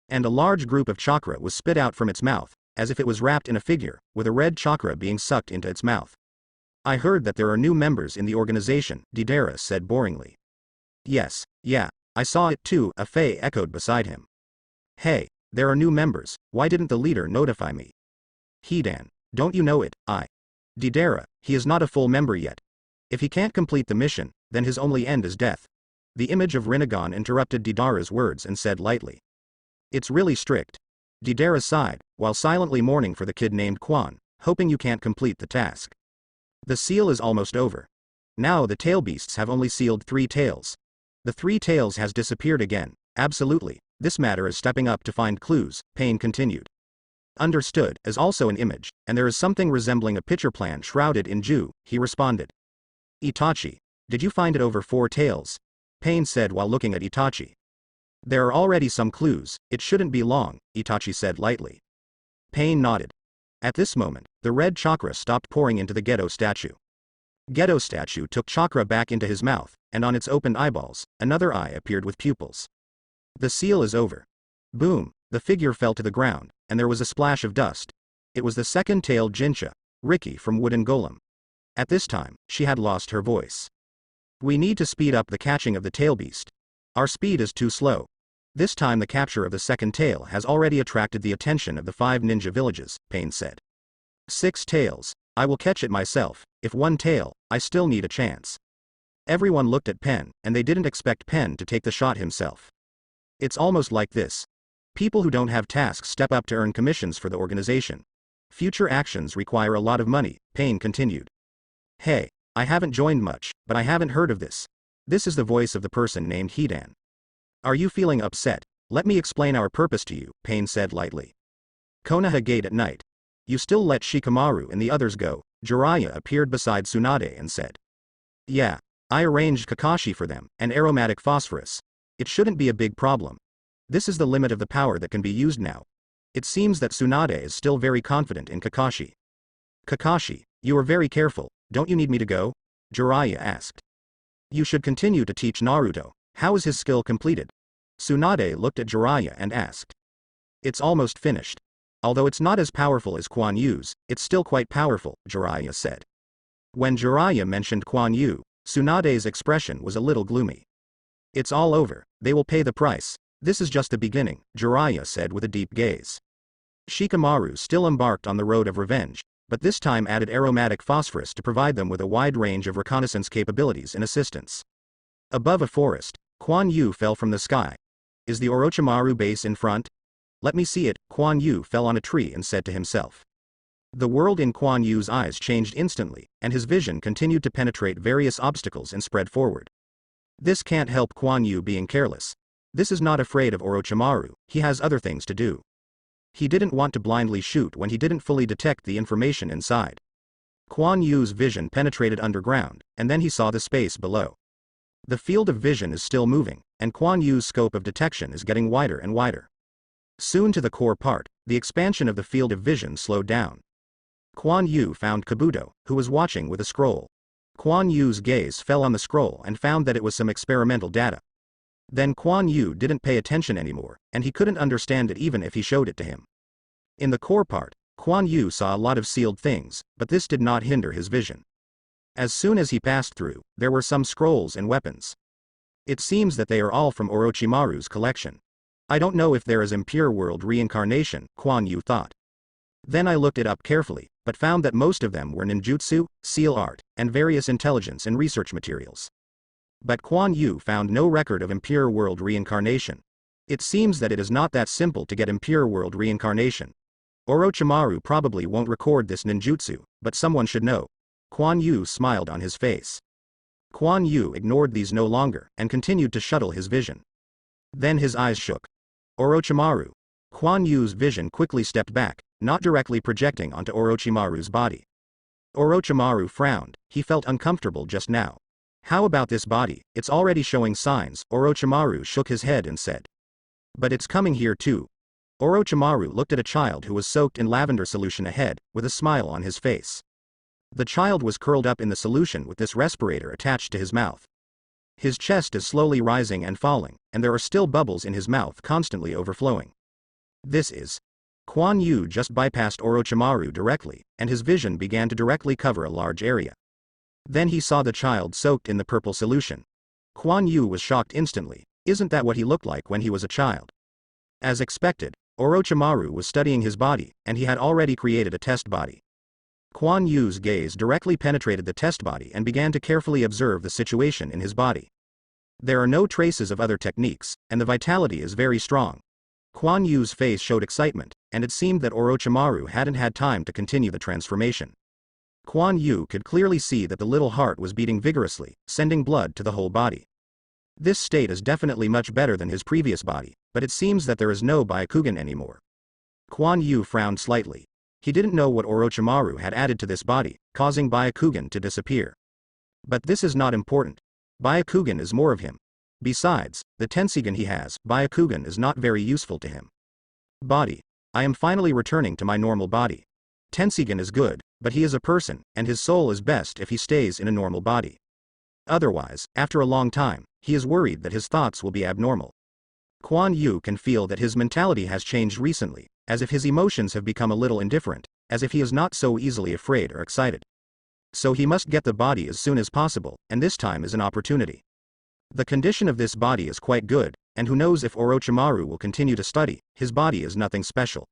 And a large group of chakra was spit out from its mouth, as if it was wrapped in a figure, with a red chakra being sucked into its mouth. I heard that there are new members in the organization, Deidara said boringly. Yes, yeah, I saw it too, Afei echoed beside him. Hey, there are new members, why didn't the leader notify me? Hidan, don't you know it, Deidara, he is not a full member yet. If he can't complete the mission, then his only end is death. The image of Rinnegan interrupted Deidara's words and said lightly. It's really strict. Deidara sighed, while silently mourning for the kid named Quan, hoping you can't complete the task. The seal is almost over. Now the tail beasts have only sealed 3 tails. The 3 tails has disappeared again, absolutely, this matter is stepping up to find clues, Pain continued. Understood, as also an image, and there is something resembling a picture plan shrouded in Ju, he responded. Itachi, did you find it over 4 tails? Pain said while looking at Itachi. There are already some clues, it shouldn't be long, Itachi said lightly. Pain nodded. At this moment, the red chakra stopped pouring into the Geto statue. Geto statue took chakra back into his mouth, and on its opened eyeballs, another eye appeared with pupils. The seal is over. Boom, the figure fell to the ground, and there was a splash of dust. It was the second-tailed Jincha, Riki from Wooden Golem. At this time, she had lost her voice. We need to speed up the catching of the tail beast. Our speed is too slow. This time the capture of the second tail has already attracted the attention of the 5 ninja villages, Pain said. 6 tails, I will catch it myself, if 1 tail, I still need a chance. Everyone looked at Pen, and they didn't expect Pen to take the shot himself. It's almost like this. People who don't have tasks step up to earn commissions for the organization. Future actions require a lot of money, Pain continued. Hey, I haven't joined much, but I haven't heard of this. This is the voice of the person named Hidan. Are you feeling upset? Let me explain our purpose to you, Pain said lightly. Konoha Gate at night. You still let Shikamaru and the others go? Jiraiya appeared beside Tsunade and said. Yeah, I arranged Kakashi for them, and aromatic phosphorus. It shouldn't be a big problem. This is the limit of the power that can be used now. It seems that Tsunade is still very confident in Kakashi. Kakashi, you are very careful, don't you need me to go? Jiraiya asked. You should continue to teach Naruto. How is his skill completed? Tsunade looked at Jiraiya and asked. It's almost finished. Although it's not as powerful as Kuan Yu's, it's still quite powerful, Jiraiya said. When Jiraiya mentioned Kuan Yu, Tsunade's expression was a little gloomy. It's all over, they will pay the price. This is just the beginning, Jiraiya said with a deep gaze. Shikamaru still embarked on the road of revenge, but this time added aromatic phosphorus to provide them with a wide range of reconnaissance capabilities and assistance. Above a forest, Kuan Yu fell from the sky. Is the Orochimaru base in front? Let me see it. Kuan Yu fell on a tree and said to himself. The world in Kuan Yu's eyes changed instantly, and his vision continued to penetrate various obstacles and spread forward. This can't help Kuan Yu being careless. This is not afraid of Orochimaru, he has other things to do. He didn't want to blindly shoot when he didn't fully detect the information inside. Kuan Yu's vision penetrated underground, and then he saw the space below. The field of vision is still moving, and Kuan Yu's scope of detection is getting wider and wider. Soon to the core part, the expansion of the field of vision slowed down. Kuan Yu found Kabuto, who was watching with a scroll. Kuan Yu's gaze fell on the scroll and found that it was some experimental data. Then Kuan Yu didn't pay attention anymore, and he couldn't understand it even if he showed it to him. In the core part, Kuan Yu saw a lot of sealed things, but this did not hinder his vision. As soon as he passed through, there were some scrolls and weapons. It seems that they are all from Orochimaru's collection. I don't know if there is impure world reincarnation, Kuan Yu thought. Then I looked it up carefully, but found that most of them were ninjutsu, seal art, and various intelligence and research materials. But Kuan Yu found no record of impure world reincarnation. It seems that it is not that simple to get impure world reincarnation. Orochimaru probably won't record this ninjutsu, but someone should know. Kuan Yu smiled on his face. Kuan Yu ignored these no longer, and continued to shuttle his vision. Then his eyes shook. Orochimaru. Kuan Yu's vision quickly stepped back, not directly projecting onto Orochimaru's body. Orochimaru frowned, he felt uncomfortable just now. How about this body, it's already showing signs, Orochimaru shook his head and said. But it's coming here too. Orochimaru looked at a child who was soaked in lavender solution ahead, with a smile on his face. The child was curled up in the solution with this respirator attached to his mouth. His chest is slowly rising and falling, and there are still bubbles in his mouth constantly overflowing. This is. Kuan Yu just bypassed Orochimaru directly, and his vision began to directly cover a large area. Then he saw the child soaked in the purple solution. Kuan Yu was shocked instantly. Isn't that what he looked like when he was a child? As expected, Orochimaru was studying his body, and he had already created a test body. Kuan Yu's gaze directly penetrated the test body and began to carefully observe the situation in his body. There are no traces of other techniques, and the vitality is very strong. Kuan Yu's face showed excitement, and it seemed that Orochimaru hadn't had time to continue the transformation. Kuan Yu could clearly see that the little heart was beating vigorously, sending blood to the whole body. This state is definitely much better than his previous body, but it seems that there is no Byakugan anymore. Kuan Yu frowned slightly. He didn't know what Orochimaru had added to this body, causing Byakugan to disappear. But this is not important. Byakugan is more of him. Besides, the Tensigan he has, Byakugan is not very useful to him. Body. I am finally returning to my normal body. Tensigan is good, but he is a person, and his soul is best if he stays in a normal body. Otherwise, after a long time, he is worried that his thoughts will be abnormal. Kuan Yu can feel that his mentality has changed recently, as if his emotions have become a little indifferent, as if he is not so easily afraid or excited. So he must get the body as soon as possible, and this time is an opportunity. The condition of this body is quite good, and who knows if Orochimaru will continue to study, his body is nothing special.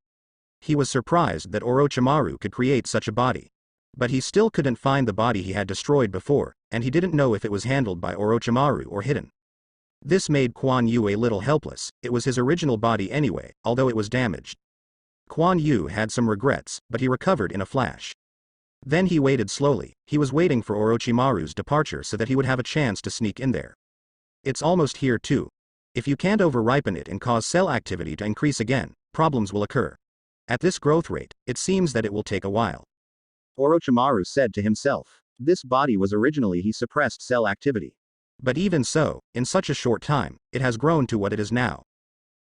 He was surprised that Orochimaru could create such a body. But he still couldn't find the body he had destroyed before, and he didn't know if it was handled by Orochimaru or hidden. This made Kuan Yu a little helpless. It was his original body anyway, although it was damaged. Kuan Yu had some regrets, but he recovered in a flash. Then he waited slowly. He was waiting for Orochimaru's departure so that he would have a chance to sneak in there. It's almost here too. If you can't over-ripen it and cause cell activity to increase again, problems will occur. At this growth rate, it seems that it will take a while. Orochimaru said to himself. This body was originally he suppressed cell activity. But even so, in such a short time, it has grown to what it is now.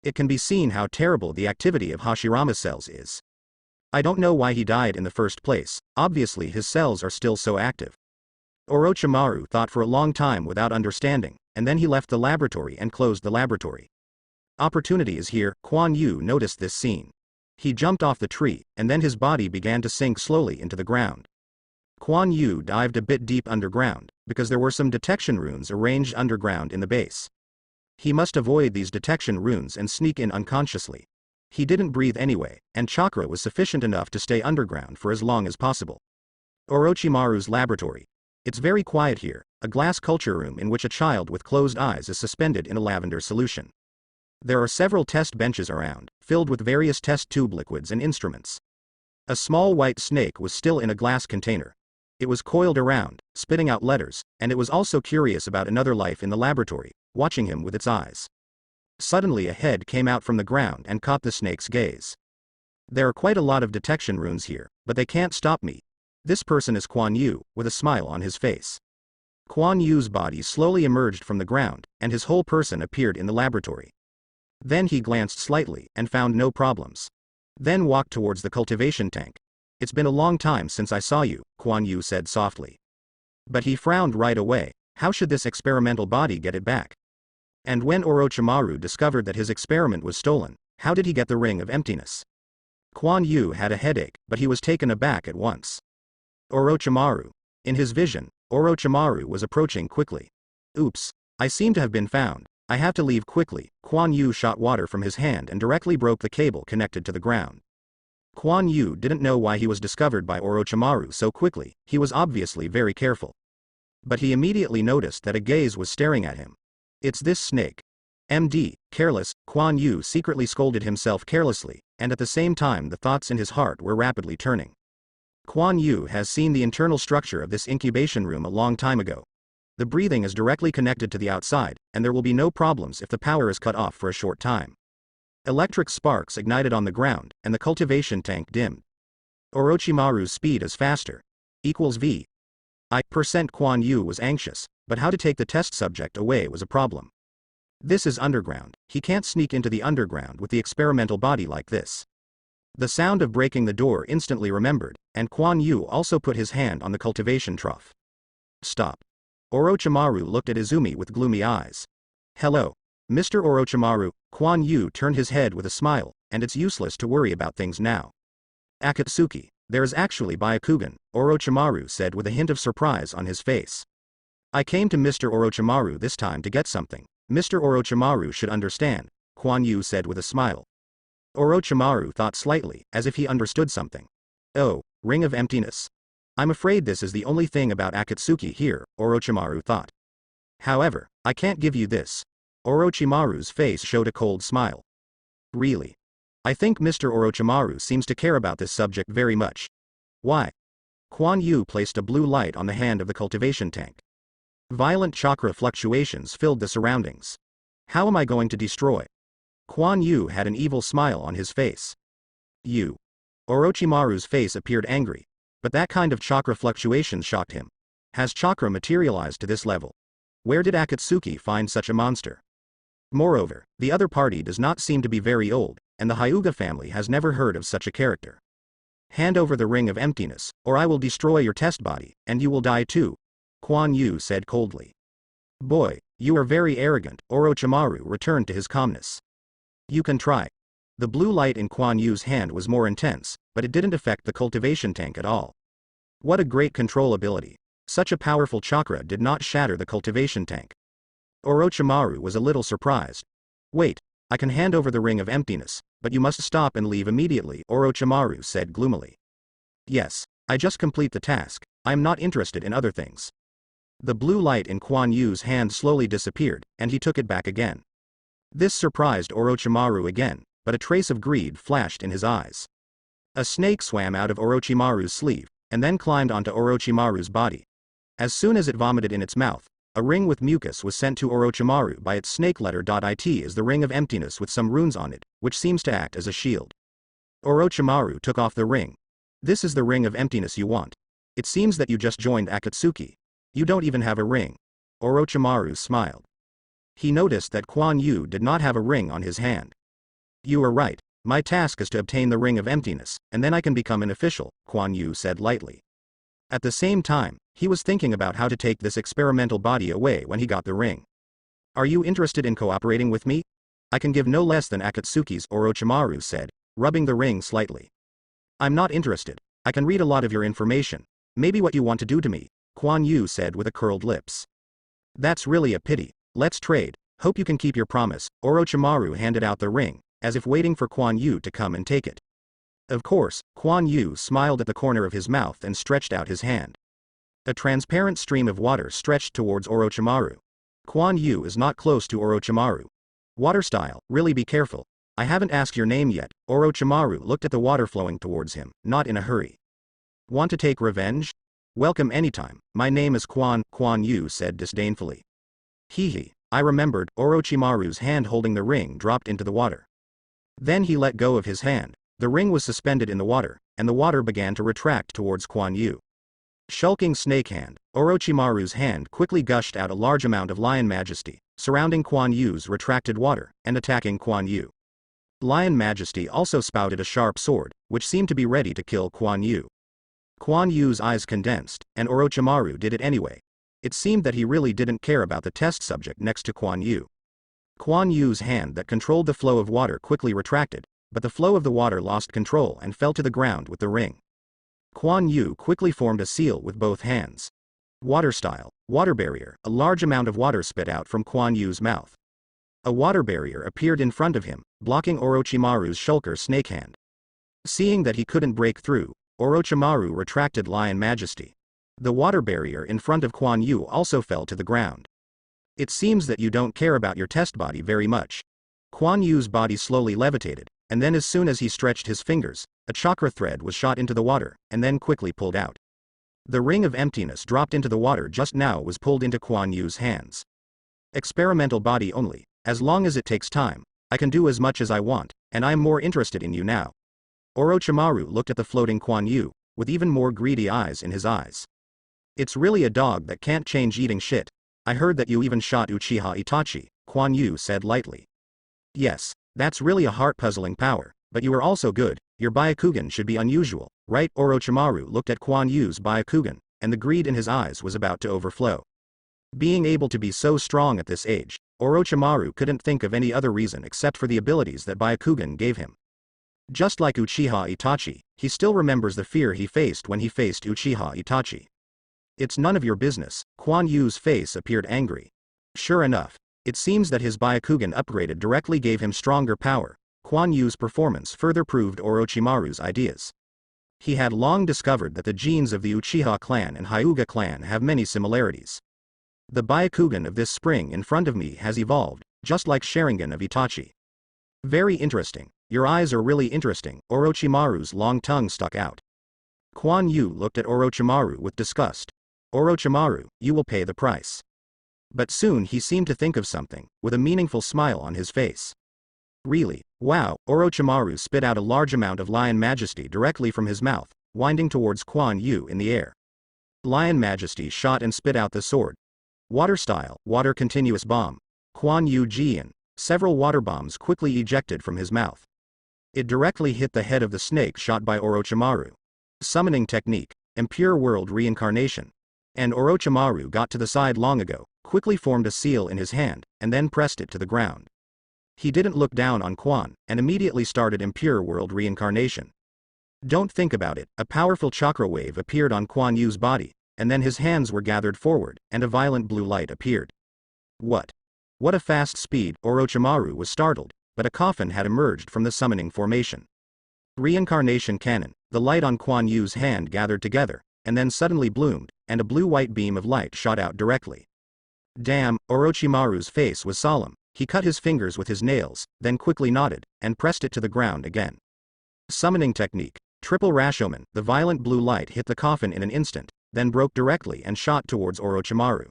It can be seen how terrible the activity of Hashirama's cells is. I don't know why he died in the first place, obviously his cells are still so active. Orochimaru thought for a long time without understanding, and then he left the laboratory and closed the laboratory. Opportunity is here. Kuan Yu noticed this scene. He jumped off the tree, and then his body began to sink slowly into the ground. Kuan Yu dived a bit deep underground, because there were some detection runes arranged underground in the base. He must avoid these detection runes and sneak in unconsciously. He didn't breathe anyway, and chakra was sufficient enough to stay underground for as long as possible. Orochimaru's laboratory. It's very quiet here, a glass culture room in which a child with closed eyes is suspended in a lavender solution. There are several test benches around, filled with various test tube liquids and instruments. A small white snake was still in a glass container. It was coiled around, spitting out letters, and it was also curious about another life in the laboratory, watching him with its eyes. Suddenly a head came out from the ground and caught the snake's gaze. There are quite a lot of detection runes here, but they can't stop me. This person is Kuan Yu, with a smile on his face. Kuan Yu's body slowly emerged from the ground, and his whole person appeared in the laboratory. Then he glanced slightly, and found no problems. Then walked towards the cultivation tank. It's been a long time since I saw you, Kuan Yu said softly. But he frowned right away. How should this experimental body get it back? And when Orochimaru discovered that his experiment was stolen, how did he get the Ring of Emptiness? Kuan Yu had a headache, but he was taken aback at once. Orochimaru. In his vision, Orochimaru was approaching quickly. Oops, I seem to have been found. I have to leave quickly. Kuan Yu shot water from his hand and directly broke the cable connected to the ground. Kuan Yu didn't know why he was discovered by Orochimaru so quickly. He was obviously very careful. But he immediately noticed that a gaze was staring at him. It's this snake. MD, careless. Kuan Yu secretly scolded himself carelessly, and at the same time the thoughts in his heart were rapidly turning. Kuan Yu has seen the internal structure of this incubation room a long time ago. The breathing is directly connected to the outside, and there will be no problems if the power is cut off for a short time. Electric sparks ignited on the ground, and the cultivation tank dimmed. Orochimaru's speed is faster. Equals V. Kuan Yu was anxious, but how to take the test subject away was a problem. This is underground. He can't sneak into the underground with the experimental body like this. The sound of breaking the door instantly remembered, and Kuan Yu also put his hand on the cultivation trough. Stop. Orochimaru looked at Izumi with gloomy eyes. Hello. Mr. Orochimaru. Kuan Yu turned his head with a smile, and it's useless to worry about things now. Akatsuki, there is actually Byakugan, Orochimaru said with a hint of surprise on his face. I came to Mr. Orochimaru this time to get something. Mr. Orochimaru should understand, Kuan Yu said with a smile. Orochimaru thought slightly, as if he understood something. Oh, Ring of Emptiness. I'm afraid this is the only thing about Akatsuki here, Orochimaru thought. However, I can't give you this. Orochimaru's face showed a cold smile. Really? I think Mr. Orochimaru seems to care about this subject very much. Why? Kuan Yu placed a blue light on the hand of the cultivation tank. Violent chakra fluctuations filled the surroundings. How am I going to destroy? Kuan Yu had an evil smile on his face. You. Orochimaru's face appeared angry. But that kind of chakra fluctuations shocked him. Has chakra materialized to this level? Where did Akatsuki find such a monster? Moreover, the other party does not seem to be very old, and the Hyuga family has never heard of such a character. Hand over the Ring of Emptiness, or I will destroy your test body, and you will die too, Kuan Yu said coldly. Boy, you are very arrogant, Orochimaru returned to his calmness. You can try. The blue light in Kuan Yu's hand was more intense, but it didn't affect the cultivation tank at all. What a great control ability. Such a powerful chakra did not shatter the cultivation tank. Orochimaru was a little surprised. Wait, I can hand over the Ring of Emptiness, but you must stop and leave immediately, Orochimaru said gloomily. Yes, I just complete the task, I am not interested in other things. The blue light in Kuan Yu's hand slowly disappeared, and he took it back again. This surprised Orochimaru again, but a trace of greed flashed in his eyes. A snake swam out of Orochimaru's sleeve, and then climbed onto Orochimaru's body. As soon as it vomited in its mouth, a ring with mucus was sent to Orochimaru by its snake letter. It is the Ring of Emptiness with some runes on it, which seems to act as a shield. Orochimaru took off the ring. This is the Ring of Emptiness you want. It seems that you just joined Akatsuki. You don't even have a ring. Orochimaru smiled. He noticed that Kuan Yu did not have a ring on his hand. You are right, my task is to obtain the Ring of Emptiness, and then I can become an official, Kuan Yu said lightly. At the same time, he was thinking about how to take this experimental body away when he got the ring. Are you interested in cooperating with me? I can give no less than Akatsuki's, Orochimaru said, rubbing the ring slightly. I'm not interested. I can read a lot of your information. Maybe what you want to do to me, Kuan Yu said with a curled lips. That's really a pity. Let's trade. Hope you can keep your promise. Orochimaru handed out the ring, as if waiting for Kuan Yu to come and take it. Of course, Kuan Yu smiled at the corner of his mouth and stretched out his hand. A transparent stream of water stretched towards Orochimaru. Kuan Yu is not close to Orochimaru. Water style, really be careful. I haven't asked your name yet. Orochimaru looked at the water flowing towards him, not in a hurry. Want to take revenge? Welcome anytime. My name is Kuan Yu said disdainfully. Hee. I remembered. Orochimaru's hand holding the ring dropped into the water. Then he let go of his hand. The ring was suspended in the water, and the water began to retract towards Kuan Yu. Shulking snake hand. Orochimaru's hand quickly gushed out a large amount of lion majesty, surrounding Kuan Yu's retracted water, and attacking Kuan Yu. Lion majesty also spouted a sharp sword, which seemed to be ready to kill Kuan Yu. Kuan Yu's eyes condensed, and Orochimaru did it anyway. It seemed that he really didn't care about the test subject next to Kuan Yu. Kuan Yu's hand that controlled the flow of water quickly retracted, but the flow of the water lost control and fell to the ground with the ring. Kuan Yu quickly formed a seal with both hands. Water style, water barrier. A large amount of water spit out from Kuan Yu's mouth. A water barrier appeared in front of him, blocking Orochimaru's shulker snake hand. Seeing that he couldn't break through, Orochimaru retracted lion majesty. The water barrier in front of Kuan Yu also fell to the ground. It seems that you don't care about your test body very much. Kuan Yu's body slowly levitated, and then as soon as he stretched his fingers, a chakra thread was shot into the water, and then quickly pulled out. The ring of emptiness dropped into the water just now was pulled into Kuan Yu's hands. Experimental body only. As long as it takes time, I can do as much as I want, and I am more interested in you now. Orochimaru looked at the floating Kuan Yu, with even more greedy eyes in his eyes. It's really a dog that can't change eating shit. I heard that you even shot Uchiha Itachi, Kuan Yu said lightly. Yes, that's really a heart-puzzling power, but you are also good. Your Byakugan should be unusual, right? Orochimaru looked at Kuan Yu's Byakugan, and the greed in his eyes was about to overflow. Being able to be so strong at this age, Orochimaru couldn't think of any other reason except for the abilities that Byakugan gave him. Just like Uchiha Itachi, he still remembers the fear he faced when he faced Uchiha Itachi. It's none of your business. Kuan Yu's face appeared angry. Sure enough, it seems that his Byakugan upgraded directly gave him stronger power. Kuan Yu's performance further proved Orochimaru's ideas. He had long discovered that the genes of the Uchiha clan and Hyuga clan have many similarities. The Byakugan of this spring in front of me has evolved, just like Sharingan of Itachi. Very interesting. Your eyes are really interesting. Orochimaru's long tongue stuck out. Kuan Yu looked at Orochimaru with disgust. Orochimaru, you will pay the price. But soon he seemed to think of something, with a meaningful smile on his face. Really? Wow. Orochimaru spit out a large amount of lion majesty directly from his mouth, winding towards Kuan Yu in the air. Lion majesty shot and spit out the sword. Water style, water continuous bomb. Kuan Yu Jian. Several water bombs quickly ejected from his mouth. It directly hit the head of the snake shot by Orochimaru. Summoning technique, impure world reincarnation. And Orochimaru got to the side long ago, quickly formed a seal in his hand, and then pressed it to the ground. He didn't look down on Kuan, and immediately started impure world reincarnation. Don't think about it. A powerful chakra wave appeared on Kuan Yu's body, and then his hands were gathered forward, and a violent blue light appeared. What? What a fast speed! Orochimaru was startled, but a coffin had emerged from the summoning formation. Reincarnation cannon. The light on Kuan Yu's hand gathered together, and then suddenly bloomed, and a blue-white beam of light shot out directly. Damn, Orochimaru's face was solemn. He cut his fingers with his nails, then quickly nodded, and pressed it to the ground again. Summoning technique. Triple Rashomon. The violent blue light hit the coffin in an instant, then broke directly and shot towards Orochimaru.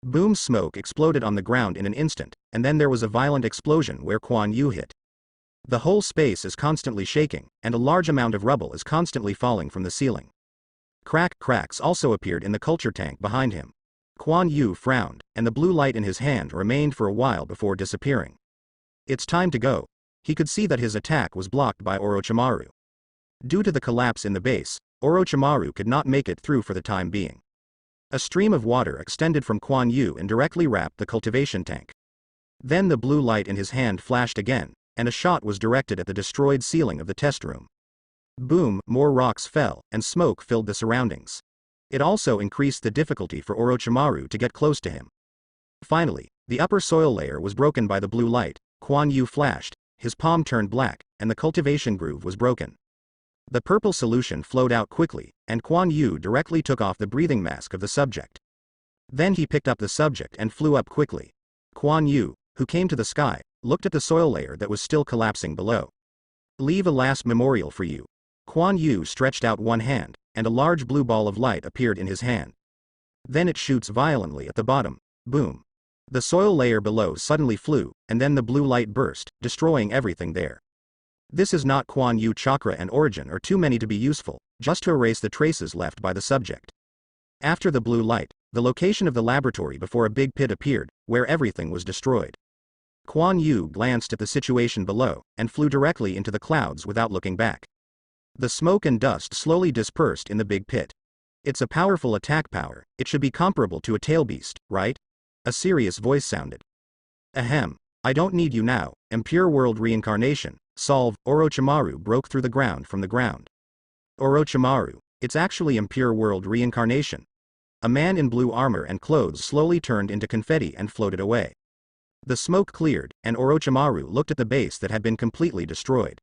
Boom! Smoke exploded on the ground in an instant, and then there was a violent explosion where Kuan Yu hit. The whole space is constantly shaking, and a large amount of rubble is constantly falling from the ceiling. Cracks also appeared in the culture tank behind him. Kuan Yu frowned, and the blue light in his hand remained for a while before disappearing. It's time to go. He could see that his attack was blocked by Orochimaru. Due to the collapse in the base, Orochimaru could not make it through for the time being. A stream of water extended from Kuan Yu and directly wrapped the cultivation tank. Then the blue light in his hand flashed again, and a shot was directed at the destroyed ceiling of the test room. Boom, more rocks fell, and smoke filled the surroundings. It also increased the difficulty for Orochimaru to get close to him. Finally, the upper soil layer was broken by the blue light. Kuan Yu flashed, his palm turned black, and the cultivation groove was broken. The purple solution flowed out quickly, and Kuan Yu directly took off the breathing mask of the subject. Then he picked up the subject and flew up quickly. Kuan Yu, who came to the sky, looked at the soil layer that was still collapsing below. Leave a last memorial for you. Kuan Yu stretched out one hand, and a large blue ball of light appeared in his hand. Then it shoots violently at the bottom. Boom. The soil layer below suddenly flew, and then the blue light burst, destroying everything there. This is not Kuan Yu chakra and origin are too many to be useful, just to erase the traces left by the subject. After the blue light, the location of the laboratory before a big pit appeared, where everything was destroyed. Kuan Yu glanced at the situation below, and flew directly into the clouds without looking back. The smoke and dust slowly dispersed in the big pit. It's a powerful attack power, it should be comparable to a tail beast, right? A serious voice sounded. Ahem, I don't need you now, impure world reincarnation, solve. Orochimaru broke through the ground from the ground. Orochimaru, it's actually impure world reincarnation. A man in blue armor and clothes slowly turned into confetti and floated away. The smoke cleared, and Orochimaru looked at the base that had been completely destroyed.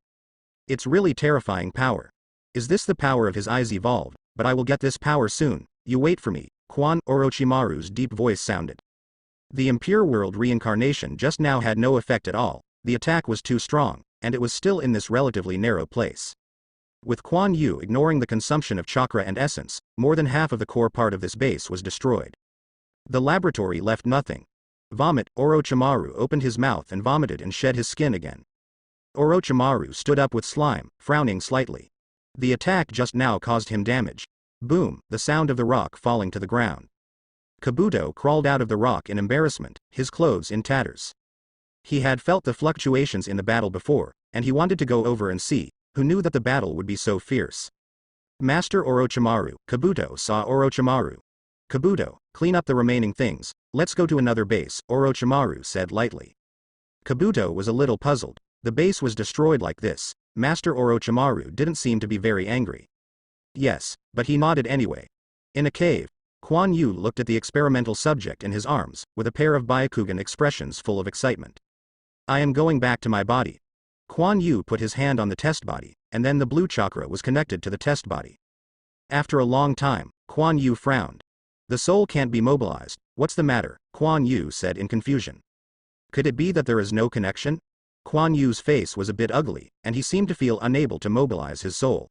It's really terrifying power. Is this the power of his eyes evolved? But I will get this power soon, you wait for me. Orochimaru's deep voice sounded. The impure world reincarnation just now had no effect at all, the attack was too strong, and it was still in this relatively narrow place. With Kuan Yu ignoring the consumption of chakra and essence, more than half of the core part of this base was destroyed. The laboratory left nothing. Vomit. Orochimaru opened his mouth and vomited and shed his skin again. Orochimaru stood up with slime, frowning slightly. The attack just now caused him damage. Boom, the sound of the rock falling to the ground. Kabuto crawled out of the rock in embarrassment, his clothes in tatters. He had felt the fluctuations in the battle before, and he wanted to go over and see, who knew that the battle would be so fierce. Master Orochimaru. Kabuto saw Orochimaru. Kabuto, clean up the remaining things, let's go to another base, Orochimaru said lightly. Kabuto was a little puzzled. The base was destroyed like this. Master Orochimaru didn't seem to be very angry. Yes, but he nodded anyway. In a cave, Kuan Yu looked at the experimental subject in his arms, with a pair of Byakugan expressions full of excitement. I am going back to my body. Kuan Yu put his hand on the test body, and then the blue chakra was connected to the test body. After a long time, Kuan Yu frowned. The soul can't be mobilized. What's the matter? Kuan Yu said in confusion. Could it be that there is no connection? Kuan Yu's face was a bit ugly, and he seemed to feel unable to mobilize his soul.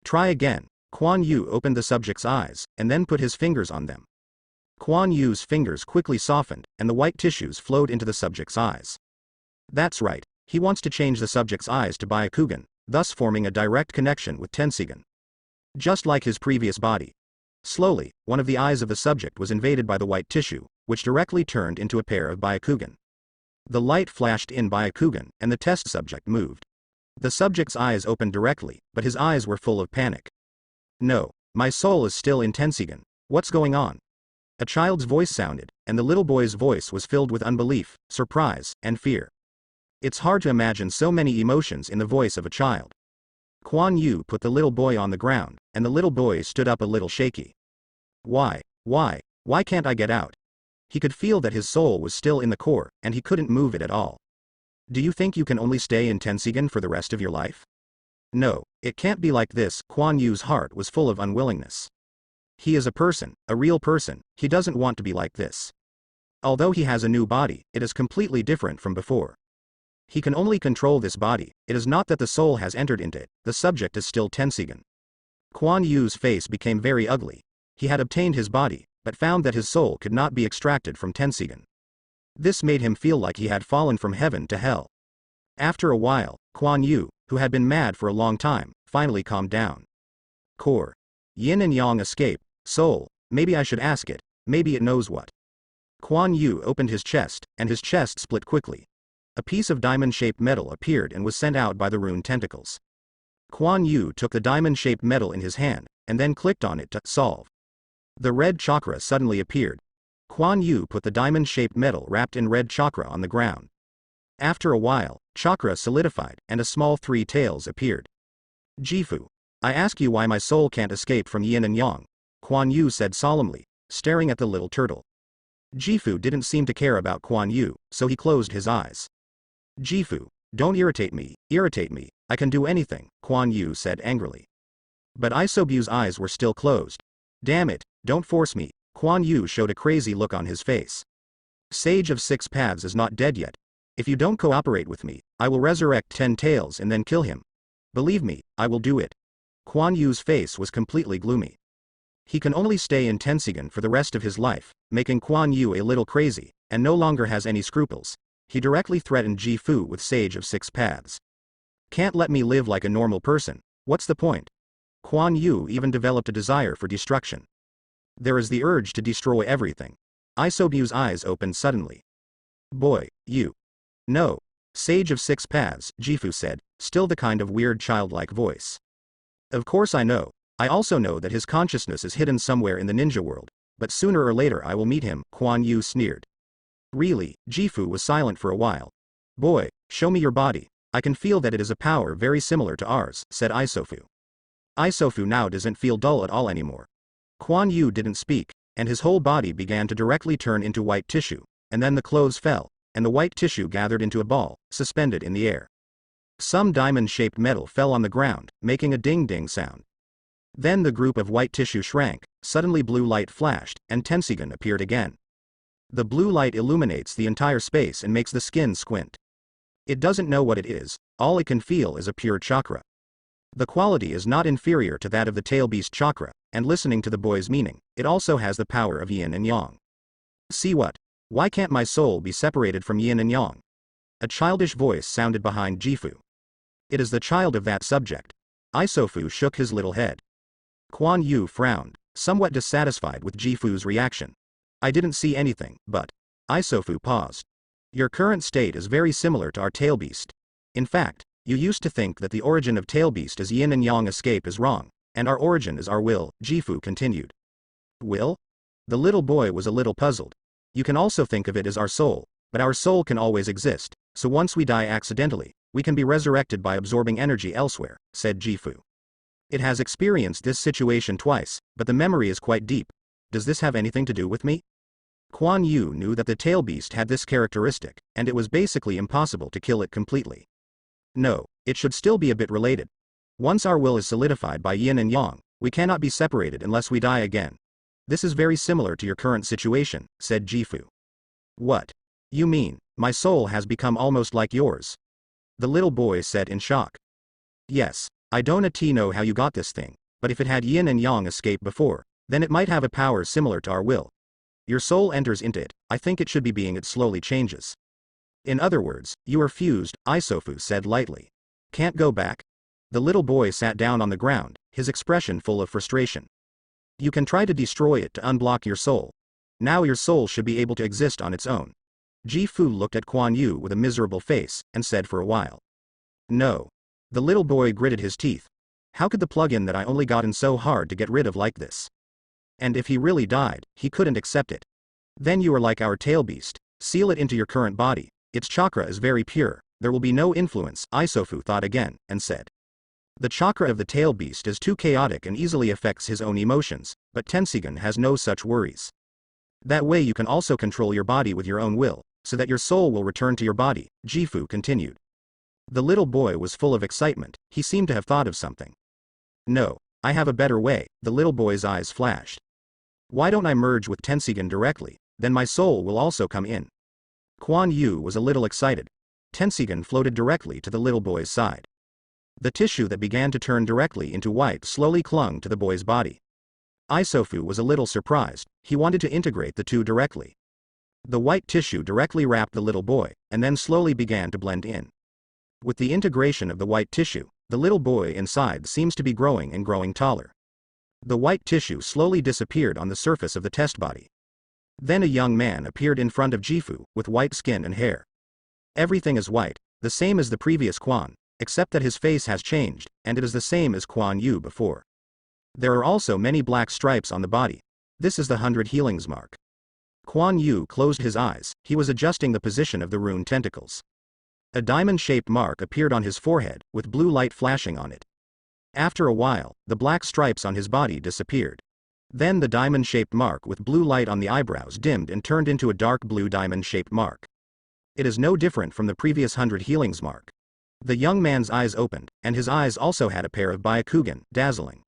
Try again. Kuan Yu opened the subject's eyes, and then put his fingers on them. Kuan Yu's fingers quickly softened, and the white tissues flowed into the subject's eyes. That's right, he wants to change the subject's eyes to Byakugan, thus forming a direct connection with Tensigan. Just like his previous body. Slowly, one of the eyes of the subject was invaded by the white tissue, which directly turned into a pair of Byakugan. The light flashed in Byakugan, and the test subject moved. The subject's eyes opened directly, but his eyes were full of panic. No, my soul is still in Tensigan. What's going on? A child's voice sounded, and the little boy's voice was filled with unbelief, surprise, and fear. It's hard to imagine so many emotions in the voice of a child. Kuan Yu put the little boy on the ground, and the little boy stood up a little shaky. Why can't I get out? He could feel that his soul was still in the core, and he couldn't move it at all. Do you think you can only stay in Tensigan for the rest of your life? No, it can't be like this. Kuan Yu's heart was full of unwillingness. He is a person, a real person, he doesn't want to be like this. Although he has a new body, it is completely different from before. He can only control this body, it is not that the soul has entered into it, the subject is still Tensigan. Kuan Yu's face became very ugly. He had obtained his body, but found that his soul could not be extracted from Tensigan. This made him feel like he had fallen from heaven to hell. After a while, Kuan Yu, who had been mad for a long time, finally calmed down. Core. Yin and Yang escape, soul, maybe I should ask it, maybe it knows what. Kuan Yu opened his chest, and his chest split quickly. A piece of diamond-shaped metal appeared and was sent out by the rune tentacles. Kuan Yu took the diamond-shaped metal in his hand, and then clicked on it to solve. The red chakra suddenly appeared. Kuan Yu put the diamond-shaped metal wrapped in red chakra on the ground. After a while, chakra solidified, and a small three tails appeared. Jifu, I ask you why my soul can't escape from yin and yang, Kuan Yu said solemnly, staring at the little turtle. Jifu didn't seem to care about Kuan Yu, so he closed his eyes. Jifu, don't irritate me, I can do anything, Kuan Yu said angrily. But Isobu's eyes were still closed. Damn it, don't force me, Kuan Yu showed a crazy look on his face. Sage of Six Paths is not dead yet. If you don't cooperate with me, I will resurrect 10 tails and then kill him. Believe me, I will do it. Kuan Yu's face was completely gloomy. He can only stay in Tensigan for the rest of his life, making Kuan Yu a little crazy, and no longer has any scruples. He directly threatened Jifu with Sage of Six Paths. Can't let me live like a normal person, what's the point? Kuan Yu even developed a desire for destruction. There is the urge to destroy everything. Isobu's eyes opened suddenly. Boy, you. No. Sage of Six Paths, Jifu said, still the kind of weird childlike voice. Of course I know. I also know that his consciousness is hidden somewhere in the ninja world, but sooner or later I will meet him, Kuan Yu sneered. Really, Jifu was silent for a while. Boy, show me your body. I can feel that it is a power very similar to ours, said Isofu. Isofu now doesn't feel dull at all anymore. Kuan Yu didn't speak, and his whole body began to directly turn into white tissue, and then the clothes fell, and the white tissue gathered into a ball, suspended in the air. Some diamond-shaped metal fell on the ground, making a ding-ding sound. Then the group of white tissue shrank, suddenly blue light flashed, and Tensigan appeared again. The blue light illuminates the entire space and makes the skin squint. It doesn't know what it is, all it can feel is a pure chakra. The quality is not inferior to that of the tail beast chakra, and listening to the boy's meaning, it also has the power of yin and yang. See what? Why can't my soul be separated from yin and yang? A childish voice sounded behind Jifu. It is the child of that subject. Isofu shook his little head. Kuan Yu frowned, somewhat dissatisfied with Jifu's reaction. I didn't see anything, but... Isofu paused. Your current state is very similar to our tail beast. In fact, you used to think that the origin of tail beast as yin and yang escape is wrong, and our origin is our will, Jifu continued. Will? The little boy was a little puzzled. You can also think of it as our soul, but our soul can always exist, so once we die accidentally, we can be resurrected by absorbing energy elsewhere, said Jifu. It has experienced this situation twice, but the memory is quite deep. Does this have anything to do with me? Kuan Yu knew that the tail beast had this characteristic, and it was basically impossible to kill it completely. No, it should still be a bit related. Once our will is solidified by yin and yang, we cannot be separated unless we die again. This is very similar to your current situation, said Jifu. What? You mean, my soul has become almost like yours? The little boy said in shock. Yes, I don't know how you got this thing, but if it had yin and yang escape before, then it might have a power similar to our will. Your soul enters into it, I think it should be being it slowly changes. In other words, you are fused, Isofu said lightly. Can't go back? The little boy sat down on the ground, his expression full of frustration. You can try to destroy it to unblock your soul. Now your soul should be able to exist on its own. Jifu looked at Kuan Yu with a miserable face, and said for a while. No. The little boy gritted his teeth. How could the plug-in that I only gotten so hard to get rid of like this? And if he really died, he couldn't accept it. Then you are like our tail beast, seal it into your current body, its chakra is very pure, there will be no influence, Isofu thought again, and said. The chakra of the tail beast is too chaotic and easily affects his own emotions, but Tensigan has no such worries. That way you can also control your body with your own will, so that your soul will return to your body, Jifu continued. The little boy was full of excitement, he seemed to have thought of something. No, I have a better way, the little boy's eyes flashed. Why don't I merge with Tensigan directly, then my soul will also come in. Kuan Yu was a little excited. Tensigan floated directly to the little boy's side. The tissue that began to turn directly into white slowly clung to the boy's body. Isofu was a little surprised, he wanted to integrate the two directly. The white tissue directly wrapped the little boy, and then slowly began to blend in. With the integration of the white tissue, the little boy inside seems to be growing and growing taller. The white tissue slowly disappeared on the surface of the test body. Then a young man appeared in front of Jifu, with white skin and hair. Everything is white, the same as the previous Kuan, except that his face has changed, and it is the same as Kuan Yu before. There are also many black stripes on the body. This is the 100 healings mark. Kuan Yu closed his eyes, he was adjusting the position of the rune tentacles. A diamond-shaped mark appeared on his forehead, with blue light flashing on it. After a while, the black stripes on his body disappeared. Then the diamond-shaped mark with blue light on the eyebrows dimmed and turned into a dark blue diamond-shaped mark. It is no different from the previous 100 healings mark. The young man's eyes opened, and his eyes also had a pair of Byakugan, dazzling.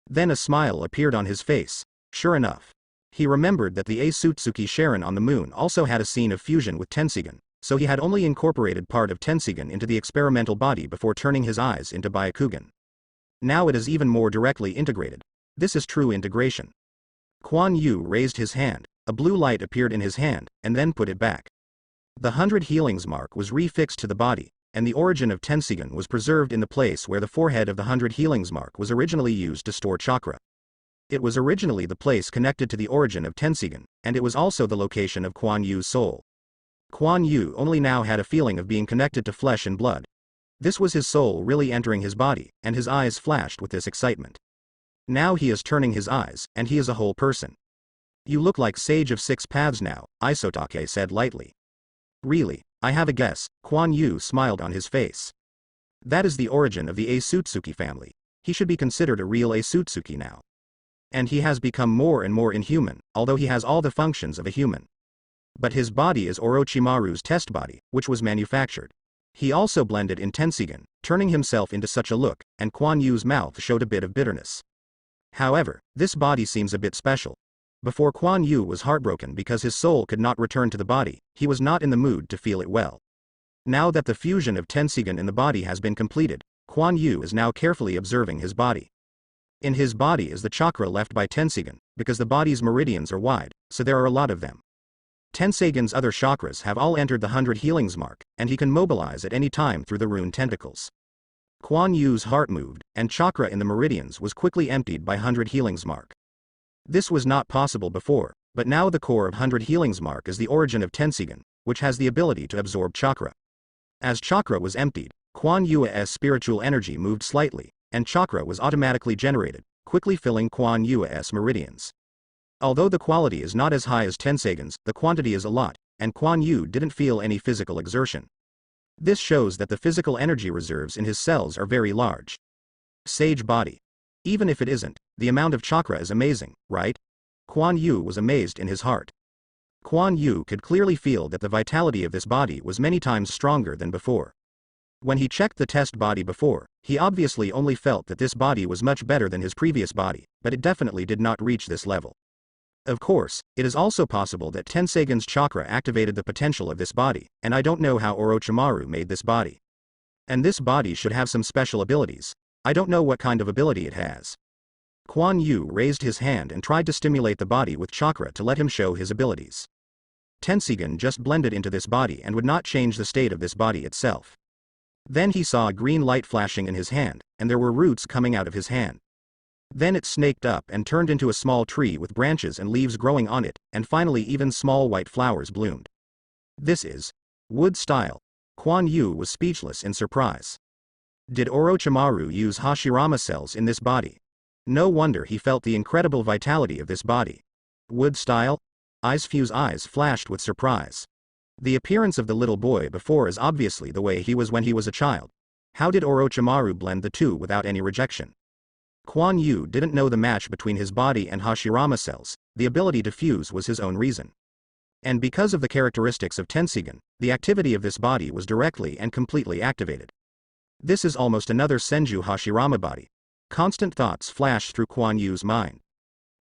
Then a smile appeared on his face. Sure enough. He remembered that the Asutsuki Sharon on the moon also had a scene of fusion with Tensigan, so he had only incorporated part of Tensigan into the experimental body before turning his eyes into Byakugan. Now it is even more directly integrated. This is true integration. Kuan Yu raised his hand, a blue light appeared in his hand, and then put it back. The 100 healings mark was refixed to the body, and the origin of Tensigan was preserved in the place where the forehead of the 100 healings mark was originally used to store chakra. It was originally the place connected to the origin of Tensigan, and it was also the location of Kuan Yu's soul. Kuan Yu only now had a feeling of being connected to flesh and blood. This was his soul really entering his body, and his eyes flashed with this excitement. Now he is turning his eyes, and he is a whole person. You look like Sage of Six Paths now, Isotake said lightly. Really, I have a guess, Kuan Yu smiled on his face. That is the origin of the Asutsuki family. He should be considered a real Asutsuki now. And he has become more and more inhuman, although he has all the functions of a human. But his body is Orochimaru's test body, which was manufactured. He also blended in Tensigan, turning himself into such a look, and Kuan Yu's mouth showed a bit of bitterness. However, this body seems a bit special. Before Kuan Yu was heartbroken because his soul could not return to the body, he was not in the mood to feel it well. Now that the fusion of Tensigan in the body has been completed, Kuan Yu is now carefully observing his body. In his body is the chakra left by Tensigan, because the body's meridians are wide, so there are a lot of them. Tensigan's other chakras have all entered the 100 healings mark, and he can mobilize at any time through the rune tentacles. Kuan Yu's heart moved, and chakra in the meridians was quickly emptied by 100 healings mark. This was not possible before, but now the core of 100 healings mark is the origin of Tensigan, which has the ability to absorb chakra. As chakra was emptied, Kuan Yu's spiritual energy moved slightly, and chakra was automatically generated, quickly filling Kuan Yu's meridians. Although the quality is not as high as Tensigan's, the quantity is a lot, and Kuan Yu didn't feel any physical exertion. This shows that the physical energy reserves in his cells are very large. Sage body. Even if it isn't, the amount of chakra is amazing, right? Kuan Yu was amazed in his heart. Kuan Yu could clearly feel that the vitality of this body was many times stronger than before. When he checked the test body before, he obviously only felt that this body was much better than his previous body, but it definitely did not reach this level. Of course, it is also possible that Tensigan's chakra activated the potential of this body, and I don't know how Orochimaru made this body. And this body should have some special abilities. I don't know what kind of ability it has. Kuan Yu raised his hand and tried to stimulate the body with chakra to let him show his abilities. Tensigan just blended into this body and would not change the state of this body itself. Then he saw a green light flashing in his hand, and there were roots coming out of his hand. Then it snaked up and turned into a small tree with branches and leaves growing on it, and finally even small white flowers bloomed. This is wood style. Kuan Yu was speechless in surprise. Did Orochimaru use Hashirama cells in this body? No wonder he felt the incredible vitality of this body. Wood style? Icefu's eyes flashed with surprise. The appearance of the little boy before is obviously the way he was when he was a child. How did Orochimaru blend the two without any rejection? Kuan Yu didn't know the match between his body and Hashirama cells, the ability to fuse was his own reason. And because of the characteristics of Tensigan, the activity of this body was directly and completely activated. This is almost another Senju Hashirama body. Constant thoughts flashed through Kuan Yu's mind.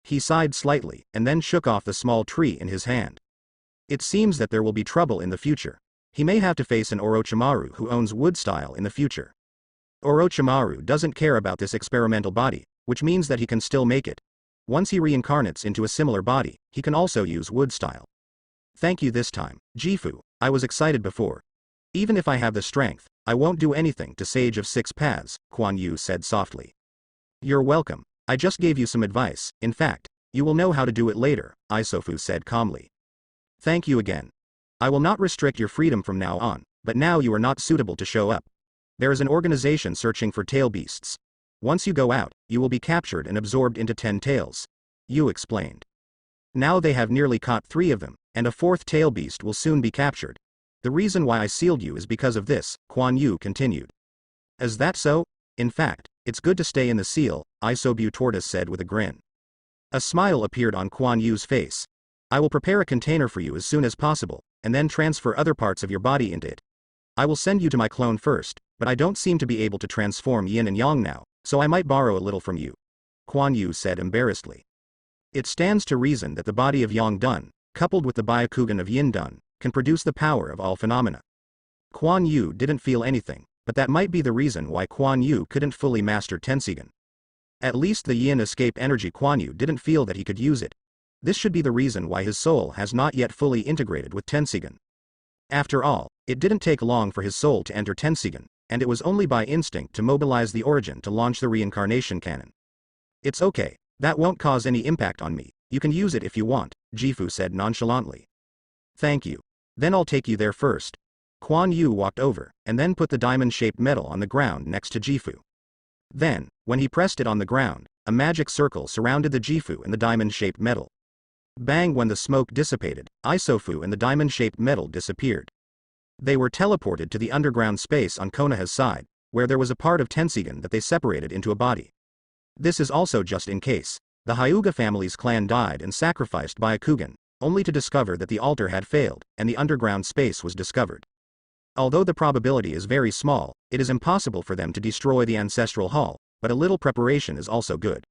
He sighed slightly, and then shook off the small tree in his hand. It seems that there will be trouble in the future. He may have to face an Orochimaru who owns wood style in the future. Orochimaru doesn't care about this experimental body, which means that he can still make it. Once he reincarnates into a similar body, he can also use wood style. Thank you this time, Gifu. I was excited before. Even if I have the strength, I won't do anything to Sage of Six Paths, Kuan Yu said softly. You're welcome. I just gave you some advice. In fact, you will know how to do it later, Isofu said calmly. Thank you again. I will not restrict your freedom from now on, but now you are not suitable to show up. There is an organization searching for tail beasts. Once you go out, you will be captured and absorbed into 10 tails. Yu explained. Now they have nearly caught 3 of them, and a 4th tail beast will soon be captured. The reason why I sealed you is because of this, Kuan Yu continued. Is that so? In fact, it's good to stay in the seal, Isobu Tortoise said with a grin. A smile appeared on Kuan Yu's face. I will prepare a container for you as soon as possible, and then transfer other parts of your body into it. I will send you to my clone first, but I don't seem to be able to transform yin and yang now, so I might borrow a little from you. Kuan Yu said embarrassedly. It stands to reason that the body of Yang Dun, coupled with the Byakugan of Yin Dun, can produce the power of all phenomena. Kuan Yu didn't feel anything, but that might be the reason why Kuan Yu couldn't fully master Tensigan. At least the yin escape energy Kuan Yu didn't feel that he could use it. This should be the reason why his soul has not yet fully integrated with Tensigan. After all, it didn't take long for his soul to enter Tensigan, and it was only by instinct to mobilize the origin to launch the reincarnation cannon. It's okay, that won't cause any impact on me, you can use it if you want, Jifu said nonchalantly. Thank you. Then I'll take you there first. Kuan Yu walked over, and then put the diamond-shaped metal on the ground next to Jifu. Then, when he pressed it on the ground, a magic circle surrounded the Jifu and the diamond-shaped metal. Bang! When the smoke dissipated, Isofu and the diamond-shaped metal disappeared. They were teleported to the underground space on Konoha's side, where there was a part of Tensigan that they separated into a body. This is also just in case. The Hyuga family's clan died and sacrificed Byakugan, only to discover that the altar had failed, and the underground space was discovered. Although the probability is very small, it is impossible for them to destroy the ancestral hall, but a little preparation is also good.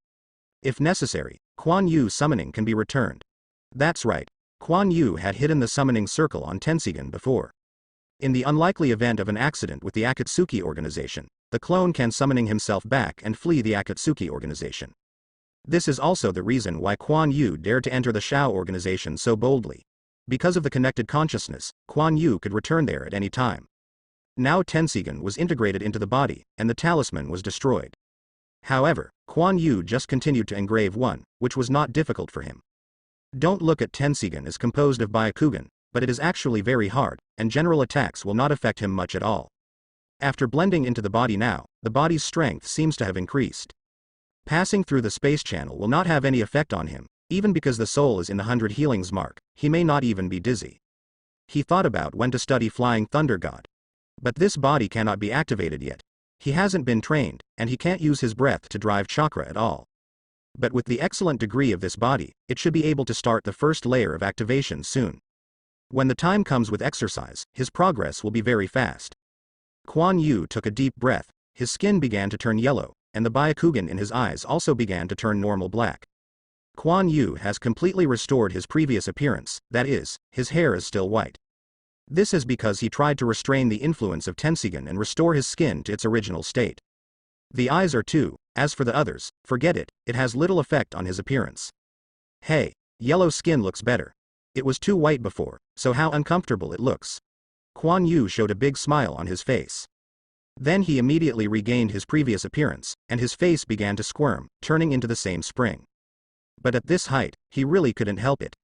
If necessary, Kuan Yu's summoning can be returned. That's right, Kuan Yu had hidden the summoning circle on Tensigan before. In the unlikely event of an accident with the Akatsuki organization, the clone can summoning himself back and flee the Akatsuki organization. This is also the reason why Kuan Yu dared to enter the Shao organization so boldly. Because of the connected consciousness, Kuan Yu could return there at any time. Now Tensigan was integrated into the body, and the talisman was destroyed. However, Kuan Yu just continued to engrave one, which was not difficult for him. Don't look at Tensigan as composed of Byakugan, but it is actually very hard, and general attacks will not affect him much at all. After blending into the body now, the body's strength seems to have increased. Passing through the space channel will not have any effect on him, even because the soul is in the 100 healings mark, he may not even be dizzy. He thought about when to study Flying Thunder God. But this body cannot be activated yet. He hasn't been trained, and he can't use his breath to drive chakra at all. But with the excellent degree of this body, it should be able to start the first layer of activation soon. When the time comes with exercise, his progress will be very fast. Kuan Yu took a deep breath, his skin began to turn yellow, and the Byakugan in his eyes also began to turn normal black. Kuan Yu has completely restored his previous appearance, that is, his hair is still white. This is because he tried to restrain the influence of Tensigan and restore his skin to its original state. The eyes are too, as for the others, forget it, it has little effect on his appearance. Hey, yellow skin looks better. It was too white before, so how uncomfortable it looks. Kuan Yu showed a big smile on his face. Then he immediately regained his previous appearance, and his face began to squirm, turning into the same spring. But at this height, he really couldn't help it.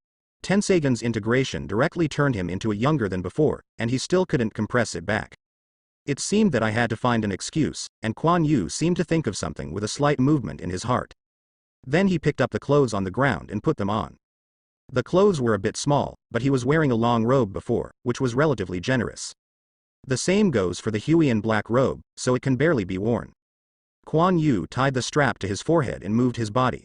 Tensigan's integration directly turned him into a younger than before, and he still couldn't compress it back. It seemed that I had to find an excuse, and Kuan Yu seemed to think of something with a slight movement in his heart. Then he picked up the clothes on the ground and put them on. The clothes were a bit small, but he was wearing a long robe before, which was relatively generous. The same goes for the Huiyan black robe, so it can barely be worn. Kuan Yu tied the strap to his forehead and moved his body.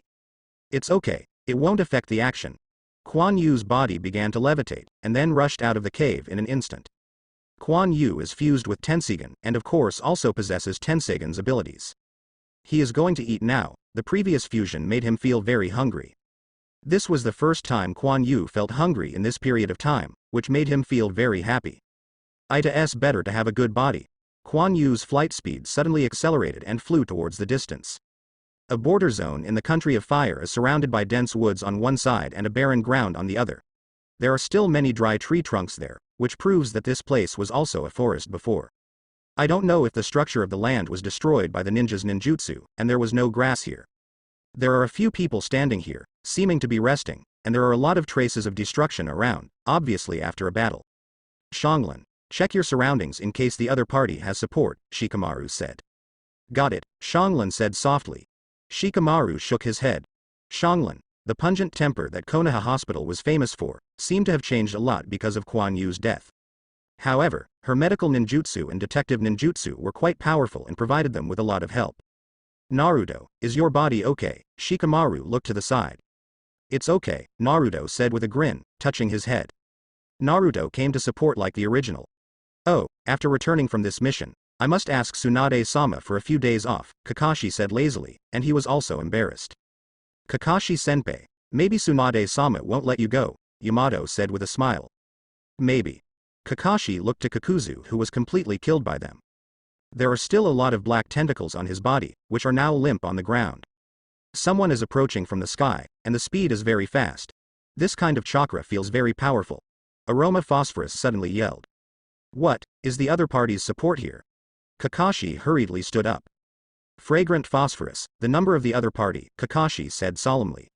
It's okay, it won't affect the action. Kuan Yu's body began to levitate, and then rushed out of the cave in an instant. Kuan Yu is fused with Tensigan, and of course also possesses Tensigan's abilities. He is going to eat now, the previous fusion made him feel very hungry. This was the first time Kuan Yu felt hungry in this period of time, which made him feel very happy. It's better to have a good body. Kuan Yu's flight speed suddenly accelerated and flew towards the distance. A border zone in the country of fire is surrounded by dense woods on one side and a barren ground on the other. There are still many dry tree trunks there, which proves that this place was also a forest before. I don't know if the structure of the land was destroyed by the ninja's ninjutsu, and there was no grass here. There are a few people standing here, seeming to be resting, and there are a lot of traces of destruction around, obviously after a battle. Shanglin, check your surroundings in case the other party has support, Shikamaru said. Got it, Shanglin said softly. Shikamaru shook his head. Shanglin, The pungent temper that Konoha Hospital was famous for seemed to have changed a lot because of Kuan Yu's death. However, her medical ninjutsu and detective ninjutsu were quite powerful and provided them with a lot of help. Naruto, is your body okay? Shikamaru looked to the side. It's okay, Naruto said with a grin, touching his head. Naruto came to support like the original. Oh, after returning from this mission, I must ask Tsunade-sama for a few days off, Kakashi said lazily, and he was also embarrassed. Kakashi-senpai, maybe Tsunade-sama won't let you go, Yamato said with a smile. Maybe. Kakashi looked to Kakuzu, who was completely killed by them. There are still a lot of black tentacles on his body, which are now limp on the ground. Someone is approaching from the sky, and the speed is very fast. This kind of chakra feels very powerful. Aroma Phosphorus suddenly yelled. What, is the other party's support here? Kakashi hurriedly stood up. Fragrant Phosphorus, the number of the other party, Kakashi said solemnly.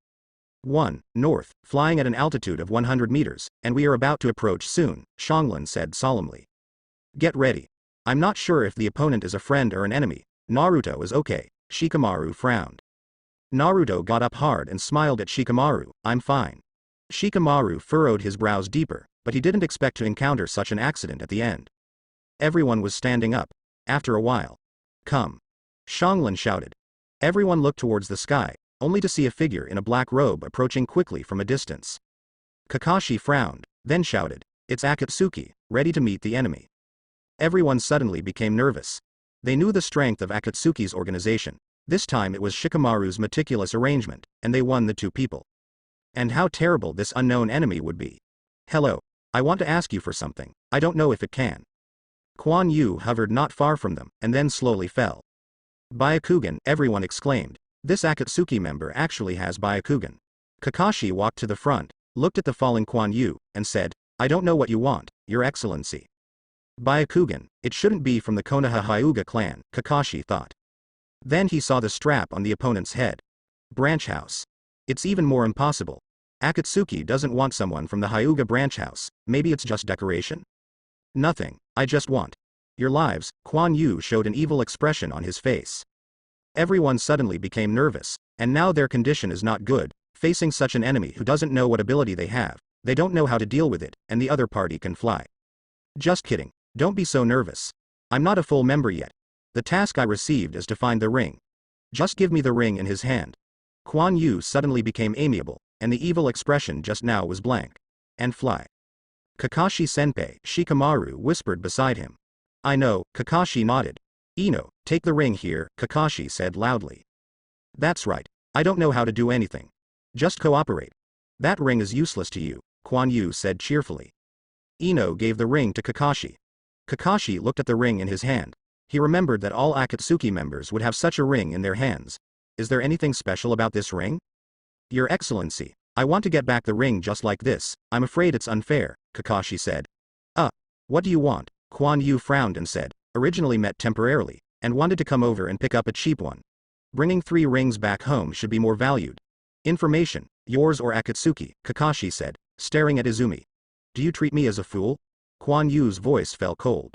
1, north, flying at an altitude of 100 meters, and we are about to approach soon, Shanglin said solemnly. Get ready. I'm not sure if the opponent is a friend or an enemy. Naruto is okay, Shikamaru frowned. Naruto got up hard and smiled at Shikamaru, I'm fine. Shikamaru furrowed his brows deeper, but he didn't expect to encounter such an accident at the end. Everyone was standing up. After a while. Come. Shanglin shouted. Everyone looked towards the sky, only to see a figure in a black robe approaching quickly from a distance. Kakashi frowned, then shouted, it's Akatsuki, ready to meet the enemy. Everyone suddenly became nervous. They knew the strength of Akatsuki's organization. This time it was Shikamaru's meticulous arrangement, and they won the two people. And how terrible this unknown enemy would be. Hello. I want to ask you for something, I don't know if it can. Kuan Yu hovered not far from them, and then slowly fell. Byakugan, everyone exclaimed. This Akatsuki member actually has Byakugan. Kakashi walked to the front, looked at the falling Kuan Yu, and said, I don't know what you want, Your Excellency. Byakugan, it shouldn't be from the Konoha Hyuga clan, Kakashi thought. Then he saw the strap on the opponent's head. Branch house. It's even more impossible. Akatsuki doesn't want someone from the Hyuga branch house, maybe it's just decoration? Nothing, I just want your lives. Kuan Yu showed an evil expression on his face. Everyone suddenly became nervous, and now their condition is not good, facing such an enemy who doesn't know what ability they have, they don't know how to deal with it, and the other party can fly. Just kidding, don't be so nervous. I'm not a full member yet. The task I received is to find the ring. Just give me the ring in his hand. Kuan Yu suddenly became amiable, and the evil expression just now was blank. And fly. Kakashi-senpai, Shikamaru whispered beside him. I know, Kakashi nodded. Ino, take the ring here, Kakashi said loudly. That's right, I don't know how to do anything. Just cooperate. That ring is useless to you, Kuan Yu said cheerfully. Ino gave the ring to Kakashi. Kakashi looked at the ring in his hand. He remembered that all Akatsuki members would have such a ring in their hands. Is there anything special about this ring? Your Excellency, I want to get back the ring just like this, I'm afraid it's unfair, Kakashi said. What do you want? Kuan Yu frowned and said, originally met temporarily, and wanted to come over and pick up a cheap one. Bringing 3 rings back home should be more valued. Information, yours or Akatsuki, Kakashi said, staring at Izumi. Do you treat me as a fool? Kuan Yu's voice fell cold.